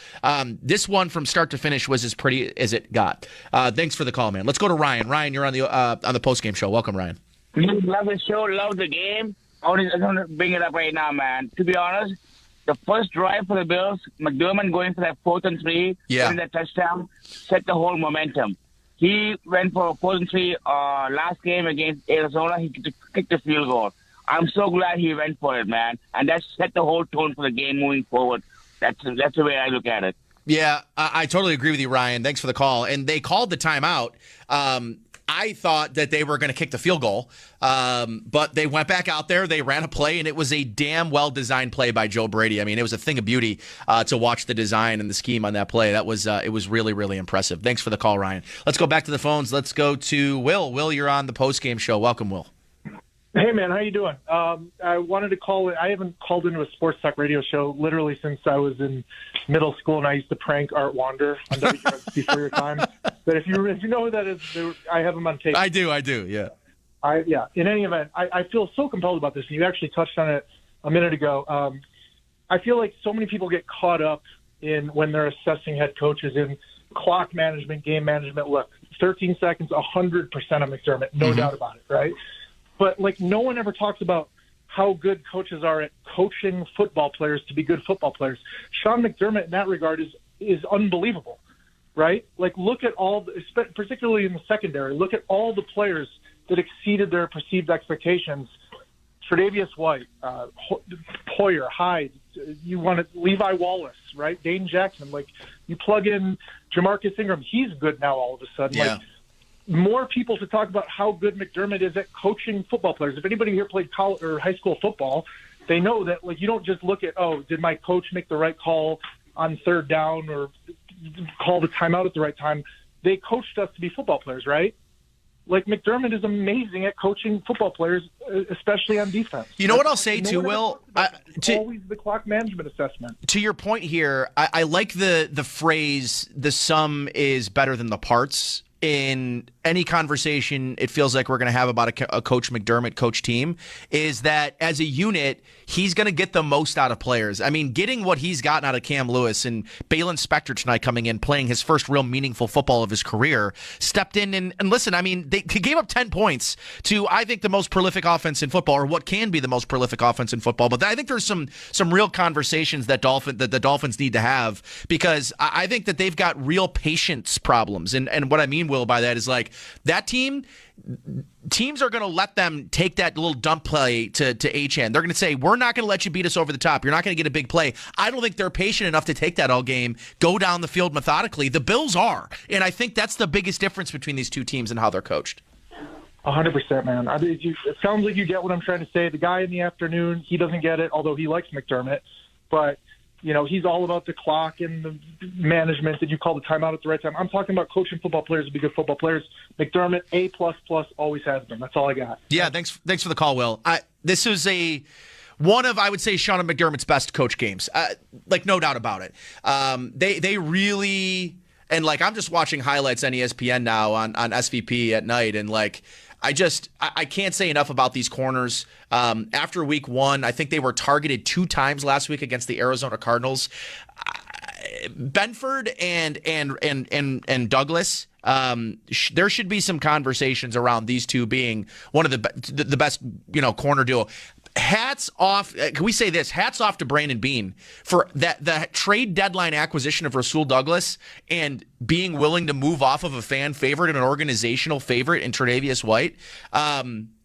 This one from start to finish was as pretty as it got. Thanks for the call, man. Let's go to Ryan. Ryan, you're on the postgame show. Welcome, Ryan. Love the show, love the game. I want to bring it up right now, man. To be honest, the first drive for the Bills, McDermott going for that 4th and 3, getting that touchdown, set the whole momentum. He went for a 4th and 3 last game against Arizona. He kicked the field goal. I'm so glad he went for it, man. And that set the whole tone for the game moving forward. That's the way I look at it. Yeah, I totally agree with you, Ryan. Thanks for the call. And they called the timeout. I thought that they were going to kick the field goal, but they went back out there. They ran a play, and it was a damn well-designed play by Joe Brady. I mean, it was a thing of beauty to watch the design and the scheme on that play. It was really, really impressive. Thanks for the call, Ryan. Let's go back to the phones. Let's go to Will. Will, you're on the postgame show. Welcome, Will. Hey, man, how you doing? I wanted to call it. I haven't called into a sports talk radio show literally since I was in middle school, and I used to prank Art Wander on WGRS before your time. But if you know who that is, I have him on tape. I do, yeah. In any event, I feel so compelled about this, and you actually touched on it a minute ago. I feel like so many people get caught up in when they're assessing head coaches in clock management, game management. Look, 13 seconds, 100% on McDermott, no doubt about it, right? But, no one ever talks about how good coaches are at coaching football players to be good football players. Sean McDermott, in that regard, is unbelievable, right? Look at particularly in the secondary, look at all the players that exceeded their perceived expectations. Tre'Davious White, Poyer, Hyde, you want Levi Wallace, right? Dane Jackson. You plug in Jamarcus Ingram, he's good now all of a sudden. Yeah. More people to talk about how good McDermott is at coaching football players. If anybody here played college or high school football, they know that you don't just look at, did my coach make the right call on 3rd down or call the timeout at the right time? They coached us to be football players, right? McDermott is amazing at coaching football players, especially on defense. You know what I'll say too, Will? Always the clock management assessment. To your point here, I like the phrase, the sum is better than the parts. In any conversation it feels like we're going to have about a Coach McDermott coach team, is that as a unit, he's going to get the most out of players. I mean, getting what he's gotten out of Cam Lewis and Balin Spector tonight coming in, playing his first real meaningful football of his career, stepped in and listen, I mean, they gave up 10 points to, I think, the most prolific offense in football, or what can be the most prolific offense in football. But I think there's some real conversations that the Dolphins need to have, because I think that they've got real patience problems. And what I mean, Will, by that is that teams are going to let them take that little dump play to Achane. They're going to say, we're not going to let you beat us over the top. You're not going to get a big play. I don't think they're patient enough to take that all game, go down the field methodically. The Bills are. And I think that's the biggest difference between these two teams and how they're coached. 100%, man. It sounds like you get what I'm trying to say. The guy in the afternoon, he doesn't get it, although he likes McDermott. But he's all about the clock and the management that you call the timeout at the right time. I'm talking about coaching football players to be good football players. McDermott, A++, always has been. That's all I got. Yeah, thanks for the call, Will. This is one of, I would say, Sean McDermott's best coach games. No doubt about it. They really, and I'm just watching highlights on ESPN now on SVP at night, and I can't say enough about these corners. After week 1, I think they were targeted 2 times last week against the Arizona Cardinals. Benford and Douglas. There should be some conversations around these two being one of the best, corner duo. Hats off. Can we say this? Hats off to Brandon Beane for the trade deadline acquisition of Rasul Douglas and being willing to move off of a fan favorite and an organizational favorite in Tre'Davious White.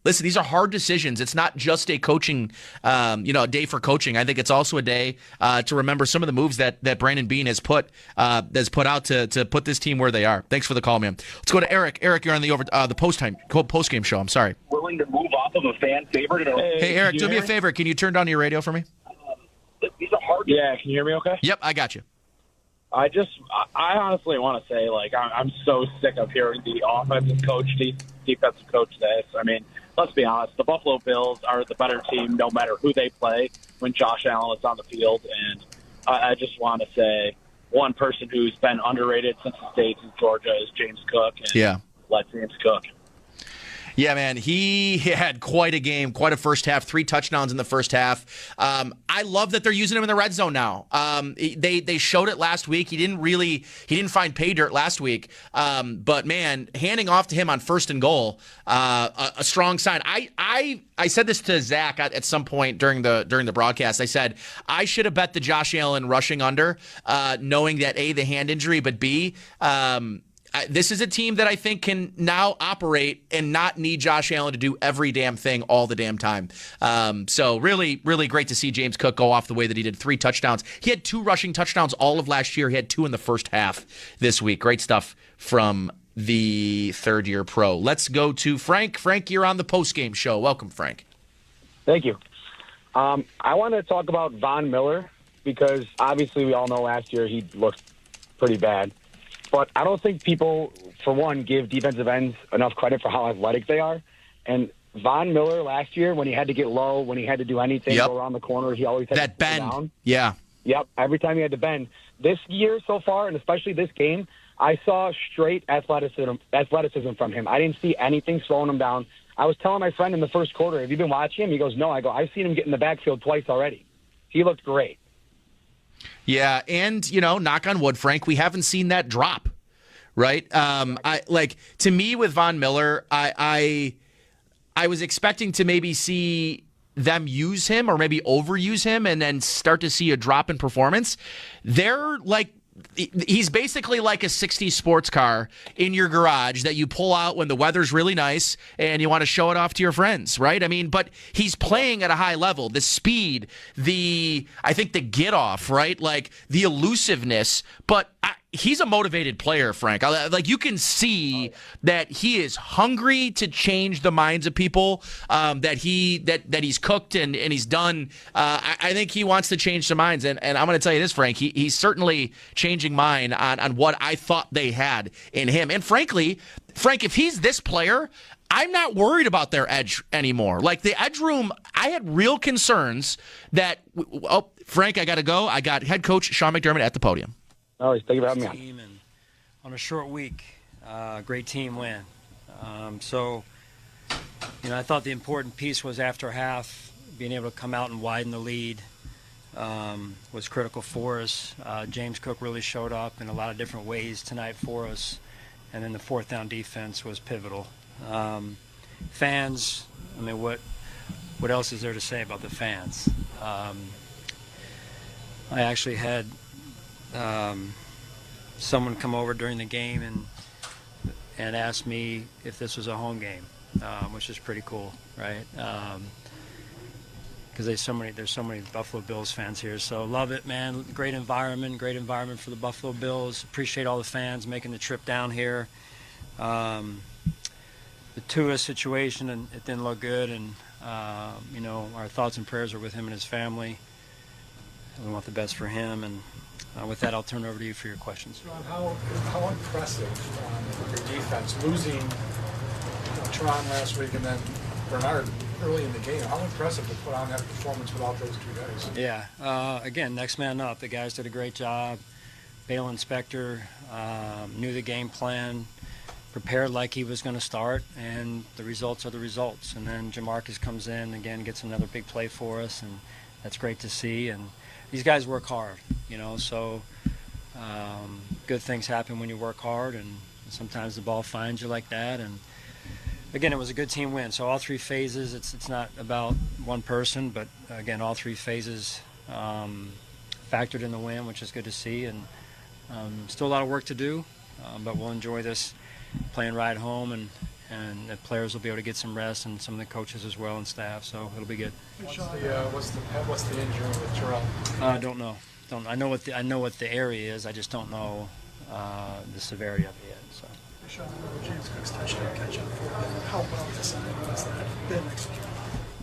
Listen, these are hard decisions. It's not just a coaching, a day for coaching. I think it's also a day to remember some of the moves that Brandon Beane has put out to put this team where they are. Thanks for the call, man. Let's go to Eric. Eric, you're on the post-game show. I'm sorry. Willing to move off of a fan favorite. Hey, Eric, do me a favor. Can you turn down your radio for me? These are hard. Yeah, can you hear me okay? Yep, I got you. I honestly want to say, I'm so sick of hearing the offensive coach, defensive coach this. I mean, let's be honest. The Buffalo Bills are the better team no matter who they play when Josh Allen is on the field. And I just want to say one person who's been underrated since the States in Georgia is James Cook. And let James cook. Yeah, man, he had quite a game, quite a first half, 3 touchdowns in the first half. I love that they're using him in the red zone now. They showed it last week. He didn't find pay dirt last week. But man, handing off to him on 1st and goal, a strong sign. I said this to Zach at some point during the broadcast. I said I should have bet the Josh Allen rushing under, knowing that A, the hand injury, but B, this is a team that I think can now operate and not need Josh Allen to do every damn thing all the damn time. So really, really great to see James Cook go off the way that he did. 3 touchdowns. He had 2 rushing touchdowns all of last year. He had 2 in the first half this week. Great stuff from the third-year pro. Let's go to Frank. Frank, you're on the postgame show. Welcome, Frank. Thank you. I want to talk about Von Miller because obviously we all know last year he looked pretty bad. But I don't think people, for one, give defensive ends enough credit for how athletic they are. And Von Miller last year, when he had to get low, when he had to do anything, go around the corner, he always had that to bend. Down. Yeah. Yep, every time he had to bend. This year so far, and especially this game, I saw straight athleticism from him. I didn't see anything slowing him down. I was telling my friend in the first quarter, have you been watching him? He goes, no. I go, I've seen him get in the backfield twice already. He looked great. Yeah, and, knock on wood, Frank, we haven't seen that drop. Right? To me with Von Miller, I was expecting to maybe see them use him or maybe overuse him and then start to see a drop in performance. He's basically like a 60s sports car in your garage that you pull out when the weather's really nice and you want to show it off to your friends, right? I mean, but he's playing at a high level. The speed, I think the get off, right? Like the elusiveness, but he's a motivated player, Frank. You can see that he is hungry to change the minds of people, that he's cooked and he's done. I think he wants to change some minds. And I'm going to tell you this, Frank, he's certainly changing mine on what I thought they had in him. And frankly, Frank, if he's this player, I'm not worried about their edge anymore. Like the edge room, I had real concerns that, Frank, I got to go. I got head coach Sean McDermott at the podium. Oh, thank you for having me on. On a short week, great team win. I thought the important piece was after half, being able to come out and widen the lead was critical for us. James Cook really showed up in a lot of different ways tonight for us, and then the 4th down defense was pivotal. Fans, I mean, what else is there to say about the fans? I actually had someone come over during the game and ask me if this was a home game, which is pretty cool, right? Because there's so many Buffalo Bills fans here, so love it, man. Great environment for the Buffalo Bills. Appreciate all the fans making the trip down here. The Tua situation, and it didn't look good, and our thoughts and prayers are with him and his family. We want the best for him, and with that, I'll turn it over to you for your questions. Ron, how impressive your defense, losing Tron last week and then Bernard early in the game. How impressive to put on that performance without those 2 guys. Yeah, again, next man up. The guys did a great job. Bale Inspector knew the game plan, prepared like he was going to start, and the results are the results. And then Jamarcus comes in again, gets another big play for us, and that's great to see. And these guys work hard, so good things happen when you work hard, and sometimes the ball finds you like that. And again, it was a good team win. So all three phases, it's not about one person, but again, all three phases factored in the win, which is good to see. And still a lot of work to do, but we'll enjoy this playing right home, and the players will be able to get some rest, and some of the coaches as well and staff. So it'll be good. What's the injury with Terrell? I don't know. I know what the area is. I just don't know the severity of it yet. So. Sean, James Cook's touchdown catch up for how well decided was that been executed?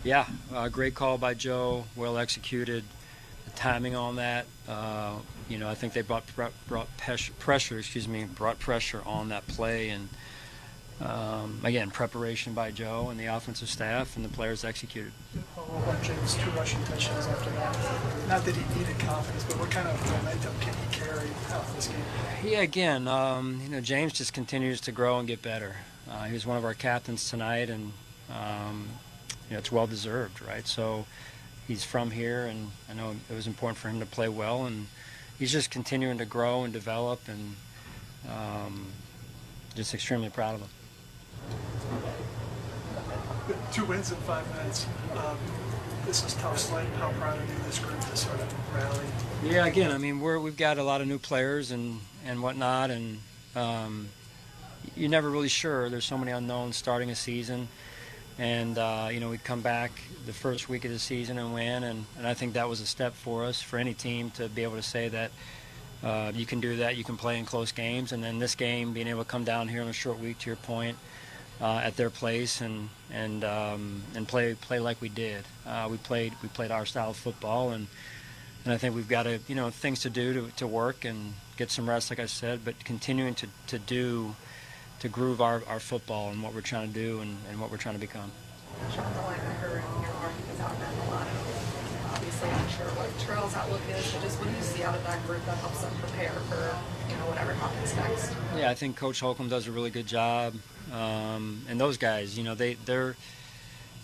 Yeah, great call by Joe. Well executed. The timing on that. I think they brought pressure on that play, and again, preparation by Joe and the offensive staff, and the players executed. Follow up on James' 2 rushing touchdowns after that. Not that he needed confidence, but what kind of momentum can he carry out of this game? Yeah, again, James just continues to grow and get better. He was one of our captains tonight, and it's well deserved, right? So he's from here, and I know it was important for him to play well, and he's just continuing to grow and develop, and just extremely proud of him. 2 wins in 5 minutes. This is tough sledding. How proud are you of this group to sort of rally? Yeah, again, I mean, we've got a lot of new players and whatnot, and you're never really sure. There's so many unknowns starting a season, and we come back the first week of the season and win, and I think that was a step for us, for any team, to be able to say that you can do that, you can play in close games, and then this game, being able to come down here in a short week, to your point, at their place and play like we did. We played our style of football, and I think we've got things to do to work and get some rest, like I said, but continuing to groove our football and what we're trying to do and what we're trying to become. Sean, the line I heard your arm is out there a lot. Obviously, I'm sure what Terrell's outlook is, but just what do you see out of that group that helps them prepare for whatever happens next? Yeah, I think Coach Holcomb does a really good job, and those guys,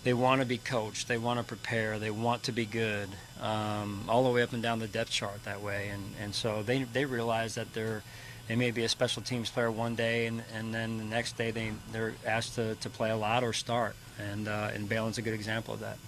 they want to be coached, they want to prepare, they want to be good, all the way up and down the depth chart that way, and so they realize that they may be a special teams player one day, and then the next day they're asked to play a lot or start, and Balin's a good example of that.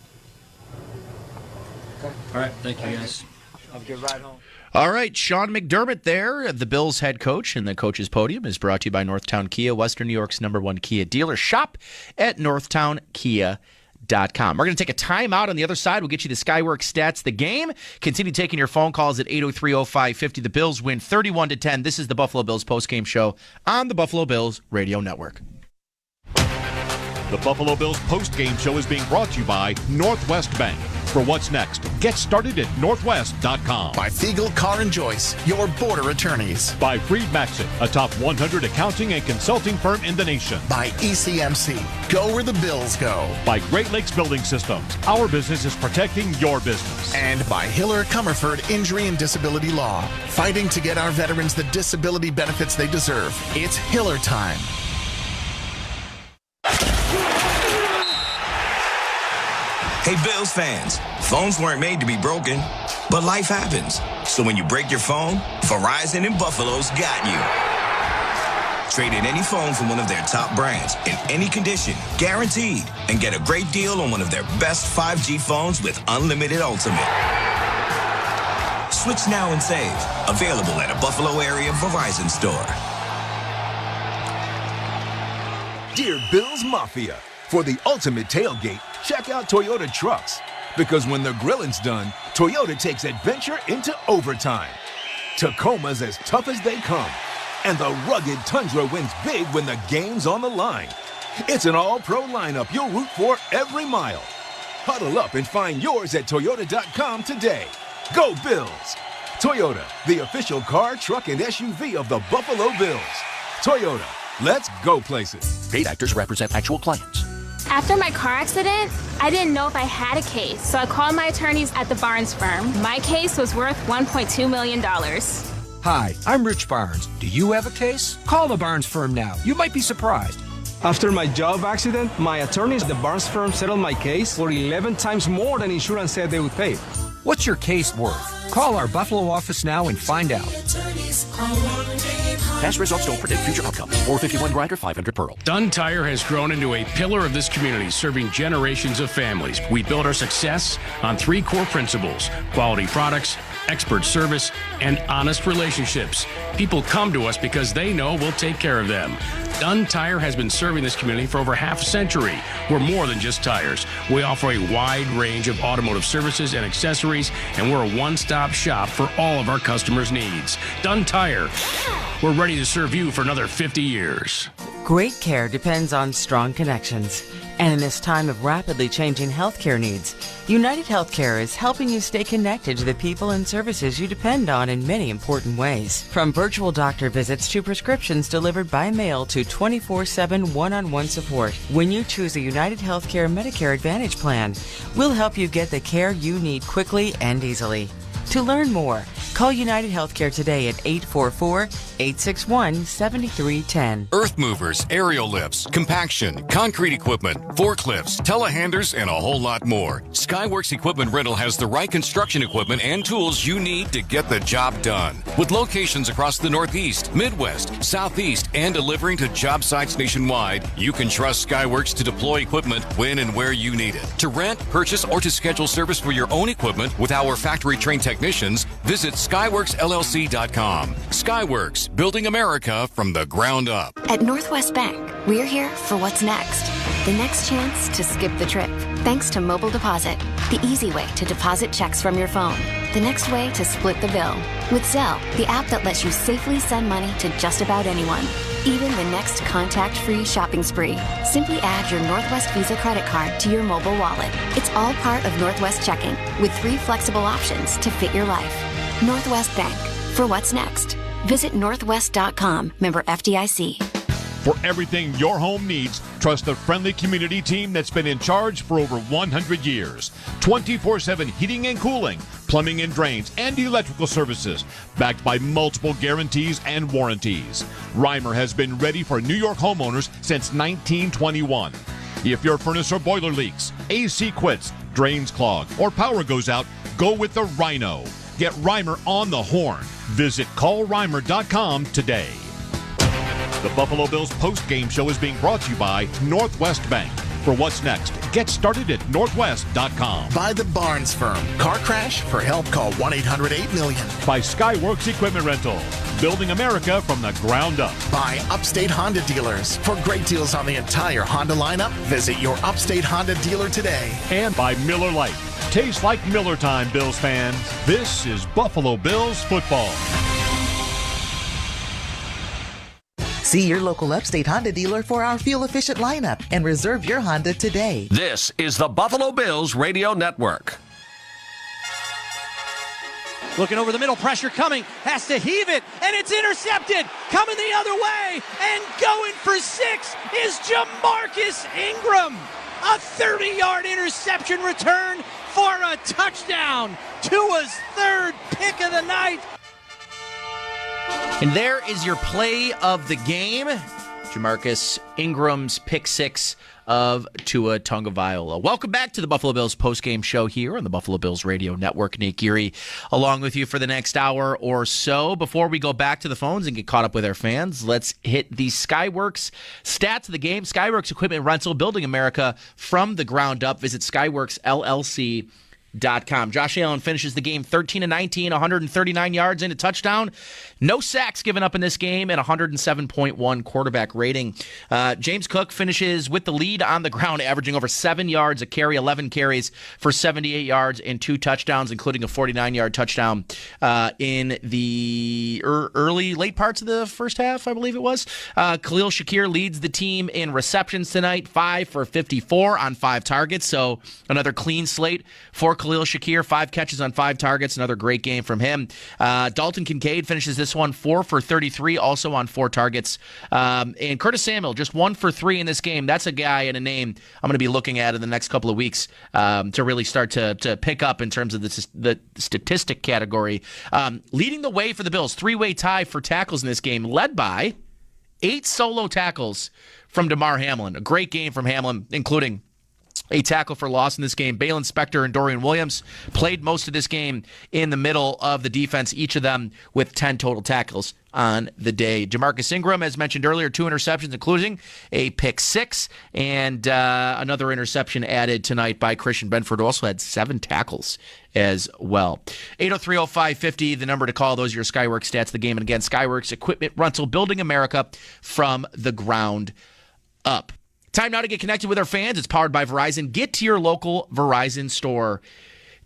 Okay. All right, thank you guys. Have a good ride home. All right, Sean McDermott there, the Bills head coach, and the coach's podium is brought to you by Northtown Kia, Western New York's #1 Kia dealer. Shop at northtownkia.com. We're going to take a timeout. On the other side, we'll get you the Skyworks stats, the game. Continue taking your phone calls at 803-0550. The Bills win 31-10. This is the Buffalo Bills postgame show on the Buffalo Bills Radio Network. The Buffalo Bills postgame show is being brought to you by Northwest Bank. For what's next, get started at northwest.com. By Fiegel, Carr & Joyce, your border attorneys. By Freed Maxon, a top 100 accounting and consulting firm in the nation. By ECMC, go where the Bills go. By Great Lakes Building Systems, our business is protecting your business. And by Hiller Comerford Injury and Disability Law, fighting to get our veterans the disability benefits they deserve. It's Hiller time. Hey, Bills fans, phones weren't made to be broken, but life happens. So when you break your phone, Verizon in Buffalo's got you. Trade in any phone from one of their top brands in any condition, guaranteed, and get a great deal on one of their best 5G phones with unlimited ultimate. Switch now and save. Available at a Buffalo area Verizon store. Dear Bills Mafia, for the ultimate tailgate, check out Toyota trucks. Because when the grilling's done, Toyota takes adventure into overtime. Tacoma's as tough as they come. And the rugged Tundra wins big when the game's on the line. It's an all-pro lineup you'll root for every mile. Huddle up and find yours at Toyota.com today. Go Bills! Toyota, the official car, truck, and SUV of the Buffalo Bills. Toyota, let's go places. Paid actors represent actual clients. After my car accident, I didn't know if I had a case, so I called my attorneys at the Barnes firm. My case was worth $1.2 million. Hi, I'm Rich Barnes. Do you have a case? Call the Barnes firm now. You might be surprised. After my job accident, my attorneys at the Barnes firm settled my case for 11 times more than insurance said they would pay. What's your case worth? Call our Buffalo office now and find out. Past results don't predict future outcomes. 451 Grinder, 500 Pearl. Dunn Tire has grown into a pillar of this community, serving generations of families. We build our success on 3 core principles: quality products, expert service, and honest relationships. People come to us because they know we'll take care of them. Dunn Tire has been serving this community for over half a century. We're more than just tires. We offer a wide range of automotive services and accessories, and we're a one-stop shop for all of our customers' needs. Dunn Tire. We're ready to serve you for another 50 years. Great care depends on strong connections. And in this time of rapidly changing healthcare needs, United Healthcare is helping you stay connected to the people and services you depend on in many important ways. From virtual doctor visits to prescriptions delivered by mail to 24/7 one-on-one support. When you choose a United Healthcare Medicare Advantage plan, we'll help you get the care you need quickly and easily. To learn more, call United Healthcare today at 844-861-7310. Earth movers, aerial lifts, compaction, concrete equipment, forklifts, telehandlers, and a whole lot more. Skyworks Equipment Rental has the right construction equipment and tools you need to get the job done. With locations across the Northeast, Midwest, Southeast, and delivering to job sites nationwide, you can trust Skyworks to deploy equipment when and where you need it. To rent, purchase, or to schedule service for your own equipment with our factory-trained technicians, visit SkyworksLLC.com. Skyworks, building America from the ground up. At Northwest Bank, we're here for what's next. The next chance to skip the trip, thanks to Mobile Deposit, the easy way to deposit checks from your phone. The next way to split the bill. With Zelle, the app that lets you safely send money to just about anyone. Even the next contact-free shopping spree. Simply add your Northwest Visa credit card to your mobile wallet. It's all part of Northwest Checking, with 3 flexible options to fit your life. Northwest Bank, for what's next. Visit northwest.com, member FDIC. For everything your home needs, trust the friendly community team that's been in charge for over 100 years. 24/7 heating and cooling, plumbing and drains, and electrical services, backed by multiple guarantees and warranties. Reimer has been ready for New York homeowners since 1921. If your furnace or boiler leaks, AC quits, drains clog, or power goes out, go with the Rhino. Get Reimer on the horn. Visit callreimer.com today. The Buffalo Bills postgame show is being brought to you by Northwest Bank. For what's next, get started at northwest.com. By the Barnes Firm. Car crash? For help, call 1-800-8-million. By Skyworks Equipment Rental. Building America from the ground up. By Upstate Honda Dealers. For great deals on the entire Honda lineup, visit your Upstate Honda dealer today. And by Miller Lite. Tastes like Miller time, Bills fans. This is Buffalo Bills football. See your local Upstate Honda dealer for our fuel-efficient lineup and reserve your Honda today. This is the Buffalo Bills Radio Network. Looking over the middle, pressure coming, has to heave it, and it's intercepted. Coming the other way, and going for 6 is Jamarcus Ingram. A 30-yard interception return for a touchdown. Tua's 3rd pick of the night. And there is your play of the game. Jamarcus Ingram's pick 6 of Tua Tagovailoa. Welcome back to the Buffalo Bills postgame show here on the Buffalo Bills Radio Network. Nate Geary along with you for the next hour or so. Before we go back to the phones and get caught up with our fans, let's hit the Skyworks stats of the game. Skyworks Equipment Rental, building America from the ground up. Visit SkyworksLLC.com. Josh Allen finishes the game 13-19, 139 yards and a touchdown. No sacks given up in this game and 107.1 quarterback rating. James Cook finishes with the lead on the ground, averaging over 7 yards a carry, 11 carries for 78 yards and 2 touchdowns, including a 49-yard touchdown in the late parts of the first half, I believe it was. Khalil Shakir leads the team in receptions tonight, 5 for 54 on 5 targets. So another clean slate for Khalil Shakir, 5 catches on 5 targets. Another great game from him. Dalton Kincaid finishes this one 4 for 33, also on 4 targets. And Curtis Samuel, just 1 for 3 in this game. That's a guy and a name I'm going to be looking at in the next couple of weeks to really start to pick up in terms of the statistic category. Leading the way for the Bills, 3-way tie for tackles in this game, led by 8 solo tackles from Damar Hamlin. A great game from Hamlin, including a tackle for loss in this game. Balin Spector and Dorian Williams played most of this game in the middle of the defense, each of them with 10 total tackles on the day. Jamarcus Ingram, as mentioned earlier, 2 interceptions, including a pick 6, and another interception added tonight by Christian Benford, who also had 7 tackles as well. 803-0550, the number to call. Those are your Skyworks stats of the game. And again, Skyworks Equipment Rental, building America from the ground up. Time now to get connected with our fans. It's powered by Verizon. Get to your local Verizon store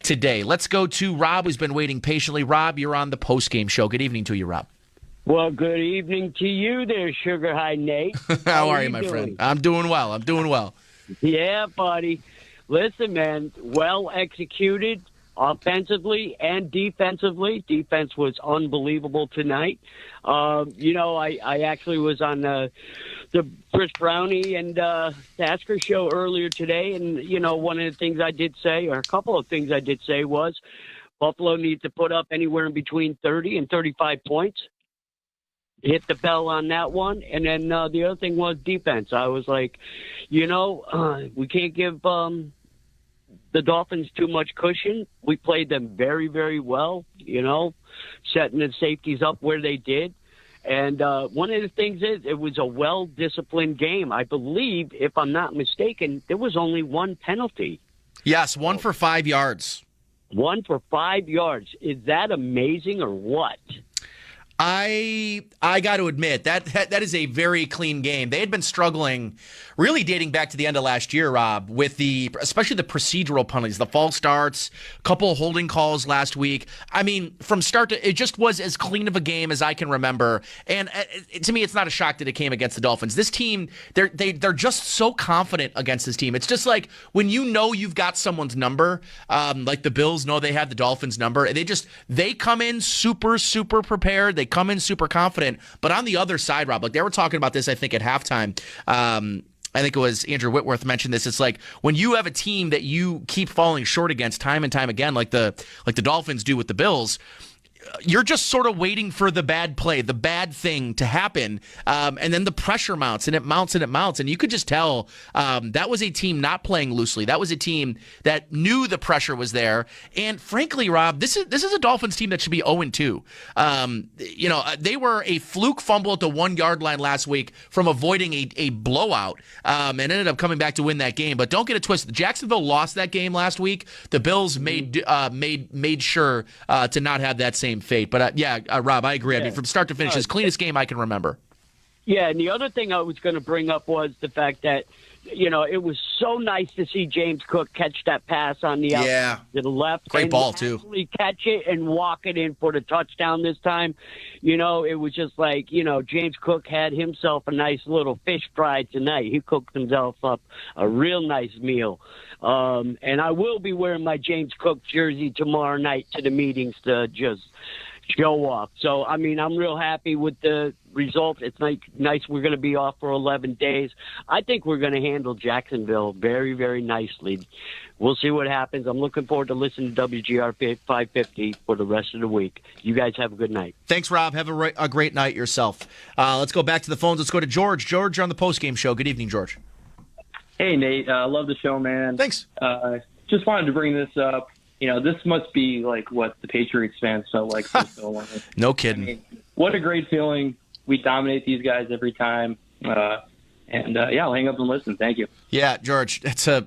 today. Let's go to Rob, who's been waiting patiently. Rob, you're on the Postgame show. Good evening to you, Rob. Well, good evening to you there, Sugar High Nate. How are you, my friend? I'm doing well. Yeah, buddy. Listen, man, well executed offensively and defensively. Defense was unbelievable tonight. I actually was on the Chris Brownie and Tasker show earlier today, and, one of the things I did say, or a couple of things I did say, was Buffalo needs to put up anywhere in between 30 and 35 points. Hit the bell on that one. And then the other thing was defense. I was like, we can't give the Dolphins too much cushion. We played them very, very well, setting the safeties up where they did. And one of the things is it was a well-disciplined game. I believe, if I'm not mistaken, there was only 1 penalty. Yes, 1 for 5 yards. 1 for 5 yards. Is that amazing or what? I got to admit, that is a very clean game. They had been struggling really dating back to the end of last year, Rob, with especially the procedural penalties, the false starts, a couple of holding calls last week. I mean, from start to, it just was as clean of a game as I can remember. And to me, it's not a shock that it came against the Dolphins. This team, they're just so confident against this team. It's just like when you've got someone's number, like the Bills know they have the Dolphins' number, and they come in super, super prepared. They come in super confident. But on the other side, Rob, like they were talking about this, I think, at halftime. I think it was Andrew Whitworth mentioned this. It's like when you have a team that you keep falling short against time and time again, like the Dolphins do with the Bills, you're just sort of waiting for the bad play, the bad thing to happen, and then the pressure mounts, and it mounts, and it mounts. And you could just tell that was a team not playing loosely. That was a team that knew the pressure was there. And frankly, Rob, this is a Dolphins team that should be 0-2. They were a fluke fumble at the 1-yard line last week from avoiding a blowout, and ended up coming back to win that game. But don't get it twisted. Jacksonville lost that game last week. The Bills made sure to not have that same fate. But Rob, I agree. I mean, from start to finish, as cleanest game I can remember. Yeah, and the other thing I was going to bring up was the fact that, it was so nice to see James Cook catch that pass on the outside to the left. Great ball, too. Actually catch it and walk it in for the touchdown this time. It was just like, James Cook had himself a nice little fish fry tonight. He cooked himself up a real nice meal. And I will be wearing my James Cook jersey tomorrow night to the meetings to just show off. So, I mean, I'm real happy with the results. It's nice we're going to be off for 11 days. I think we're going to handle Jacksonville very, very nicely. We'll see what happens. I'm looking forward to listening to WGR 550 for the rest of the week. You guys have a good night. Thanks, Rob. Have a great night yourself. Let's go back to the phones. Let's go to George. George, you're on the postgame show. Good evening, George. Hey, Nate. Love the show, man. Thanks. Just wanted to bring this up. This must be like what the Patriots fans felt like for so long. No kidding. I mean, what a great feeling. We dominate these guys every time. I'll hang up and listen. Thank you. Yeah, George, it's a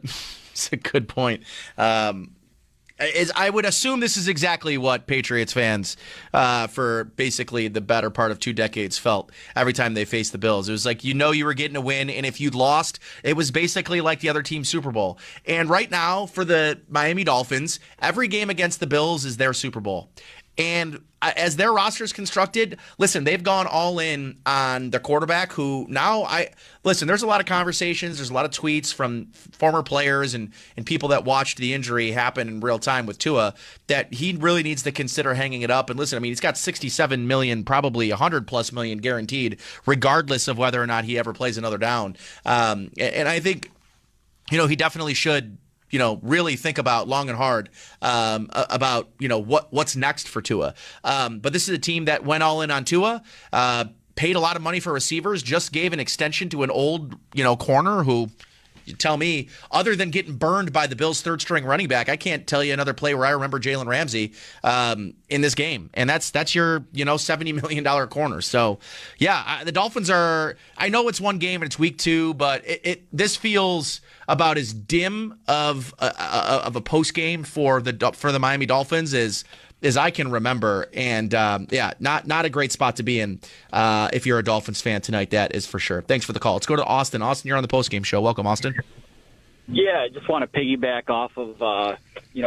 good point. I would assume this is exactly what Patriots fans for basically the better part of 2 decades felt every time they faced the Bills. It was like, you were getting a win, and if you'd lost, it was basically like the other team's Super Bowl. And right now, for the Miami Dolphins, every game against the Bills is their Super Bowl. And as their roster is constructed, listen, they've gone all in on their quarterback who now there's a lot of conversations, there's a lot of tweets from former players and people that watched the injury happen in real time with Tua that he really needs to consider hanging it up. And listen, I mean, he's got $67 million, probably $100+ million guaranteed, regardless of whether or not he ever plays another down. And I think, he definitely should really think about long and hard about, what's next for Tua. But this is a team that went all in on Tua, paid a lot of money for receivers, just gave an extension to an old, corner who, you tell me, other than getting burned by the Bills' third-string running back, I can't tell you another play where I remember Jalen Ramsey in this game. And that's your, $70 million corner. So, yeah, the Dolphins are – I know it's one game and it's week 2, but this feels about as dim of a post-game for the Miami Dolphins as I can remember. And, not a great spot to be in if you're a Dolphins fan tonight, that is for sure. Thanks for the call. Let's go to Austin. Austin, you're on the postgame show. Welcome, Austin. Yeah, I just want to piggyback off of,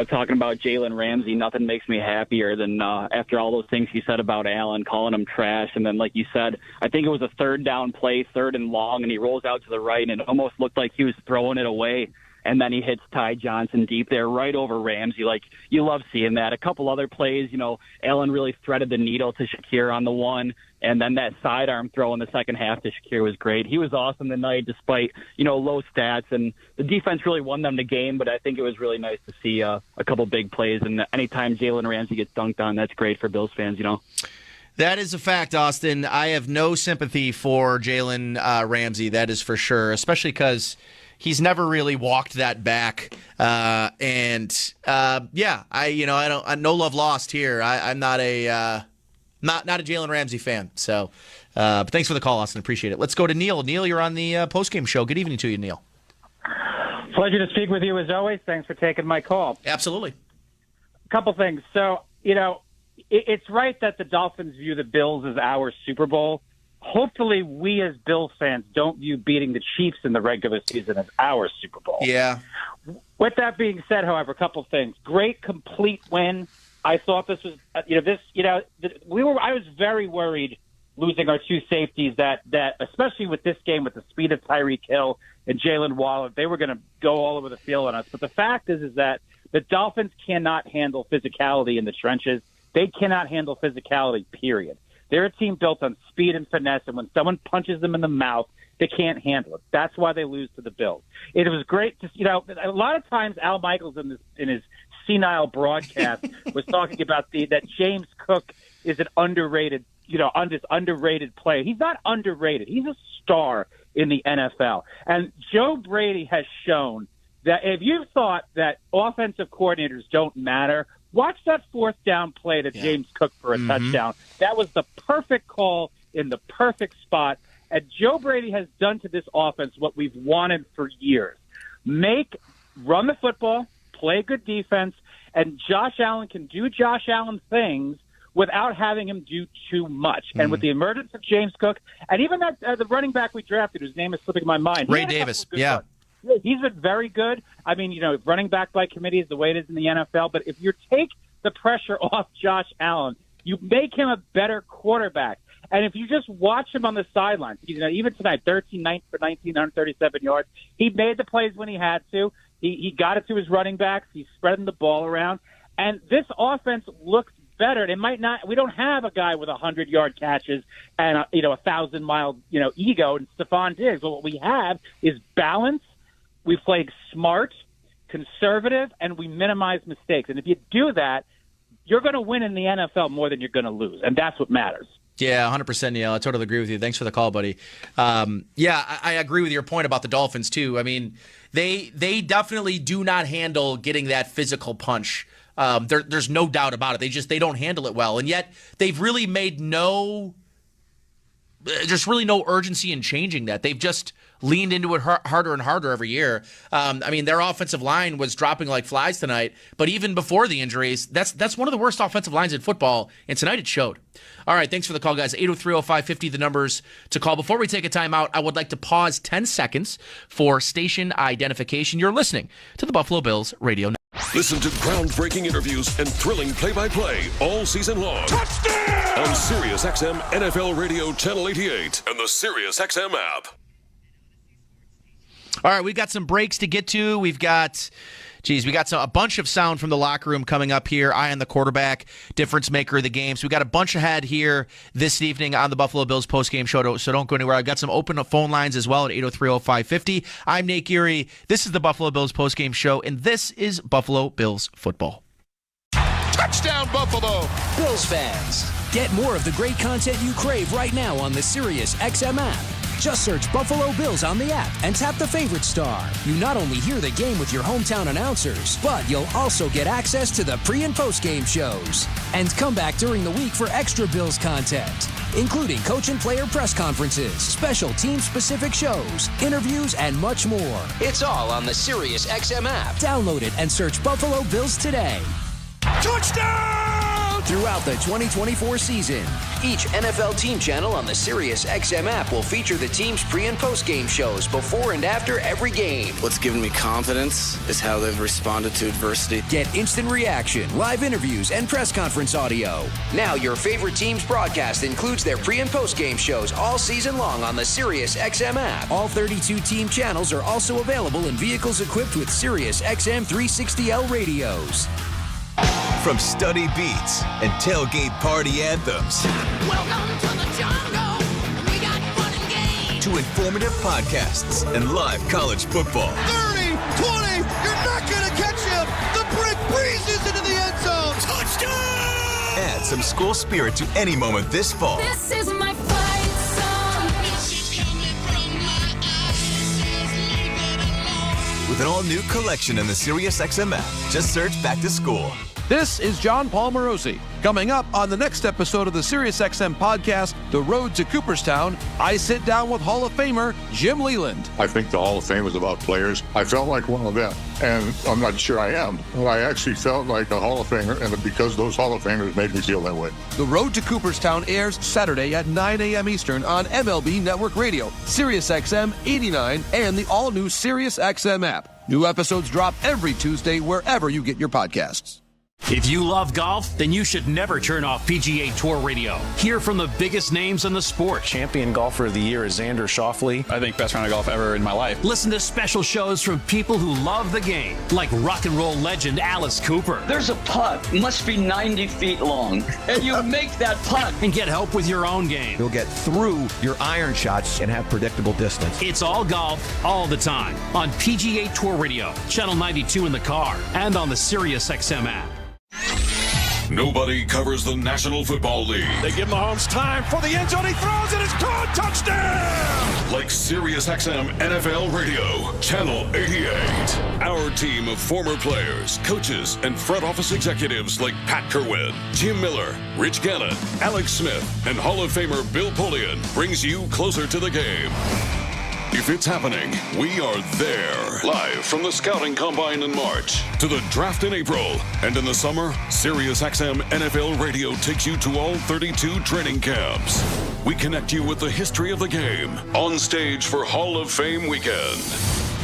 talking about Jalen Ramsey. Nothing makes me happier than after all those things he said about Allen, calling him trash. And then, like you said, I think it was a third down play, 3rd and long, and he rolls out to the right, and it almost looked like he was throwing it away. And then he hits Ty Johnson deep there right over Ramsey. Like, you love seeing that. A couple other plays, Allen really threaded the needle to Shakir on the one. And then that sidearm throw in the second half to Shakir was great. He was awesome tonight despite, low stats. And the defense really won them the game, but I think it was really nice to see a couple big plays. And anytime Jalen Ramsey gets dunked on, that's great for Bills fans, That is a fact, Austin. I have no sympathy for Jalen Ramsey, that is for sure, especially because he's never really walked that back. I don't no love lost here. I'm not a Jalen Ramsey fan. So, but thanks for the call, Austin. Appreciate it. Let's go to Neil. Neil, you're on the postgame show. Good evening to you, Neil. Pleasure to speak with you as always. Thanks for taking my call. Absolutely. A couple things. So, it's right that the Dolphins view the Bills as our Super Bowl. Hopefully, we as Bills fans don't view beating the Chiefs in the regular season as our Super Bowl. Yeah. With that being said, however, a couple things. Great, complete win. I thought this was, I was very worried losing our 2 safeties that especially with this game, with the speed of Tyreek Hill and Jalen Waller, they were going to go all over the field on us. But the fact is that the Dolphins cannot handle physicality in the trenches. They cannot handle physicality, period. They're a team built on speed and finesse, and when someone punches them in the mouth, they can't handle it. That's why they lose to the Bills. It was great to, a lot of times Al Michaels in his senile broadcast was talking about that James Cook is an underrated, underrated player. He's not underrated. He's a star in the NFL. And Joe Brady has shown that if you thought that offensive coordinators don't matter, watch that 4th down play to James Cook for a touchdown. That was the perfect call in the perfect spot. And Joe Brady has done to this offense what we've wanted for years. Run the football, play good defense, and Josh Allen can do Josh Allen things without having him do too much. And with the emergence of James Cook, and even that the running back we drafted, whose name is slipping my mind. Ray Davis, yeah. He's been very good. I mean, running back by committee is the way it is in the NFL. But if you take the pressure off Josh Allen, you make him a better quarterback. And if you just watch him on the sidelines, even tonight, 13 for 19, 137 yards, he made the plays when he had to. He got it to his running backs. He's spreading the ball around. And this offense looks better. It might not. We don't have a guy with 100-yard catches and a 1,000-mile ego and Stephon Diggs. But what we have is balance. We played smart, conservative, and we minimize mistakes. And if you do that, you're going to win in the NFL more than you're going to lose, and that's what matters. Yeah, 100%, Neil. I totally agree with you. Thanks for the call, buddy. I agree with your point about the Dolphins, too. I mean, they definitely do not handle getting that physical punch. There's no doubt about it. They don't handle it well. And yet they've really made there's really no urgency in changing that. They've just leaned into it harder and harder every year. Their offensive line was dropping like flies tonight, but even before the injuries, that's one of the worst offensive lines in football, and tonight it showed. All right, thanks for the call, guys. 803-0550, the numbers to call. Before we take a timeout, I would like to pause 10 seconds for station identification. You're listening to the Buffalo Bills Radio Network. Listen to groundbreaking interviews and thrilling play-by-play all season long. Touchdown! On SiriusXM NFL Radio Channel 88 and the SiriusXM app. All right, we've got some breaks to get to. We got a bunch of sound from the locker room coming up here. Eye on the quarterback, difference maker of the game. So we got a bunch ahead here this evening on the Buffalo Bills postgame show, so don't go anywhere. I've got some open phone lines as well at 803-0550. I'm Nate Geary. This is the Buffalo Bills postgame show, and this is Buffalo Bills football. Touchdown, Buffalo! Bills fans, get more of the great content you crave right now on the SiriusXM app. Just search Buffalo Bills on the app and tap the favorite star. You not only hear the game with your hometown announcers, but you'll also get access to the pre- and post-game shows. And come back during the week for extra Bills content, including coach and player press conferences, special team-specific shows, interviews, and much more. It's all on the SiriusXM app. Download it and search Buffalo Bills today. Touchdown! Throughout the 2024 season, each NFL team channel on the SiriusXM app will feature the team's pre- and post-game shows before and after every game. What's given me confidence is how they've responded to adversity. Get instant reaction, live interviews, and press conference audio. Now your favorite team's broadcast includes their pre- and post-game shows all season long on the SiriusXM app. All 32 team channels are also available in vehicles equipped with SiriusXM 360L radios. From study beats and tailgate party anthems. Welcome to the jungle. We got fun and games. To informative podcasts and live college football. 30, 20, you're not going to catch him. The brick breezes into the end zone. Touchdown! Add some school spirit to any moment this fall. This is my fight song. With an all-new collection in the SiriusXM app. Just search Back to School. This is John Paul Morosi. Coming up on the next episode of the SiriusXM podcast, The Road to Cooperstown, I sit down with Hall of Famer Jim Leland. I think the Hall of Fame is about players. I felt like one of them, and I'm not sure I am. But I actually felt like a Hall of Famer, and because those Hall of Famers made me feel that way. The Road to Cooperstown airs Saturday at 9 a.m. Eastern on MLB Network Radio, SiriusXM 89, and the all-new SiriusXM app. New episodes drop every Tuesday wherever you get your podcasts. If you love golf, then you should never turn off PGA Tour Radio. Hear from the biggest names in the sport. Champion golfer of the year is Xander Schauffele. I think best round of golf ever in my life. Listen to special shows from people who love the game, like rock and roll legend Alice Cooper. There's a putt, must be 90 feet long, and you make that putt. And get help with your own game. You'll get through your iron shots and have predictable distance. It's all golf, all the time, on PGA Tour Radio, Channel 92 in the car, and on the SiriusXM app. Nobody covers the National Football League. They give Mahomes time for the end zone. He throws it. It's caught. Touchdown! Like SiriusXM NFL Radio, Channel 88. Our team of former players, coaches, and front office executives like Pat Kerwin, Jim Miller, Rich Gannon, Alex Smith, and Hall of Famer Bill Polian brings you closer to the game. If it's happening, we are there. Live from the Scouting Combine in March to the Draft in April. And in the summer, SiriusXM NFL Radio takes you to all 32 training camps. We connect you with the history of the game on stage for Hall of Fame weekend.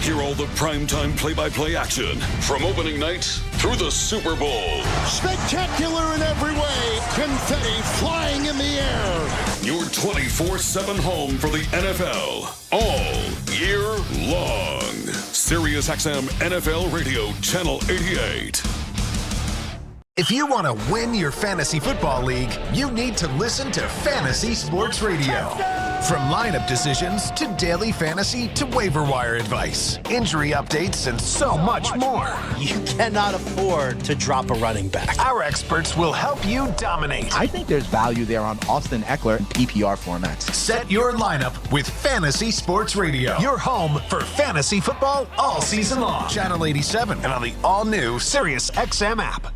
Hear all the primetime play-by-play action from opening night through the Super Bowl. Spectacular in every way. Confetti flying in the air. Your 24/7 home for the NFL all year long. SiriusXM NFL Radio, Channel 88. If you want to win your fantasy football league, you need to listen to Fantasy Sports Radio. From lineup decisions to daily fantasy to waiver wire advice, injury updates, and so much more. You cannot afford to drop a running back. Our experts will help you dominate. I think there's value there on Austin Eckler in PPR formats. Set your lineup with Fantasy Sports Radio. Your home for fantasy football all season long. Channel 87 and on the all-new SiriusXM app.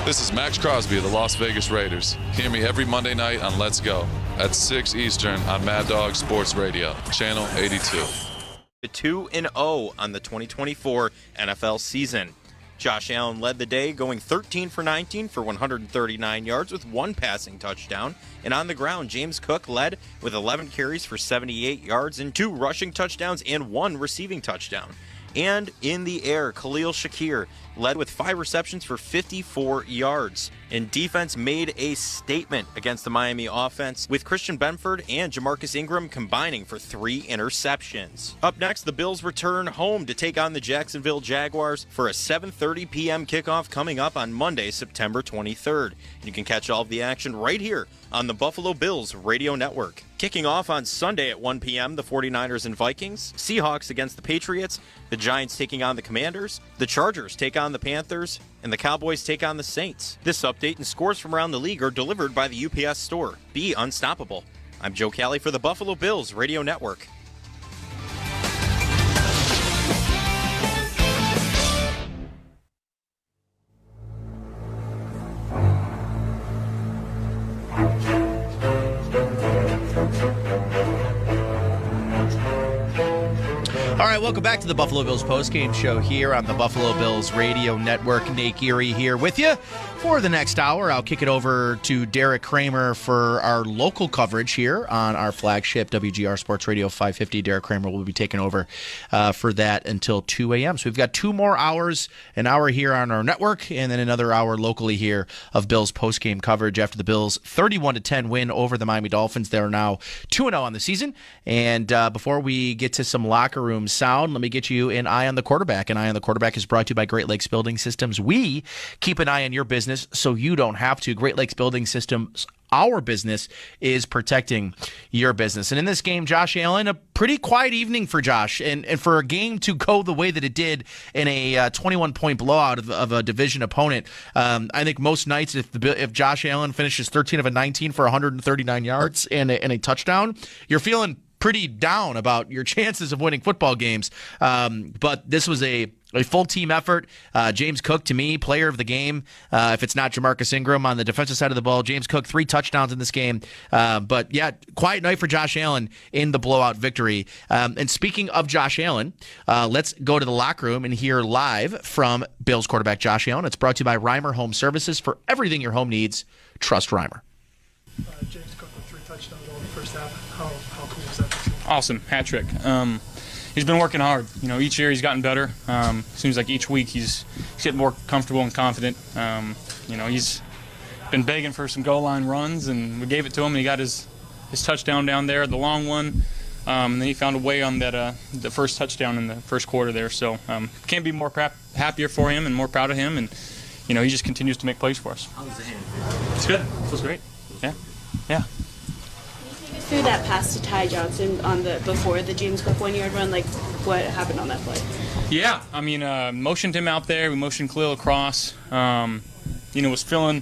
This is Max Crosby of the Las Vegas Raiders. Hear me every Monday night on Let's Go at 6 Eastern on Mad Dog Sports Radio, Channel 82. 2-0 on the 2024 NFL season. Josh Allen led the day, going 13 for 19 for 139 yards with one passing touchdown. And on the ground, James Cook led with 11 carries for 78 yards and 2 rushing touchdowns and 1 receiving touchdown. And in the air, Khalil Shakir led with 5 receptions for 54 yards. And defense made a statement against the Miami offense, with Christian Benford and Jamarcus Ingram combining for 3 interceptions. Up next, the Bills return home to take on the Jacksonville Jaguars for a 7:30 p.m. kickoff coming up on Monday, September 23rd. You can catch all of the action right here on the Buffalo Bills Radio Network. Kicking off on Sunday at 1 p.m., the 49ers and Vikings, Seahawks against the Patriots, the Giants taking on the Commanders, the Chargers take on the Panthers, and the Cowboys take on the Saints. This update and scores from around the league are delivered by the UPS Store. Be unstoppable. I'm Joe Cali for the Buffalo Bills Radio Network. All right, welcome back to the Buffalo Bills postgame show here on the Buffalo Bills Radio Network. Nate Geary here with you for the next hour. I'll kick it over to Derek Kramer for our local coverage here on our flagship WGR Sports Radio 550. Derek Kramer will be taking over for that until 2 a.m. So we've got 2 more hours, an hour here on our network, and then another hour locally here of Bills postgame coverage after the Bills' 31-10 win over the Miami Dolphins. They're now 2-0 on the season. And before we get to some locker room sound, let me get you an eye on the quarterback. An eye on the quarterback is brought to you by Great Lakes Building Systems. We keep an eye on your business so you don't have to. Great Lakes Building Systems, our business is protecting your business. And in this game, Josh Allen, a pretty quiet evening for Josh. And for a game to go the way that it did in a 21-point blowout of a division opponent, I think most nights if Josh Allen finishes 13 of 19 for 139 yards and a touchdown, you're feeling pretty down about your chances of winning football games. But this was a full team effort. James Cook, to me, player of the game. If it's not Jamarcus Ingram on the defensive side of the ball, James Cook, 3 touchdowns in this game. But yeah, quiet night for Josh Allen in the blowout victory. And speaking of Josh Allen, let's go to the locker room and hear live from Bills quarterback Josh Allen. It's brought to you by Reimer Home Services. For everything your home needs, trust Reimer. James Cook with 3 touchdowns all in the first half. How cool is that? Awesome, hat trick. He's been working hard. You know, each year he's gotten better. Seems like each week he's getting more comfortable and confident. You know, he's been begging for some goal line runs, and we gave it to him, and he got his touchdown down there, the long one. And then he found a way on that the first touchdown in the first quarter there. So can't be more happier for him and more proud of him. And, you know, he just continues to make plays for us. How's the hand? It's good. Feels great. Yeah. Yeah. Through that pass to Ty Johnson before the James Cook 1-yard run, like what happened on that play? Yeah, I mean, motioned him out there. We motioned Khalil across. You know, was feeling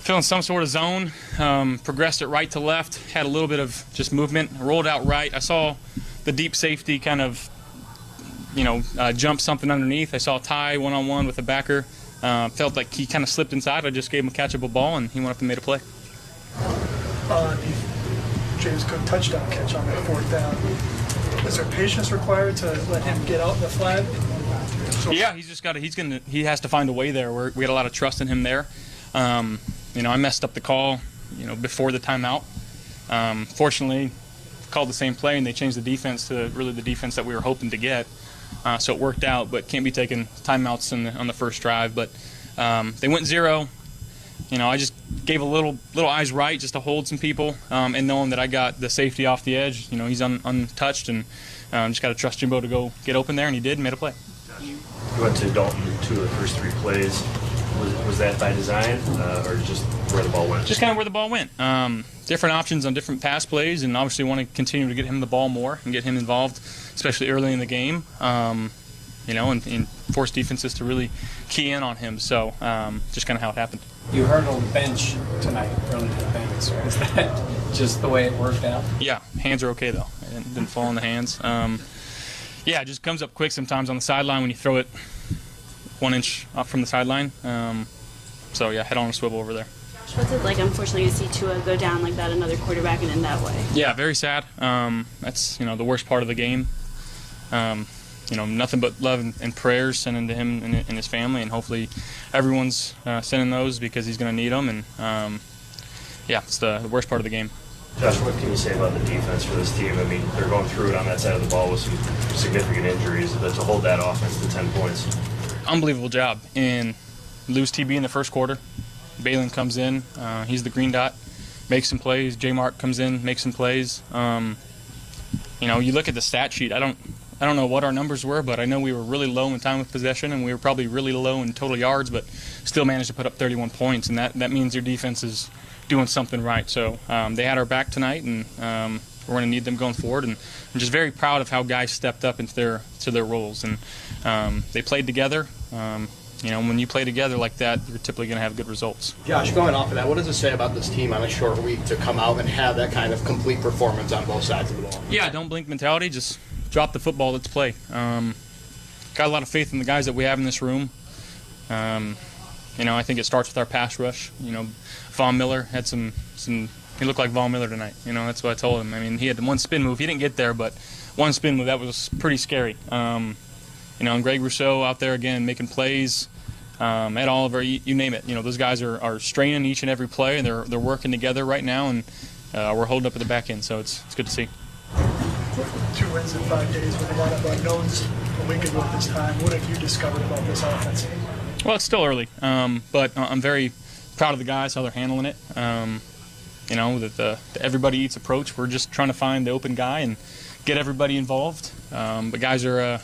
some sort of zone. Progressed it right to left. Had a little bit of just movement. Rolled out right. I saw the deep safety kind of, you know, jump something underneath. I saw Ty one-on-one with a backer. Felt like he kind of slipped inside. I just gave him a catchable ball, and he went up and made a play. James Cook touchdown catch on that 4th down. Is there patience required to let him get out the flag? Yeah, he has to find a way there. We had a lot of trust in him there. You know, I messed up the call, you know, before the timeout. Fortunately, called the same play, and they changed the defense to really the defense that we were hoping to get. So it worked out, but can't be taking timeouts on the first drive. But they went 0. You know, I just gave a little eyes right just to hold some people, and knowing that I got the safety off the edge. You know, he's untouched, and just got to trust Jimbo to go get open there, and he did and made a play. You went to Dalton 2 of the first 3 plays. Was that by design, or just where the ball went? Just kind of where the ball went. Different options on different pass plays, and obviously want to continue to get him the ball more and get him involved, especially early in the game. You know, and force defenses to really key in on him. So just kind of how it happened. You hurdled the bench tonight, early to the bench. Is that just the way it worked out? Yeah, hands are okay though. It didn't fall in the hands. Yeah, it just comes up quick sometimes on the sideline when you throw it 1 inch up from the sideline. So yeah, head on a swivel over there. What's it like, unfortunately, to see Tua go down like that, another quarterback, and in that way? Yeah, very sad. That's, you know, the worst part of the game. You know, nothing but love and prayers sending to him and his family, and hopefully everyone's sending those because he's going to need them. And yeah, it's the worst part of the game. Josh, what can you say about the defense for this team? I mean, they're going through it on that side of the ball with some significant injuries, but to hold that offense to 10 points. Unbelievable job. And lose TB in the first quarter. Balin comes in. He's the green dot. Makes some plays. J. Mark comes in, makes some plays. You look at the stat sheet. I don't know what our numbers were, but I know we were really low in time of possession, and we were probably really low in total yards, but still managed to put up 31 points, and that means your defense is doing something right. So they had our back tonight, and we're going to need them going forward. And I'm just very proud of how guys stepped up into their roles, and they played together. When you play together like that, you're typically going to have good results. Josh, going off of that, what does it say about this team on a short week to come out and have that kind of complete performance on both sides of the ball? Yeah, don't blink mentality. Just drop the football. Let's play. Got a lot of faith in the guys that we have in this room. I think it starts with our pass rush. Von Miller had some. He looked like Von Miller tonight. That's what I told him. I mean, he had one spin move. He didn't get there, but one spin move that was pretty scary. And Greg Rousseau out there again making plays. Ed Oliver, you name it. Those guys are straining each and every play, and they're working together right now, and we're holding up at the back end. So it's good to see. 2 wins in 5 days with a lot of unknowns a week ago at this time. What have you discovered about this offense? Well, it's still early, but I'm very proud of the guys, how they're handling it. The everybody eats approach. We're just trying to find the open guy and get everybody involved. But guys are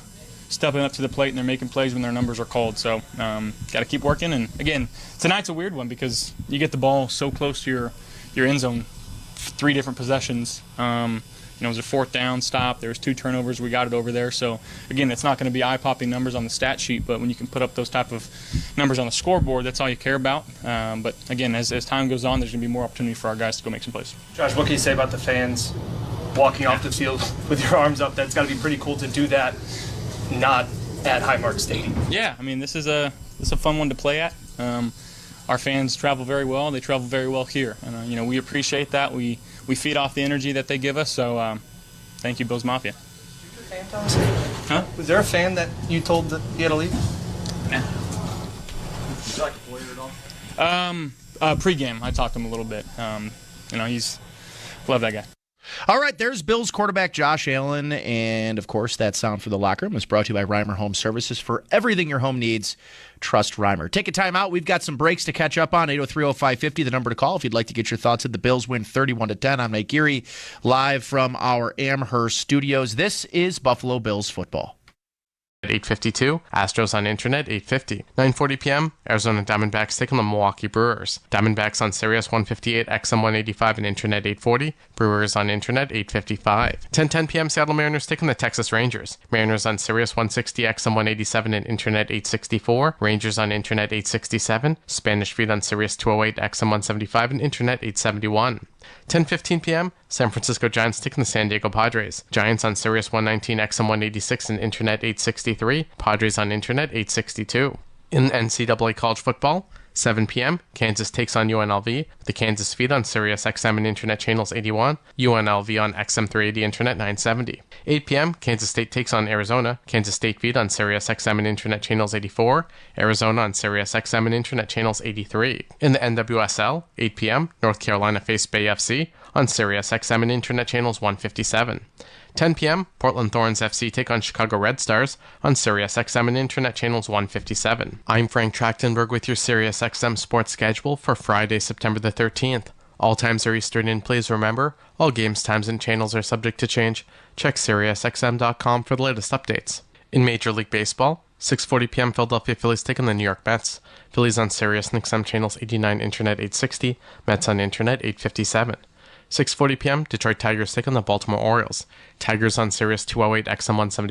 stepping up to the plate, and they're making plays when their numbers are called. So got to keep working. And, again, tonight's a weird one because you get the ball so close to your end zone, 3 different possessions. It was a 4th down stop. There was 2 turnovers. We got it over there. So, again, it's not going to be eye-popping numbers on the stat sheet, but when you can put up those type of numbers on the scoreboard, that's all you care about. But, again, as time goes on, there's going to be more opportunity for our guys to go make some plays. Josh, what can you say about the fans walking off the field with your arms up? That's got to be pretty cool to do that not at Highmark Stadium. Yeah, I mean, this is a fun one to play at. Our fans travel very well. They travel very well here. And, we appreciate that. We feed off the energy that they give us. So thank you, Bills Mafia. Huh? Was there a fan that you told that he had to leave? Nah. Did you like to play at all? Pregame, I talked to him a little bit. Love that guy. All right, there's Bills quarterback Josh Allen, and, of course, that sound for the locker room is brought to you by Reimer Home Services. For everything your home needs, trust Reimer. Take a time out. We've got some breaks to catch up on. 803-0550, the number to call if you'd like to get your thoughts. The Bills win 31-10. I'm Nate Geary, live from our Amherst studios. This is Buffalo Bills football. At 8:52, Astros on Internet, 8:50. 9:40 p.m., Arizona Diamondbacks taking the Milwaukee Brewers. Diamondbacks on Sirius 158, XM 185, and Internet 840. Brewers on Internet, 8:55. 10:10 p.m., Seattle Mariners taking the Texas Rangers. Mariners on Sirius 160, XM 187, and Internet 864. Rangers on Internet 867. Spanish Feed on Sirius 208, XM 175, and Internet 871. 10:15 p.m., San Francisco Giants taking the San Diego Padres. Giants on Sirius 119, XM 186, and Internet 863. Padres on Internet 862. In NCAA college football, 7 p.m., Kansas takes on UNLV. The Kansas Feed on Sirius XM and Internet channels 81. UNLV on XM 380 Internet 970. 8 p.m., Kansas State takes on Arizona. Kansas State Feed on Sirius XM and Internet channels 84. Arizona on Sirius XM and Internet channels 83. In the NWSL, 8 p.m., North Carolina face Bay FC on Sirius XM and Internet channels 157. 10 p.m., Portland Thorns FC take on Chicago Red Stars on Sirius XM and Internet channels 157. I'm Frank Trachtenberg with your Sirius XM sports schedule for Friday, September the 13th. All times are Eastern, and please remember, all games, times, and channels are subject to change. Check SiriusXM.com for the latest updates. In Major League Baseball, 6:40 p.m., Philadelphia Phillies take on the New York Mets. Phillies on Sirius and XM channels 89, Internet 860, Mets on Internet 857. 6:40 p.m., Detroit Tigers take on the Baltimore Orioles. Tigers on Sirius 208, XM 170.